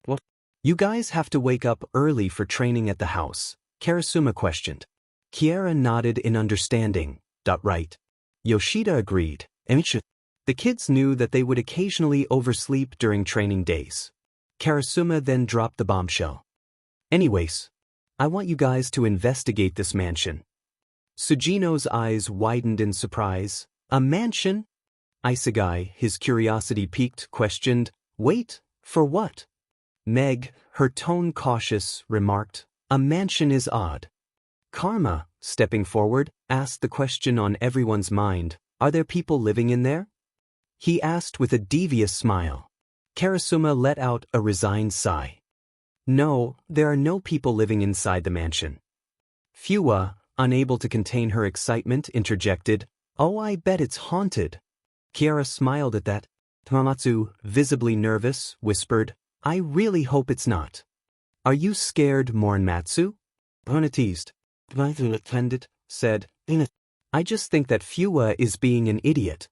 What? You guys have to wake up early for training at the house, Karasuma questioned. Kiera nodded in understanding. Right. Yoshida agreed. The kids knew that they would occasionally oversleep during training days. Karasuma then dropped the bombshell. Anyways, I want you guys to investigate this mansion. Sugino's eyes widened in surprise. A mansion? Isegai, his curiosity piqued, questioned, wait, for what? Meg, her tone cautious, remarked, a mansion is odd. Karma, stepping forward, asked the question on everyone's mind, are there people living in there? He asked with a devious smile. Karasuma let out a resigned sigh. No, there are no people living inside the mansion. Fuwa, unable to contain her excitement, interjected, oh, I bet it's haunted. Kiara smiled at that. Tamamatsu, visibly nervous, whispered, I really hope it's not. Are you scared, Morinmatsu? Hona teased. Said, I just think that Fuwa is being an idiot.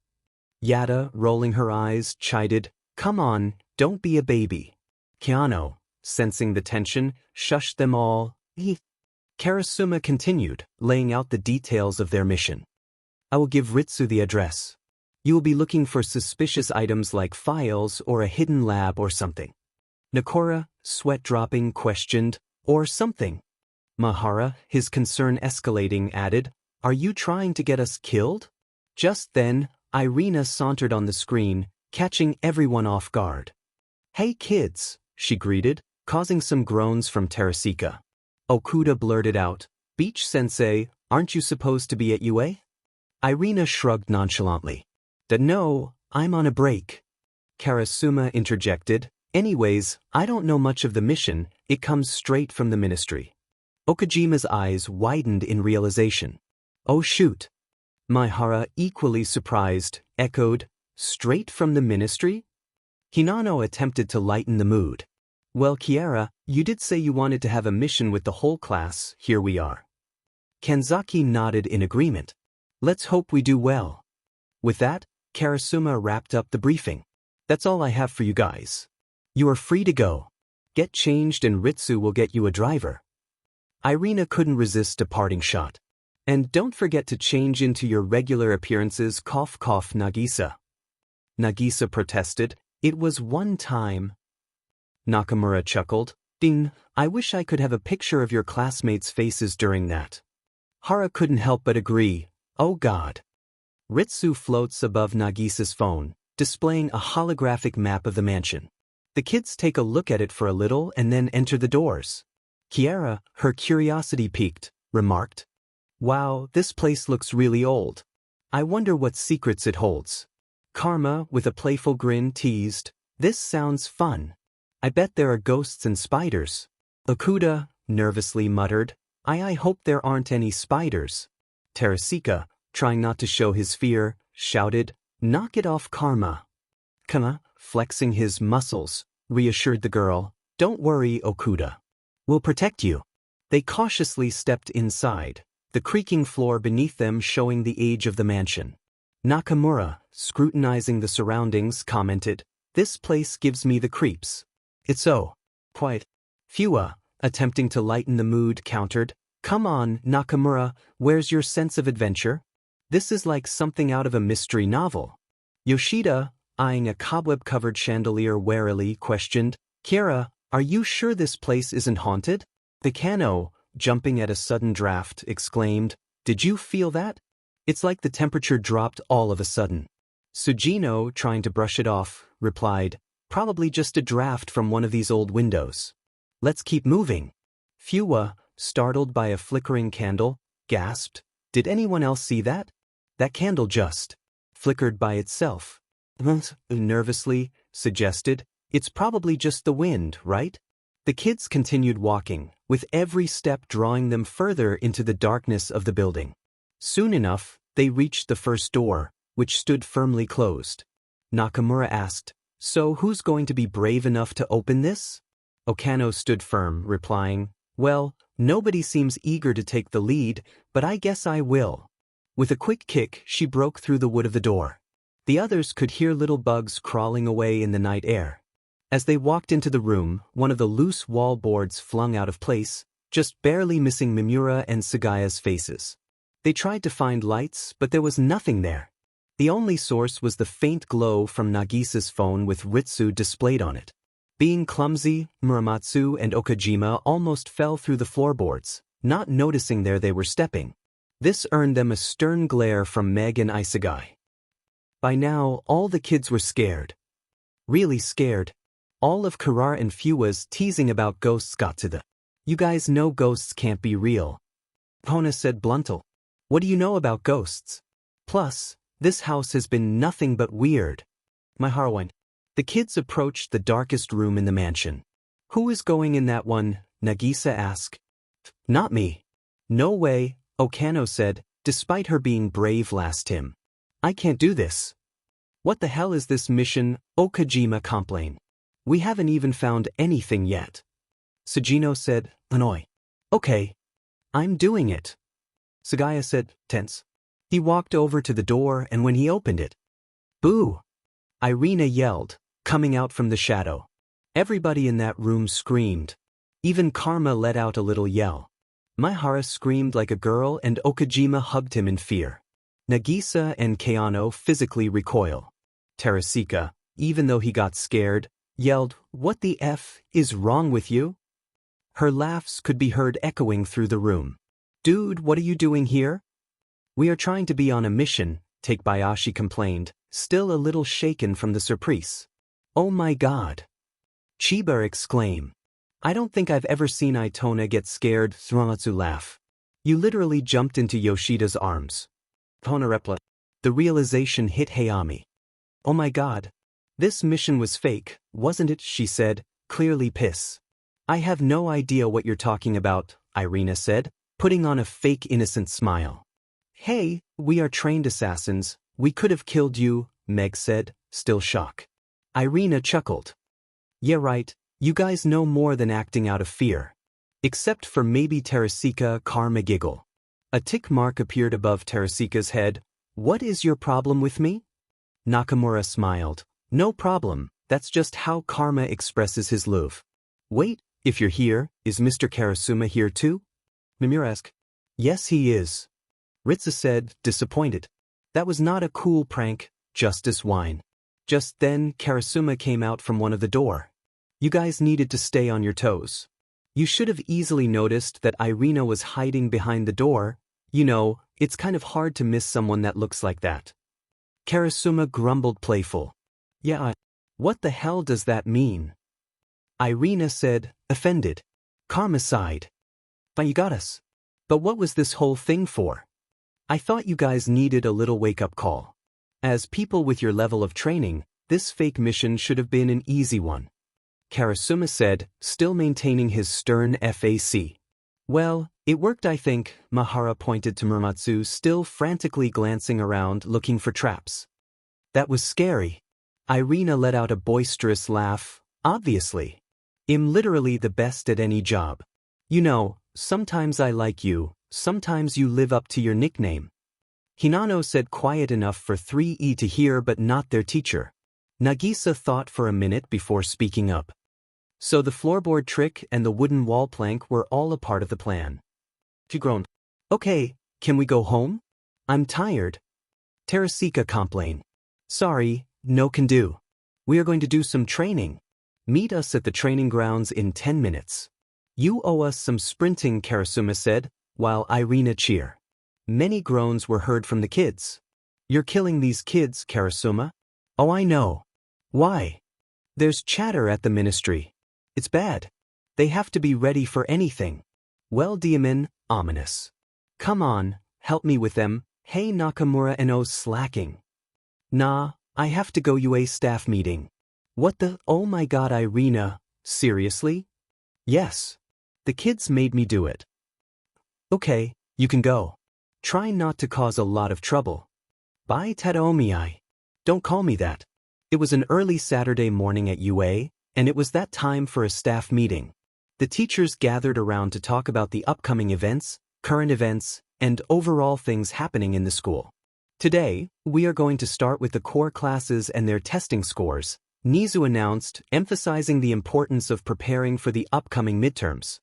Yada, rolling her eyes, chided, come on, don't be a baby. Keano, sensing the tension, shushed them all. Karasuma continued, laying out the details of their mission. I will give Ritsu the address. You will be looking for suspicious items like files or a hidden lab or something. Nakora, sweat dropping, questioned, or something. Mahara, his concern escalating, added, are you trying to get us killed? Just then, Irina sauntered on the screen, catching everyone off guard. Hey kids, she greeted, causing some groans from Terasika. Okuda blurted out, Beach-sensei, aren't you supposed to be at UA? Irina shrugged nonchalantly. No, I'm on a break. Karasuma interjected, anyways, I don't know much of the mission, it comes straight from the ministry. Okajima's eyes widened in realization. Oh shoot. Maihara, equally surprised, echoed, straight from the ministry? Hinano attempted to lighten the mood. Well, Kiara, you did say you wanted to have a mission with the whole class, here we are. Kanzaki nodded in agreement. Let's hope we do well. With that, Karasuma wrapped up the briefing. That's all I have for you guys. You are free to go. Get changed and Ritsu will get you a driver. Irina couldn't resist a parting shot. And don't forget to change into your regular appearances, cough cough Nagisa. Nagisa protested. It was one time. Nakamura chuckled. Ding, I wish I could have a picture of your classmates' faces during that. Hara couldn't help but agree. Oh God. Ritsu floats above Nagisa's phone, displaying a holographic map of the mansion. The kids take a look at it for a little and then enter the doors. Kiara, her curiosity piqued, remarked. Wow, this place looks really old. I wonder what secrets it holds. Karma, with a playful grin, teased. This sounds fun. I bet there are ghosts and spiders. Okuda nervously muttered. I hope there aren't any spiders. Terasika, trying not to show his fear, shouted, Knock it off, Karma. Kama, flexing his muscles, reassured the girl. Don't worry, Okuda. We'll protect you. They cautiously stepped inside, the creaking floor beneath them showing the age of the mansion. Nakamura, scrutinizing the surroundings, commented, This place gives me the creeps. It's so quiet. Fua, attempting to lighten the mood, countered, Come on, Nakamura, where's your sense of adventure? This is like something out of a mystery novel. Yoshida, eyeing a cobweb-covered chandelier warily, questioned, Kiara, are you sure this place isn't haunted? The Kano, jumping at a sudden draft, exclaimed, Did you feel that? It's like the temperature dropped all of a sudden. Sugino, trying to brush it off, replied, Probably just a draft from one of these old windows. Let's keep moving. Fua, startled by a flickering candle, gasped, Did anyone else see that? That candle just flickered by itself. Nervously, suggested, It's probably just the wind, right? The kids continued walking, with every step drawing them further into the darkness of the building. Soon enough, they reached the first door, which stood firmly closed. Nakamura asked, So who's going to be brave enough to open this? Okano stood firm, replying, Well, nobody seems eager to take the lead, but I guess I will. With a quick kick, she broke through the wood of the door. The others could hear little bugs crawling away in the night air. As they walked into the room, one of the loose wall boards flung out of place, just barely missing Mimura and Sagaya's faces. They tried to find lights, but there was nothing there. The only source was the faint glow from Nagisa's phone with Ritsu displayed on it. Being clumsy, Muramatsu and Okajima almost fell through the floorboards, not noticing they were stepping. This earned them a stern glare from Meg and Isagai. By now, all the kids were scared. Really scared. All of Karar and Fua's teasing about ghosts got to them. You guys know ghosts can't be real. Hona said bluntly. What do you know about ghosts? Plus, this house has been nothing but weird. My heroine. The kids approached the darkest room in the mansion. Who is going in that one? Nagisa asked. Not me. No way, Okano said, despite her being brave last time. I can't do this. What the hell is this mission? Okajima complained. We haven't even found anything yet. Sugino said, annoy. Okay. I'm doing it. Sagaya said, tense. He walked over to the door and when he opened it. Boo! Irina yelled, coming out from the shadow. Everybody in that room screamed. Even Karma let out a little yell. Maihara screamed like a girl and Okajima hugged him in fear. Nagisa and Keano physically recoil. Terasika, even though he got scared, yelled, What the F is wrong with you? Her laughs could be heard echoing through the room. Dude, what are you doing here? We are trying to be on a mission, Takebayashi complained, still a little shaken from the surprise. Oh my god. Chiba exclaimed. I don't think I've ever seen Itona get scared, Suratsu laugh. You literally jumped into Yoshida's arms. Hona replied. The realization hit Hayami. Oh my god. This mission was fake, wasn't it? She said, clearly pissed. I have no idea what you're talking about, Irina said, putting on a fake innocent smile. Hey, we are trained assassins, we could have killed you, Meg said, still shocked. Irina chuckled. Yeah right, You guys know more than acting out of fear. Except for maybe Terasika. Karma giggle. A tick mark appeared above Terasika's head. What is your problem with me? Nakamura smiled. No problem, that's just how Karma expresses his love. Wait, if you're here, is Mr. Karasuma here too? Mimura asked. Yes, he is. Ritsu said, disappointed. That was not a cool prank, just as wine. Just then, Karasuma came out from one of the door. You guys needed to stay on your toes. You should have easily noticed that Irina was hiding behind the door. You know, it's kind of hard to miss someone that looks like that. Karasuma grumbled playful. Yeah, what the hell does that mean? Irina said, offended. Karma sighed. But you got us. But what was this whole thing for? I thought you guys needed a little wake-up call. As people with your level of training, this fake mission should have been an easy one. Karasuma said, still maintaining his stern face. Well, it worked I think. Mahara pointed to Muramatsu, still frantically glancing around looking for traps. That was scary. Irina let out a boisterous laugh. Obviously. I'm literally the best at any job. You know, sometimes I like you, sometimes you live up to your nickname. Hinano said, quiet enough for 3E to hear but not their teacher. Nagisa thought for a minute before speaking up. So the floorboard trick and the wooden wall plank were all a part of the plan. She groaned. Okay, can we go home? I'm tired. Terasika complained. Sorry, no can do. We are going to do some training. Meet us at the training grounds in 10 minutes. You owe us some sprinting, Karasuma said, while Irina cheered. Many groans were heard from the kids. You're killing these kids, Karasuma. Oh, I know. Why? There's chatter at the ministry. It's bad. They have to be ready for anything. Well, Diamond, ominous. Come on, help me with them. Hey, Nakamura no slacking. Nah, I have to go UA staff meeting. What the? Oh my god, Irina, seriously? Yes. The kids made me do it. Okay, you can go. Try not to cause a lot of trouble. Bye, Tadaomi. Don't call me that. It was an early Saturday morning at UA, and it was that time for a staff meeting. The teachers gathered around to talk about the upcoming events, current events, and overall things happening in the school. Today, we are going to start with the core classes and their testing scores, Nizu announced, emphasizing the importance of preparing for the upcoming midterms.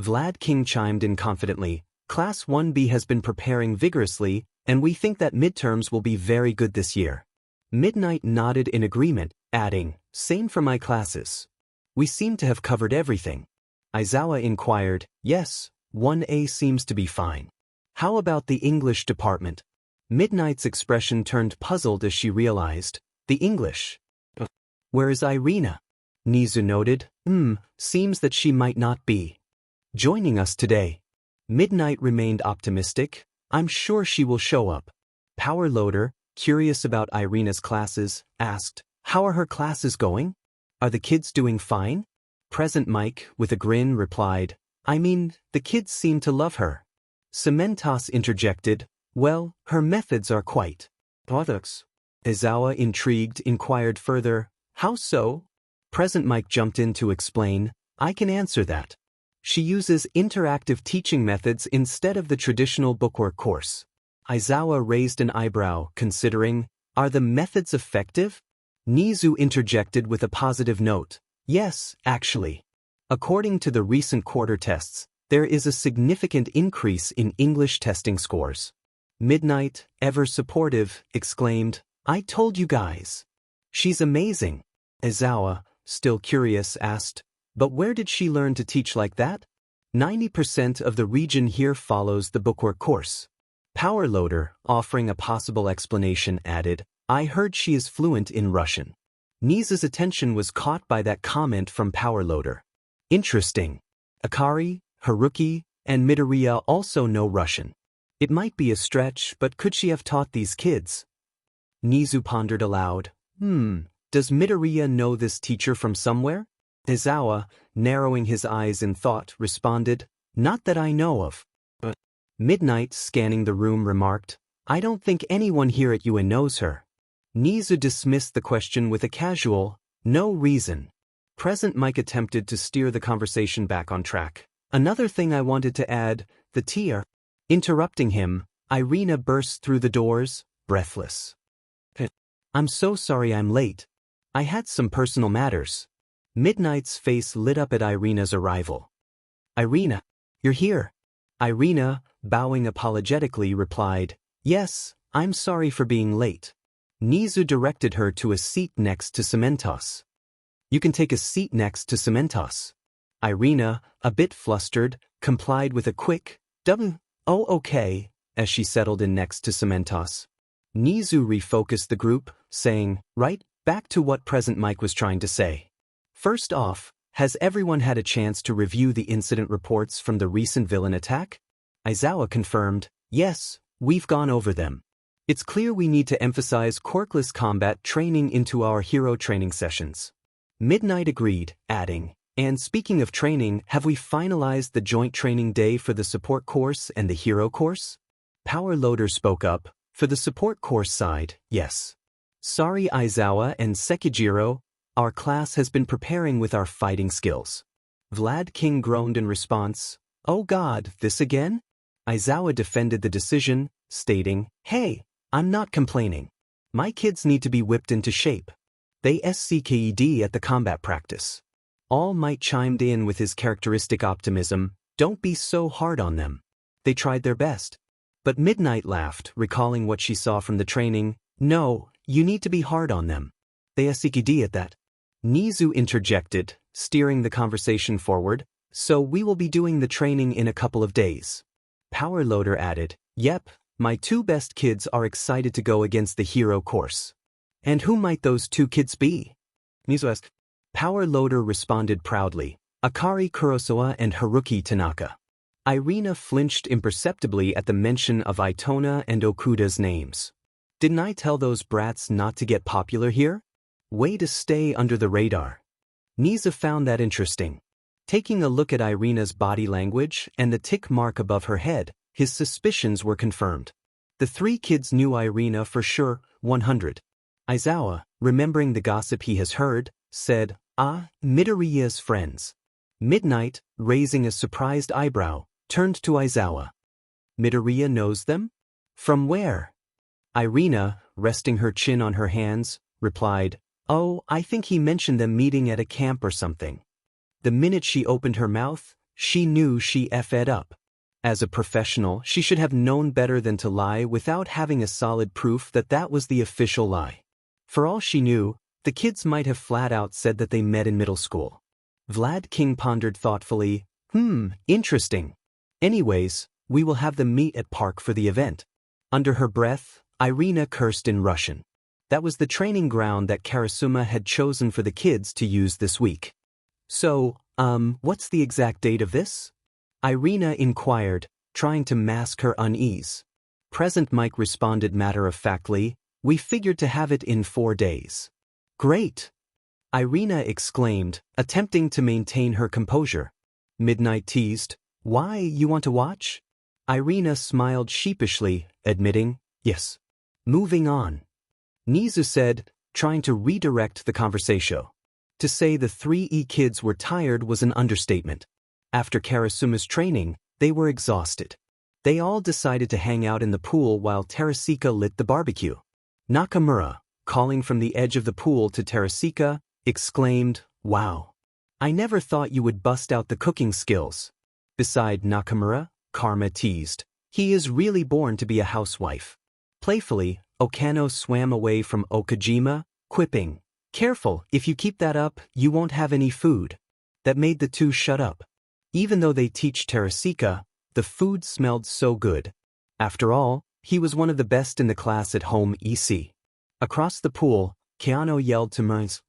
Vlad King chimed in confidently, Class 1B has been preparing vigorously, and we think that midterms will be very good this year. Midnight nodded in agreement, adding, same for my classes. We seem to have covered everything. Aizawa inquired, yes, 1A seems to be fine. How about the English department? Midnight's expression turned puzzled as she realized, the English. Where is Irina? Nizu noted, seems that she might not be joining us today. Midnight remained optimistic, I'm sure she will show up. Power Loader, curious about Irina's classes, asked, how are her classes going? Are the kids doing fine? Present Mike, with a grin, replied, I mean, the kids seem to love her. Cementos interjected, well, her methods are quite orthodox. Aizawa, intrigued, inquired further, how so? Present Mike jumped in to explain, I can answer that. She uses interactive teaching methods instead of the traditional bookwork course. Aizawa raised an eyebrow, considering, are the methods effective? Nizu interjected with a positive note, yes, actually. According to the recent quarter tests, there is a significant increase in English testing scores. Midnight, ever supportive, exclaimed, I told you guys. She's amazing. Aizawa, still curious, asked, but where did she learn to teach like that? 90% of the region here follows the bookwork course. Power Loader, offering a possible explanation, added, I heard she is fluent in Russian. Nizu's attention was caught by that comment from Power Loader. Interesting. Akari, Haruki, and Midoriya also know Russian. It might be a stretch, but could she have taught these kids? Nizu pondered aloud, does Midoriya know this teacher from somewhere? Aizawa, narrowing his eyes in thought, responded, not that I know of. But Midnight, scanning the room, remarked, I don't think anyone here at UA knows her. Nizu dismissed the question with a casual, no reason. Present Mike attempted to steer the conversation back on track. Another thing I wanted to add, the tear. Interrupting him, Irina burst through the doors, breathless. I'm so sorry I'm late. I had some personal matters. Midnight's face lit up at Irina's arrival. Irina, you're here. Irina, bowing apologetically, replied, Yes, I'm sorry for being late. Nizu directed her to a seat next to Cementos. You can take a seat next to Cementos. Irina, a bit flustered, complied with a quick, "Oh, okay," as she settled in next to Cementos. Nizu refocused the group, saying, Right, back to what Present Mike was trying to say. First off, has everyone had a chance to review the incident reports from the recent villain attack? Aizawa confirmed, Yes, we've gone over them. It's clear we need to emphasize quirkless combat training into our hero training sessions. Midnight agreed, adding, And speaking of training, have we finalized the joint training day for the support course and the hero course? Power Loader spoke up, For the support course side, yes. Sorry Aizawa and Sekijiro, our class has been preparing with our fighting skills. Vlad King groaned in response, Oh God, this again? Aizawa defended the decision, stating, Hey, I'm not complaining. My kids need to be whipped into shape. They SCKED at the combat practice. All Might chimed in with his characteristic optimism, Don't be so hard on them. They tried their best. But Midnight laughed, recalling what she saw from the training, No, you need to be hard on them. They SCKED at that. Nizu interjected, steering the conversation forward, So we will be doing the training in a couple of days. Power Loader added, Yep, my two best kids are excited to go against the hero course. And who might those two kids be? Nizu asked. Power Loader responded proudly, Akari Kurosawa and Haruki Tanaka. Irina flinched imperceptibly at the mention of Itona and Okuda's names. Didn't I tell those brats not to get popular here? Way to stay under the radar. Nizu found that interesting. Taking a look at Irina's body language and the tick mark above her head, his suspicions were confirmed. The three kids knew Irina for sure, 100. Aizawa, remembering the gossip he has heard, said, Midoriya's friends. Midnight, raising a surprised eyebrow, turned to Aizawa. Midoriya knows them? From where? Irina, resting her chin on her hands, replied, Oh, I think he mentioned them meeting at a camp or something. The minute she opened her mouth, she knew she F'd up. As a professional, she should have known better than to lie without having a solid proof that that was the official lie. For all she knew, the kids might have flat out said that they met in middle school. Vlad King pondered thoughtfully, Interesting. Anyways, we will have them meet at park for the event. Under her breath, Irina cursed in Russian. That was the training ground that Karasuma had chosen for the kids to use this week. So, what's the exact date of this? Irina inquired, trying to mask her unease. Present Mike responded matter-of-factly, We figured to have it in 4 days. Great! Irina exclaimed, attempting to maintain her composure. Midnight teased, Why, you want to watch? Irina smiled sheepishly, admitting, Yes. Moving on. Nizu said, trying to redirect the conversation. To say the 3E kids were tired was an understatement. After Karasuma's training, they were exhausted. They all decided to hang out in the pool while Terasika lit the barbecue. Nakamura, calling from the edge of the pool to Terasika, exclaimed, Wow! I never thought you would bust out the cooking skills. Beside Nakamura, Karma teased, He is really born to be a housewife. Playfully, Okano swam away from Okajima, quipping, Careful, if you keep that up, you won't have any food. That made the two shut up. Even though they teach Terasika, the food smelled so good. After all, he was one of the best in the class at home EC. Across the pool, Keano yelled to Mize,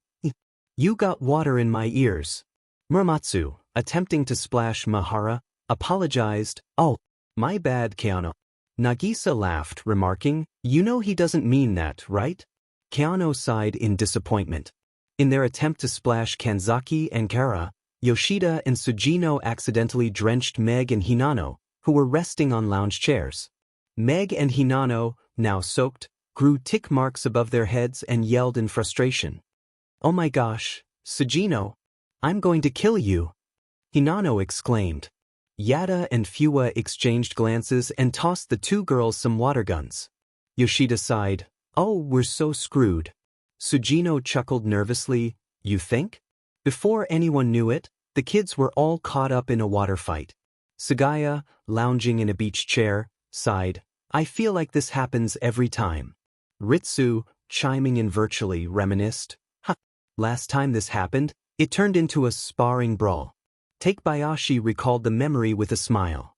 You got water in my ears. Muramatsu, attempting to splash Mahara, apologized, Oh, my bad Keano. Nagisa laughed, remarking, You know he doesn't mean that, right? Keano sighed in disappointment. In their attempt to splash Kanzaki and Kara, Yoshida and Sugino accidentally drenched Meg and Hinano, who were resting on lounge chairs. Meg and Hinano, now soaked, grew tick marks above their heads and yelled in frustration. Oh my gosh, Sugino, I'm going to kill you, Hinano exclaimed. Yada and Fuwa exchanged glances and tossed the two girls some water guns. Yoshida sighed, "Oh, we're so screwed." Sujino chuckled nervously, "You think?" Before anyone knew it, the kids were all caught up in a water fight. Sugaya, lounging in a beach chair, sighed, "I feel like this happens every time." Ritsu, chiming in virtually, reminisced, last time this happened, it turned into a sparring brawl." Takebayashi recalled the memory with a smile.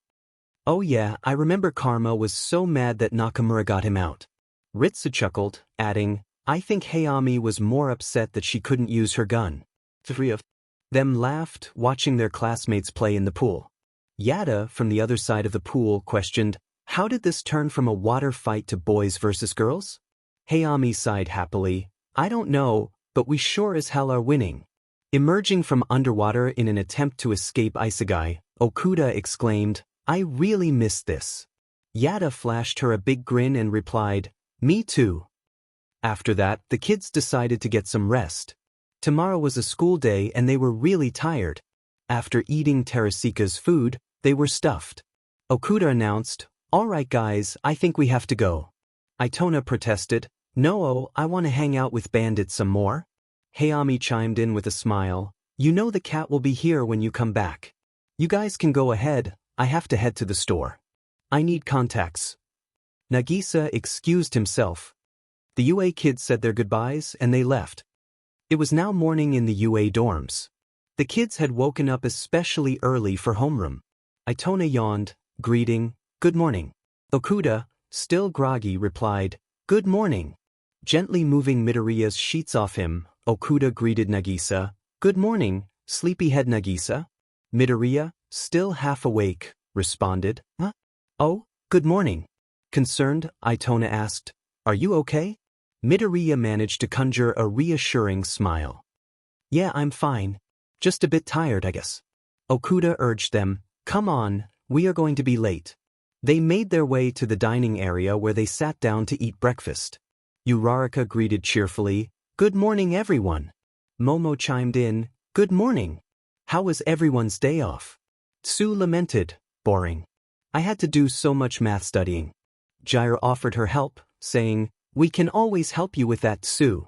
"Oh yeah, I remember Karma was so mad that Nakamura got him out." Ritsu chuckled, adding, "I think Hayami was more upset that she couldn't use her gun." The three of them laughed, watching their classmates play in the pool. Yada, from the other side of the pool, questioned, "How did this turn from a water fight to boys versus girls?" Hayami sighed happily, "I don't know, but we sure as hell are winning." Emerging from underwater in an attempt to escape Isegai, Okuda exclaimed, "I really missed this." Yada flashed her a big grin and replied, "Me too." After that, the kids decided to get some rest. Tomorrow was a school day and they were really tired. After eating Teresika's food, they were stuffed. Okuda announced, "All right guys, I think we have to go." Itona protested, "No, I want to hang out with Bandit some more." Hayami chimed in with a smile, "You know the cat will be here when you come back. You guys can go ahead, I have to head to the store. I need contacts." Nagisa excused himself. The UA kids said their goodbyes and they left. It was now morning in the UA dorms. The kids had woken up especially early for homeroom. Itona yawned, greeting, "Good morning." Okuda, still groggy, replied, "Good morning." Gently moving Midoriya's sheets off him, Okuda greeted Nagisa, "Good morning, sleepyhead Nagisa." Midoriya, still half awake, responded, "Huh? Oh, good morning." Concerned, Itona asked, "Are you okay?" Midoriya managed to conjure a reassuring smile. "Yeah, I'm fine. Just a bit tired, I guess." Okuda urged them, "Come on, we are going to be late." They made their way to the dining area where they sat down to eat breakfast. Uraraka greeted cheerfully, "Good morning, everyone." Momo chimed in, "Good morning. How was everyone's day off?" Tsu lamented, "Boring. I had to do so much math studying." Jair offered her help, saying, "We can always help you with that, Tsu."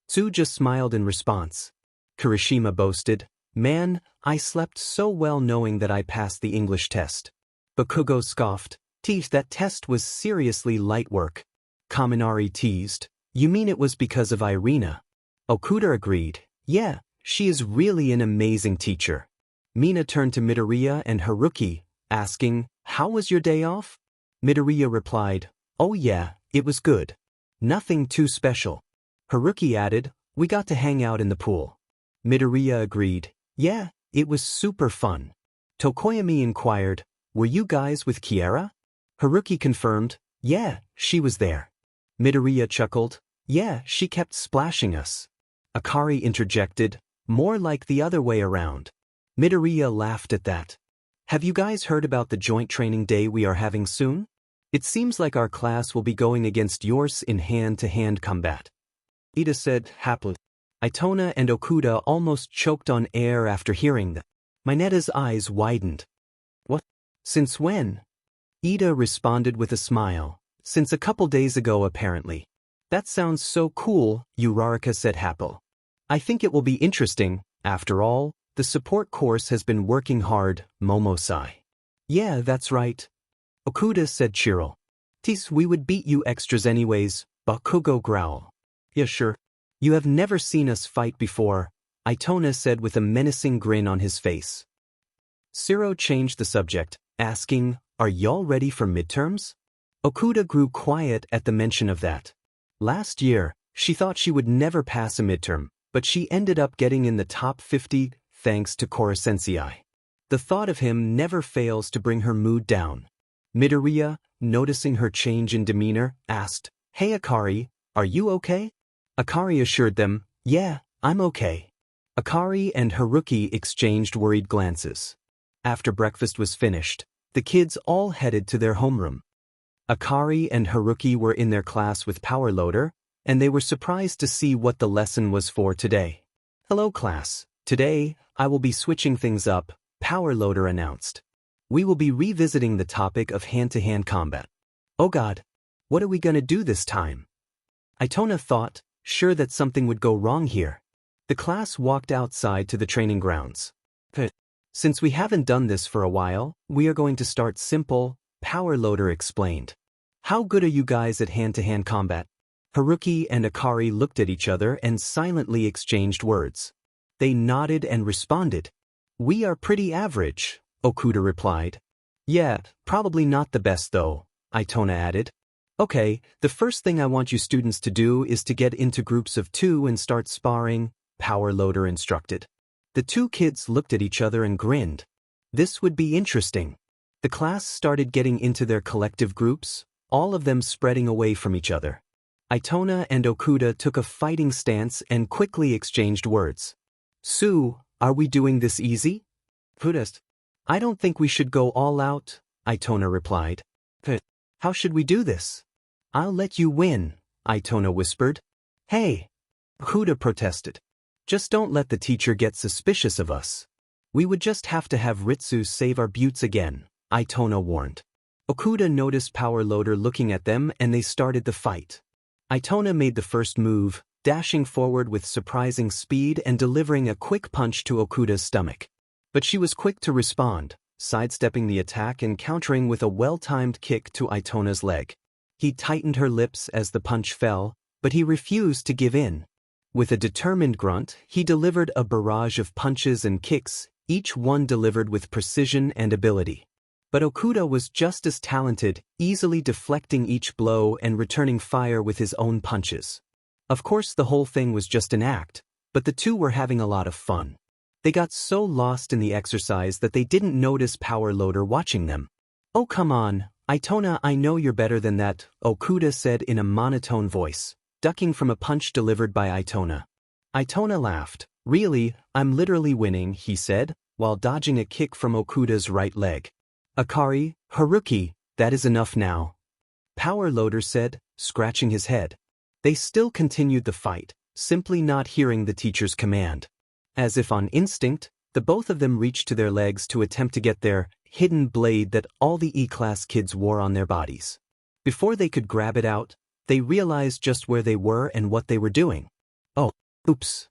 Tsu just smiled in response. Kirishima boasted, "Man, I slept so well knowing that I passed the English test." Bakugo scoffed, "Teach, that test was seriously light work." Kaminari teased, "You mean it was because of Irina?" Okuda agreed, "Yeah, she is really an amazing teacher." Mina turned to Midoriya and Haruki, asking, "How was your day off?" Midoriya replied, "Oh yeah, it was good. Nothing too special." Haruki added, "We got to hang out in the pool." Midoriya agreed, "Yeah, it was super fun." Tokoyami inquired, "Were you guys with Kiera?" Haruki confirmed, "Yeah, she was there." Midoriya chuckled, "Yeah, she kept splashing us." Akari interjected, "More like the other way around." Midoriya laughed at that. "Have you guys heard about the joint training day we are having soon? It seems like our class will be going against yours in hand-to-hand combat." Ida said, happily. Itona and Okuda almost choked on air after hearing that. Mineta's eyes widened. "What? Since when?" Ida responded with a smile. "Since a couple days ago apparently." "That sounds so cool," Uraraka said happily. "I think it will be interesting. After all, the support course has been working hard," Momo sighed. "Yeah, that's right," Okuda said cheerful. "Tis, we would beat you extras anyways," Bakugo growled. "Yeah, sure. You have never seen us fight before," Itona said with a menacing grin on his face. Siro changed the subject, asking, "Are y'all ready for midterms?" Okuda grew quiet at the mention of that. Last year, she thought she would never pass a midterm, but she ended up getting in the top 50 thanks to Korosensei. The thought of him never fails to bring her mood down. Midoriya, noticing her change in demeanor, asked, "Hey Akari, are you okay?" Akari assured them, "Yeah, I'm okay." Akari and Haruki exchanged worried glances. After breakfast was finished, the kids all headed to their homeroom. Akari and Haruki were in their class with Power Loader, and they were surprised to see what the lesson was for today. "Hello class, Today, I will be switching things up, Power Loader announced. We will be revisiting the topic of hand-to-hand combat. Oh god, what are we gonna do this time? Itona thought, sure that something would go wrong here. The class walked outside to the training grounds. Since we haven't done this for a while, we are going to start simple, Power Loader explained. How good are you guys at hand-to-hand combat? Haruki and Akari looked at each other and silently exchanged words. They nodded and responded. We are pretty average, Okuda replied. Yeah, probably not the best though, Itona added. Okay, the first thing I want you students to do is to get into groups of 2 and start sparring, Power Loader instructed. The 2 kids looked at each other and grinned. This would be interesting. The class started getting into their collective groups, all of them spreading away from each other. Itona and Okuda took a fighting stance and quickly exchanged words. Sue, are we doing this easy? Buddhist. I don't think we should go all out, Itona replied. How should we do this? I'll let you win, Itona whispered. Hey! Okuda protested. Just don't let the teacher get suspicious of us. We would just have to have Ritsu save our buttes again, Itona warned. Okuda noticed Power Loader looking at them and they started the fight. Itona made the first move, dashing forward with surprising speed and delivering a quick punch to Okuda's stomach. But she was quick to respond, sidestepping the attack and countering with a well-timed kick to Itona's leg. He tightened her lips as the punch fell, but he refused to give in. With a determined grunt, he delivered a barrage of punches and kicks, each one delivered with precision and ability. But Okuda was just as talented, easily deflecting each blow and returning fire with his own punches. Of course the whole thing was just an act, but the 2 were having a lot of fun. They got so lost in the exercise that they didn't notice Power Loader watching them. Oh come on, Itona, I know you're better than that, Okuda said in a monotone voice, ducking from a punch delivered by Itona. Itona laughed. Really, I'm literally winning, he said, while dodging a kick from Okuda's right leg. Akari, Haruki, that is enough now, Power Loader said, scratching his head. They still continued the fight, simply not hearing the teacher's command. As if on instinct, the both of them reached to their legs to attempt to get their hidden blade that all the E-class kids wore on their bodies. Before they could grab it out, they realized just where they were and what they were doing. Oh, oops,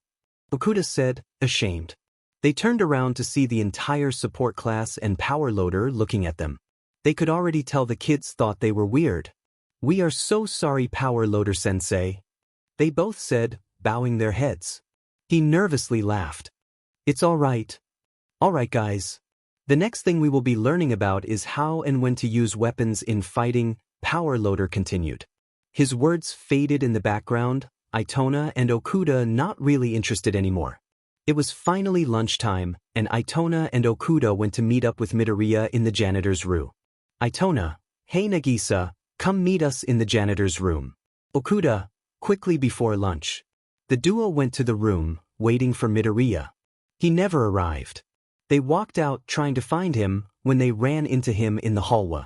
Okuda said, ashamed. They turned around to see the entire support class and Power Loader looking at them. They could already tell the kids thought they were weird. We are so sorry, Power Loader sensei, they both said, bowing their heads. He nervously laughed. It's all right. All right, guys. The next thing we will be learning about is how and when to use weapons in fighting, Power Loader continued. His words faded in the background, Itona and Okuda not really interested anymore. It was finally lunchtime, and Itona and Okuda went to meet up with Midoriya in the janitor's room. Itona, hey Nagisa, come meet us in the janitor's room. Okuda, quickly before lunch. The duo went to the room, waiting for Midoriya. He never arrived. They walked out trying to find him when they ran into him in the hallway.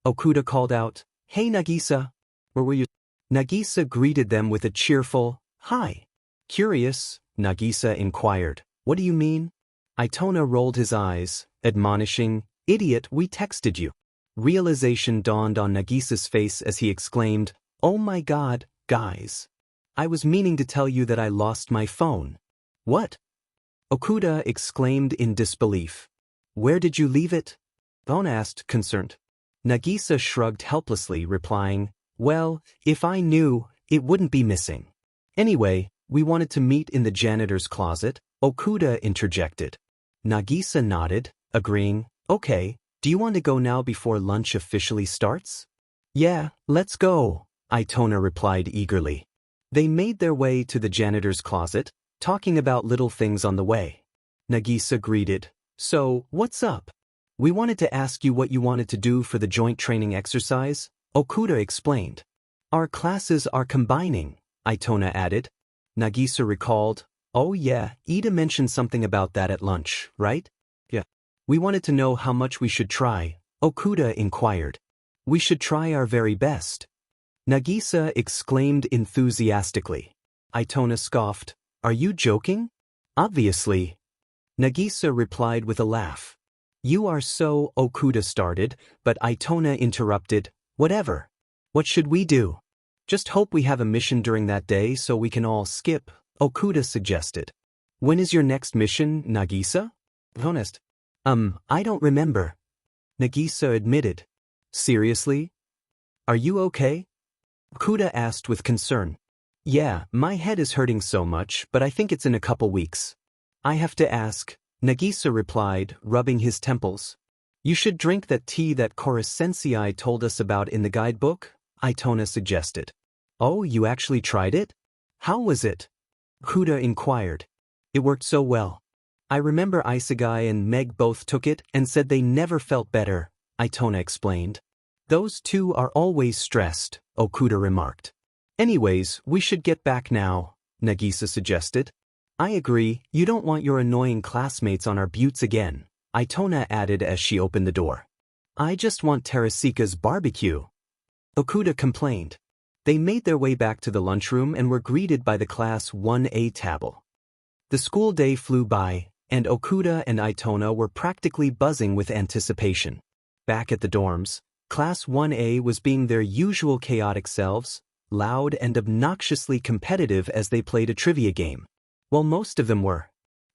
Okuda called out, Hey Nagisa, where were you? Nagisa greeted them with a cheerful, hi. Curious, Nagisa inquired, what do you mean? Itona rolled his eyes, admonishing, idiot, we texted you. Realization dawned on Nagisa's face as he exclaimed, oh my god, guys. I was meaning to tell you that I lost my phone. What? Okuda exclaimed in disbelief. Where did you leave it? Bon asked, concerned. Nagisa shrugged helplessly, replying, well, if I knew, it wouldn't be missing. Anyway, we wanted to meet in the janitor's closet, Okuda interjected. Nagisa nodded, agreeing, okay, do you want to go now before lunch officially starts? Yeah, let's go, Itona replied eagerly. They made their way to the janitor's closet, talking about little things on the way. Nagisa greeted, so, what's up? We wanted to ask you what you wanted to do for the joint training exercise, Okuda explained. Our classes are combining, Itona added. Nagisa recalled, oh yeah, Ida mentioned something about that at lunch, right? Yeah. We wanted to know how much we should try, Okuda inquired. We should try our very best. Nagisa exclaimed enthusiastically. Itona scoffed, are you joking? Obviously. Nagisa replied with a laugh. You are so, Okuda started, but Itona interrupted. Whatever. What should we do? Just hope we have a mission during that day so we can all skip, Okuda suggested. When is your next mission, Nagisa? Honest. I don't remember. Nagisa admitted. Seriously? Are you okay? Okuda asked with concern. Yeah, my head is hurting so much, but I think it's in a couple weeks. I have to ask, Nagisa replied, rubbing his temples. You should drink that tea that Chorus-sensei told us about in the guidebook, Itona suggested. Oh, you actually tried it? How was it? Okuda inquired. It worked so well. I remember Isegai and Meg both took it and said they never felt better, Itona explained. Those two are always stressed, Okuda remarked. Anyways, we should get back now, Nagisa suggested. I agree, you don't want your annoying classmates on our buttes again, Itona added as she opened the door. I just want Terasika's barbecue. Okuda complained. They made their way back to the lunchroom and were greeted by the Class 1A table. The school day flew by, and Okuda and Itona were practically buzzing with anticipation. Back at the dorms, Class 1A was being their usual chaotic selves, loud and obnoxiously competitive as they played a trivia game. While most of them were.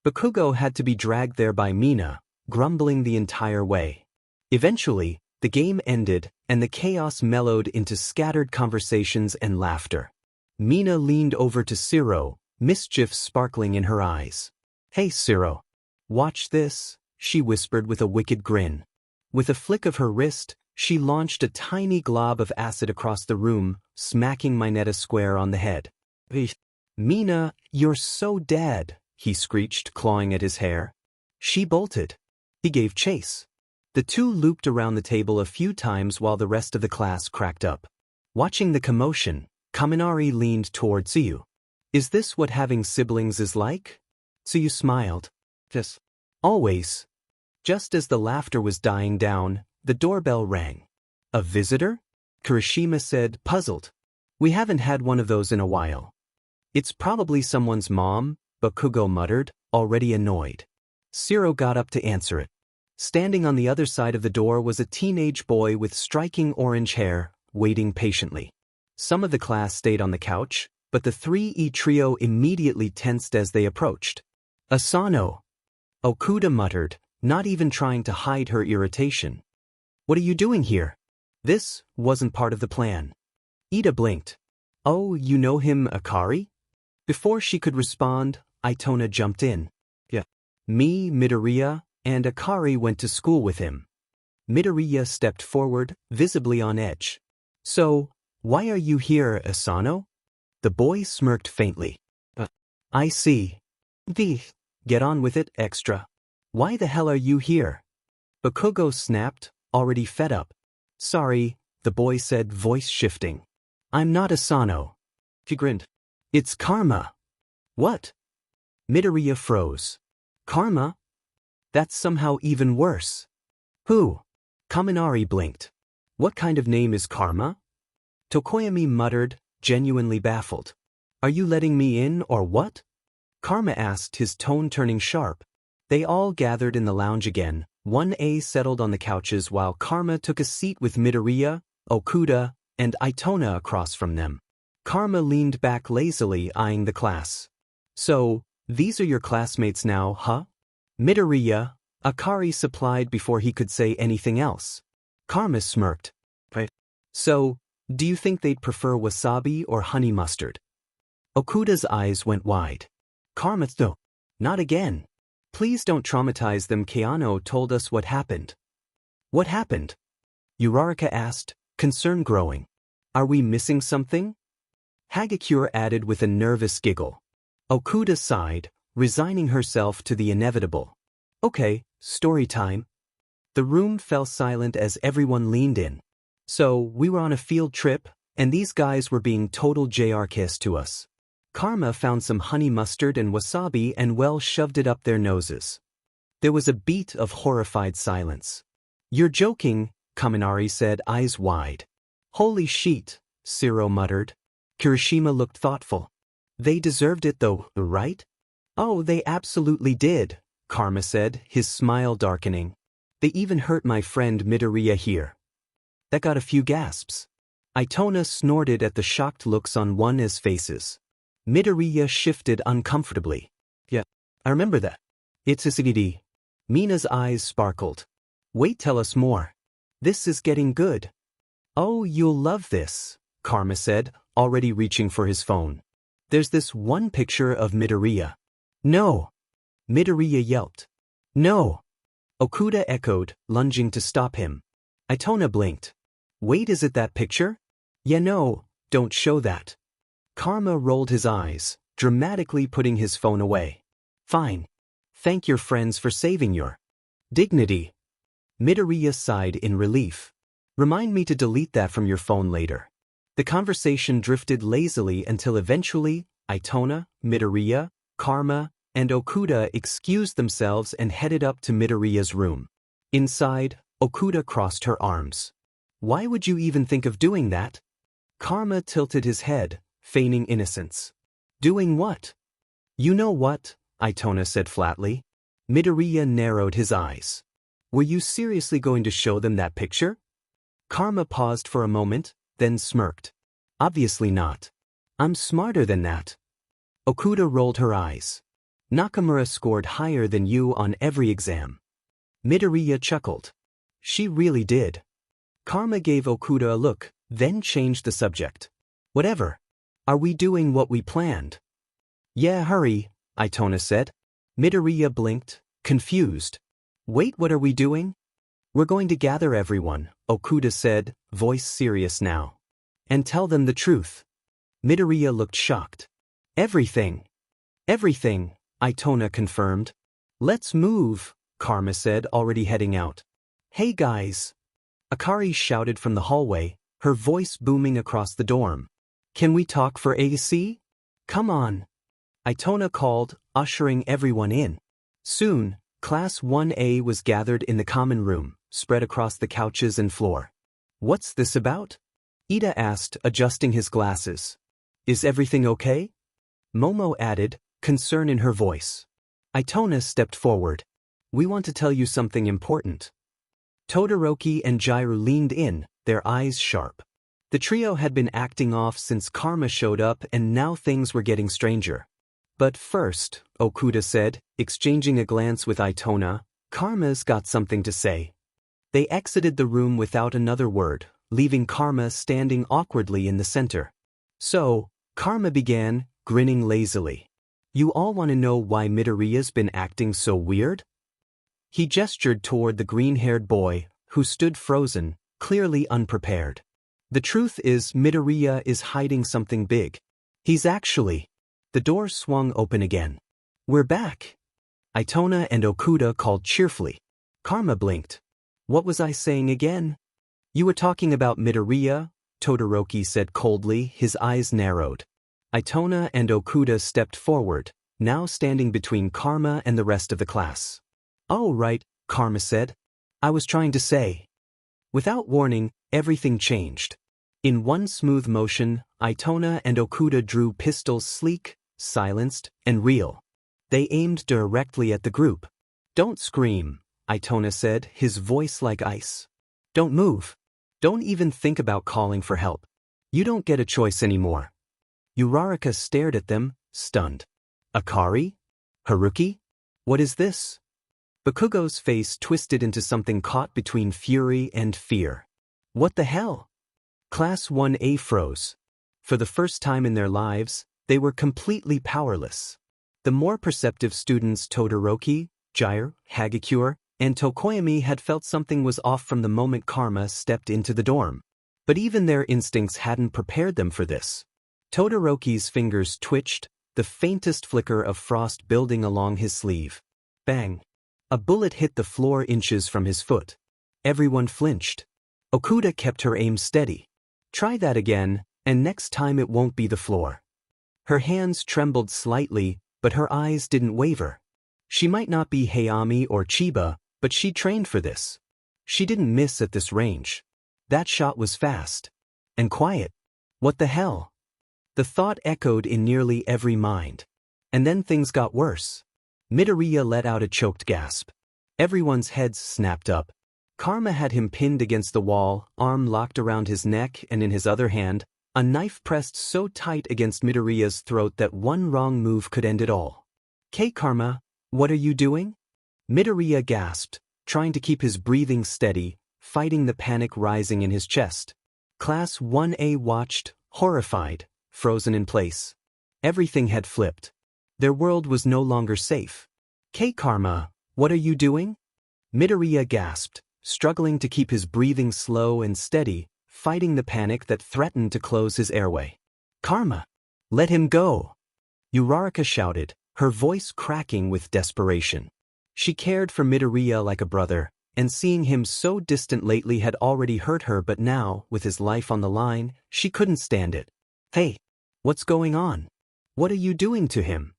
Bakugo had to be dragged there by Mina, grumbling the entire way. Eventually, the game ended, and the chaos mellowed into scattered conversations and laughter. Mina leaned over to Shiro, mischief sparkling in her eyes. Hey Shiro. Watch this, she whispered with a wicked grin. With a flick of her wrist, she launched a tiny glob of acid across the room, smacking Mineta square on the head. Mina, you're so dead, he screeched, clawing at his hair. She bolted. He gave chase. The two looped around the table a few times while the rest of the class cracked up. Watching the commotion, Kaminari leaned toward Tsuyu. Is this what having siblings is like? Tsuyu smiled. Yes. Always. Just as the laughter was dying down, the doorbell rang. A visitor? Kirishima said, puzzled. We haven't had one of those in a while. It's probably someone's mom, Bakugo muttered, already annoyed. Shiro got up to answer it. Standing on the other side of the door was a teenage boy with striking orange hair, waiting patiently. Some of the class stayed on the couch, but the 3E trio immediately tensed as they approached. Asano! Okuda muttered, not even trying to hide her irritation. What are you doing here? This wasn't part of the plan. Ida blinked. Oh, you know him, Akari? Before she could respond, Itona jumped in. Yeah. Me, Midoriya, and Akari went to school with him. Midoriya stepped forward, visibly on edge. So, why are you here, Asano? The boy smirked faintly. I see. Get on with it, extra. Why the hell are you here? Bakugo snapped, already fed up. Sorry, the boy said, voice shifting. I'm not Asano. He grinned. It's Karma. What? Midoriya froze. Karma? That's somehow even worse. Who? Kaminari blinked. What kind of name is Karma? Tokoyami muttered, genuinely baffled. Are you letting me in or what? Karma asked, his tone turning sharp. They all gathered in the lounge again. 1A settled on the couches while Karma took a seat with Midoriya, Okuda, and Itona across from them. Karma leaned back lazily, eyeing the class. So, these are your classmates now, huh? Midoriya, Akari supplied before he could say anything else. Karma smirked. Right. So, do you think they'd prefer wasabi or honey mustard? Okuda's eyes went wide. Karma, no. Not again. Please don't traumatize them. Keano told us what happened. What happened? Uraraka asked, concern growing. Are we missing something? Hagakure added with a nervous giggle. Okuda sighed, resigning herself to the inevitable. Okay, story time. The room fell silent as everyone leaned in. So, we were on a field trip, and these guys were being total JRKs to us. Karma found some honey mustard and wasabi and well shoved it up their noses. There was a beat of horrified silence. You're joking, Kaminari said, eyes wide. Holy shit, Shiro muttered. Kirishima looked thoughtful. They deserved it though, right? Oh, they absolutely did, Karma said, his smile darkening. They even hurt my friend Midoriya here. That got a few gasps. Itona snorted at the shocked looks on one's faces. Midoriya shifted uncomfortably. Yeah, I remember that. It's a CDD. Mina's eyes sparkled. Wait, tell us more. This is getting good. Oh, you'll love this, Karma said, already reaching for his phone. There's this one picture of Midoriya. No. Midoriya yelped. No. Okuda echoed, lunging to stop him. Itona blinked. Wait, is it that picture? Yeah, no, don't show that. Karma rolled his eyes, dramatically putting his phone away. Fine. Thank your friends for saving your dignity. Midoriya sighed in relief. Remind me to delete that from your phone later. The conversation drifted lazily until eventually, Itona, Midoriya, Karma, and Okuda excused themselves and headed up to Midoriya's room. Inside, Okuda crossed her arms. Why would you even think of doing that? Karma tilted his head, feigning innocence. Doing what? You know what, Itona said flatly. Midoriya narrowed his eyes. Were you seriously going to show them that picture? Karma paused for a moment, then smirked. Obviously not. I'm smarter than that. Okuda rolled her eyes. Nakamura scored higher than you on every exam. Midoriya chuckled. She really did. Karma gave Okuda a look, then changed the subject. Whatever. Are we doing what we planned? Yeah, hurry, Itona said. Midoriya blinked, confused. Wait, what are we doing? We're going to gather everyone, Okuda said, voice serious now. And tell them the truth. Midoriya looked shocked. Everything. Everything, Itona confirmed. Let's move, Karma said, already heading out. Hey guys. Akari shouted from the hallway, her voice booming across the dorm. Can we talk for AC? Come on. Itona called, ushering everyone in. Soon, Class 1A was gathered in the common room, spread across the couches and floor. What's this about? Ida asked, adjusting his glasses. Is everything okay? Momo added, concern in her voice. Itona stepped forward. We want to tell you something important. Todoroki and Jiru leaned in, their eyes sharp. The trio had been acting off since Karma showed up and now things were getting stranger. But first, Okuda said, exchanging a glance with Itona, Karma's got something to say. They exited the room without another word, leaving Karma standing awkwardly in the center. So, Karma began, grinning lazily. You all want to know why Midoriya's been acting so weird? He gestured toward the green-haired boy, who stood frozen, clearly unprepared. The truth is Midoriya is hiding something big. He's actually... The door swung open again. We're back. Itona and Okuda called cheerfully. Karma blinked. What was I saying again? You were talking about Midoriya, Todoroki said coldly, his eyes narrowed. Itona and Okuda stepped forward, now standing between Karma and the rest of the class. Oh right, Karma said. I was trying to say. Without warning, everything changed. In one smooth motion, Itona and Okuda drew pistols sleek, silenced, and real. They aimed directly at the group. Don't scream, Itona said, his voice like ice. Don't move. Don't even think about calling for help. You don't get a choice anymore. Uraraka stared at them, stunned. Akari? Haruki? What is this? Bakugo's face twisted into something caught between fury and fear. What the hell? Class 1A froze. For the first time in their lives, they were completely powerless. The more perceptive students Todoroki, Jiru, Hagakure, and Tokoyami had felt something was off from the moment Karma stepped into the dorm. But even their instincts hadn't prepared them for this. Todoroki's fingers twitched, the faintest flicker of frost building along his sleeve. Bang! A bullet hit the floor inches from his foot. Everyone flinched. Okuda kept her aim steady. Try that again, and next time it won't be the floor. Her hands trembled slightly, but her eyes didn't waver. She might not be Hayami or Chiba, but she trained for this. She didn't miss at this range. That shot was fast. And quiet. What the hell? The thought echoed in nearly every mind. And then things got worse. Midoriya let out a choked gasp. Everyone's heads snapped up. Karma had him pinned against the wall, arm locked around his neck, and in his other hand, a knife pressed so tight against Midoriya's throat that one wrong move could end it all. Karma, what are you doing? Midoriya gasped, trying to keep his breathing steady, fighting the panic rising in his chest. Class 1A watched, horrified, frozen in place. Everything had flipped. Their world was no longer safe. Karma, what are you doing? Midoriya gasped, struggling to keep his breathing slow and steady, fighting the panic that threatened to close his airway. Karma! Let him go! Uraraka shouted, her voice cracking with desperation. She cared for Midoriya like a brother, and seeing him so distant lately had already hurt her, but now, with his life on the line, she couldn't stand it. Hey! What's going on? What are you doing to him?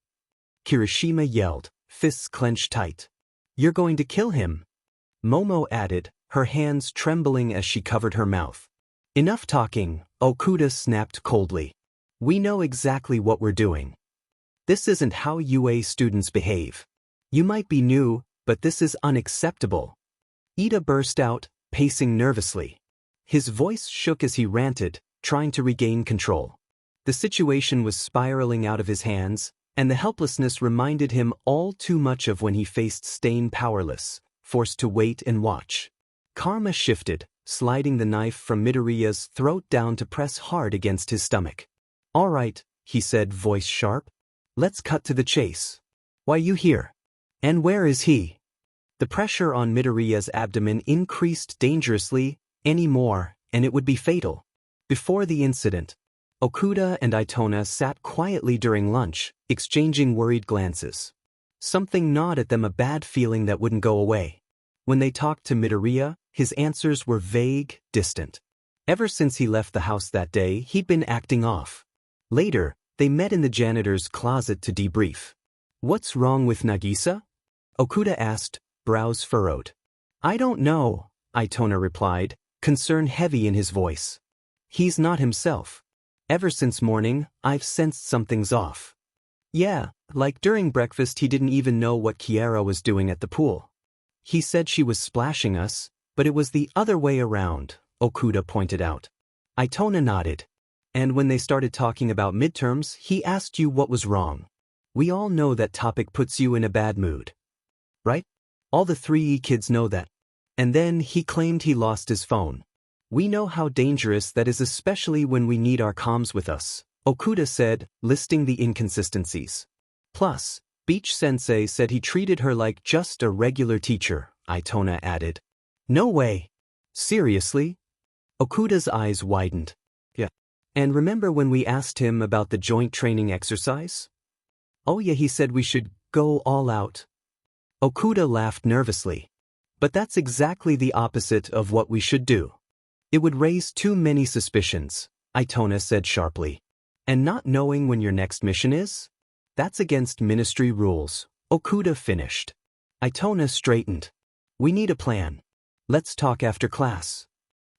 Kirishima yelled, fists clenched tight. You're going to kill him. Momo added, her hands trembling as she covered her mouth. Enough talking, Okuda snapped coldly. We know exactly what we're doing. This isn't how UA students behave. You might be new, but this is unacceptable. Ida burst out, pacing nervously. His voice shook as he ranted, trying to regain control. The situation was spiraling out of his hands, and the helplessness reminded him all too much of when he faced Stain powerless, forced to wait and watch. Karma shifted, sliding the knife from Midoriya's throat down to press hard against his stomach. All right, he said, voice sharp. Let's cut to the chase. Why you here? And where is he? The pressure on Midoriya's abdomen increased dangerously, any more, and it would be fatal. Before the incident, Okuda and Itona sat quietly during lunch, exchanging worried glances. Something gnawed at them, a bad feeling that wouldn't go away. When they talked to Midoriya, his answers were vague, distant. Ever since he left the house that day, he'd been acting off. Later, they met in the janitor's closet to debrief. What's wrong with Nagisa? Okuda asked, brows furrowed. I don't know, Itona replied, concern heavy in his voice. He's not himself. Ever since morning, I've sensed something's off. Yeah, like during breakfast he didn't even know what Kiara was doing at the pool. He said she was splashing us, but it was the other way around, Okuda pointed out. Itona nodded. And when they started talking about midterms, he asked you what was wrong. We all know that topic puts you in a bad mood. Right? All the 3E kids know that. And then he claimed he lost his phone. We know how dangerous that is, especially when we need our comms with us, Okuda said, listing the inconsistencies. Plus, Beach Sensei said he treated her like just a regular teacher, Itona added. No way. Seriously? Okuda's eyes widened. Yeah. And remember when we asked him about the joint training exercise? Oh yeah, he said we should go all out. Okuda laughed nervously. But that's exactly the opposite of what we should do. It would raise too many suspicions, Itona said sharply. And not knowing when your next mission is? That's against ministry rules, Okuda finished. Itona straightened. We need a plan. Let's talk after class.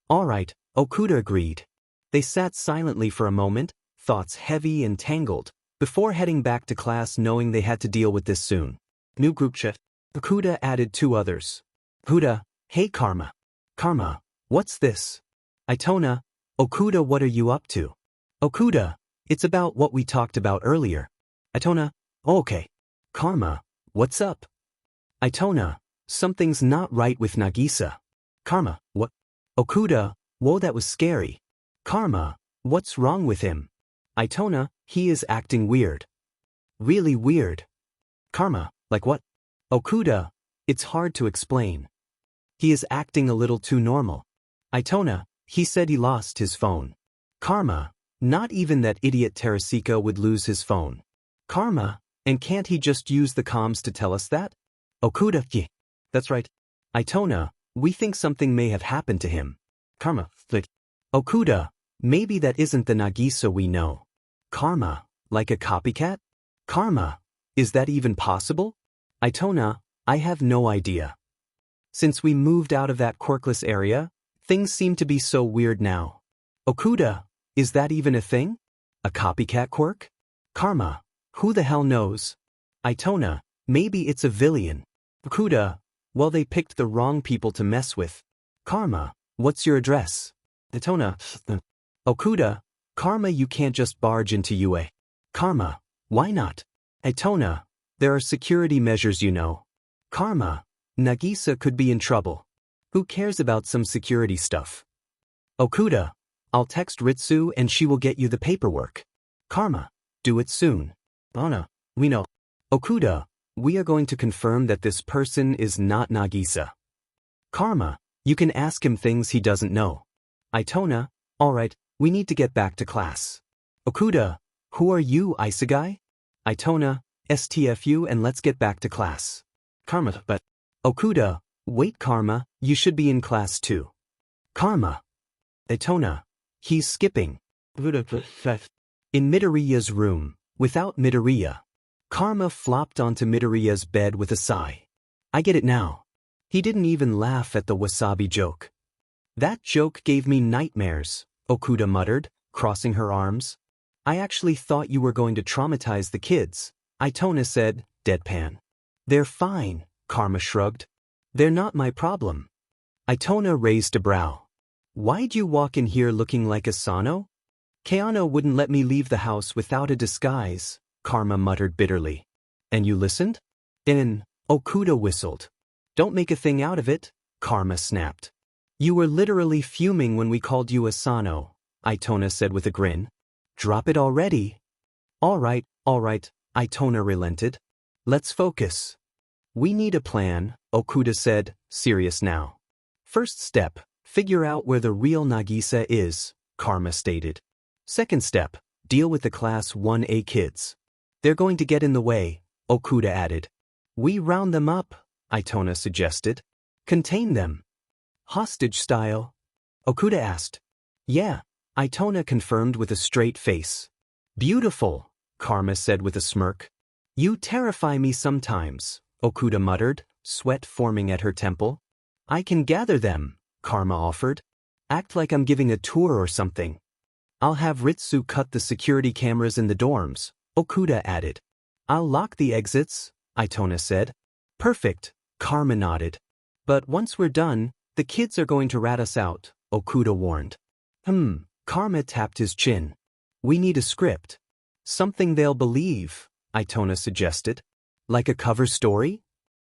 All right, Okuda agreed. They sat silently for a moment, thoughts heavy and tangled, before heading back to class knowing they had to deal with this soon. New group chat. Okuda added 2 others. Okuda, hey Karma. Karma, what's this? Itona, Okuda, what are you up to? Okuda, it's about what we talked about earlier. Itona, oh, okay. Karma, what's up? Itona, something's not right with Nagisa. Karma, what? Okuda, whoa, that was scary. Karma, what's wrong with him? Itona, he is acting weird. Really weird. Karma, like what? Okuda, it's hard to explain. He is acting a little too normal. Itona, he said he lost his phone. Karma, not even that idiot Terasika would lose his phone. Karma, and can't he just use the comms to tell us that? Okuda, yeah, that's right. Itona, we think something may have happened to him. Karma, like, Okuda, maybe that isn't the Nagisa we know. Karma, like a copycat? Karma, is that even possible? Itona, I have no idea. Since we moved out of that quirkless area, things seem to be so weird now. Okuda, is that even a thing? A copycat quirk? Karma, who the hell knows? Itona, Maybe it's a villain. Okuda, well, they picked the wrong people to mess with. Karma, what's your address? Itona. Okuda, Karma, you can't just barge into UA. Karma, why not? Itona, there are security measures, you know. Karma, Nagisa could be in trouble. Who cares about some security stuff? Okuda, I'll text Ritsu and she will get you the paperwork. Karma, do it soon. Ana, we know. Okuda, we are going to confirm that this person is not Nagisa. Karma, you can ask him things he doesn't know. Itona, alright, we need to get back to class. Okuda, who are you, Isegai? Itona, STFU, and let's get back to class. Karma, but Okuda, wait, Karma, you should be in class too. Karma. Itona, he's skipping. In Midoriya's room, without Midoriya, Karma flopped onto Midoriya's bed with a sigh. I get it now. He didn't even laugh at the wasabi joke. That joke gave me nightmares, Okuda muttered, crossing her arms. I actually thought you were going to traumatize the kids, Itona said, deadpan. They're fine, Karma shrugged. They're not my problem. Itona raised a brow. Why'd you walk in here looking like Asano? Keano wouldn't let me leave the house without a disguise, Karma muttered bitterly. And you listened? Okuda whistled. Don't make a thing out of it, Karma snapped. You were literally fuming when we called you Asano, Itona said with a grin. Drop it already. All right, Itona relented. Let's focus. We need a plan, Okuda said, serious now. First step, figure out where the real Nagisa is, Karma stated. Second step, deal with the Class 1A kids. They're going to get in the way, Okuda added. We round them up, Itona suggested. Contain them. Hostage style? Okuda asked. Yeah, Itona confirmed with a straight face. Beautiful, Karma said with a smirk. You terrify me sometimes, Okuda muttered, sweat forming at her temple. I can gather them, Karma offered. Act like I'm giving a tour or something. I'll have Ritsu cut the security cameras in the dorms, Okuda added. I'll lock the exits, Itona said. Perfect, Karma nodded. But once we're done, the kids are going to rat us out, Okuda warned. Karma tapped his chin. We need a script. Something they'll believe, Itona suggested. Like a cover story?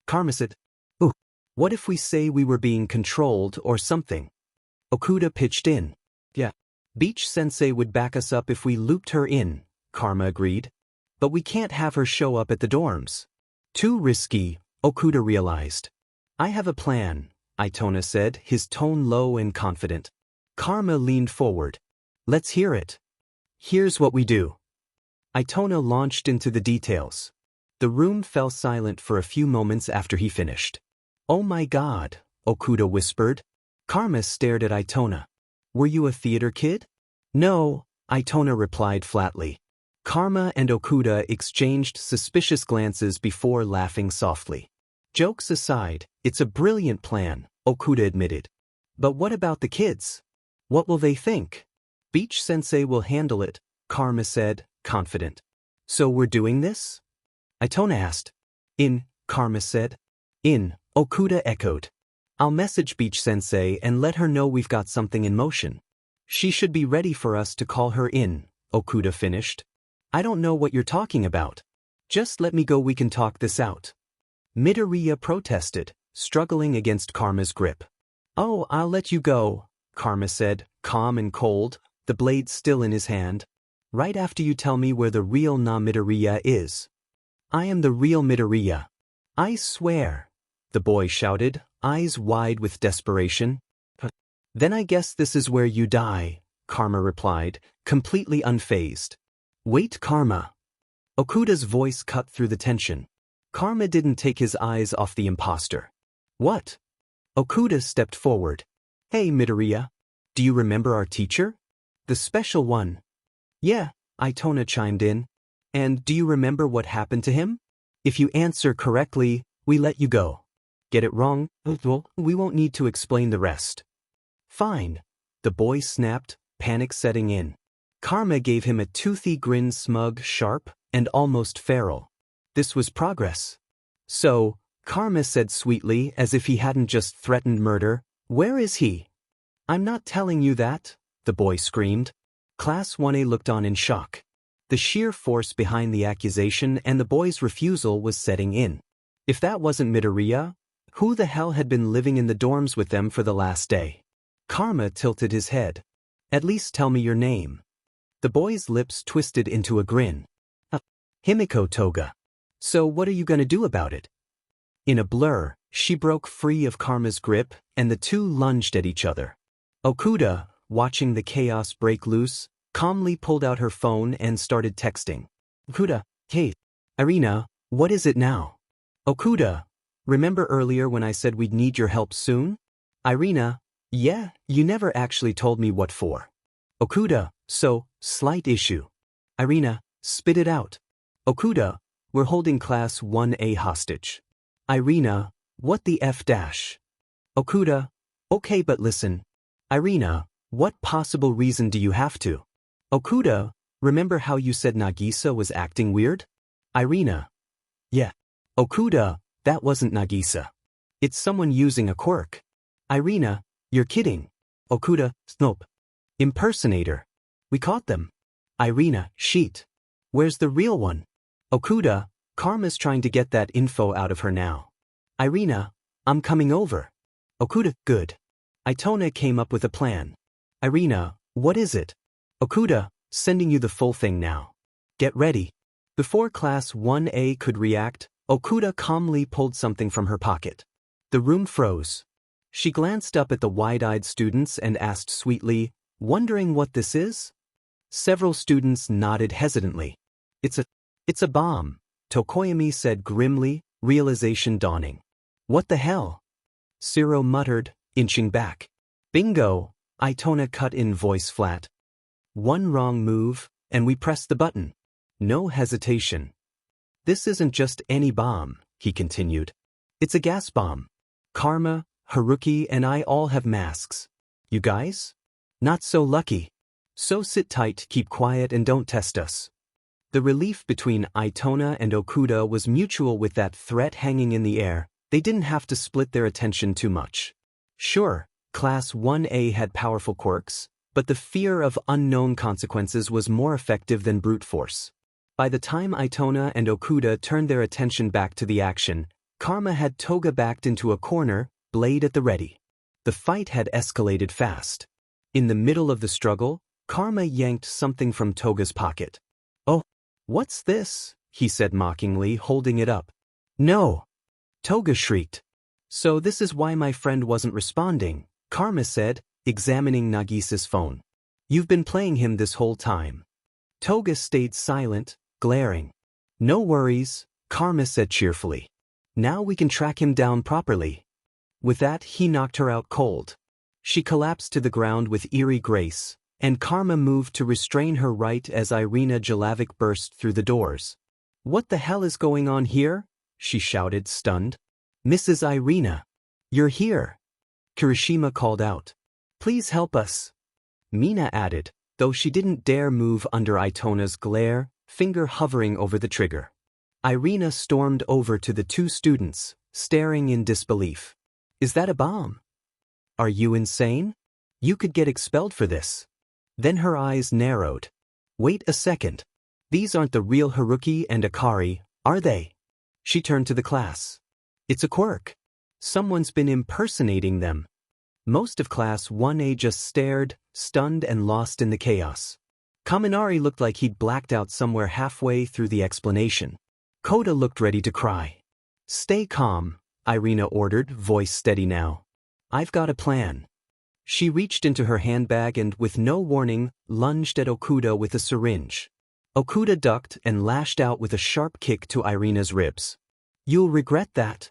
Karma said. Ooh, what if we say we were being controlled or something? Okuda pitched in. Yeah. Beach-sensei would back us up if we looped her in, Karma agreed. But we can't have her show up at the dorms. Too risky, Okuda realized. I have a plan, Itona said, his tone low and confident. Karma leaned forward. Let's hear it. Here's what we do. Itona launched into the details. The room fell silent for a few moments after he finished. Oh my God, Okuda whispered. Karma stared at Itona. Were you a theater kid? No, Itona replied flatly. Karma and Okuda exchanged suspicious glances before laughing softly. Jokes aside, it's a brilliant plan, Okuda admitted. But what about the kids? What will they think? Beach-sensei will handle it, Karma said, confident. So we're doing this? Itona asked. Karma said. Okuda echoed. I'll message Beach-sensei and let her know we've got something in motion. She should be ready for us to call her in, Okuda finished. I don't know what you're talking about. Just let me go, we can talk this out. Midoriya protested, struggling against Karma's grip. Oh, I'll let you go, Karma said, calm and cold, the blade still in his hand. Right after you tell me where the real Midoriya is. I am the real Midoriya. I swear, the boy shouted, eyes wide with desperation. Then I guess this is where you die, Karma replied, completely unfazed. Wait, Karma. Okuda's voice cut through the tension. Karma didn't take his eyes off the imposter. What? Okuda stepped forward. Hey, Midoriya. Do you remember our teacher? The special one. Yeah, Itona chimed in. And do you remember what happened to him? If you answer correctly, we let you go. Get it wrong? Well, we won't need to explain the rest. Fine. The boy snapped, panic setting in. Karma gave him a toothy grin, smug, sharp, and almost feral. This was progress. So, Karma said sweetly as if he hadn't just threatened murder, "Where is he?" "I'm not telling you that," the boy screamed. Class 1A looked on in shock. The sheer force behind the accusation and the boy's refusal was setting in. If that wasn't Midoriya, who the hell had been living in the dorms with them for the last day? Karma tilted his head. "At least tell me your name." The boy's lips twisted into a grin. Himiko Toga. "So what are you gonna do about it?" In a blur, she broke free of Karma's grip, and the two lunged at each other. Okuda, watching the chaos break loose, calmly pulled out her phone and started texting. "Okuda, hey, Irina, what is it now?" "Okuda, remember earlier when I said we'd need your help soon?" Irina, "Yeah, you never actually told me what for." Okuda, "So, slight issue." Irina, "Spit it out." Okuda, "We're holding Class 1A hostage." Irina, "What the F dash?" Okuda, "Okay, but listen." Irina, "What possible reason do you have to?" Okuda, "Remember how you said Nagisa was acting weird?" Irina, "Yeah." Okuda, "That wasn't Nagisa. It's someone using a quirk." Irina, "You're kidding." Okuda, "Nope. Impersonator. We caught them." Irina, "Sheet. Where's the real one?" Okuda, "Karma's trying to get that info out of her now." Irina, "I'm coming over." Okuda, "Good." Itona came up with a plan. Irina, "What is it?" Okuda, "Sending you the full thing now. Get ready." Before Class 1A could react, Okuda calmly pulled something from her pocket. The room froze. She glanced up at the wide-eyed students and asked sweetly, "Wondering what this is?" Several students nodded hesitantly. It's a bomb," Tokoyami said grimly, realization dawning. "What the hell?" Siro muttered, inching back. "Bingo," Itona cut in voice flat. "One wrong move, and we press the button. No hesitation." "This isn't just any bomb," he continued. "It's a gas bomb. Karma, Haruki, and I all have masks. You guys? Not so lucky. So sit tight, keep quiet, and don't test us." The relief between Itona and Okuda was mutual. With that threat hanging in the air, they didn't have to split their attention too much. Sure, Class 1A had powerful quirks, but the fear of unknown consequences was more effective than brute force. By the time Itona and Okuda turned their attention back to the action, Karma had Toga backed into a corner, blade at the ready. The fight had escalated fast. In the middle of the struggle, Karma yanked something from Toga's pocket. "Oh, what's this?" he said mockingly, holding it up. "No!" Toga shrieked. "So this is why my friend wasn't responding," Karma said, examining Nagisa's phone. "You've been playing him this whole time." Toga stayed silent, glaring. "No worries," Karma said cheerfully. "Now we can track him down properly." With that, he knocked her out cold. She collapsed to the ground with eerie grace, and Karma moved to restrain her right as Irina Jelavic burst through the doors. "What the hell is going on here?" she shouted, stunned. "Mrs. Irina, you're here!" Kirishima called out. "Please help us." Mina added, though she didn't dare move under Itona's glare, finger hovering over the trigger. Irina stormed over to the two students, staring in disbelief. "Is that a bomb? Are you insane? You could get expelled for this." Then her eyes narrowed. "Wait a second. These aren't the real Haruki and Akari, are they?" She turned to the class. "It's a quirk. Someone's been impersonating them." Most of Class 1A just stared, stunned and lost in the chaos. Kaminari looked like he'd blacked out somewhere halfway through the explanation. Kota looked ready to cry. "Stay calm," Irina ordered, voice steady now. "I've got a plan." She reached into her handbag and, with no warning, lunged at Okuda with a syringe. Okuda ducked and lashed out with a sharp kick to Irina's ribs. "You'll regret that,"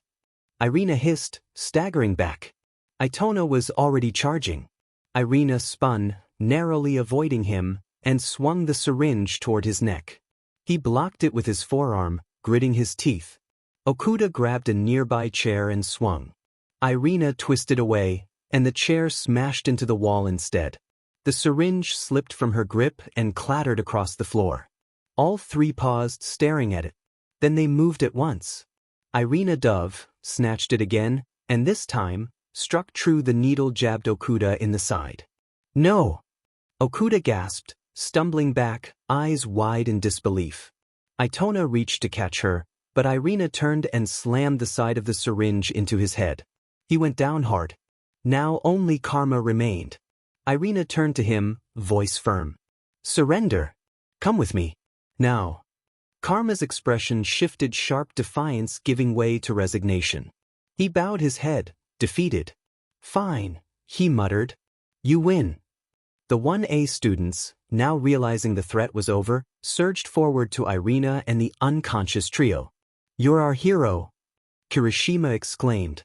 Irina hissed, staggering back. Itona was already charging. Irina spun, narrowly avoiding him, and swung the syringe toward his neck. He blocked it with his forearm, gritting his teeth. Okuda grabbed a nearby chair and swung. Irina twisted away, and the chair smashed into the wall instead. The syringe slipped from her grip and clattered across the floor. All three paused, staring at it. Then they moved at once. Irina Dove snatched it again, and this time, struck true. The needle jabbed Okuda in the side. No! Okuda gasped, stumbling back, eyes wide in disbelief. Itona reached to catch her, but Irina turned and slammed the side of the syringe into his head. He went down hard. Now only Karma remained. Irina turned to him, voice firm. Surrender. Come with me. Now. Karma's expression shifted, sharp defiance giving way to resignation. He bowed his head, defeated. Fine, he muttered. You win. The 1A students, now realizing the threat was over, surged forward to Irina and the unconscious trio. You're our hero, Kirishima exclaimed.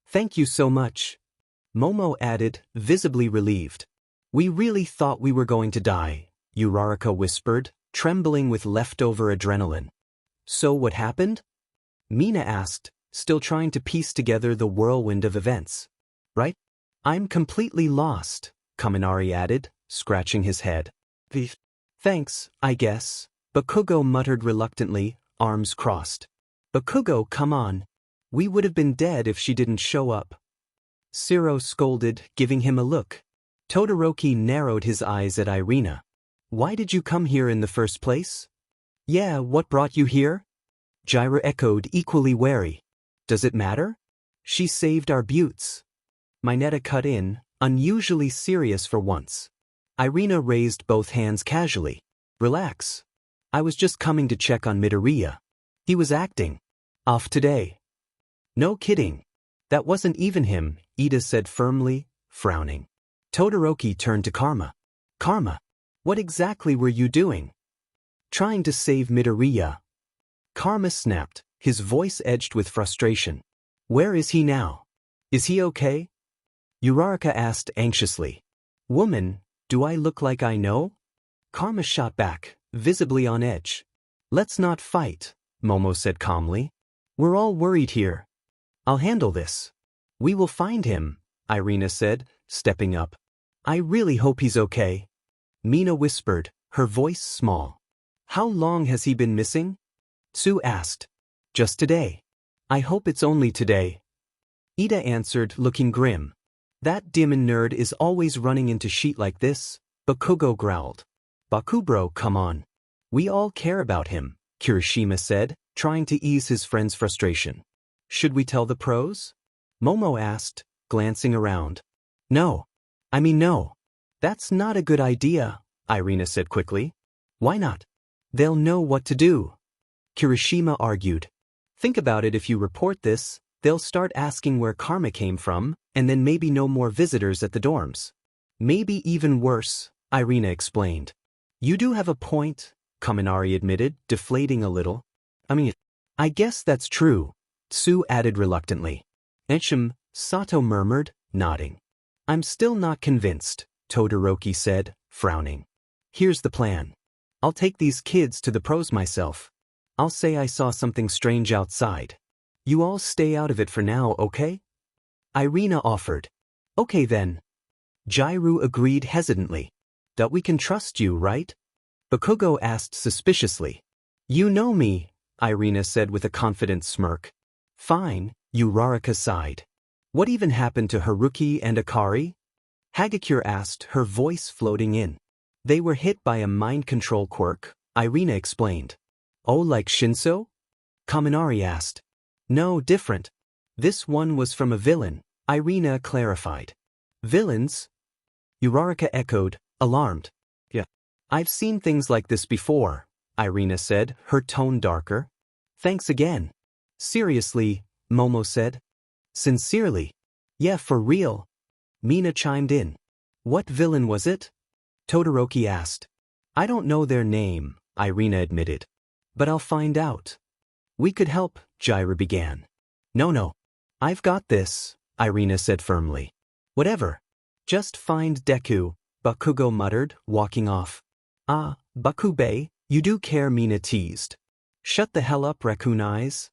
Thank you so much, Momo added, visibly relieved. We really thought we were going to die, Uraraka whispered, trembling with leftover adrenaline. So what happened? Mina asked, still trying to piece together the whirlwind of events. Right? I'm completely lost, Kaminari added, scratching his head. Thanks, I guess, Bakugo muttered reluctantly, arms crossed. Bakugo, come on. We would have been dead if she didn't show up. Shiro scolded, giving him a look. Todoroki narrowed his eyes at Irina. Why did you come here in the first place? Yeah, what brought you here? Jiraiya echoed, equally wary. Does it matter? She saved our buttes. Mineta cut in, unusually serious for once. Irina raised both hands casually. Relax. I was just coming to check on Midoriya. He was acting off today. No kidding. That wasn't even him, Ida said firmly, frowning. Todoroki turned to Karma. Karma, what exactly were you doing? Trying to save Midoriya. Karma snapped, his voice edged with frustration. Where is he now? Is he okay? Uraraka asked anxiously. Woman, do I look like I know? Karma shot back, visibly on edge. Let's not fight, Momo said calmly. We're all worried here. I'll handle this. We will find him, Irina said, stepping up. I really hope he's okay. Mina whispered, her voice small. How long has he been missing? Tsu asked. Just today. I hope it's only today. Ida answered, looking grim. That demon nerd is always running into shit like this, Bakugo growled. Bakubro, come on. We all care about him, Kirishima said, trying to ease his friend's frustration. Should we tell the pros? Momo asked, glancing around. No. No. That's not a good idea, Irina said quickly. Why not? They'll know what to do. Kirishima argued. Think about it, if you report this, they'll start asking where Karma came from, and then maybe no more visitors at the dorms. Maybe even worse, Irina explained. You do have a point, Kaminari admitted, deflating a little. I guess that's true, Tsu added reluctantly. Sato murmured, nodding. I'm still not convinced, Todoroki said, frowning. Here's the plan. I'll take these kids to the pros myself. I'll say I saw something strange outside. You all stay out of it for now, okay? Irina offered. Okay then. Jiraiya agreed hesitantly. That we can trust you, right? Bakugo asked suspiciously. You know me, Irina said with a confident smirk. Fine, Uraraka sighed. What even happened to Haruki and Akari? Hagakure asked, her voice floating in. They were hit by a mind control quirk, Irina explained. Oh, like Shinso? Kaminari asked. No, different. This one was from a villain, Irina clarified. Villains? Uraraka echoed, alarmed. Yeah. I've seen things like this before, Irina said, her tone darker. Thanks again. Seriously, Momo said. Sincerely. Yeah, for real. Mina chimed in. What villain was it? Todoroki asked. I don't know their name, Irina admitted. But I'll find out. We could help, Jiraiya began. No. I've got this, Irina said firmly. Whatever. Just find Deku, Bakugo muttered, walking off. Ah, Bakube, you do care, Mina teased. Shut the hell up, raccoon eyes.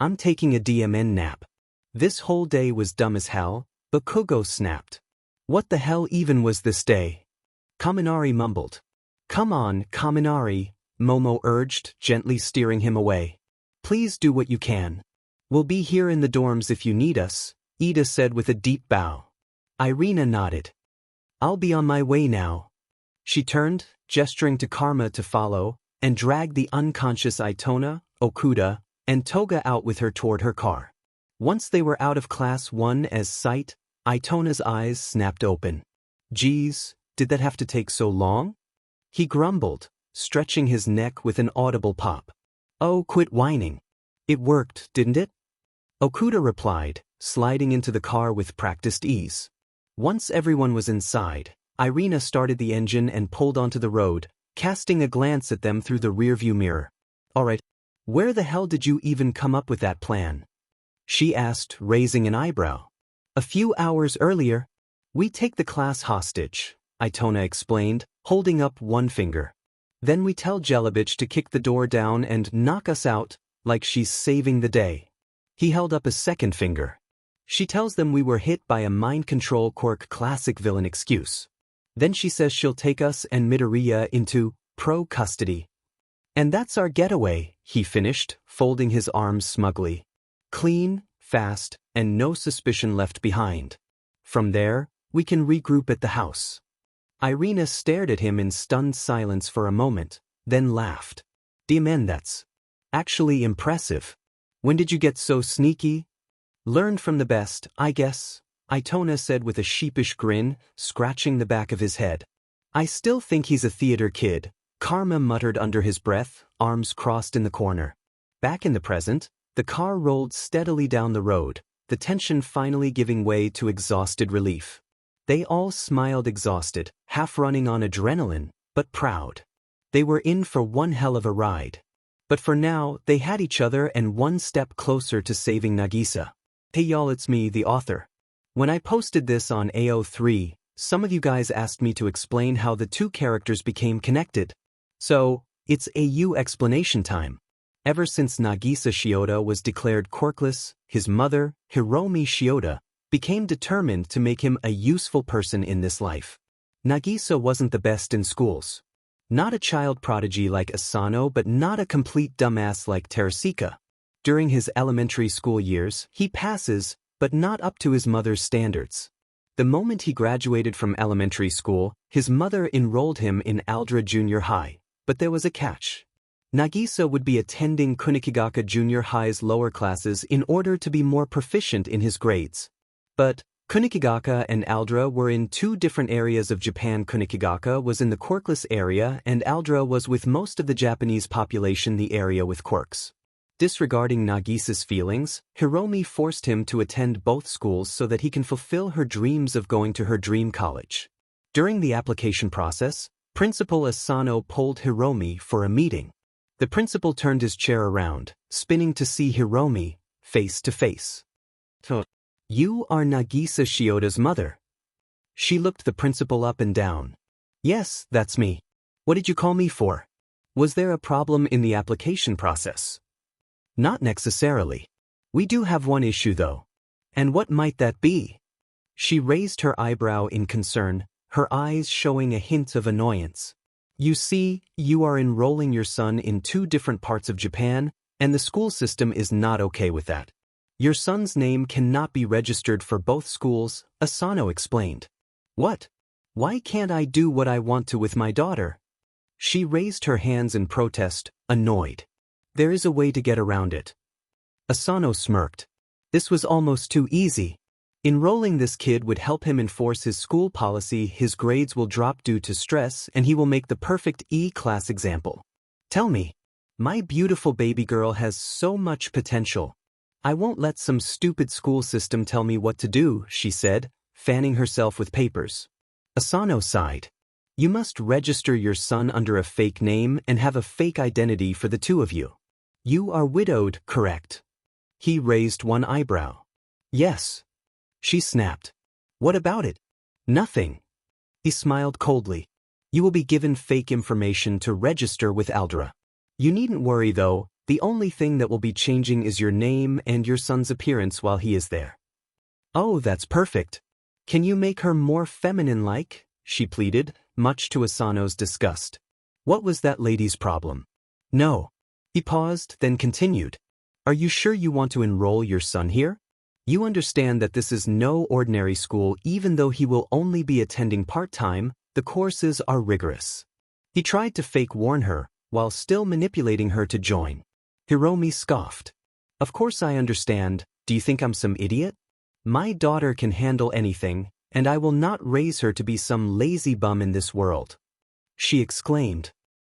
I'm taking a DMN nap. This whole day was dumb as hell, Bakugo snapped. What the hell even was this day? Kaminari mumbled. Come on, Kaminari, Momo urged, gently steering him away. Please do what you can. We'll be here in the dorms if you need us, Ida said with a deep bow. Irina nodded. I'll be on my way now. She turned, gesturing to Karma to follow, and dragged the unconscious Itona, Okuda, and Toga out with her toward her car. Once they were out of Class 1's sight, Itona's eyes snapped open. Geez, did that have to take so long? He grumbled, stretching his neck with an audible pop. Oh, quit whining. It worked, didn't it? Okuda replied, sliding into the car with practiced ease. Once everyone was inside, Irina started the engine and pulled onto the road, casting a glance at them through the rearview mirror. Alright, where the hell did you even come up with that plan? She asked, raising an eyebrow. A few hours earlier, we take the class hostage, Itona explained, holding up one finger. Then we tell Jelibich to kick the door down and knock us out, like she's saving the day. He held up a second finger. She tells them we were hit by a mind control quirk, classic villain excuse. Then she says she'll take us and Midoriya into pro-custody. And that's our getaway, he finished, folding his arms smugly. Clean, fast, and no suspicion left behind. From there, we can regroup at the house. Irina stared at him in stunned silence for a moment, then laughed. Damn, that's actually impressive. When did you get so sneaky? Learned from the best, I guess, Itona said with a sheepish grin, scratching the back of his head. I still think he's a theater kid, Karma muttered under his breath, arms crossed in the corner. Back in the present, the car rolled steadily down the road, the tension finally giving way to exhausted relief. They all smiled, exhausted, half running on adrenaline, but proud. They were in for one hell of a ride. But for now, they had each other and one step closer to saving Nagisa. Hey y'all, it's me, the author. When I posted this on AO3, some of you guys asked me to explain how the two characters became connected. So, it's AU explanation time. Ever since Nagisa Shiota was declared quirkless, his mother, Hiromi Shiota, became determined to make him a useful person in this life. Nagisa wasn't the best in schools. Not a child prodigy like Asano, but not a complete dumbass like Terasika. During his elementary school years, he passes, but not up to his mother's standards. The moment he graduated from elementary school, his mother enrolled him in Aldra Junior High, but there was a catch. Nagisa would be attending Kunikigaka Junior High's lower classes in order to be more proficient in his grades. But Kunikigaka and Aldra were in two different areas of Japan. Kunikigaka was in the quirkless area and Aldra was with most of the Japanese population the area with quirks. Disregarding Nagisa's feelings, Hiromi forced him to attend both schools so that he can fulfill her dreams of going to her dream college. During the application process, Principal Asano pulled Hiromi for a meeting. The principal turned his chair around, spinning to see Hiromi, face to face. You are Nagisa Shioda's mother. She looked the principal up and down. Yes, that's me. What did you call me for? Was there a problem in the application process? Not necessarily. We do have one issue though. And what might that be? She raised her eyebrow in concern, her eyes showing a hint of annoyance. You see, you are enrolling your son in two different parts of Japan, and the school system is not okay with that. Your son's name cannot be registered for both schools, Asano explained. What? Why can't I do what I want to with my daughter? She raised her hands in protest, annoyed. There is a way to get around it. Asano smirked. This was almost too easy. Enrolling this kid would help him enforce his school policy. His grades will drop due to stress and he will make the perfect E-class example. Tell me, my beautiful baby girl has so much potential. I won't let some stupid school system tell me what to do, she said, fanning herself with papers. Asano sighed. You must register your son under a fake name and have a fake identity for the two of you. You are widowed, correct? He raised one eyebrow. Yes. She snapped. What about it? Nothing. He smiled coldly. You will be given fake information to register with Aldra. You needn't worry though, the only thing that will be changing is your name and your son's appearance while he is there. Oh, that's perfect. Can you make her more feminine-like? She pleaded, much to Asano's disgust. What was that lady's problem? No. He paused, then continued. Are you sure you want to enroll your son here? You understand that this is no ordinary school. Even though he will only be attending part-time, the courses are rigorous. He tried to fake warn her, while still manipulating her to join. Hiromi scoffed. Of course I understand. Do you think I'm some idiot? My daughter can handle anything, and I will not raise her to be some lazy bum in this world. She exclaimed.